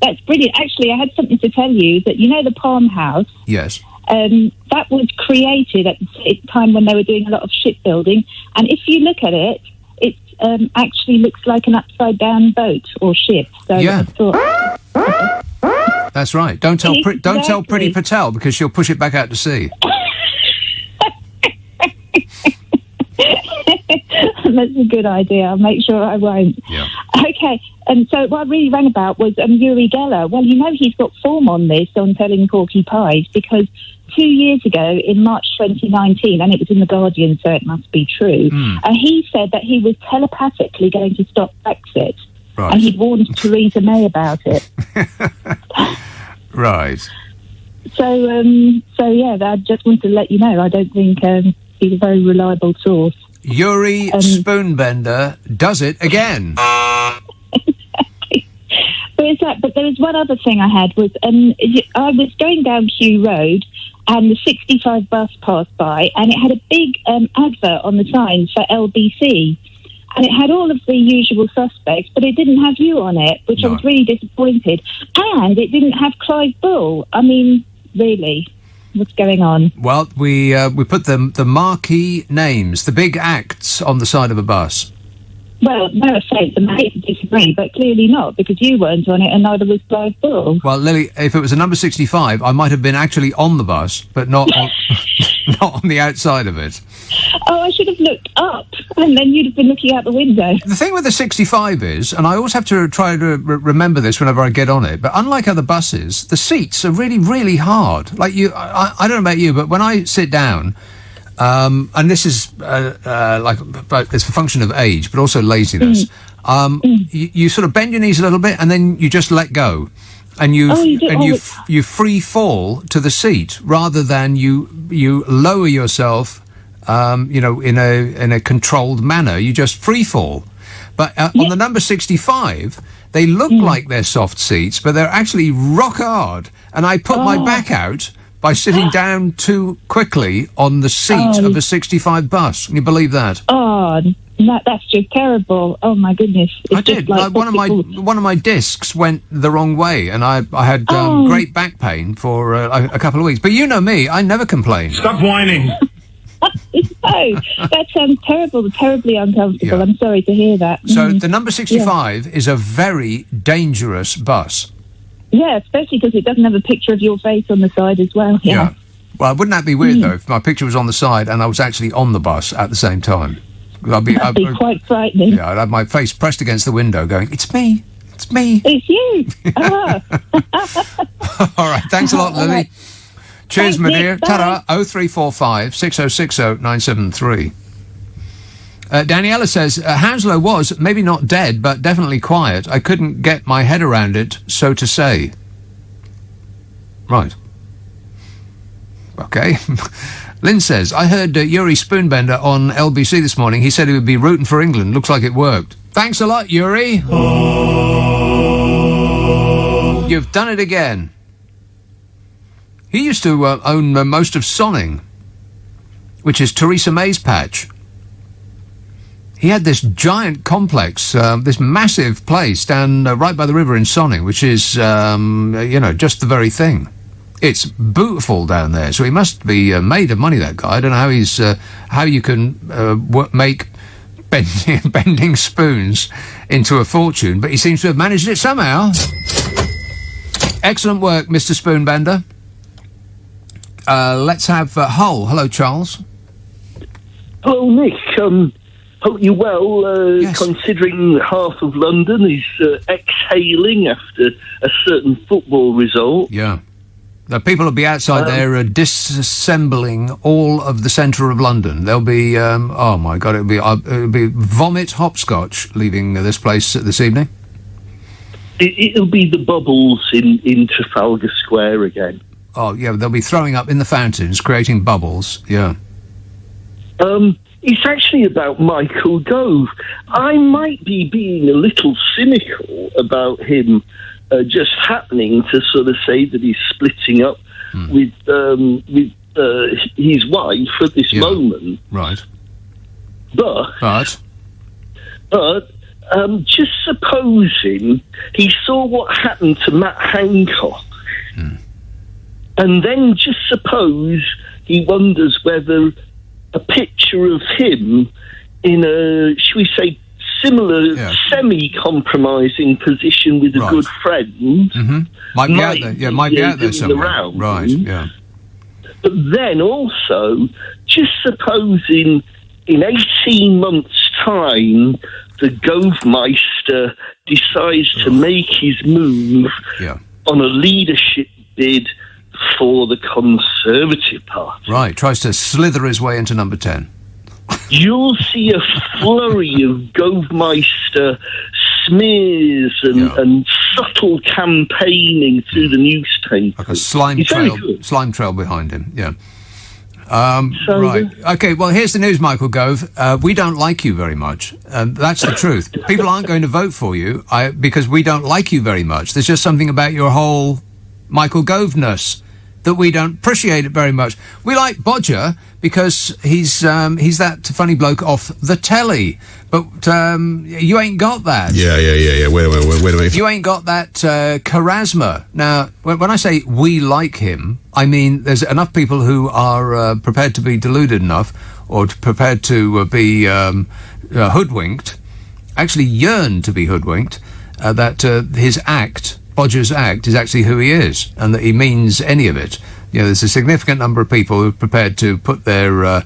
Speaker 12: That's brilliant. Actually, I had something to tell you, that you know the Palm House?
Speaker 1: Yes.
Speaker 12: That was created at the time when they were doing a lot of shipbuilding, and if you look at it, it actually looks like an upside-down boat or ship. So
Speaker 1: yeah.
Speaker 12: I thought,
Speaker 1: that's right. Don't tell Pretty Patel, because she'll push it back out to sea.
Speaker 12: That's a good idea. I'll make sure I won't.
Speaker 1: Yeah.
Speaker 12: Okay, so what I really rang about was Uri Geller. Well, you know he's got form on this, on telling porky pies, because 2 years ago, in March 2019, and it was in The Guardian, so it must be true, he said that he was telepathically going to stop Brexit.
Speaker 1: Right.
Speaker 12: And he'd warned Theresa May about it.
Speaker 1: Right.
Speaker 12: So yeah, I just wanted to let you know, I don't think he's a very reliable source.
Speaker 1: Yuri Spoonbender does it again.
Speaker 12: But there was one other thing I had, was I was going down Kew Road and the 65 bus passed by and it had a big advert on the sign for LBC. And it had all of the usual suspects, but it didn't have you on it, which I was really disappointed. And it didn't have Clive Bull. I mean, really, what's going on?
Speaker 1: Well, we put the marquee names, the big acts on the side of a bus.
Speaker 12: Well, no offence, and I hate to disagree, but clearly not, because you weren't on it and neither was Clive Bull.
Speaker 1: Well, Lily, if it was a number 65, I might have been actually on the bus, but not on, not on the outside of it.
Speaker 12: Oh, I should have looked up, and then you'd have been looking out the window.
Speaker 1: The thing with the 65 is, and I always have to try to remember this whenever I get on it, but unlike other buses, the seats are really, really hard. Like I don't know about you, but when I sit down, and this is it's a function of age, but also laziness. You sort of bend your knees a little bit, and then you just let go, and you free fall to the seat rather than you lower yourself. In a controlled manner, you just free fall. But on the number 65, they look like they're soft seats, but they're actually rock hard. And I put my back out by sitting down too quickly on the seat of a 65 bus. Can you believe that?
Speaker 12: Oh, that's just terrible. Oh my goodness!
Speaker 1: I did. One of my discs went the wrong way, and I had great back pain for a couple of weeks. But you know me, I never complain.
Speaker 23: Stop whining.
Speaker 12: No, that sounds terrible, terribly uncomfortable. Yeah. I'm sorry to hear that.
Speaker 1: So the number 65 is a very dangerous bus.
Speaker 12: Yeah, especially because it doesn't have a picture of your face on the side as well. Yeah.
Speaker 1: Well, wouldn't that be weird, though, if my picture was on the side and I was actually on the bus at the same time?
Speaker 12: That'd be quite frightening.
Speaker 1: Yeah, I'd have my face pressed against the window going, "It's me, it's me."
Speaker 12: It's you.
Speaker 1: All right, thanks a lot, Lily. Right. Cheers, my dear.
Speaker 12: Bye.
Speaker 1: Ta-da. 0345 6060 973. Daniela says, Hounslow was, maybe not dead, but definitely quiet. I couldn't get my head around it, so to say. Right. Okay. Lynn says, I heard Yuri Spoonbender on LBC this morning. He said he would be rooting for England. Looks like it worked. Thanks a lot, Yuri. You've done it again. He used to own most of Sonning, which is Theresa May's patch. He had this giant complex, this massive place down right by the river in Sonning, which is, just the very thing. It's beautiful down there, so he must be made of money, that guy. I don't know how you can make bending spoons into a fortune, but he seems to have managed it somehow. Excellent work, Mr. Spoonbender. Let's have Hull. Hello, Charles.
Speaker 13: Hello, Nick. Hope you're well, yes. Considering half of London is exhaling after a certain football result.
Speaker 1: Yeah. The people will be outside there disassembling all of the centre of London. There'll be, oh my God, it'll be vomit hopscotch leaving this place this evening.
Speaker 13: It'll be the bubbles in Trafalgar Square again.
Speaker 1: Oh, yeah, they'll be throwing up in the fountains, creating bubbles, yeah.
Speaker 13: It's actually about Michael Gove. I might be being a little cynical about him just happening to sort of say that he's splitting up with his wife at this moment.
Speaker 1: Right.
Speaker 13: But just supposing he saw what happened to Matt Hancock, and then just suppose he wonders whether a picture of him in a, shall we say, similar semi-compromising position with a good friend
Speaker 1: might be out there. Yeah, might be out there somewhere. Right. Yeah.
Speaker 13: But then also, just supposing in 18 months' time, the Govemeister decides to make his move on a leadership bid for the Conservative Party.
Speaker 1: Right, tries to slither his way into number 10.
Speaker 13: You'll see a flurry of Govemeister smears and subtle campaigning through the newspaper.
Speaker 1: Like a slime trail behind him, yeah. Right. Okay, well, here's the news, Michael Gove. We don't like you very much. That's the truth. People aren't going to vote for you because we don't like you very much. There's just something about your whole Michael Gove-ness that we don't appreciate it very much. We like Bodger because he's that funny bloke off the telly, but you ain't got that.
Speaker 19: Yeah. Wait a minute.
Speaker 1: You ain't got that charisma. Now, when I say we like him, I mean there's enough people who are prepared to be deluded enough or prepared to be hoodwinked, actually yearn to be hoodwinked, that his act, Bodger's act, is actually who he is, and that he means any of it. You know, there's a significant number of people who are prepared to put their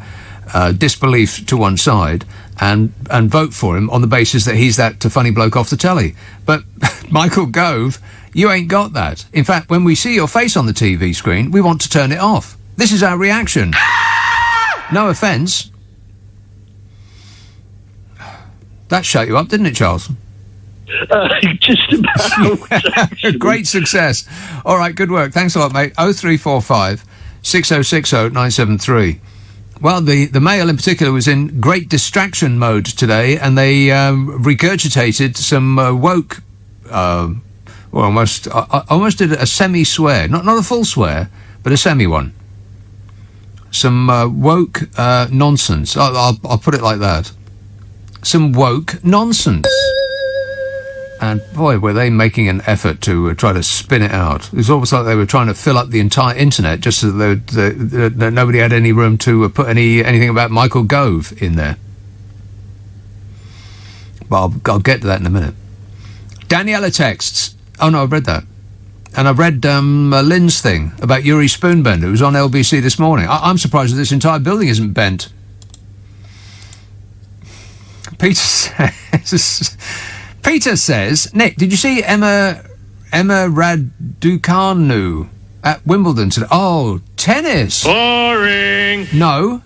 Speaker 1: disbelief to one side and vote for him on the basis that he's that funny bloke off the telly. But Michael Gove, you ain't got that. In fact, when we see your face on the TV screen, we want to turn it off. This is our reaction. No offence. That shut you up, didn't it, Charles?
Speaker 13: Just about.
Speaker 1: Great success. All right, good work. Thanks a lot, mate. 0345 6060 973. Well, the Mail in particular was in great distraction mode today, and they regurgitated some woke, almost did a semi-swear. Not a full swear, but a semi one. Some woke nonsense. I'll put it like that. Some woke nonsense. And boy, were they making an effort to try to spin it out. It was almost like they were trying to fill up the entire internet just so that nobody had any room to put anything about Michael Gove in there. But I'll get to that in a minute. Daniela texts. Oh no, I've read that. And I've read Lynn's thing about Yuri Spoonbender, who was on LBC this morning. I'm surprised that this entire building isn't bent. Peter says, Nick, did you see Emma Raducanu at Wimbledon today? Oh, tennis.
Speaker 14: Boring.
Speaker 1: No.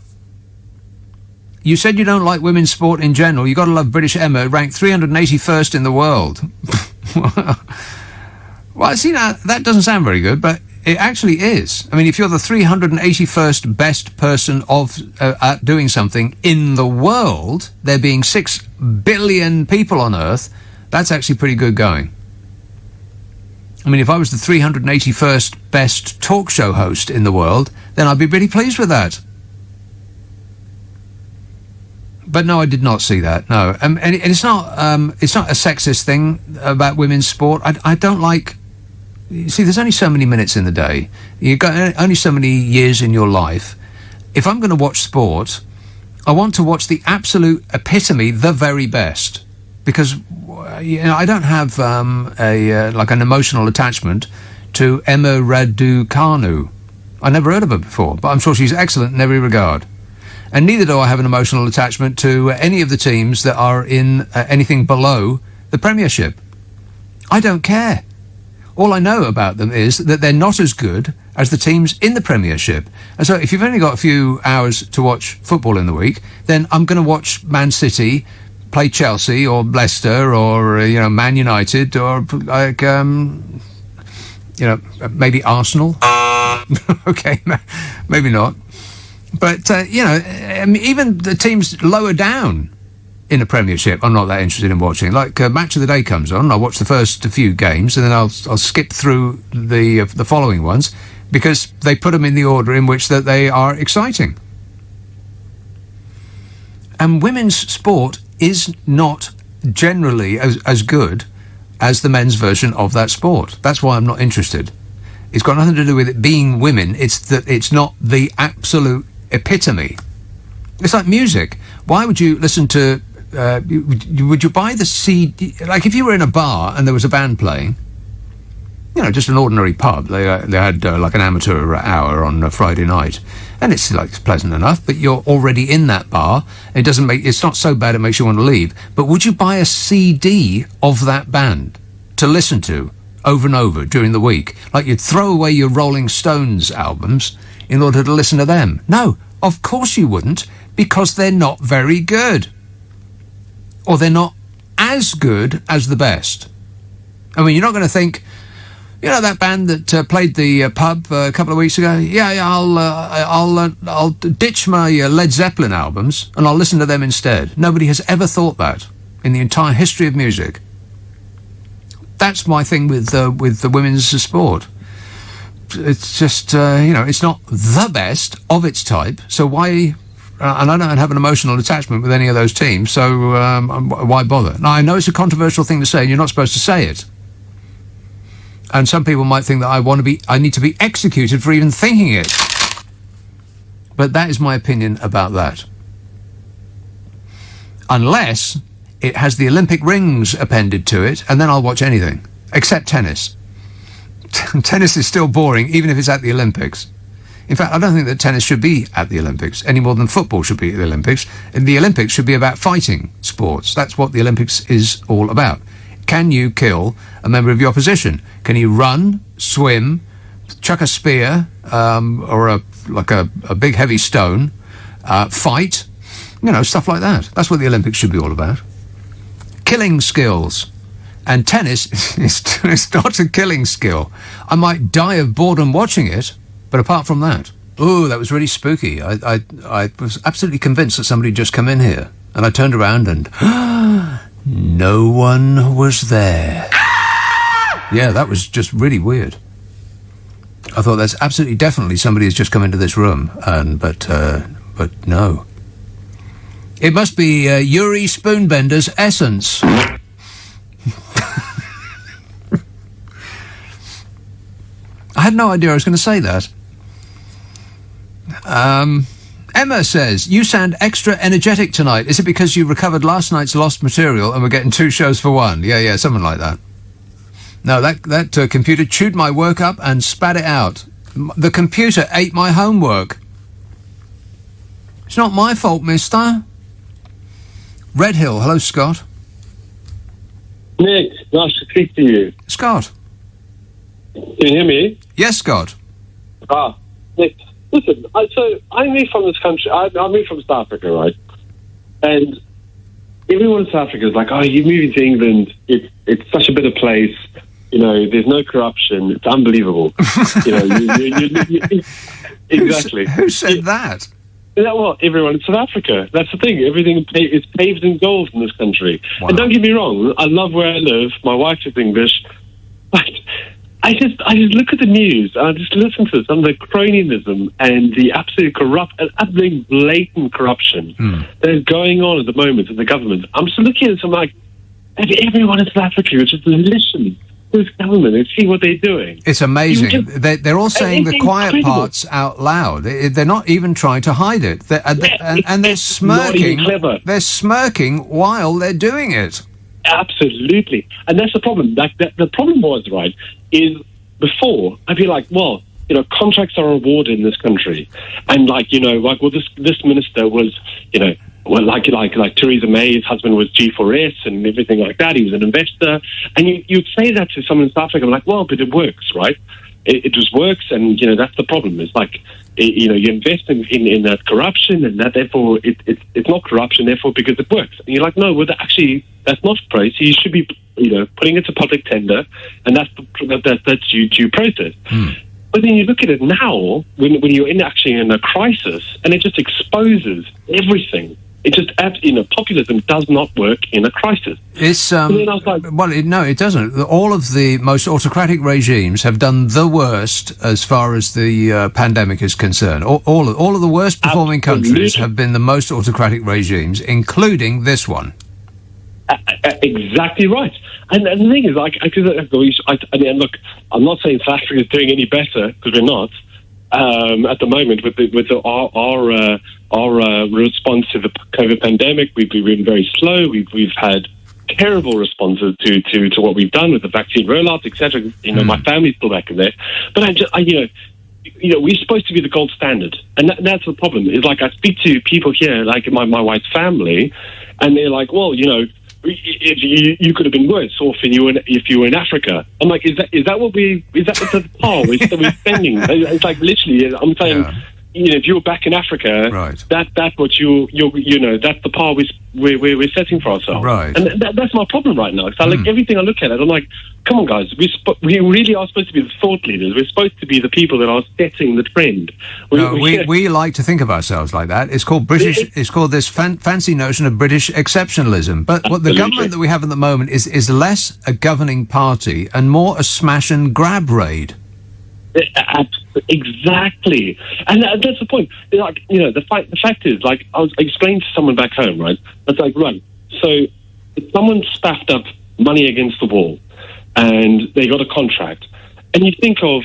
Speaker 1: You said you don't like women's sport in general. You got to love British Emma, ranked 381st in the world. Well, see, now, that doesn't sound very good, but it actually is. I mean, if you're the 381st best person at doing something in the world, there being 6 billion people on Earth, that's actually pretty good going. I mean, if I was the 381st best talk show host in the world, then I'd be pretty pleased with that. But no, I did not see that. No, and it's not a sexist thing about women's sport. I don't like. You see, there's only so many minutes in the day. You've got only so many years in your life. If I'm going to watch sport, I want to watch the absolute epitome, the very best, because I don't have an emotional attachment to Emma Raducanu. I never heard of her before, but I'm sure she's excellent in every regard. And neither do I have an emotional attachment to any of the teams that are in anything below the Premiership. I don't care. All I know about them is that they're not as good as the teams in the Premiership. And so if you've only got a few hours to watch football in the week, then I'm going to watch Man City play Chelsea or Leicester or, Man United or, maybe Arsenal. Okay, maybe not. But, even the teams lower down in the Premiership, I'm not that interested in watching. Like, Match of the Day comes on, I'll watch the first few games, and then I'll skip through the following ones, because they put them in the order in which that they are exciting. And women's sport is not generally as good as the men's version of that sport. That's why I'm not interested. It's got nothing to do with it being women. It's that it's not the absolute epitome. It's like music. Why would you listen to... would you buy the CD... Like, if you were in a bar and there was a band playing, just an ordinary pub, they had like an amateur hour on a Friday night, and it's like pleasant enough, but you're already in that bar. It's not so bad it makes you want to leave. But would you buy a CD of that band to listen to over and over during the week? Like, you'd throw away your Rolling Stones albums in order to listen to them? No, of course you wouldn't, because they're not very good. Or they're not as good as the best. I mean, you're not going to think, that band that played the pub a couple of weeks ago? I'll ditch my Led Zeppelin albums and I'll listen to them instead. Nobody has ever thought that in the entire history of music. That's my thing with the women's sport. It's just, it's not the best of its type, so why... and I don't have an emotional attachment with any of those teams, so why bother? Now, I know it's a controversial thing to say, and you're not supposed to say it. And some people might think that I need to be executed for even thinking it. But that is my opinion about that. Unless it has the Olympic rings appended to it, and then I'll watch anything, except tennis. Tennis is still boring, even if it's at the Olympics. In fact, I don't think that tennis should be at the Olympics any more than football should be at the Olympics. And the Olympics should be about fighting sports. That's what the Olympics is all about. Can you kill a member of your opposition? Can you run, swim, chuck a spear, or a big heavy stone, fight? Stuff like that. That's what the Olympics should be all about. Killing skills. And tennis is not a killing skill. I might die of boredom watching it, but apart from that, that was really spooky. I was absolutely convinced that somebody had just come in here. And I turned around and no one was there. Yeah, that was just really weird. I thought that's absolutely definitely somebody has just come into this room. But no. It must be Yuri Spoonbender's essence. I had no idea I was going to say that. Emma says, you sound extra energetic tonight. Is it because you recovered last night's lost material and we're getting 2 shows for 1? Yeah, something like that. No, that computer chewed my work up and spat it out. The computer ate my homework. It's not my fault, mister. Red Hill, hello, Scott.
Speaker 14: Nick, nice to speak to you.
Speaker 1: Scott.
Speaker 14: Can you hear me?
Speaker 1: Yes, Scott.
Speaker 14: Nick, listen, so I moved from this country. I moved from South Africa, right? And everyone in South Africa is like, you're moving to England. It's such a better place. There's no corruption. It's unbelievable. Exactly.
Speaker 1: Who said that?
Speaker 14: Everyone in South Africa. That's the thing. Everything is paved in gold in this country. Wow. And don't get me wrong, I love where I live. My wife is English. But I just look at the news and I just listen to some of the cronyism and the absolute absolute blatant corruption that is going on at the moment in the government. I'm just looking at some everyone in South Africa is just listen to this government and see what they're doing.
Speaker 1: It's amazing. They're all saying the quiet parts out loud. They're not even trying to hide it. And they're smirking. They're smirking while they're doing it.
Speaker 14: Absolutely. And that's the problem. The problem was, right, is before, I'd be like, contracts are awarded in this country. And this minister was, like Theresa May's husband was G4S and everything like that. He was an investor. And you'd say that to someone in South Africa, I'm like, but it works, right? it just works, and that's the problem. It's like you invest in that corruption, and that therefore it's not corruption, therefore because it works. And you're like, no, well, actually that's not price. You should be putting it to public tender, and that's due process. But then you look at it now when you're actually in a crisis, and it just exposes everything. It just populism does not work in a crisis.
Speaker 1: It's no, it doesn't. All of the most autocratic regimes have done the worst as far as the pandemic is concerned. All of the worst performing countries have been the most autocratic regimes, including this one.
Speaker 14: Exactly right. And the thing is, look, I'm not saying South Africa is doing any better, because we're not. At the moment, with our response to the COVID pandemic, we've been very slow. We've had terrible responses to what we've done with the vaccine rollout, etc. My family's still back in there, but we're supposed to be the gold standard, and that's the problem. Is like I speak to people here, like my wife's family, and they're like, well, you could have been worse off if you were in Africa. I'm like, is that the par we're spending? It's like literally, I'm saying, if you were back in Africa,
Speaker 1: right.
Speaker 14: That's what that's the par we're setting for ourselves,
Speaker 1: right?
Speaker 14: And that's my problem right now. So like everything I look at it, I'm like, come on, guys, we really are supposed to be the thought leaders. We're supposed to be the people that are setting the trend.
Speaker 1: We like to think of ourselves like that. It's called British. It's called this fancy notion of British exceptionalism. But what the government that we have at the moment is less a governing party and more a smash and grab raid.
Speaker 14: Exactly, and that's the point. Like, the fact is, like, I was explaining to someone back home, right? It's like, right, so if someone spaffed up money against the wall and they got a contract, and you think of,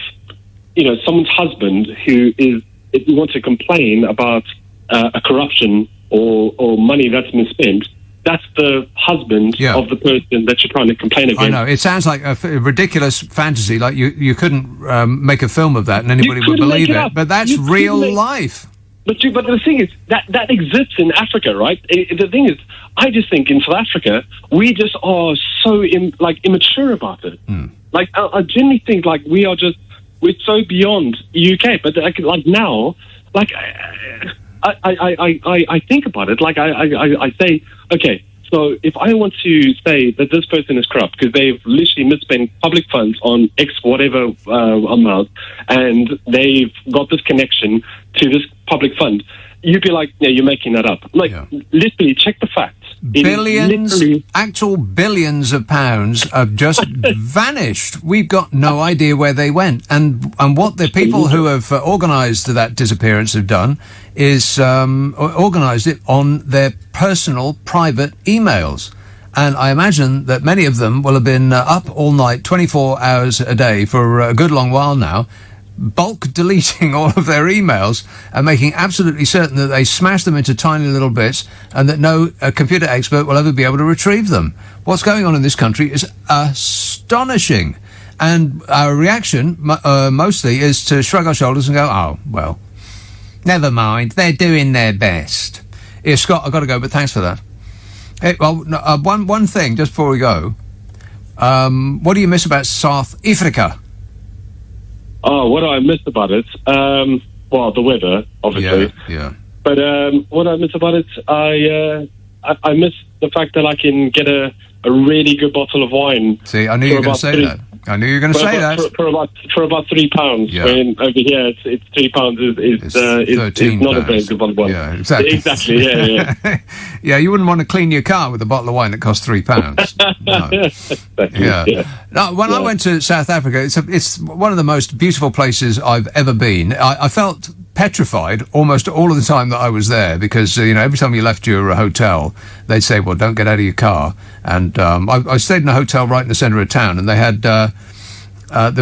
Speaker 14: someone's husband who wants to complain about a corruption or money that's misspent. That's the husband of the person that you're trying to complain against.
Speaker 1: I know. It sounds like a ridiculous fantasy, like you couldn't make a film of that and anybody would believe it. But that's real life.
Speaker 14: But the thing is, that exists in Africa, right? The thing is, I just think in South Africa, we just are so immature about it. Like, I genuinely think, like, we're so beyond UK. But like now, like, I think about it. Like, I say, okay, so if I want to say that this person is corrupt because they've literally misspent public funds on X whatever amount, and they've got this connection to this public fund, you'd be like, yeah, you're making that up. Like, literally, check the facts.
Speaker 1: Actual billions of pounds have just vanished. We've got no idea where they went. And what the people who have organised that disappearance have done is organised it on their personal private emails. And I imagine that many of them will have been up all night, 24 hours a day for a good long while now, bulk deleting all of their emails and making absolutely certain that they smash them into tiny little bits and that no computer expert will ever be able to retrieve them. What's going on in this country is astonishing. And our reaction mostly is to shrug our shoulders and go, oh, well, never mind. They're doing their best. Yeah, Scott, I've got to go, but thanks for that. Hey, well, one thing just before we go. What do you miss about South Africa?
Speaker 14: Oh, what do I miss about it? Well, the weather, obviously.
Speaker 1: Yeah.
Speaker 14: But what do I miss about it? I miss the fact that I can get a really good bottle of wine.
Speaker 1: See, I knew you were going to say that. I knew you were going to say that.
Speaker 14: For about £3.
Speaker 1: Yeah.
Speaker 14: I mean, over here, it's £3. It's not a very good bottle of wine.
Speaker 1: Yeah, exactly.
Speaker 14: Yeah.
Speaker 1: Yeah, you wouldn't want to clean your car with a bottle of wine that costs £3. No. Yeah. No, when I went to South Africa, it's one of the most beautiful places I've ever been. I felt petrified almost all of the time that I was there because, every time you left your hotel, they'd say, well, don't get out of your car. And I stayed in a hotel right in the centre of town, and they had there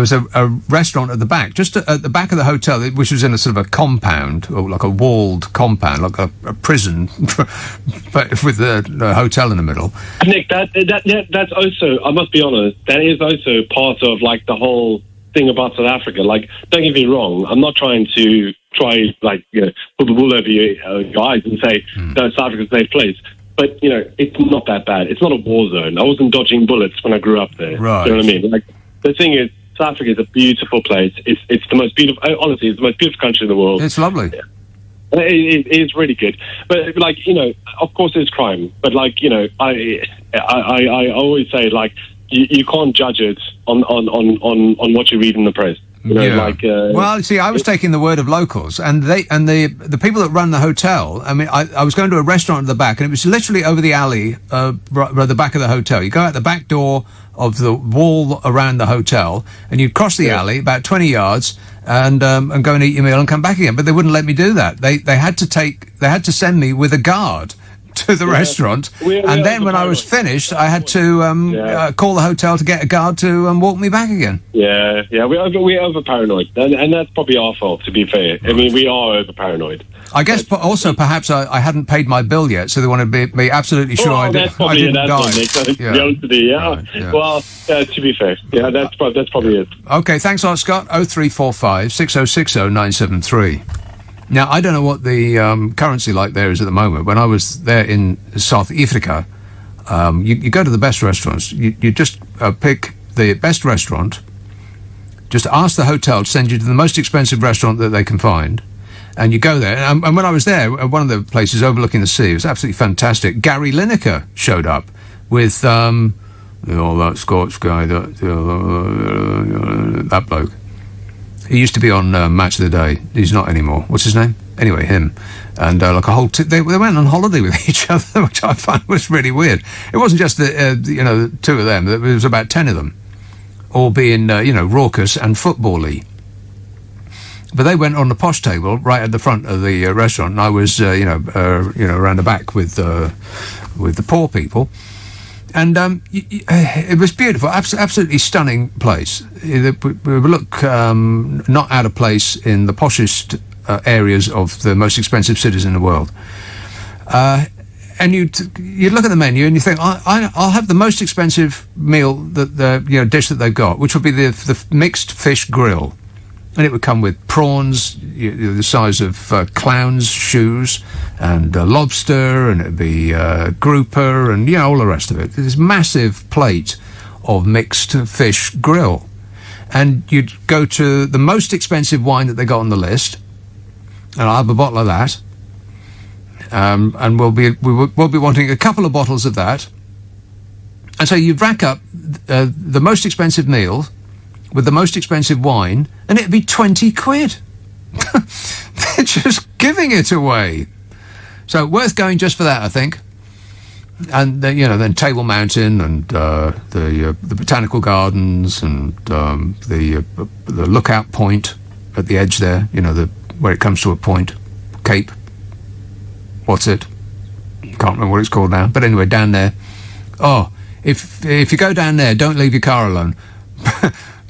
Speaker 1: was a restaurant at the back, just at the back of the hotel, which was in a sort of a compound, or like a walled compound, like a prison, but with the hotel in the middle.
Speaker 14: Nick, that's also, I must be honest, that is also part of like the whole thing about South Africa. Like, don't get me wrong, I'm not trying to put the wool over your eyes and say no, South Africa's a safe place. But it's not that bad. It's not a war zone. I wasn't dodging bullets when I grew up there.
Speaker 1: Right.
Speaker 14: You know what I mean? Like, the thing is, South Africa is a beautiful place. It's the most beautiful. Honestly, it's the most beautiful country in the world.
Speaker 1: It's lovely.
Speaker 14: Yeah. It is really good, but like, you know, of course there's crime, but like, you know, I always say, like, you can't judge it on what you read in the press. You know,
Speaker 1: well, see, I was taking the word of locals, and the people that run the hotel. I mean, I was going to a restaurant at the back, and it was literally over the alley, right at the back of the hotel. You go out the back door of the wall around the hotel, and you'd cross the alley about 20 yards, and go and eat your meal and come back again. But they wouldn't let me do that. They had to send me with a guard to the restaurant, and then when I was finished, I had to call the hotel to get a guard to walk me back again.
Speaker 14: Yeah, we're over paranoid, and that's probably our fault. To be fair, I mean, we are over paranoid.
Speaker 1: I guess also perhaps I hadn't paid my bill yet, so they wanted to be absolutely sure I didn't die.
Speaker 14: Well, to be fair, that's probably it.
Speaker 1: Okay, thanks a lot, Scott. 0345 6060 973. Now, I don't know what the currency like there is at the moment. When I was there in South Africa, you go to the best restaurants. You just pick the best restaurant, just ask the hotel to send you to the most expensive restaurant that they can find, and you go there. And when I was there, one of the places overlooking the sea, it was absolutely fantastic. Gary Lineker showed up with that Scots guy, that bloke. He used to be on Match of the Day. He's not anymore. What's his name? Anyway, him. And like a whole... they went on holiday with each other, which I found was really weird. It wasn't just the two of them. There was about 10 of them, all being, raucous and football-y. But they went on the posh table right at the front of the restaurant, and I was, around the back with the poor people. And it was beautiful, absolutely stunning place. It would look not out of place in the poshest areas of the most expensive cities in the world. And you'd look at the menu and you think, I'll have the most expensive meal, dish that they've got, which would be the mixed fish grill. And it would come with prawns, the size of clowns' shoes, and lobster, and it would be grouper, and all the rest of it. This massive plate of mixed fish grill. And you'd go to the most expensive wine that they got on the list, and I'll have a bottle of that. And we'll be wanting a couple of bottles of that. And so you'd rack up the most expensive meal with the most expensive wine, and it'd be 20 quid. They're just giving it away. So worth going just for that, I think. And then Table Mountain and the botanical gardens and the lookout point at the edge there. Where it comes to a point, Cape. What's it? Can't remember what it's called now. But anyway, down there. Oh, if you go down there, don't leave your car alone.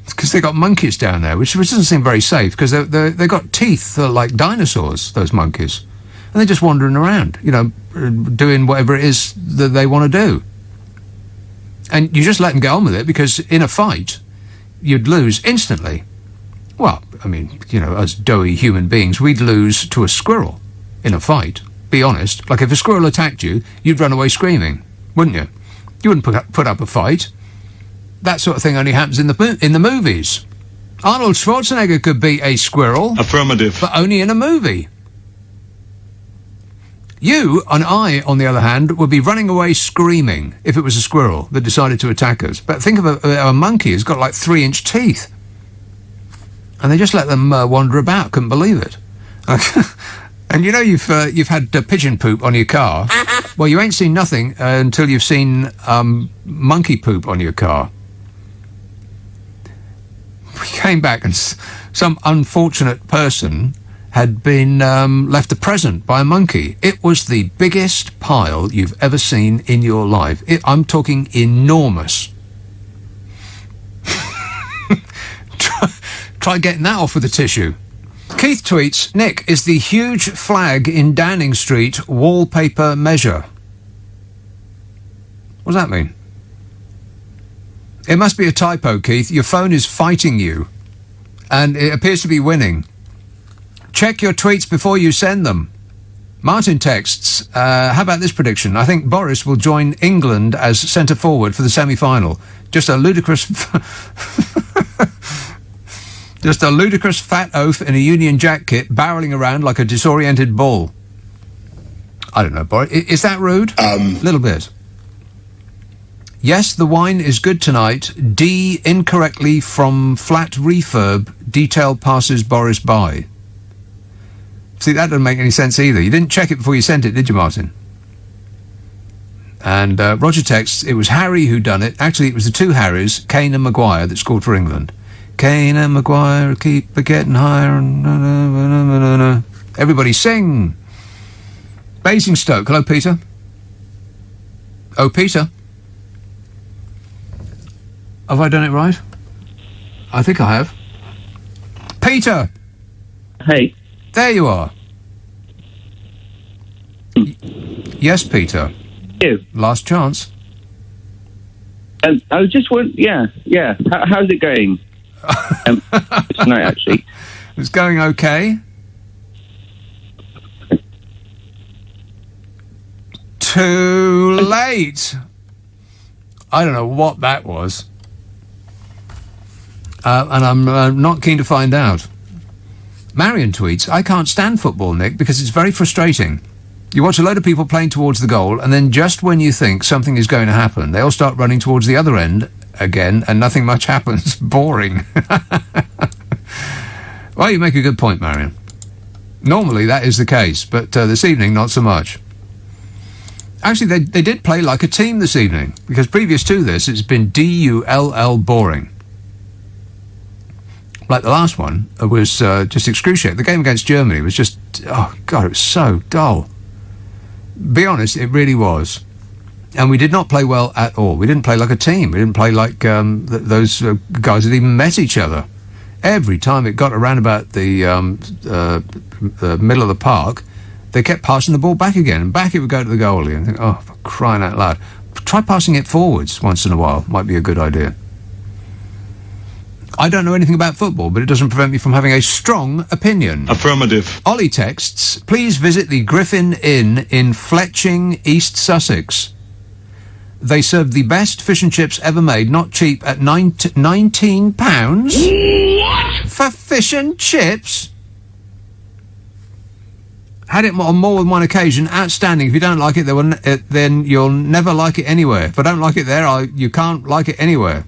Speaker 1: Because they got monkeys down there, which doesn't seem very safe, because they got teeth like dinosaurs, those monkeys, and they're just wandering around, doing whatever it is that they want to do. And you just let them get on with it, because in a fight, you'd lose instantly. Well, I mean, as doughy human beings, we'd lose to a squirrel in a fight. Be honest. Like if a squirrel attacked you, you'd run away screaming, wouldn't you? You wouldn't put up a fight. That sort of thing only happens in the movies. Arnold Schwarzenegger could be a squirrel.
Speaker 15: Affirmative.
Speaker 1: But only in a movie. You and I, on the other hand, would be running away screaming if it was a squirrel that decided to attack us. But think of a monkey who's got like 3-inch teeth. And they just let them wander about. Couldn't believe it. And you've had pigeon poop on your car. Well, you ain't seen nothing until you've seen monkey poop on your car. We came back and some unfortunate person had been left a present by a monkey. It was the biggest pile you've ever seen in your life. I'm talking enormous. Try getting that off with a tissue. Keith tweets, Nick, is the huge flag in Downing Street wallpaper measure? What does that mean? It must be a typo, Keith. Your phone is fighting you, and it appears to be winning. Check your tweets before you send them. Martin texts, how about this prediction? I think Boris will join England as centre-forward for the semi-final. Just a ludicrous... Just a ludicrous fat oaf in a Union Jack kit barrelling around like a disoriented bull. I don't know, Boris. Is that rude? A little bit. Yes, the wine is good tonight. D incorrectly from flat refurb. Detail passes Boris by. See, that doesn't make any sense either. You didn't check it before you sent it, did you, Martin? And Roger texts, it was Harry who done it. Actually, it was the two Harrys, Kane and Maguire, that scored for England. Kane and Maguire keep getting higher. Everybody sing. Basingstoke. Hello, Peter. Oh, Peter. Have I done it right? I think I have. Peter!
Speaker 10: Hey.
Speaker 1: There you are. Yes, Peter.
Speaker 10: You.
Speaker 1: Last chance.
Speaker 10: I was just yeah. How's it going? Tonight, actually.
Speaker 1: It's going okay. Too late. I don't know what that was. And I'm not keen to find out. Marion tweets, I can't stand football, Nick, because it's very frustrating. You watch a load of people playing towards the goal, and then just when you think something is going to happen, they all start running towards the other end again, and nothing much happens. Boring. Well, you make a good point, Marion. Normally that is the case, but this evening, not so much. Actually, they did play like a team this evening, because previous to this, it's been dull boring. Like the last one was just excruciating. The game against Germany was just, oh, God, it was so dull. Be honest, it really was. And we did not play well at all. We didn't play like a team. We didn't play like those guys that even met each other. Every time it got around about the middle of the park, they kept passing the ball back again, and back it would go to the goalie. And think, oh, for crying out loud. Try passing it forwards once in a while. Might be a good idea. I don't know anything about football, but it doesn't prevent me from having a strong opinion.
Speaker 15: Affirmative.
Speaker 1: Ollie texts, please visit the Griffin Inn in Fletching, East Sussex. They serve the best fish and chips ever made, not cheap, at £19. What? For fish and chips? Had it on more than one occasion. Outstanding. If you don't like it, then you'll never like it anywhere. If I don't like it there, you can't like it anywhere.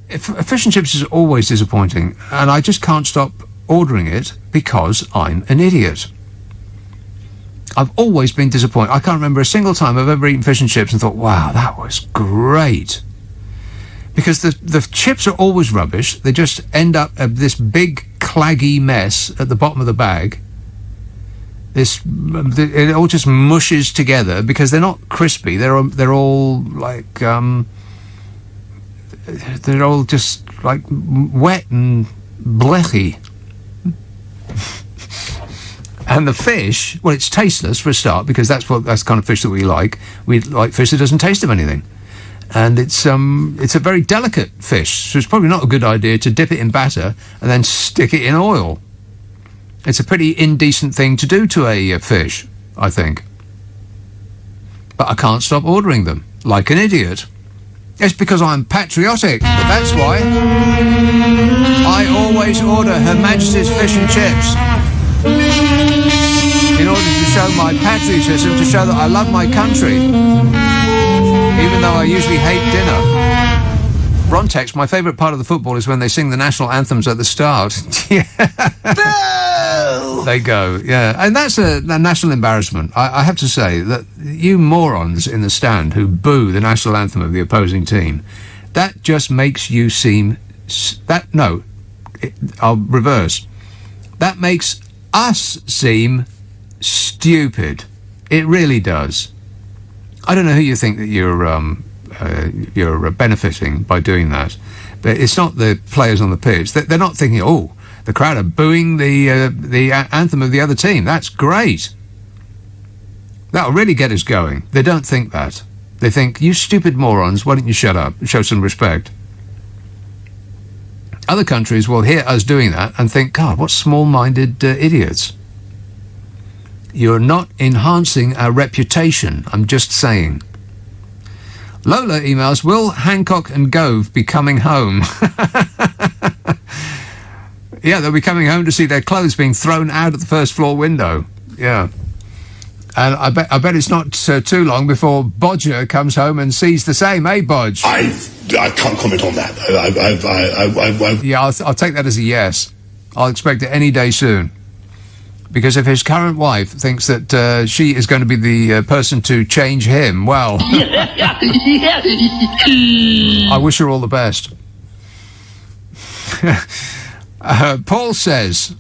Speaker 1: Fish and chips is always disappointing, and I just can't stop ordering it because I'm an idiot. I've always been disappointed. I can't remember a single time I've ever eaten fish and chips and thought, wow, that was great. Because the chips are always rubbish. They just end up this big claggy mess at the bottom of the bag. It all just mushes together because they're not crispy. They're all like they're all just like wet and blechy. And the fish, well, it's tasteless for a start because that's the kind of fish that we like. We like fish that doesn't taste of anything, and it's a very delicate fish, so it's probably not a good idea to dip it in batter and then stick it in oil. It's a pretty indecent thing to do to a fish, I think. But I can't stop ordering them like an idiot. It's because I'm patriotic, but that's why. I always order Her Majesty's Fish and Chips. In order to show my patriotism, to show that I love my country. Even though I usually hate dinner. Ron text, my favourite part of the football is when they sing the national anthems at the start. Yeah. They go, yeah. And that's a national embarrassment. I have to say that you morons in the stand who boo the national anthem of the opposing team, that just makes you seem... I'll reverse. That makes us seem stupid. It really does. I don't know who you think that you're benefiting by doing that, but it's not the players on the pitch. They're not thinking, oh, the crowd are booing the anthem of the other team. That's great. That'll really get us going. They don't think that. They think, you stupid morons, why don't you shut up and show some respect? Other countries will hear us doing that and think, God, what small-minded idiots. You're not enhancing our reputation, I'm just saying. Lola emails, will Hancock and Gove be coming home? Yeah, they'll be coming home to see their clothes being thrown out of the first floor window. Yeah. And I bet it's not too long before Bodger comes home and sees the same, eh, Bodge?
Speaker 2: I can't comment on that.
Speaker 1: Yeah, I'll take that as a yes. I'll expect it any day soon. Because if his current wife thinks that she is going to be the person to change him, well, I wish her all the best. Paul says,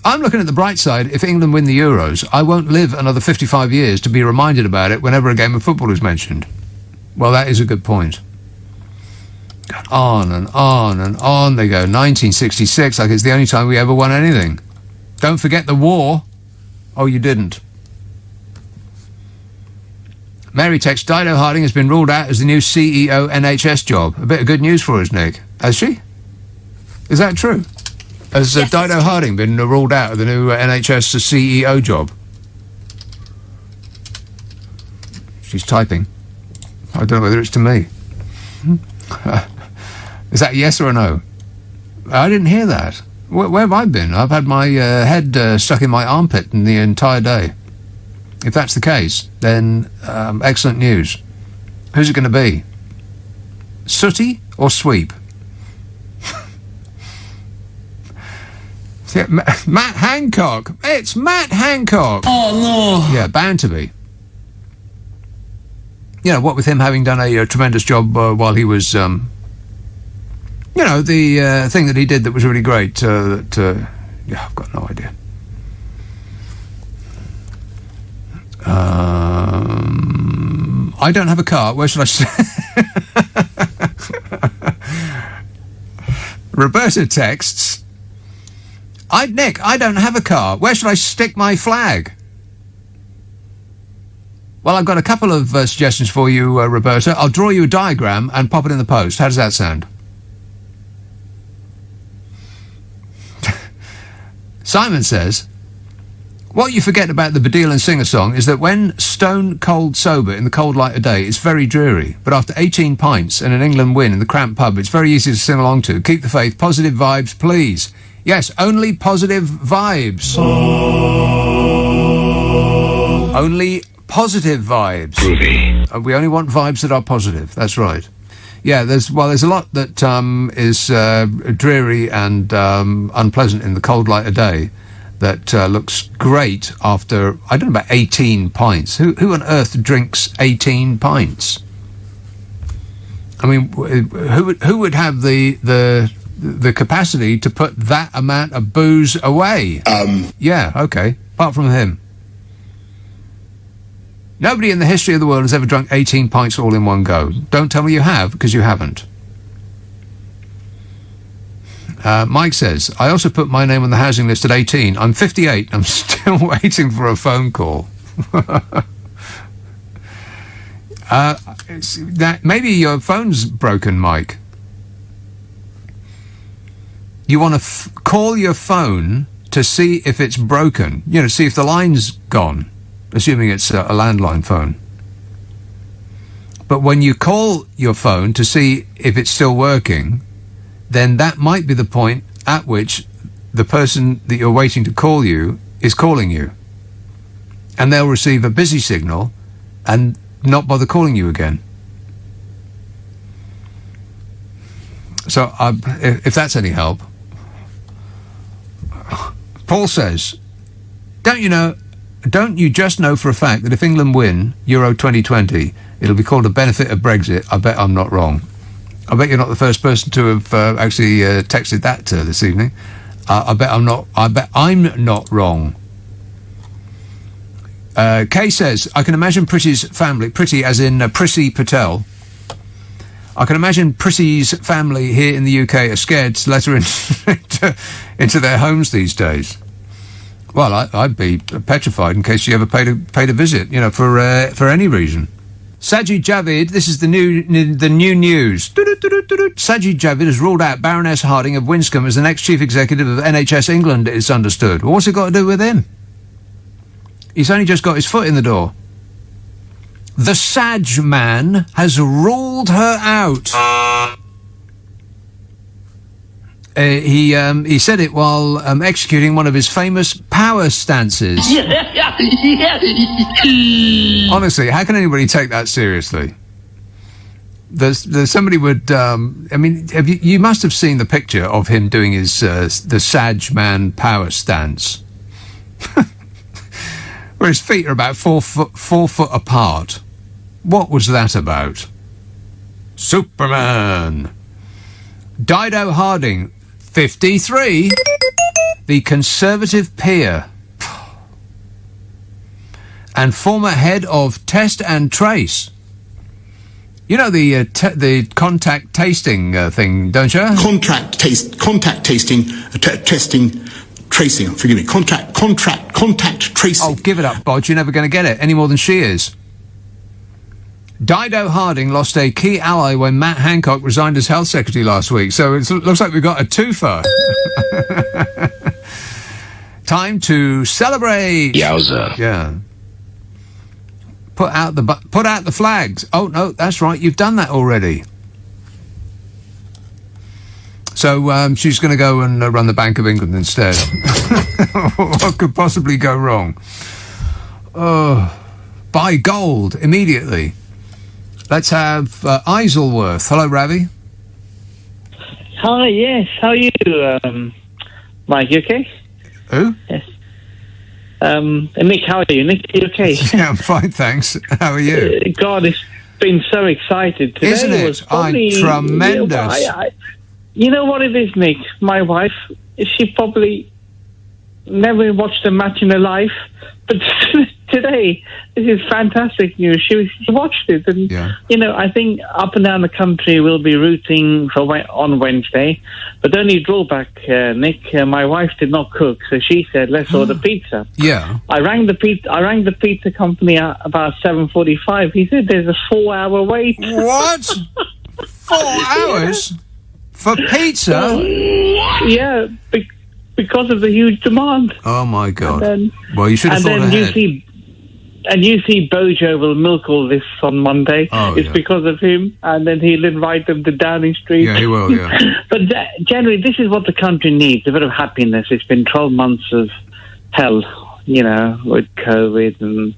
Speaker 1: I'm looking at the bright side. If England win the Euros, I won't live another 55 years to be reminded about it whenever a game of football is mentioned. Well, that is a good point. On and on and on they go. 1966, like it's the only time we ever won anything. Don't forget the war. Oh, you didn't. Mary texts, Dido Harding has been ruled out as the new CEO NHS job. A bit of good news for us, Nick. Has she? Is that true? Has Dido Harding been ruled out of the new NHS CEO job? She's typing. I don't know whether it's to me. Is that a yes or a no? I didn't hear that. Where have I been? I've had my head stuck in my armpit the entire day. If that's the case, then excellent news. Who's it going to be? Sooty or Sweep? Yeah, Matt Hancock. It's Matt Hancock.
Speaker 21: Oh, no.
Speaker 1: Yeah, bound to be. You know, what with him having done a tremendous job while he was... the thing that he did that was really great. Yeah, I've got no idea. I don't have a car. Where should I sit? Roberta texts, Nick, I don't have a car. Where should I stick my flag? Well, I've got a couple of suggestions for you, Roberta. I'll draw you a diagram and pop it in the post. How does that sound? Simon says, what you forget about the Badil and Singer song is that when stone cold sober in the cold light of day, it's very dreary. But after 18 pints and an England win in the cramped pub, it's very easy to sing along to. Keep the faith. Positive vibes, please. Yes, only positive vibes. Only positive vibes. Groovy. We only want vibes that are positive. That's right. Yeah, there's a lot that is dreary and unpleasant in the cold light of day that looks great after, I don't know, about 18 pints. Who on earth drinks 18 pints? I mean, who would have the capacity to put that amount of booze away? Yeah, okay. Apart from him. Nobody in the history of the world has ever drunk 18 pints all in one go. Don't tell me you have, because you haven't. Mike says, I also put my name on the housing list at 18. I'm 58. I'm still waiting for a phone call. Maybe your phone's broken, Mike. You want to call your phone to see if it's broken. See if the line's gone. Assuming it's a landline phone. But when you call your phone to see if it's still working, then that might be the point at which the person that you're waiting to call you is calling you. And they'll receive a busy signal and not bother calling you again. So if that's any help. Paul says, don't you just know for a fact that if England win Euro 2020, it'll be called a benefit of Brexit? I bet I'm not wrong. I bet you're not the first person to have actually texted that this evening. I bet I'm not wrong. Kay says, I can imagine Pritty's family, Pritty as in Prissy Patel. I can imagine Prissy's family here in the UK are scared to let her into their homes these days. Well, I'd be petrified in case she ever paid a visit, for any reason. Sajid Javid, this is the new news. Sajid Javid has ruled out Baroness Harding of Winscombe as the next chief executive of NHS England, it's understood. Well, what's it got to do with him? He's only just got his foot in the door. The Saj man has ruled her out. He said it while executing one of his famous power stances. Honestly, how can anybody take that seriously? There's somebody would. I mean, you must have seen the picture of him doing his the Sag Man power stance, where his feet are about 4 foot apart. What was that about? Superman. Dido Harding, 53, the Conservative peer and former head of Test and Trace. You know the contact tasting thing, don't you?
Speaker 8: Contact tasting, testing, tracing. Forgive me. Contact tracing.
Speaker 1: Oh, give it up, Bodge. You're never going to get it any more than she is. Dido Harding lost a key ally when Matt Hancock resigned as health secretary last week. So it looks like we've got a twofer. Time to celebrate.
Speaker 15: Yowza.
Speaker 1: Yeah. Put out the flags. Oh no, that's right. You've done that already. So she's going to go and run the Bank of England instead. What could possibly go wrong? Buy gold immediately. Let's have Isleworth. Hello, Ravi.
Speaker 16: Hi, yes. How are you, Mike? You okay?
Speaker 1: Who?
Speaker 16: Yes. Nick, how are you? Nick, are you okay?
Speaker 1: Yeah, I'm fine, thanks. How are you?
Speaker 16: God, it's been so excited. Today
Speaker 1: Isn't it?
Speaker 16: was probably,
Speaker 1: Tremendous.
Speaker 16: You know what it is, Nick? My wife, she probably never watched a match in her life, but today, this is fantastic news. She watched it, and I think up and down the country we'll be rooting for on Wednesday. But the only drawback, Nick, my wife did not cook, so she said, "Let's order pizza."
Speaker 1: Yeah.
Speaker 16: I rang the pizza company at about 7:45. He said there's a 4-hour wait.
Speaker 1: What? 4 hours for pizza?
Speaker 16: Yeah. Because of the huge demand.
Speaker 1: Oh my God! Well, you should have thought ahead.
Speaker 16: You see Bojo will milk all this on Monday. It's because of him, and then he'll invite them to Downing Street.
Speaker 1: Yeah, he will, yeah.
Speaker 16: But generally, this is what the country needs, a bit of happiness. It's been 12 months of hell, with COVID.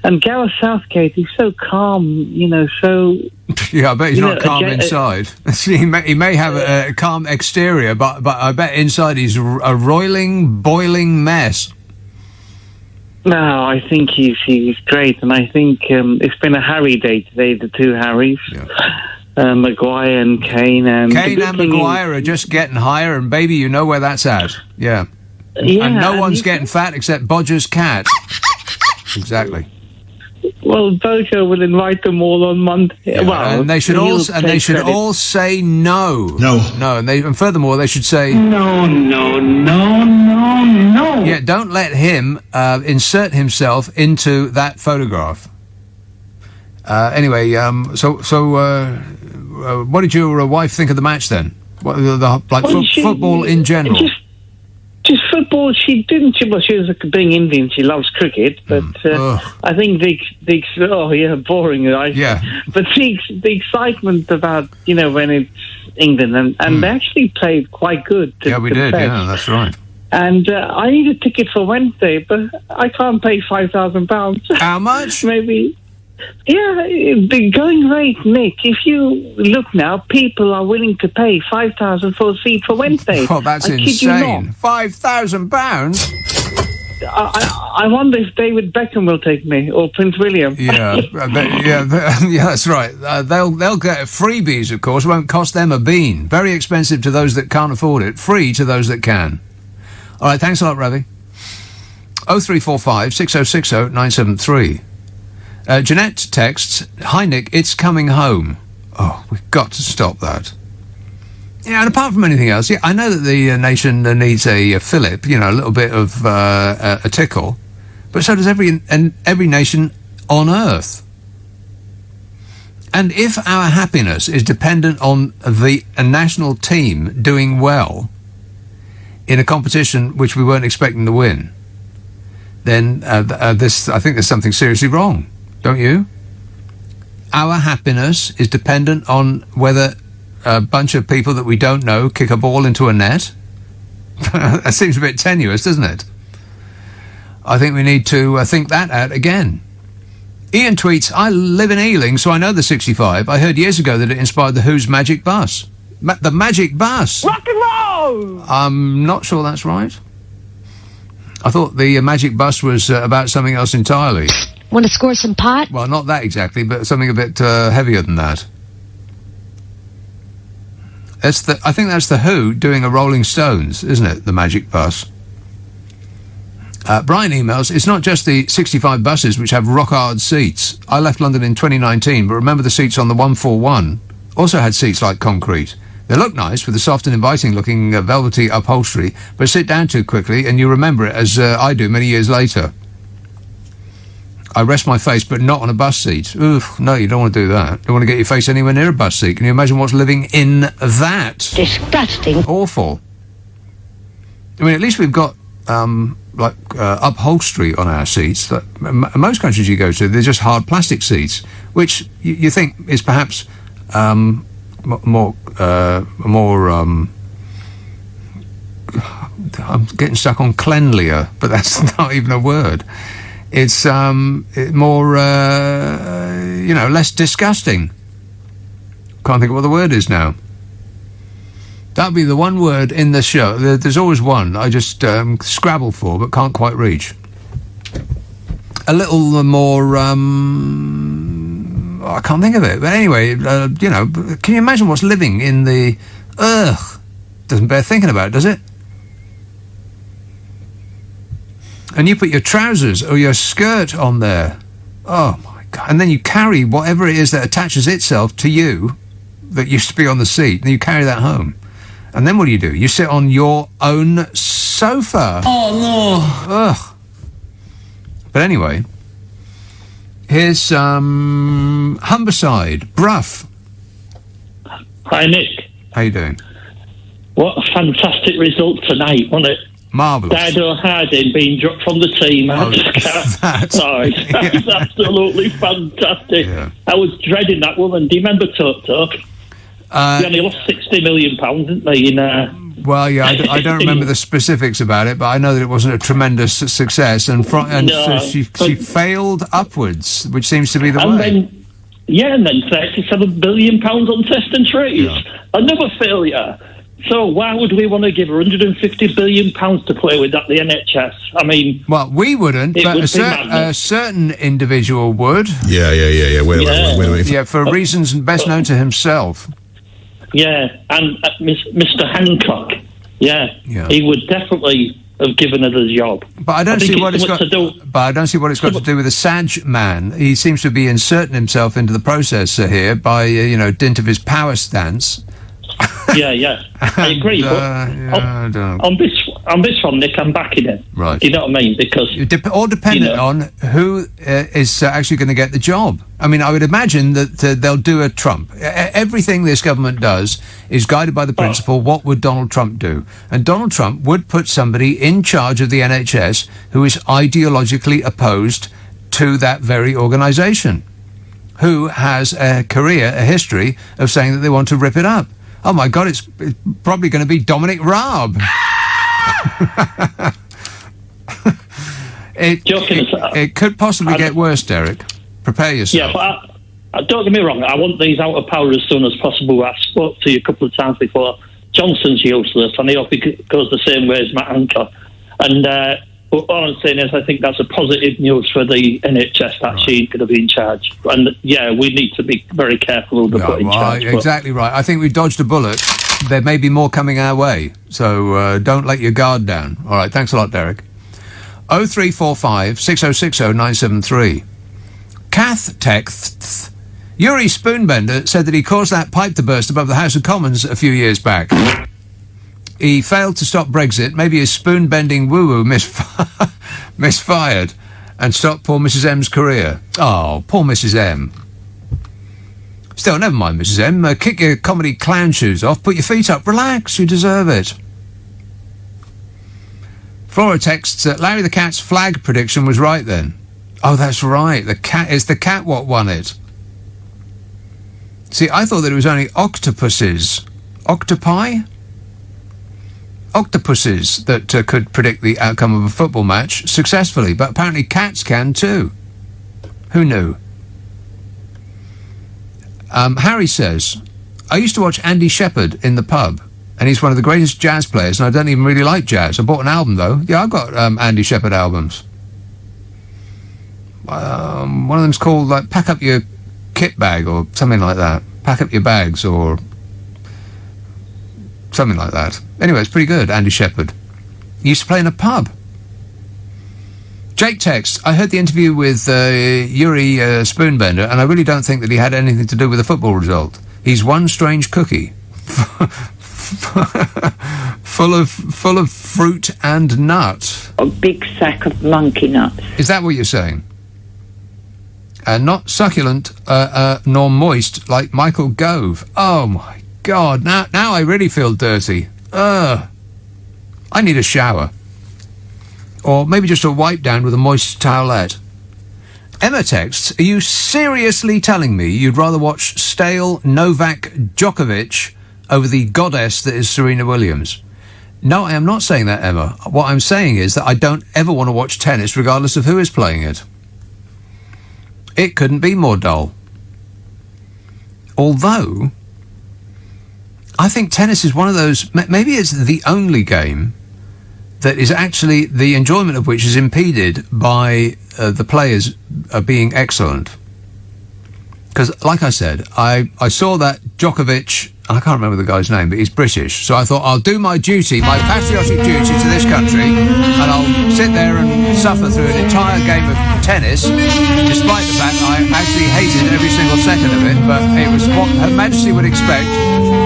Speaker 16: And Gareth Southgate, he's so calm, so...
Speaker 1: Yeah, I bet he's not calm inside. he may have a calm exterior, but I bet inside he's a roiling, boiling mess.
Speaker 16: No, I think he's great, and I think it's been a Harry day today, the two Harrys, Maguire and Kane. And
Speaker 1: Kane and Maguire are just getting higher, and baby, you know where that's at. Yeah. And no one's getting fat except Bodger's cat. Exactly.
Speaker 16: Well, Bojo will invite them all on Monday.
Speaker 1: Yeah,
Speaker 16: well,
Speaker 1: and they should all say no. No, and furthermore, they should say
Speaker 16: no.
Speaker 1: Yeah, don't let him insert himself into that photograph. Anyway, what did your wife think of the match then? Football in general.
Speaker 16: Just football, she didn't. Well, she was being Indian. She loves cricket, but I think boring. But the excitement about when it's England and they actually played quite good.
Speaker 1: Yeah, we did. Yeah, that's right.
Speaker 16: And I need a ticket for Wednesday, but I can't pay £5,000.
Speaker 1: How much?
Speaker 16: Maybe. Yeah, the going rate, Nick. If you look now, people are willing to pay $5,000 for a seat for Wednesday.
Speaker 1: Oh, that's insane! £5,000.
Speaker 16: I wonder if David Beckham will take me or Prince William.
Speaker 1: Yeah, that's right. They'll get freebies, of course. Won't cost them a bean. Very expensive to those that can't afford it. Free to those that can. All right, thanks a lot, Ravi. 0345 6060 973. Jeanette texts, "Hi Nick, it's coming home." Oh, we've got to stop that. Yeah, and apart from anything else, I know that the nation needs a fillip, a little bit of a tickle, but so does every nation on earth. And if our happiness is dependent on a national team doing well in a competition which we weren't expecting to win, then I think there's something seriously wrong. Don't you? Our happiness is dependent on whether a bunch of people that we don't know kick a ball into a net? That seems a bit tenuous, doesn't it? I think we need to think that out again. Ian tweets, I live in Ealing, so I know the 65. I heard years ago that it inspired the Who's Magic Bus. The Magic Bus?
Speaker 7: Rock and roll!
Speaker 1: I'm not sure that's right. I thought the Magic Bus was about something else entirely.
Speaker 15: Want to score some pot?
Speaker 1: Well, not that exactly, but something a bit heavier than that. I think that's the Who doing a Rolling Stones, isn't it? The Magic Bus. Brian emails, it's not just the 65 buses which have rock-hard seats. I left London in 2019, but remember the seats on the 141 also had seats like concrete. They look nice with the soft and inviting-looking velvety upholstery, but sit down too quickly and you remember it, as I do many years later. I rest my face, but not on a bus seat. Oof, no, you don't want to do that. You don't want to get your face anywhere near a bus seat. Can you imagine what's living in that?
Speaker 15: Disgusting.
Speaker 1: Awful. I mean, at least we've got upholstery on our seats. That most countries you go to, they're just hard plastic seats, which you think is perhaps more. I'm getting stuck on cleanlier, but that's not even a word. It's more, less disgusting. Can't think of what the word is now. That'd be the one word in the show. There's always one I just scrabble for, but can't quite reach. A little more, I can't think of it. But anyway, can you imagine what's living in the... Doesn't bear thinking about, does it? And you put your trousers or your skirt on there. Oh, my God. And then you carry whatever it is that attaches itself to you that used to be on the seat, and you carry that home. And then what do? You sit on your own sofa.
Speaker 7: Oh, no.
Speaker 1: Ugh. But anyway, here's Humberside, Bruff.
Speaker 17: Hi, Nick.
Speaker 1: How you doing?
Speaker 17: What a fantastic result tonight, wasn't it?
Speaker 1: Marvellous.
Speaker 17: Dido Harding being dropped from the team. Sorry, that's absolutely fantastic. Yeah. I was dreading that woman. Do you remember Toto? They only lost £60 million, didn't they?
Speaker 1: Well, yeah, I don't remember the specifics about it, but I know that it wasn't a tremendous success, and so she failed upwards, which seems to be the way.
Speaker 17: And then £37 billion on test and trace. Yeah. Another failure. So why would we want to give her £150 billion to play with at the NHS? I mean...
Speaker 1: Well, we wouldn't, but a certain individual would.
Speaker 19: Yeah. Wait a minute.
Speaker 1: Yeah, for reasons best known to himself.
Speaker 17: Yeah, and Mr. Hancock, he would definitely have given her the job.
Speaker 1: But I don't see what it's got to do. But I don't see what it's got to do with the Sag man. He seems to be inserting himself into the process here by dint of his power stance.
Speaker 17: Yeah, I agree. On this one, Nick, I'm backing it.
Speaker 1: Right.
Speaker 17: You know what I mean? Because
Speaker 1: all dependent on who is actually going to get the job. I mean, I would imagine that they'll do a Trump. Everything this government does is guided by the principle, what would Donald Trump do? And Donald Trump would put somebody in charge of the NHS who is ideologically opposed to that very organisation, who has a history of saying that they want to rip it up. Oh, my God, it's probably going to be Dominic Raab. It could possibly get worse, Derek. Prepare yourself.
Speaker 17: Yeah, but don't get me wrong. I want these out of power as soon as possible. I spoke to you a couple of times before. Johnson's useless, and I hope he goes the same way as Matt Hancock. And all I'm saying is I think that's a positive news for the NHS that she's going to be in charge. And, we need to be very careful of the put in charge.
Speaker 1: Exactly right. I think we dodged a bullet. There may be more coming our way, so don't let your guard down. All right, thanks a lot, Derek. 0345 6060 973. Kath texts, Yuri Spoonbender said that he caused that pipe to burst above the House of Commons a few years back. He failed to stop Brexit. Maybe his spoon-bending woo-woo misfired and stopped poor Mrs M's career. Oh, poor Mrs M. Still, never mind, Mrs M. Kick your comedy clown shoes off, put your feet up, relax, you deserve it. Flora texts that Larry the Cat's flag prediction was right then. Oh, that's right. It's the cat what won it. See, I thought that it was only octopuses. Octopuses that could predict the outcome of a football match successfully, but apparently cats can too. Who knew? Harry says, I used to watch Andy Shepherd in the pub, and he's one of the greatest jazz players, and I don't even really like jazz. I bought an album, though. Yeah, I've got Andy Shepherd albums. One of them's called, like, Pack Up Your Kit Bag, or something like that. Pack Up Your Bags, or something like that. Anyway, it's pretty good, Andy Shepherd. He used to play in a pub. Jake texts, I heard the interview with Yuri Spoonbender, and I really don't think that he had anything to do with the football result. He's one strange cookie. full of fruit and nuts.
Speaker 18: A big sack of monkey nuts.
Speaker 1: Is that what you're saying? Not succulent nor moist like Michael Gove. Oh my God! Now I really feel dirty. I need a shower, or maybe just a wipe down with a moist towelette. Emma texts, are you seriously telling me you'd rather watch stale Novak Djokovic over the goddess that is Serena Williams? No, I am not saying that, Emma. What I'm saying is that I don't ever want to watch tennis regardless of who is playing it. It couldn't be more dull. Although, I think tennis is one of those, maybe it's the only game that is actually, the enjoyment of which is impeded by the players being excellent. Because, like I said, I saw that Djokovic, I can't remember the guy's name, but he's British, so I thought I'll do my duty, my patriotic duty to this country, and I'll sit there and suffer through an entire game of tennis, despite the fact I actually hated every single second of it, but it was what Her Majesty would expect,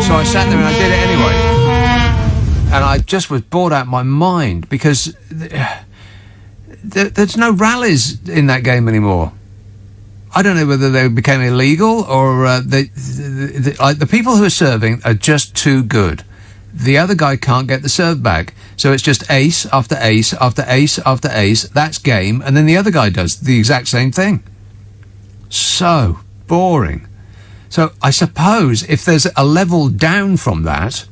Speaker 1: so I sat there and I did it anyway. And I just was bored out of my mind, because there's no rallies in that game anymore. I don't know whether they became illegal or the people who are serving are just too good. The other guy can't get the serve back. So it's just ace after ace after ace after ace. That's game. And then the other guy does the exact same thing. So boring. So I suppose if there's a level down from that,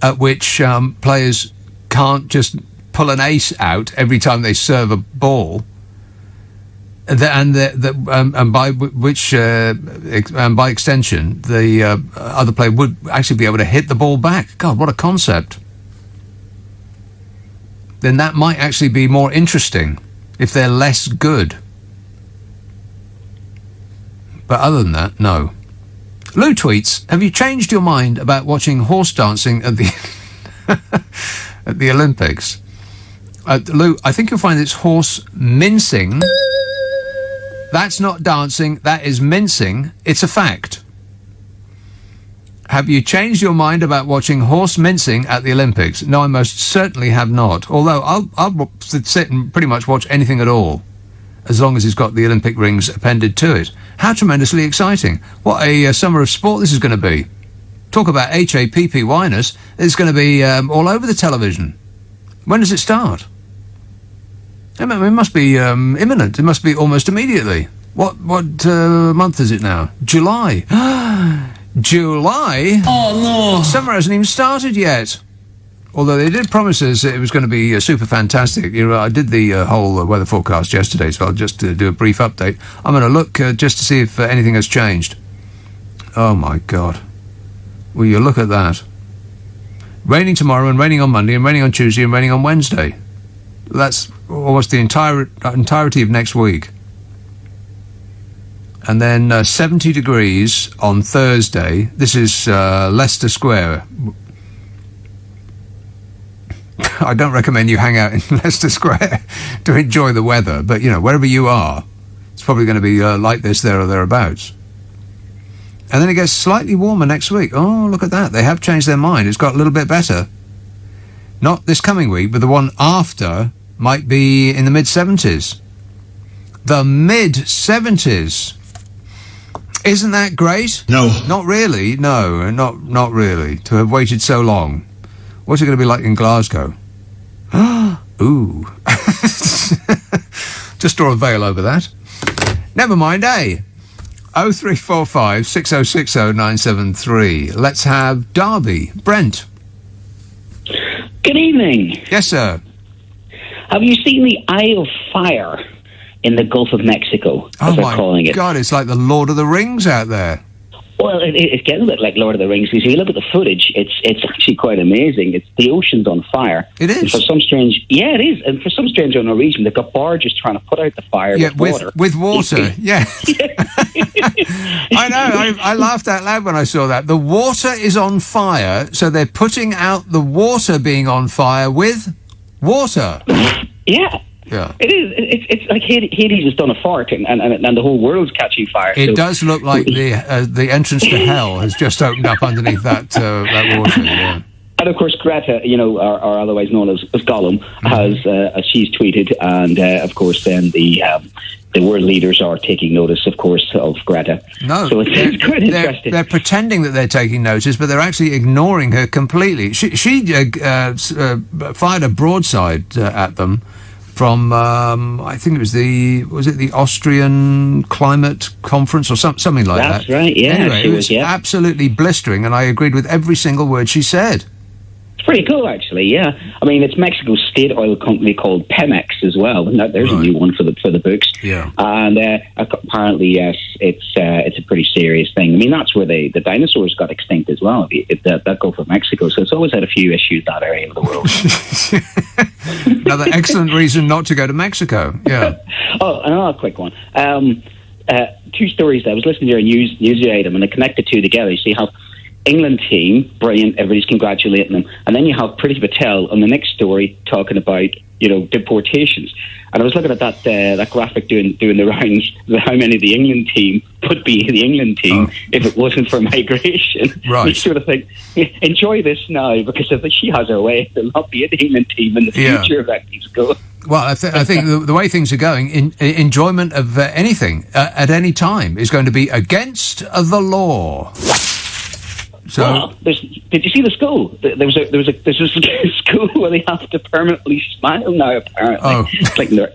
Speaker 1: at which players can't just pull an ace out every time they serve a ball, and by extension, the other player would actually be able to hit the ball back. God, what a concept! Then that might actually be more interesting if they're less good. But other than that, no. Lou tweets, have you changed your mind about watching horse dancing at the at the Olympics? Lou, I think you'll find it's horse mincing. That's not dancing, that is mincing. It's a fact. Have you changed your mind about watching horse mincing at the Olympics? No, I most certainly have not. Although I'll sit and pretty much watch anything at all, as long as it's got the Olympic rings appended to it. How tremendously exciting. What a summer of sport this is going to be. Talk about HAPPY-ness. It's going to be all over the television. When does it start? It must be imminent. It must be almost immediately. What month is it now? July. July? Oh, no. Summer hasn't even started yet. Although they did promise us it was going to be super fantastic. You know, I did the whole weather forecast yesterday, so I'll just do a brief update. I'm going to look just to see if anything has changed. Oh, my God. Will you look at that? Raining tomorrow and raining on Monday and raining on Tuesday and raining on Wednesday. That's almost the entirety of next week. And then 70 degrees on Thursday. This is Leicester Square. I don't recommend you hang out in Leicester Square to enjoy the weather, but, you know, wherever you are, it's probably going to be like this there or thereabouts. And then it gets slightly warmer next week. Oh, look at that. They have changed their mind. It's got a little bit better. Not this coming week, but the one after might be in the mid-70s. The mid-70s. Isn't that great?
Speaker 8: No.
Speaker 1: Not really. No, not really. To have waited so long. What's it going to be like in Glasgow? Ooh. Just draw a veil over that. Never mind, eh? 0345 6060 973. Let's have Derby. Brent.
Speaker 5: Good evening.
Speaker 1: Yes, sir.
Speaker 5: Have you seen the Eye of Fire in the Gulf of Mexico, as they're calling it?
Speaker 1: God, it's like the Lord of the Rings out there.
Speaker 5: Well, it's getting a bit like Lord of the Rings, because if you look at the footage, it's actually quite amazing. It's the ocean's on fire.
Speaker 1: It is.
Speaker 5: And for some strange, yeah, it is. And for some strange unknown reason, they've got barges trying to put out the fire with water.
Speaker 1: With water, yeah. I know. I laughed out loud when I saw that. The water is on fire, so they're putting out the water being on fire with water.
Speaker 5: Yeah.
Speaker 1: Yeah.
Speaker 5: It is. It's like Hades has done a fart, and the whole world's catching fire.
Speaker 1: It does look like the entrance to hell has just opened up underneath that water. Yeah.
Speaker 5: And of course, Greta, or otherwise known as Gollum, has she's tweeted, and of course, then the world leaders are taking notice, of course, of Greta.
Speaker 1: No,
Speaker 5: so it's quite interesting.
Speaker 1: They're pretending that they're taking notice, but they're actually ignoring her completely. She fired a broadside at them. From I think it was the Austrian Climate Conference or something like that.
Speaker 5: That's right. Yeah,
Speaker 1: anyway, it was absolutely blistering, and I agreed with every single word she said.
Speaker 5: It's pretty cool, actually. Yeah, I mean, it's Mexico's state oil company called Pemex as well. There's a new one for the books.
Speaker 1: Yeah,
Speaker 5: and apparently, yes, it's a pretty serious thing. I mean, that's where the dinosaurs got extinct as well. That Gulf of Mexico, so it's always had a few issues that area of the world.
Speaker 1: Another excellent reason not to go to Mexico. Yeah.
Speaker 5: Oh, another quick one. Two stories. I was listening to a news item, and I connected two together. You see how England team, brilliant, everybody's congratulating them. And then you have Priti Patel on the next story talking about, deportations. And I was looking at that graphic doing the rounds, how many the England team would be the England team if it wasn't for migration.
Speaker 1: Right.
Speaker 5: You sort of think, enjoy this now, because if she has her way, there'll not be an England team in the future if that keeps going.
Speaker 1: Well, I think the way things are going, enjoyment of anything at any time is going to be against the law. So,
Speaker 5: well, did you see the school? There's a school where they have to permanently smile now. Apparently, it's like North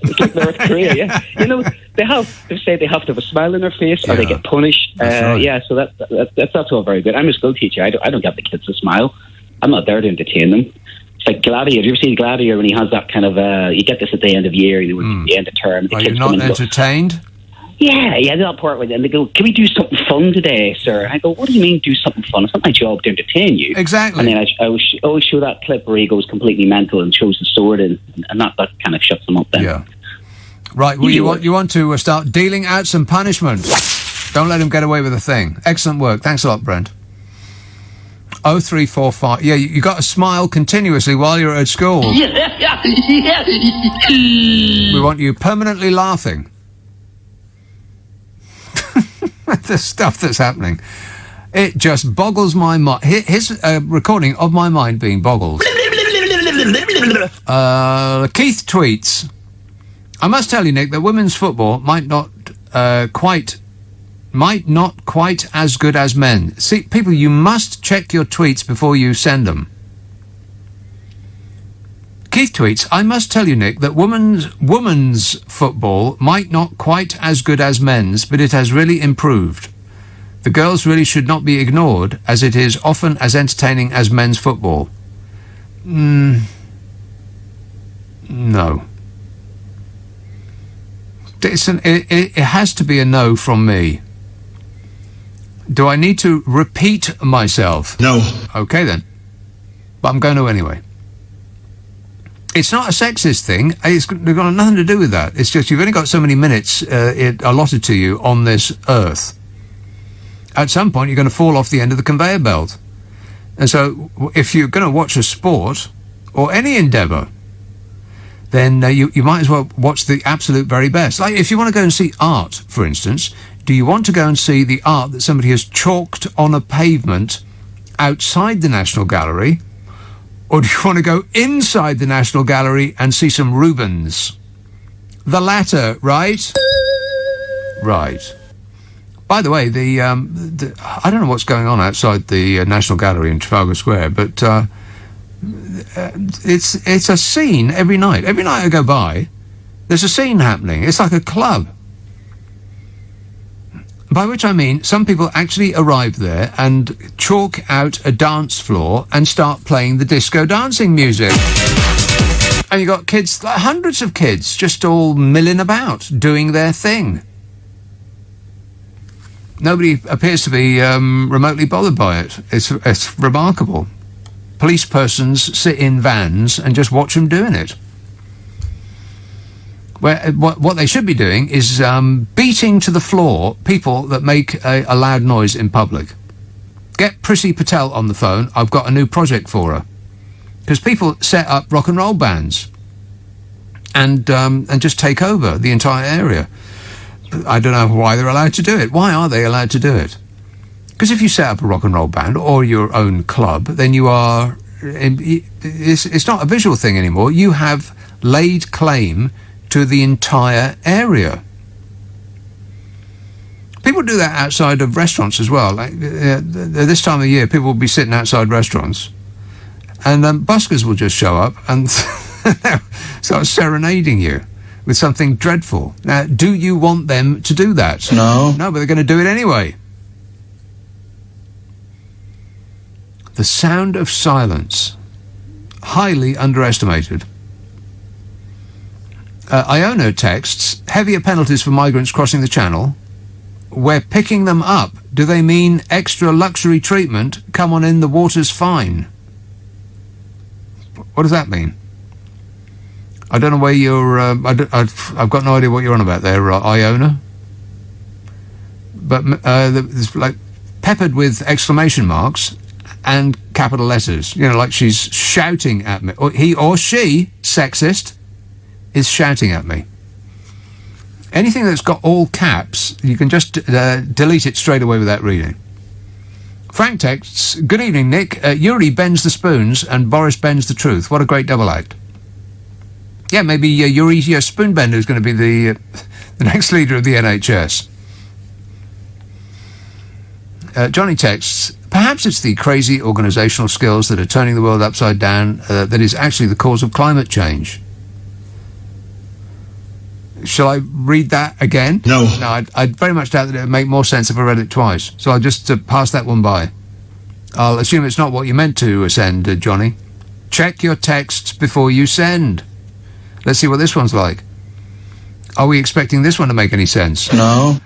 Speaker 5: Korea. Yeah, they say they have to have a smile on their face, or they get punished.
Speaker 1: Right.
Speaker 5: Yeah, so that's all very good. I'm a school teacher. I don't get the kids to smile. I'm not there to entertain them. It's like Gladiator. Have you ever seen Gladiator when he has that kind of? You get this at the end of year, the end of term.
Speaker 1: Are you not entertained?
Speaker 5: Yeah, that part with them. They go, "Can we do something fun today, sir?" I go, "What do you mean do something fun? It's not my job to entertain you."
Speaker 1: Exactly.
Speaker 5: And then I always show that clip where he goes completely mental and shows the sword, and that kind of shuts them up then.
Speaker 1: Yeah. Right. Well, you want to start dealing out some punishment. Don't let him get away with a thing. Excellent work. Thanks a lot, Brent. 0345. Yeah, you got to smile continuously while you're at school. We want you permanently laughing. The stuff that's happening, it just boggles my mind. Here's a recording of my mind being boggled. Keith tweets, I must tell you, Nick, that women's football might not quite as good as men. See, people, you must check your tweets before you send them. Keith tweets, I must tell you, Nick, that women's football might not quite as good as men's, but it has really improved. The girls really should not be ignored, as it is often as entertaining as men's football. No. It has to be a no from me. Do I need to repeat myself?
Speaker 8: No.
Speaker 1: Okay, then. But I'm going to anyway. It's not a sexist thing. It's got nothing to do with that. It's just you've only got so many minutes allotted to you on this earth. At some point, you're going to fall off the end of the conveyor belt. And so if you're going to watch a sport or any endeavour, then you might as well watch the absolute very best. Like if you want to go and see art, for instance, do you want to go and see the art that somebody has chalked on a pavement outside the National Gallery, or do you want to go inside the National Gallery and see some Rubens? The latter, right? Right. By the way, I don't know what's going on outside the National Gallery in Trafalgar Square, but it's a scene every night. Every night I go by, there's a scene happening. It's like a club. By which I mean some people actually arrive there and chalk out a dance floor and start playing the disco dancing music. And you got kids, like hundreds of kids, just all milling about, doing their thing. Nobody appears to be remotely bothered by it. It's remarkable. Police persons sit in vans and just watch them doing it. What they should be doing is beating to the floor people that make a loud noise in public. Get Prissy Patel on the phone. I've got a new project for her. Because people set up rock and roll bands and just take over the entire area. I don't know why they're allowed to do it. Why are they allowed to do it? Because if you set up a rock and roll band or your own club, then you are... It's not a visual thing anymore. You have laid claim to the entire area. People do that outside of restaurants as well. Like this time of year, people will be sitting outside restaurants, and buskers will just show up and start serenading you with something dreadful. Now, do you want them to do that?
Speaker 8: No.
Speaker 1: No, but they're going to do it anyway. The sound of silence, highly underestimated. Iona texts, heavier penalties for migrants crossing the channel. We're picking them up. Do they mean extra luxury treatment? Come on in, the water's fine. What does that mean? I don't know where you're... I've got no idea what you're on about there, Iona. But it's like peppered with exclamation marks and capital letters. You know, like she's shouting at me. Or he or she, sexist, is shouting at me. Anything that's got all caps, you can just delete it straight away without reading. Frank texts, good evening, Nick. Yuri bends the spoons and Boris bends the truth. What a great double act. Yeah, maybe Yuri Spoonbender is going to be the next leader of the NHS. Johnny texts, perhaps it's the crazy organisational skills that are turning the world upside down that is actually the cause of climate change. Shall I read that again?
Speaker 8: No.
Speaker 1: No, I very much doubt that it would make more sense if I read it twice. So I'll just pass that one by. I'll assume it's not what you meant to send, Johnny. Check your texts before you send. Let's see what this one's like. Are we expecting this one to make any sense?
Speaker 8: No.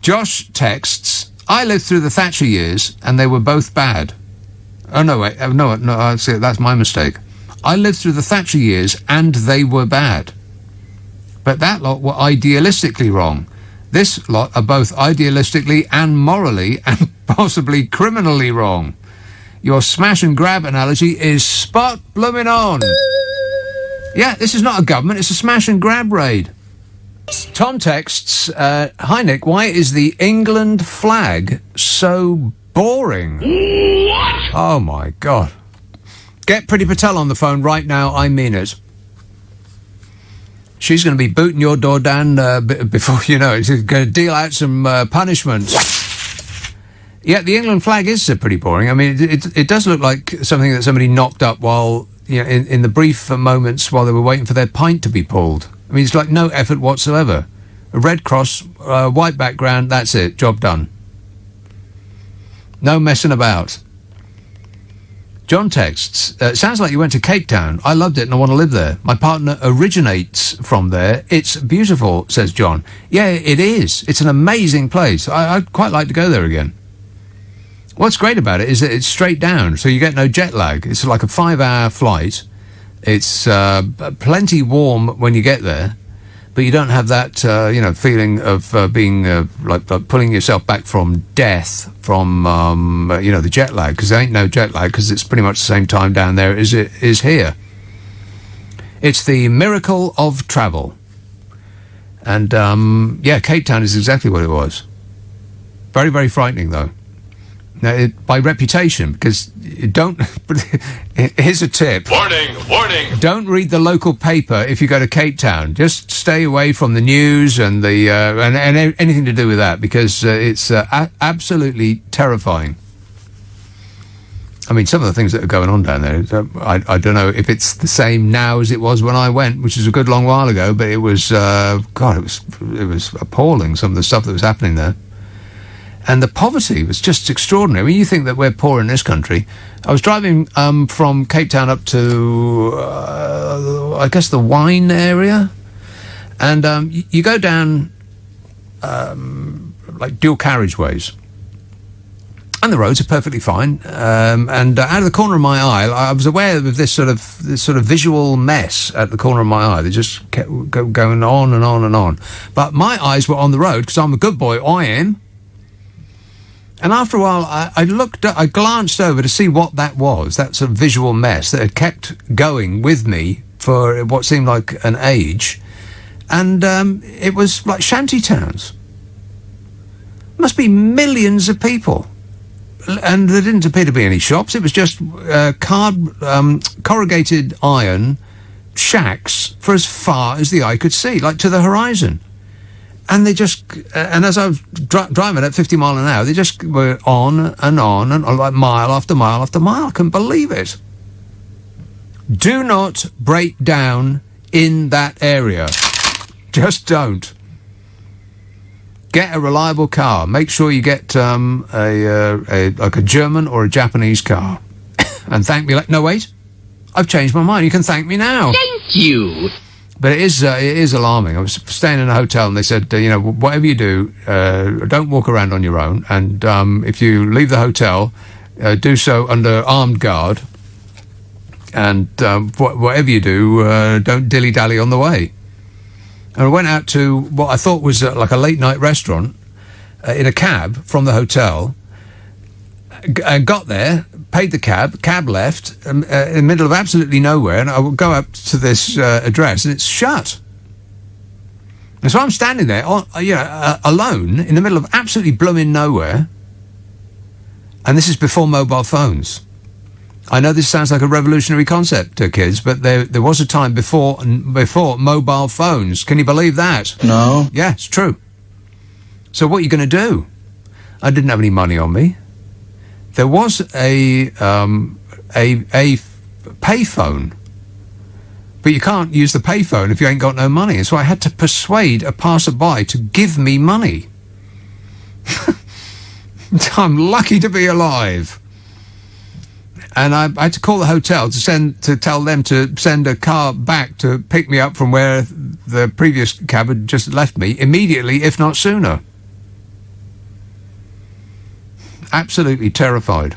Speaker 1: Josh texts, I lived through the Thatcher years and they were both bad. Oh, no, wait. No, see, that's my mistake. I lived through the Thatcher years and they were bad. But that lot were idealistically wrong. This lot are both idealistically and morally and possibly criminally wrong. Your smash and grab analogy is spot blooming on. Yeah, this is not a government, it's a smash and grab raid. Tom texts, hi Nick, why is the England flag so boring? What? Oh my God. Get Pretty Patel on the phone right now, I mean it. She's going to be booting your door down before you know it. She's going to deal out some punishment. Yeah, the England flag is pretty boring. I mean, it does look like something that somebody knocked up while, you know, in the brief moments while they were waiting for their pint to be pulled. I mean, it's like no effort whatsoever. A red cross, white background, that's it, job done. No messing about. John texts, sounds like you went to Cape Town. I loved it and I want to live there. My partner originates from there. It's beautiful, says John. Yeah, it is. It's an amazing place. I'd quite like to go there again. What's great about it is that it's straight down, so you get no jet lag. It's like a 5-hour flight. It's plenty warm when you get there, but you don't have that, feeling of being like pulling yourself back from death from, the jet lag, because there ain't no jet lag, because it's pretty much the same time down there as it is here. It's the miracle of travel. And, Cape Town is exactly what it was. Very, very frightening, though. Now, by reputation, because you don't... Here's a tip.
Speaker 3: Warning, warning.
Speaker 1: Don't read the local paper if you go to Cape Town. Just stay away from the news and the and anything to do with that, because it's absolutely terrifying. I mean, some of the things that are going on down there, I don't know if it's the same now as it was when I went, which is a good long while ago, but it was, it was appalling, some of the stuff that was happening there. And the poverty was just extraordinary. I mean, you think that we're poor in this country. I was driving from Cape Town up to, I guess, the wine area. And you go down, like, dual carriageways. And the roads are perfectly fine. And out of the corner of my eye, I was aware of this sort of visual mess at the corner of my eye. They just kept going on and on and on. But my eyes were on the road because I'm a good boy. I am. And after a while, I glanced over to see what that was, that sort of visual mess that had kept going with me for what seemed like an age. And it was like shanty towns. Must be millions of people. And there didn't appear to be any shops. It was just corrugated iron shacks for as far as the eye could see, like to the horizon. And they just, and as I was driving at 50 mile an hour, they just were on and like mile after mile after mile. I couldn't believe it. Do not break down in that area. Just don't. Get a reliable car. Make sure you get like a German or a Japanese car. And thank me no, wait. I've changed my mind. You can thank me now.
Speaker 7: Thank you.
Speaker 1: But it is alarming. I was staying in a hotel and they said, whatever you do, don't walk around on your own. And if you leave the hotel, do so under armed guard. And whatever you do, don't dilly-dally on the way. And I went out to what I thought was like a late-night restaurant in a cab from the hotel. And got there, paid the cab left, in the middle of absolutely nowhere, and I would go up to this address, and it's shut. And so I'm standing there, alone, in the middle of absolutely blooming nowhere, and this is before mobile phones. I know this sounds like a revolutionary concept to kids, but there was a time before mobile phones. Can you believe that?
Speaker 21: No.
Speaker 1: Yeah, it's true. So what are you going to do? I didn't have any money on me. There was a payphone, but you can't use the payphone if you ain't got no money. And so I had to persuade a passerby to give me money. I'm lucky to be alive. And I had to call the hotel to tell them to send a car back to pick me up from where the previous cab had just left me immediately, if not sooner. Absolutely terrified.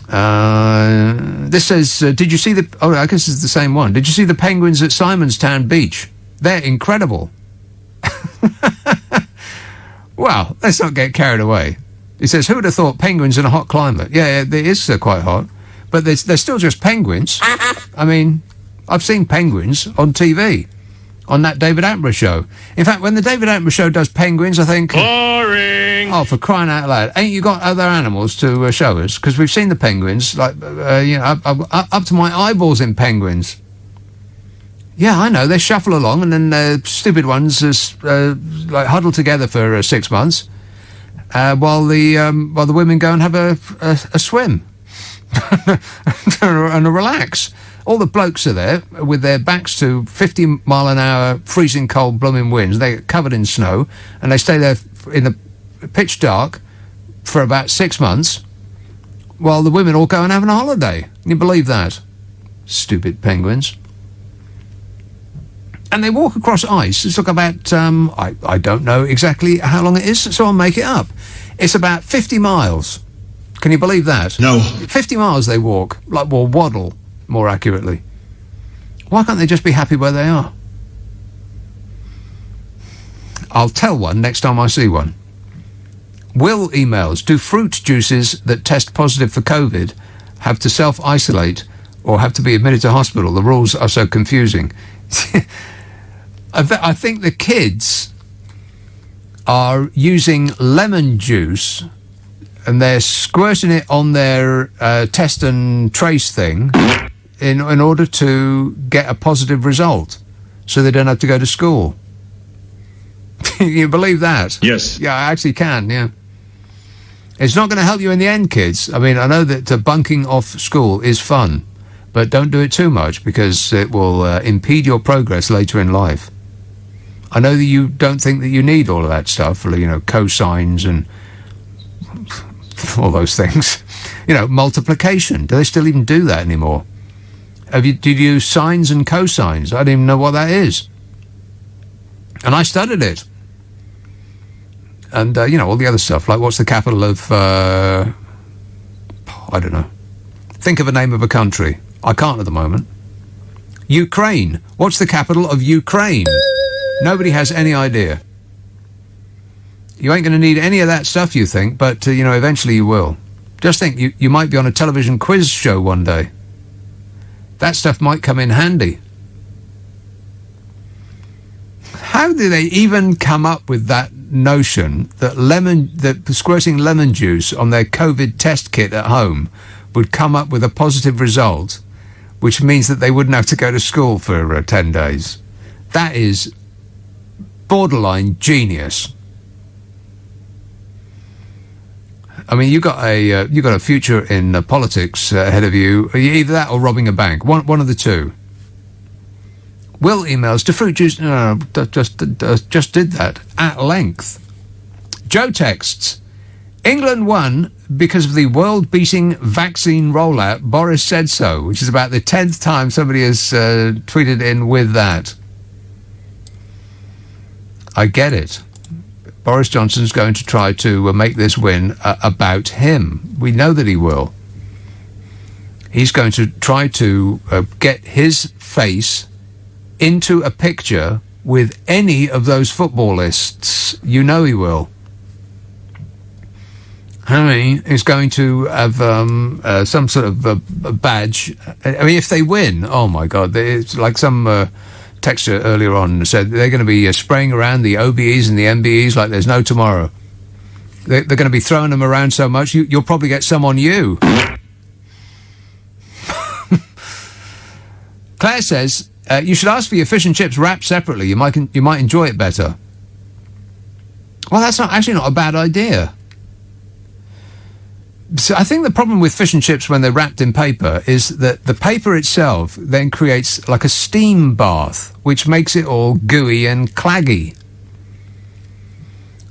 Speaker 1: This says, did you see the... Oh, I guess it's the same one. Did you see the penguins at Simonstown Beach? They're incredible. Well, let's not get carried away. He says, who would have thought penguins in a hot climate? Yeah, it is quite hot. But they're still just penguins. I mean, I've seen penguins on TV. On that David Attenborough show. In fact, when the David Attenborough show does penguins, I think... Boring! Oh, for crying out loud. Ain't you got other animals to show us? Because we've seen the penguins, like, up to my eyeballs in penguins. Yeah, I know, they shuffle along, and then the stupid ones like huddle together for 6 months, while the women go and have a swim. and a relax. All the blokes are there with their backs to 50 mile an hour freezing cold blooming winds. They're covered in snow and they stay there in the pitch dark for about 6 months while the women all go and have a holiday. Can you believe that? Stupid penguins. And they walk across ice. It's like about, I don't know exactly how long it is, so I'll make it up. It's about 50 miles. Can you believe that?
Speaker 21: No.
Speaker 1: 50 miles they walk, waddle. More accurately. Why can't they just be happy where they are? I'll tell one next time I see one. Will emails, do fruit juices that test positive for COVID have to self-isolate or have to be admitted to hospital? The rules are so confusing. I think the kids are using lemon juice and they're squirting it on their test and trace thing in order to get a positive result so they don't have to go to school. You believe that?
Speaker 21: Yes.
Speaker 1: Yeah, I actually can, yeah. It's not going to help you in the end, kids. I mean, I know that bunking off school is fun, but don't do it too much because it will impede your progress later in life. I know that you don't think that you need all of that stuff, cosines and all those things. Multiplication. Do they still even do that anymore? Did you use sines and cosines? I didn't even know what that is. And I studied it. And, all the other stuff, like what's the capital of, I don't know. Think of a name of a country. I can't at the moment. Ukraine. What's the capital of Ukraine? Nobody has any idea. You ain't going to need any of that stuff, you think, but, eventually you will. Just think, you might be on a television quiz show one day. That stuff might come in handy. How did they even come up with that notion that squirting lemon juice on their COVID test kit at home would come up with a positive result, which means that they wouldn't have to go to school for 10 days? That is borderline genius. I mean, you got a future in politics ahead of you. Either that or robbing a bank. One of the two. Will emails to fruit juice. No, just did that at length. Joe texts. England won because of the world-beating vaccine rollout. Boris said so, which is about the 10th time somebody has tweeted in with that. I get it. Boris Johnson's going to try to make this win about him. We know that he will. He's going to try to get his face into a picture with any of those footballists. You know he will. I mean, he's going to have some sort of a badge. I mean, if they win, oh my God, it's like some texter earlier on said they're going to be spraying around the OBEs and the MBEs like there's no tomorrow. They're going to be throwing them around so much, you'll probably get some on you. Claire says, you should ask for your fish and chips wrapped separately. You might enjoy it better. Well, that's actually not a bad idea. So I think the problem with fish and chips when they're wrapped in paper is that the paper itself then creates like a steam bath, which makes it all gooey and claggy.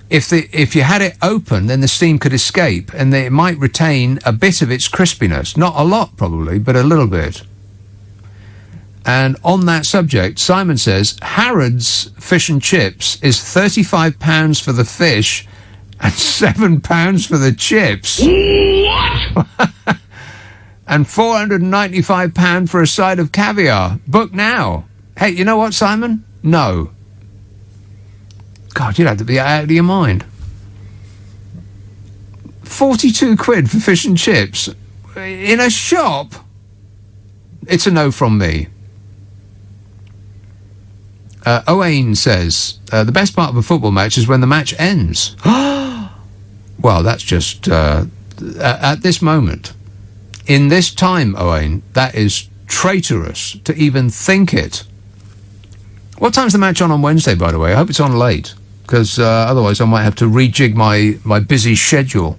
Speaker 1: If you had it open, then the steam could escape, and it might retain a bit of its crispiness. Not a lot, probably, but a little bit. And on that subject, Simon says, Harrods fish and chips is £35 for the fish and £7 for the chips. What? And £495 for a side of caviar. Book now. Hey, you know what, Simon? No. God, you'd have to be out of your mind. 42 quid for fish and chips in a shop? It's a no from me. Owain says, the best part of a football match is when the match ends. Well, that's just at this moment. In this time, Owain, that is traitorous to even think it. What time's the match on Wednesday, by the way? I hope it's on late, because otherwise I might have to rejig my busy schedule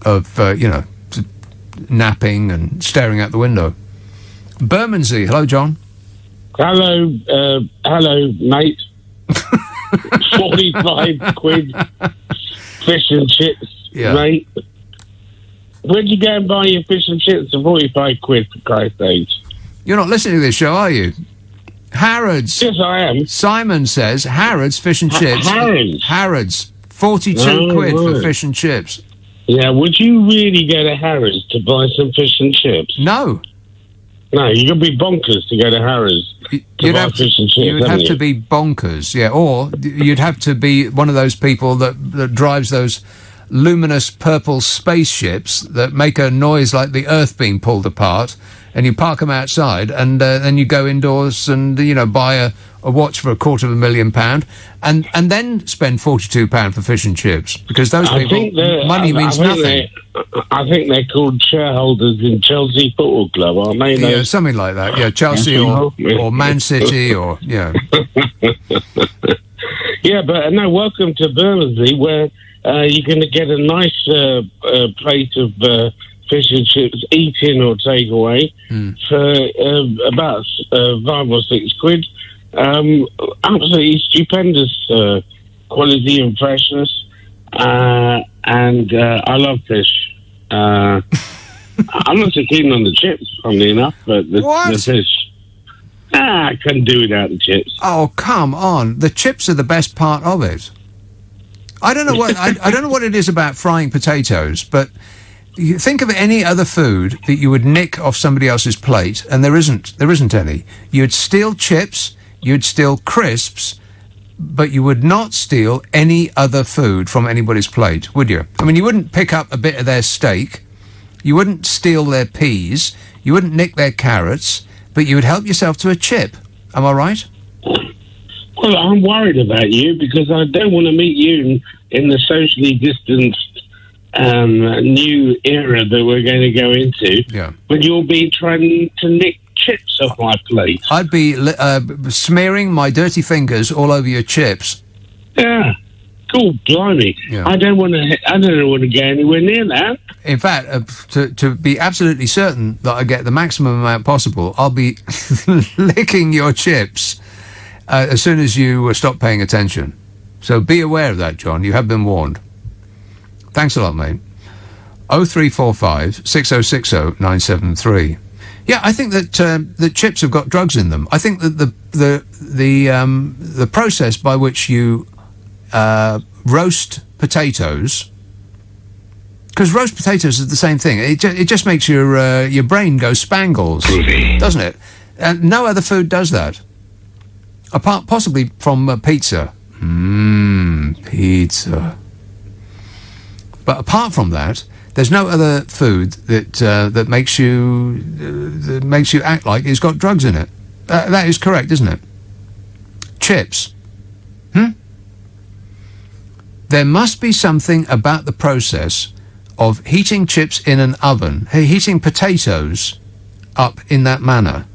Speaker 1: of, napping and staring out the window. Bermondsey, hello, John.
Speaker 3: Hello, mate. 45 quid fish and chips, mate. Where'd you go and buy your fish and chips for 45 quid, for Christ's sake?
Speaker 1: You're not listening to this show, are you? Harrods.
Speaker 3: Yes, I am.
Speaker 1: Simon says Harrods fish and chips. Harrods. 42 quid for fish and chips.
Speaker 3: Yeah, would you really go to Harrods to buy some fish and chips?
Speaker 1: No.
Speaker 3: No, you're going to be bonkers to go to Harrods to buy fish and chips.
Speaker 1: You'd have to be bonkers, yeah. Or you'd have to be one of those people that drives those luminous purple spaceships that make a noise like the Earth being pulled apart, and you park them outside, and then you go indoors and buy a watch for £250,000, and then spend £42 for fish and chips, because those people, money means nothing.
Speaker 3: I think they're called shareholders in Chelsea Football Club, aren't they?
Speaker 1: Yeah, something like that. Yeah, Chelsea or Man City or yeah.
Speaker 3: Yeah, but no. Welcome to Bermondsey, where you're going to get a nice plate of fish and chips, eat-in or take away, for about 5 or 6 quid. Absolutely stupendous quality and freshness. And I love fish. I'm not so keen on the chips, funnily enough, but the fish. I couldn't do without the chips.
Speaker 1: Oh, come on. The chips are the best part of it. I don't know what I don't know what it is about frying potatoes, but you think of any other food that you would nick off somebody else's plate, and there isn't any. You'd steal chips, you'd steal crisps, but you would not steal any other food from anybody's plate, would you? I mean, you wouldn't pick up a bit of their steak, you wouldn't steal their peas, you wouldn't nick their carrots, but you would help yourself to a chip. Am I right?
Speaker 3: Well, I'm worried about you because I don't want to meet you in the socially distanced new era that we're going to go into.
Speaker 1: Yeah.
Speaker 3: But you'll be trying to nick chips off my plate.
Speaker 1: I'd be smearing my dirty fingers all over your chips.
Speaker 3: Yeah. Cool, blimey.
Speaker 1: Yeah.
Speaker 3: I don't want to go anywhere near that.
Speaker 1: In fact, to be absolutely certain that I get the maximum amount possible, I'll be licking your chips as soon as you stop paying attention. So be aware of that, John. You have been warned. Thanks a lot, mate. 0345 6060 973. Yeah, I think that the chips have got drugs in them. I think that the process by which you roast potatoes, because roast potatoes is the same thing. It just makes your brain go spangles, doesn't it? No other food does that, apart possibly from pizza. Pizza. But apart from that, there's no other food that makes you act like it's got drugs in it. That is correct, isn't it? Chips. There must be something about the process of heating chips in an oven, heating potatoes up in that manner,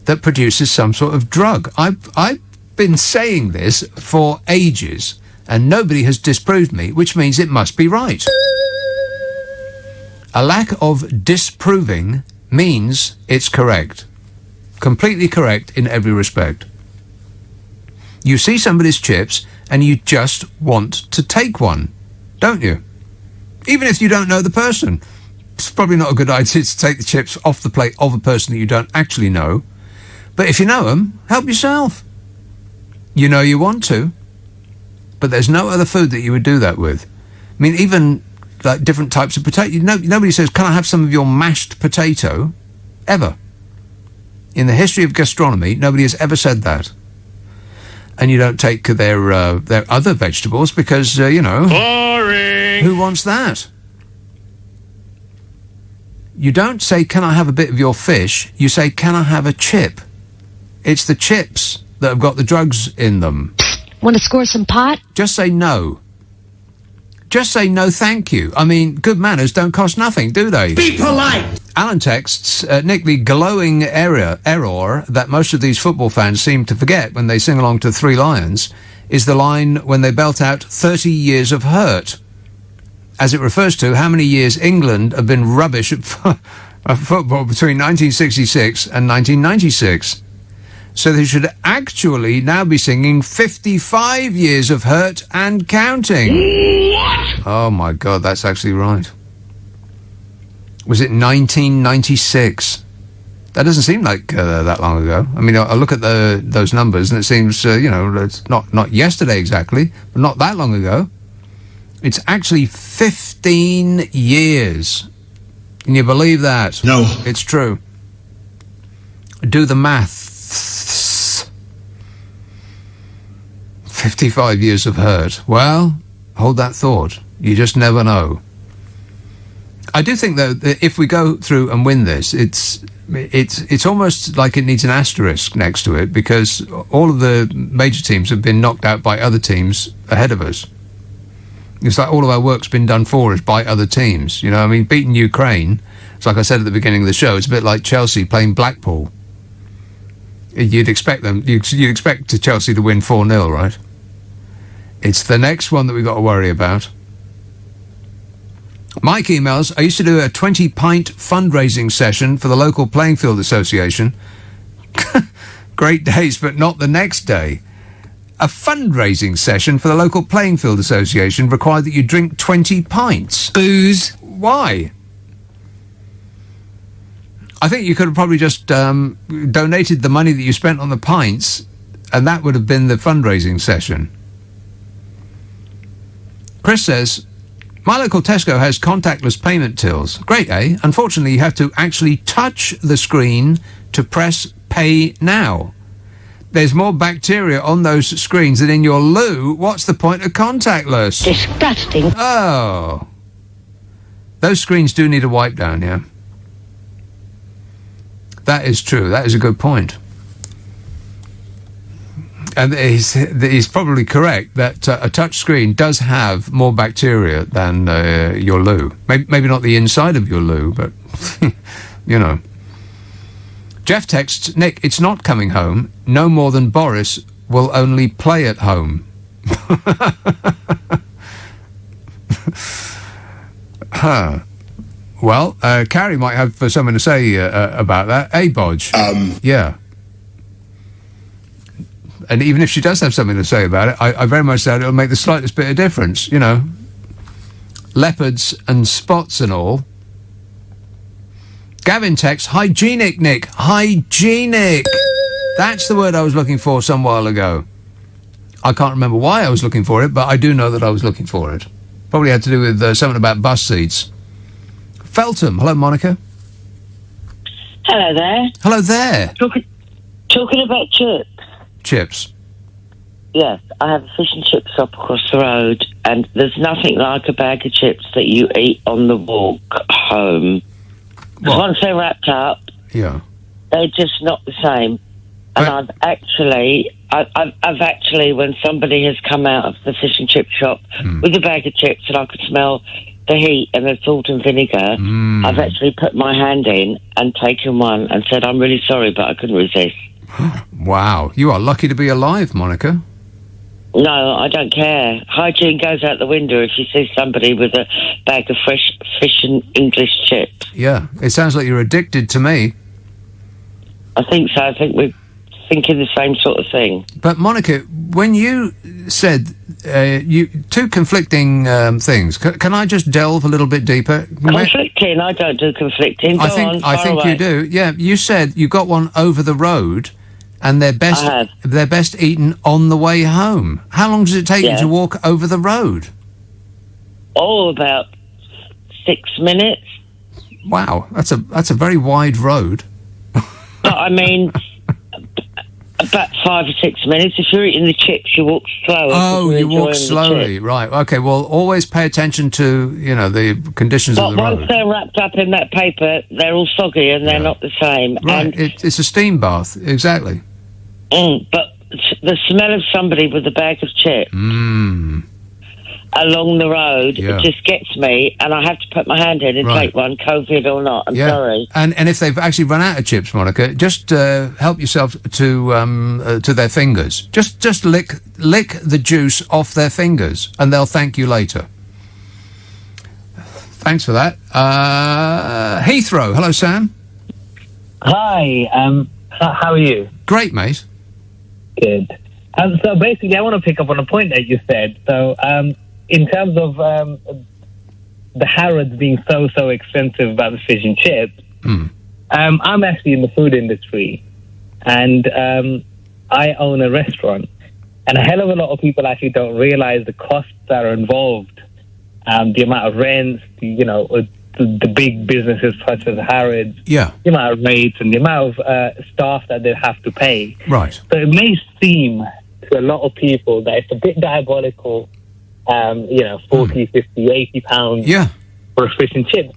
Speaker 1: that produces some sort of drug. I've been saying this for ages, and nobody has disproved me, which means it must be right. A lack of disproving means it's correct. Completely correct in every respect. You see somebody's chips and you just want to take one, don't you? Even if you don't know the person. It's probably not a good idea to take the chips off the plate of a person that you don't actually know. But if you know them, help yourself. You know you want to. But there's no other food that you would do that with. I mean, even like different types of potato. Nobody says, can I have some of your mashed potato? Ever. In the history of gastronomy, nobody has ever said that. And you don't take their other vegetables because,
Speaker 7: Boring.
Speaker 1: Who wants that? You don't say, can I have a bit of your fish? You say, can I have a chip? It's the chips that have got the drugs in them.
Speaker 15: Want to score some pot?
Speaker 1: Just say no. Just say no, thank you. I mean, good manners don't cost nothing, do they?
Speaker 7: Be polite.
Speaker 1: Alan texts, Nick, the glowing error that most of these football fans seem to forget when they sing along to Three Lions is the line when they belt out 30 years of hurt, as it refers to how many years England have been rubbish at football between 1966 and 1996. So they should actually now be singing 55 years of hurt and counting. What? Oh, my God, that's actually right. Was it 1996? That doesn't seem like that long ago. I mean, I look at those numbers and it seems, it's not yesterday exactly, but not that long ago. It's actually 15 years. Can you believe that?
Speaker 8: No.
Speaker 1: It's true. Do the math. 55 years of hurt. Well, hold that thought. You just never know. I do think, though, that if we go through and win this, it's almost like it needs an asterisk next to it, because all of the major teams have been knocked out by other teams ahead of us. It's like all of our work's been done for us by other teams. I mean, beating Ukraine, it's like I said at the beginning of the show, it's a bit like Chelsea playing Blackpool. You'd expect Chelsea to win 4-0, right? It's the next one that we've got to worry about. Mike emails, I used to do a 20-pint fundraising session for the local playing field association. Great days, but not the next day. A fundraising session for the local playing field association required that you drink 20 pints.
Speaker 9: Booze.
Speaker 1: Why? I think you could have probably just donated the money that you spent on the pints, and that would have been the fundraising session. Chris says, my local Tesco has contactless payment tills. Great, eh? Unfortunately, you have to actually touch the screen to press pay now. There's more bacteria on those screens than in your loo. What's the point of contactless?
Speaker 15: Disgusting.
Speaker 1: Oh. Those screens do need a wipe down, yeah. That is true. That is a good point. And he's probably correct that a touch screen does have more bacteria than your loo. Maybe not the inside of your loo, but, you know. Jeff texts, Nick, it's not coming home. No more than Boris will only play at home. Huh. Well, Carrie might have something to say about that. Bodge? Yeah. And even if she does have something to say about it, I very much doubt it'll make the slightest bit of difference, you know. Leopards and spots and all. Gavin texts, hygienic, Nick. Hygienic. That's the word I was looking for some while ago. I can't remember why I was looking for it, but I do know that I was looking for it. Probably had to do with something about bus seats. Feltham. Hello, Monica.
Speaker 18: Hello there.
Speaker 1: Hello there.
Speaker 18: Talking about chips.
Speaker 1: Chips.
Speaker 18: Yes, I have a fish and chip shop across the road, and there's nothing like a bag of chips that you eat on the walk home. Because once they're wrapped up,
Speaker 1: yeah,
Speaker 18: they're just not the same. And I've actually, when somebody has come out of the fish and chip shop with a bag of chips and I could smell the heat and the salt and vinegar, I've actually put my hand in and taken one and said, I'm really sorry, but I couldn't resist.
Speaker 1: Wow, you are lucky to be alive, Monica.
Speaker 18: No, I don't care. Hygiene goes out the window if you see somebody with a bag of fresh fish and English chips.
Speaker 1: Yeah, it sounds like you're addicted to me.
Speaker 18: I think so. I think we're thinking the same sort of thing.
Speaker 1: But Monica, when you said two conflicting things, can I just delve a little bit deeper?
Speaker 18: Conflicting? I don't do conflicting.
Speaker 1: I think you do. Yeah, you said you got one over the road, and they're best eaten on the way home. How long does it take you to walk over the road?
Speaker 18: Oh, about 6 minutes.
Speaker 1: Wow, that's a very wide road.
Speaker 18: But I mean, about 5 or 6 minutes. If you're eating the chips, you walk slower.
Speaker 1: Oh, you walk slowly, right? Okay. Well, always pay attention to the conditions of the road. But
Speaker 18: once they're wrapped up in that paper, they're all soggy and they're not the same.
Speaker 1: Right. It's a steam bath, exactly.
Speaker 18: But the smell of somebody with a bag of chips along the road, it just gets me, and I have to put my hand in and take one, COVID or not. I'm sorry.
Speaker 1: And if they've actually run out of chips, Monica, just help yourself to their fingers. Just lick the juice off their fingers, and they'll thank you later. Thanks for that. Heathrow. Hello, Sam.
Speaker 20: Hi. How are you?
Speaker 1: Great, mate.
Speaker 20: Good. So basically, I want to pick up on a point that you said. So, in terms of the Harrods being so expensive about the fish and chips, I'm actually in the food industry, and I own a restaurant. And a hell of a lot of people actually don't realize the costs that are involved, the amount of rents, the big businesses such as Harrods, the amount of rates and the amount of staff that they have to pay.
Speaker 1: Right.
Speaker 20: So it may seem to a lot of people that it's a bit diabolical, 40, 50, 80 pounds for a fish and chip.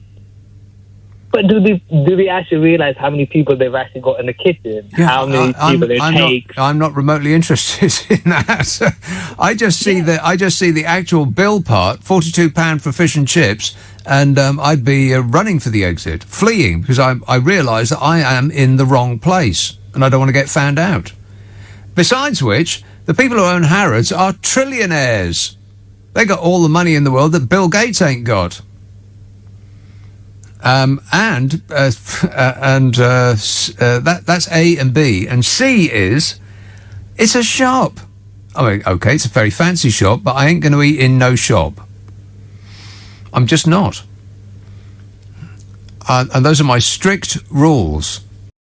Speaker 20: But do they actually realize how many people they've actually got in the kitchen?
Speaker 1: Yeah,
Speaker 20: how many people it takes?
Speaker 1: I'm not remotely interested in that. I just see the actual bill part, £42 for fish and chips, and I'd be running for the exit, fleeing, because I realise that I am in the wrong place, and I don't want to get found out. Besides which, the people who own Harrods are trillionaires. They got all the money in the world that Bill Gates ain't got. That's A and B. And C is, it's a shop. I mean, okay, it's a very fancy shop, but I ain't going to eat in no shop. I'm just not. And those are my strict rules.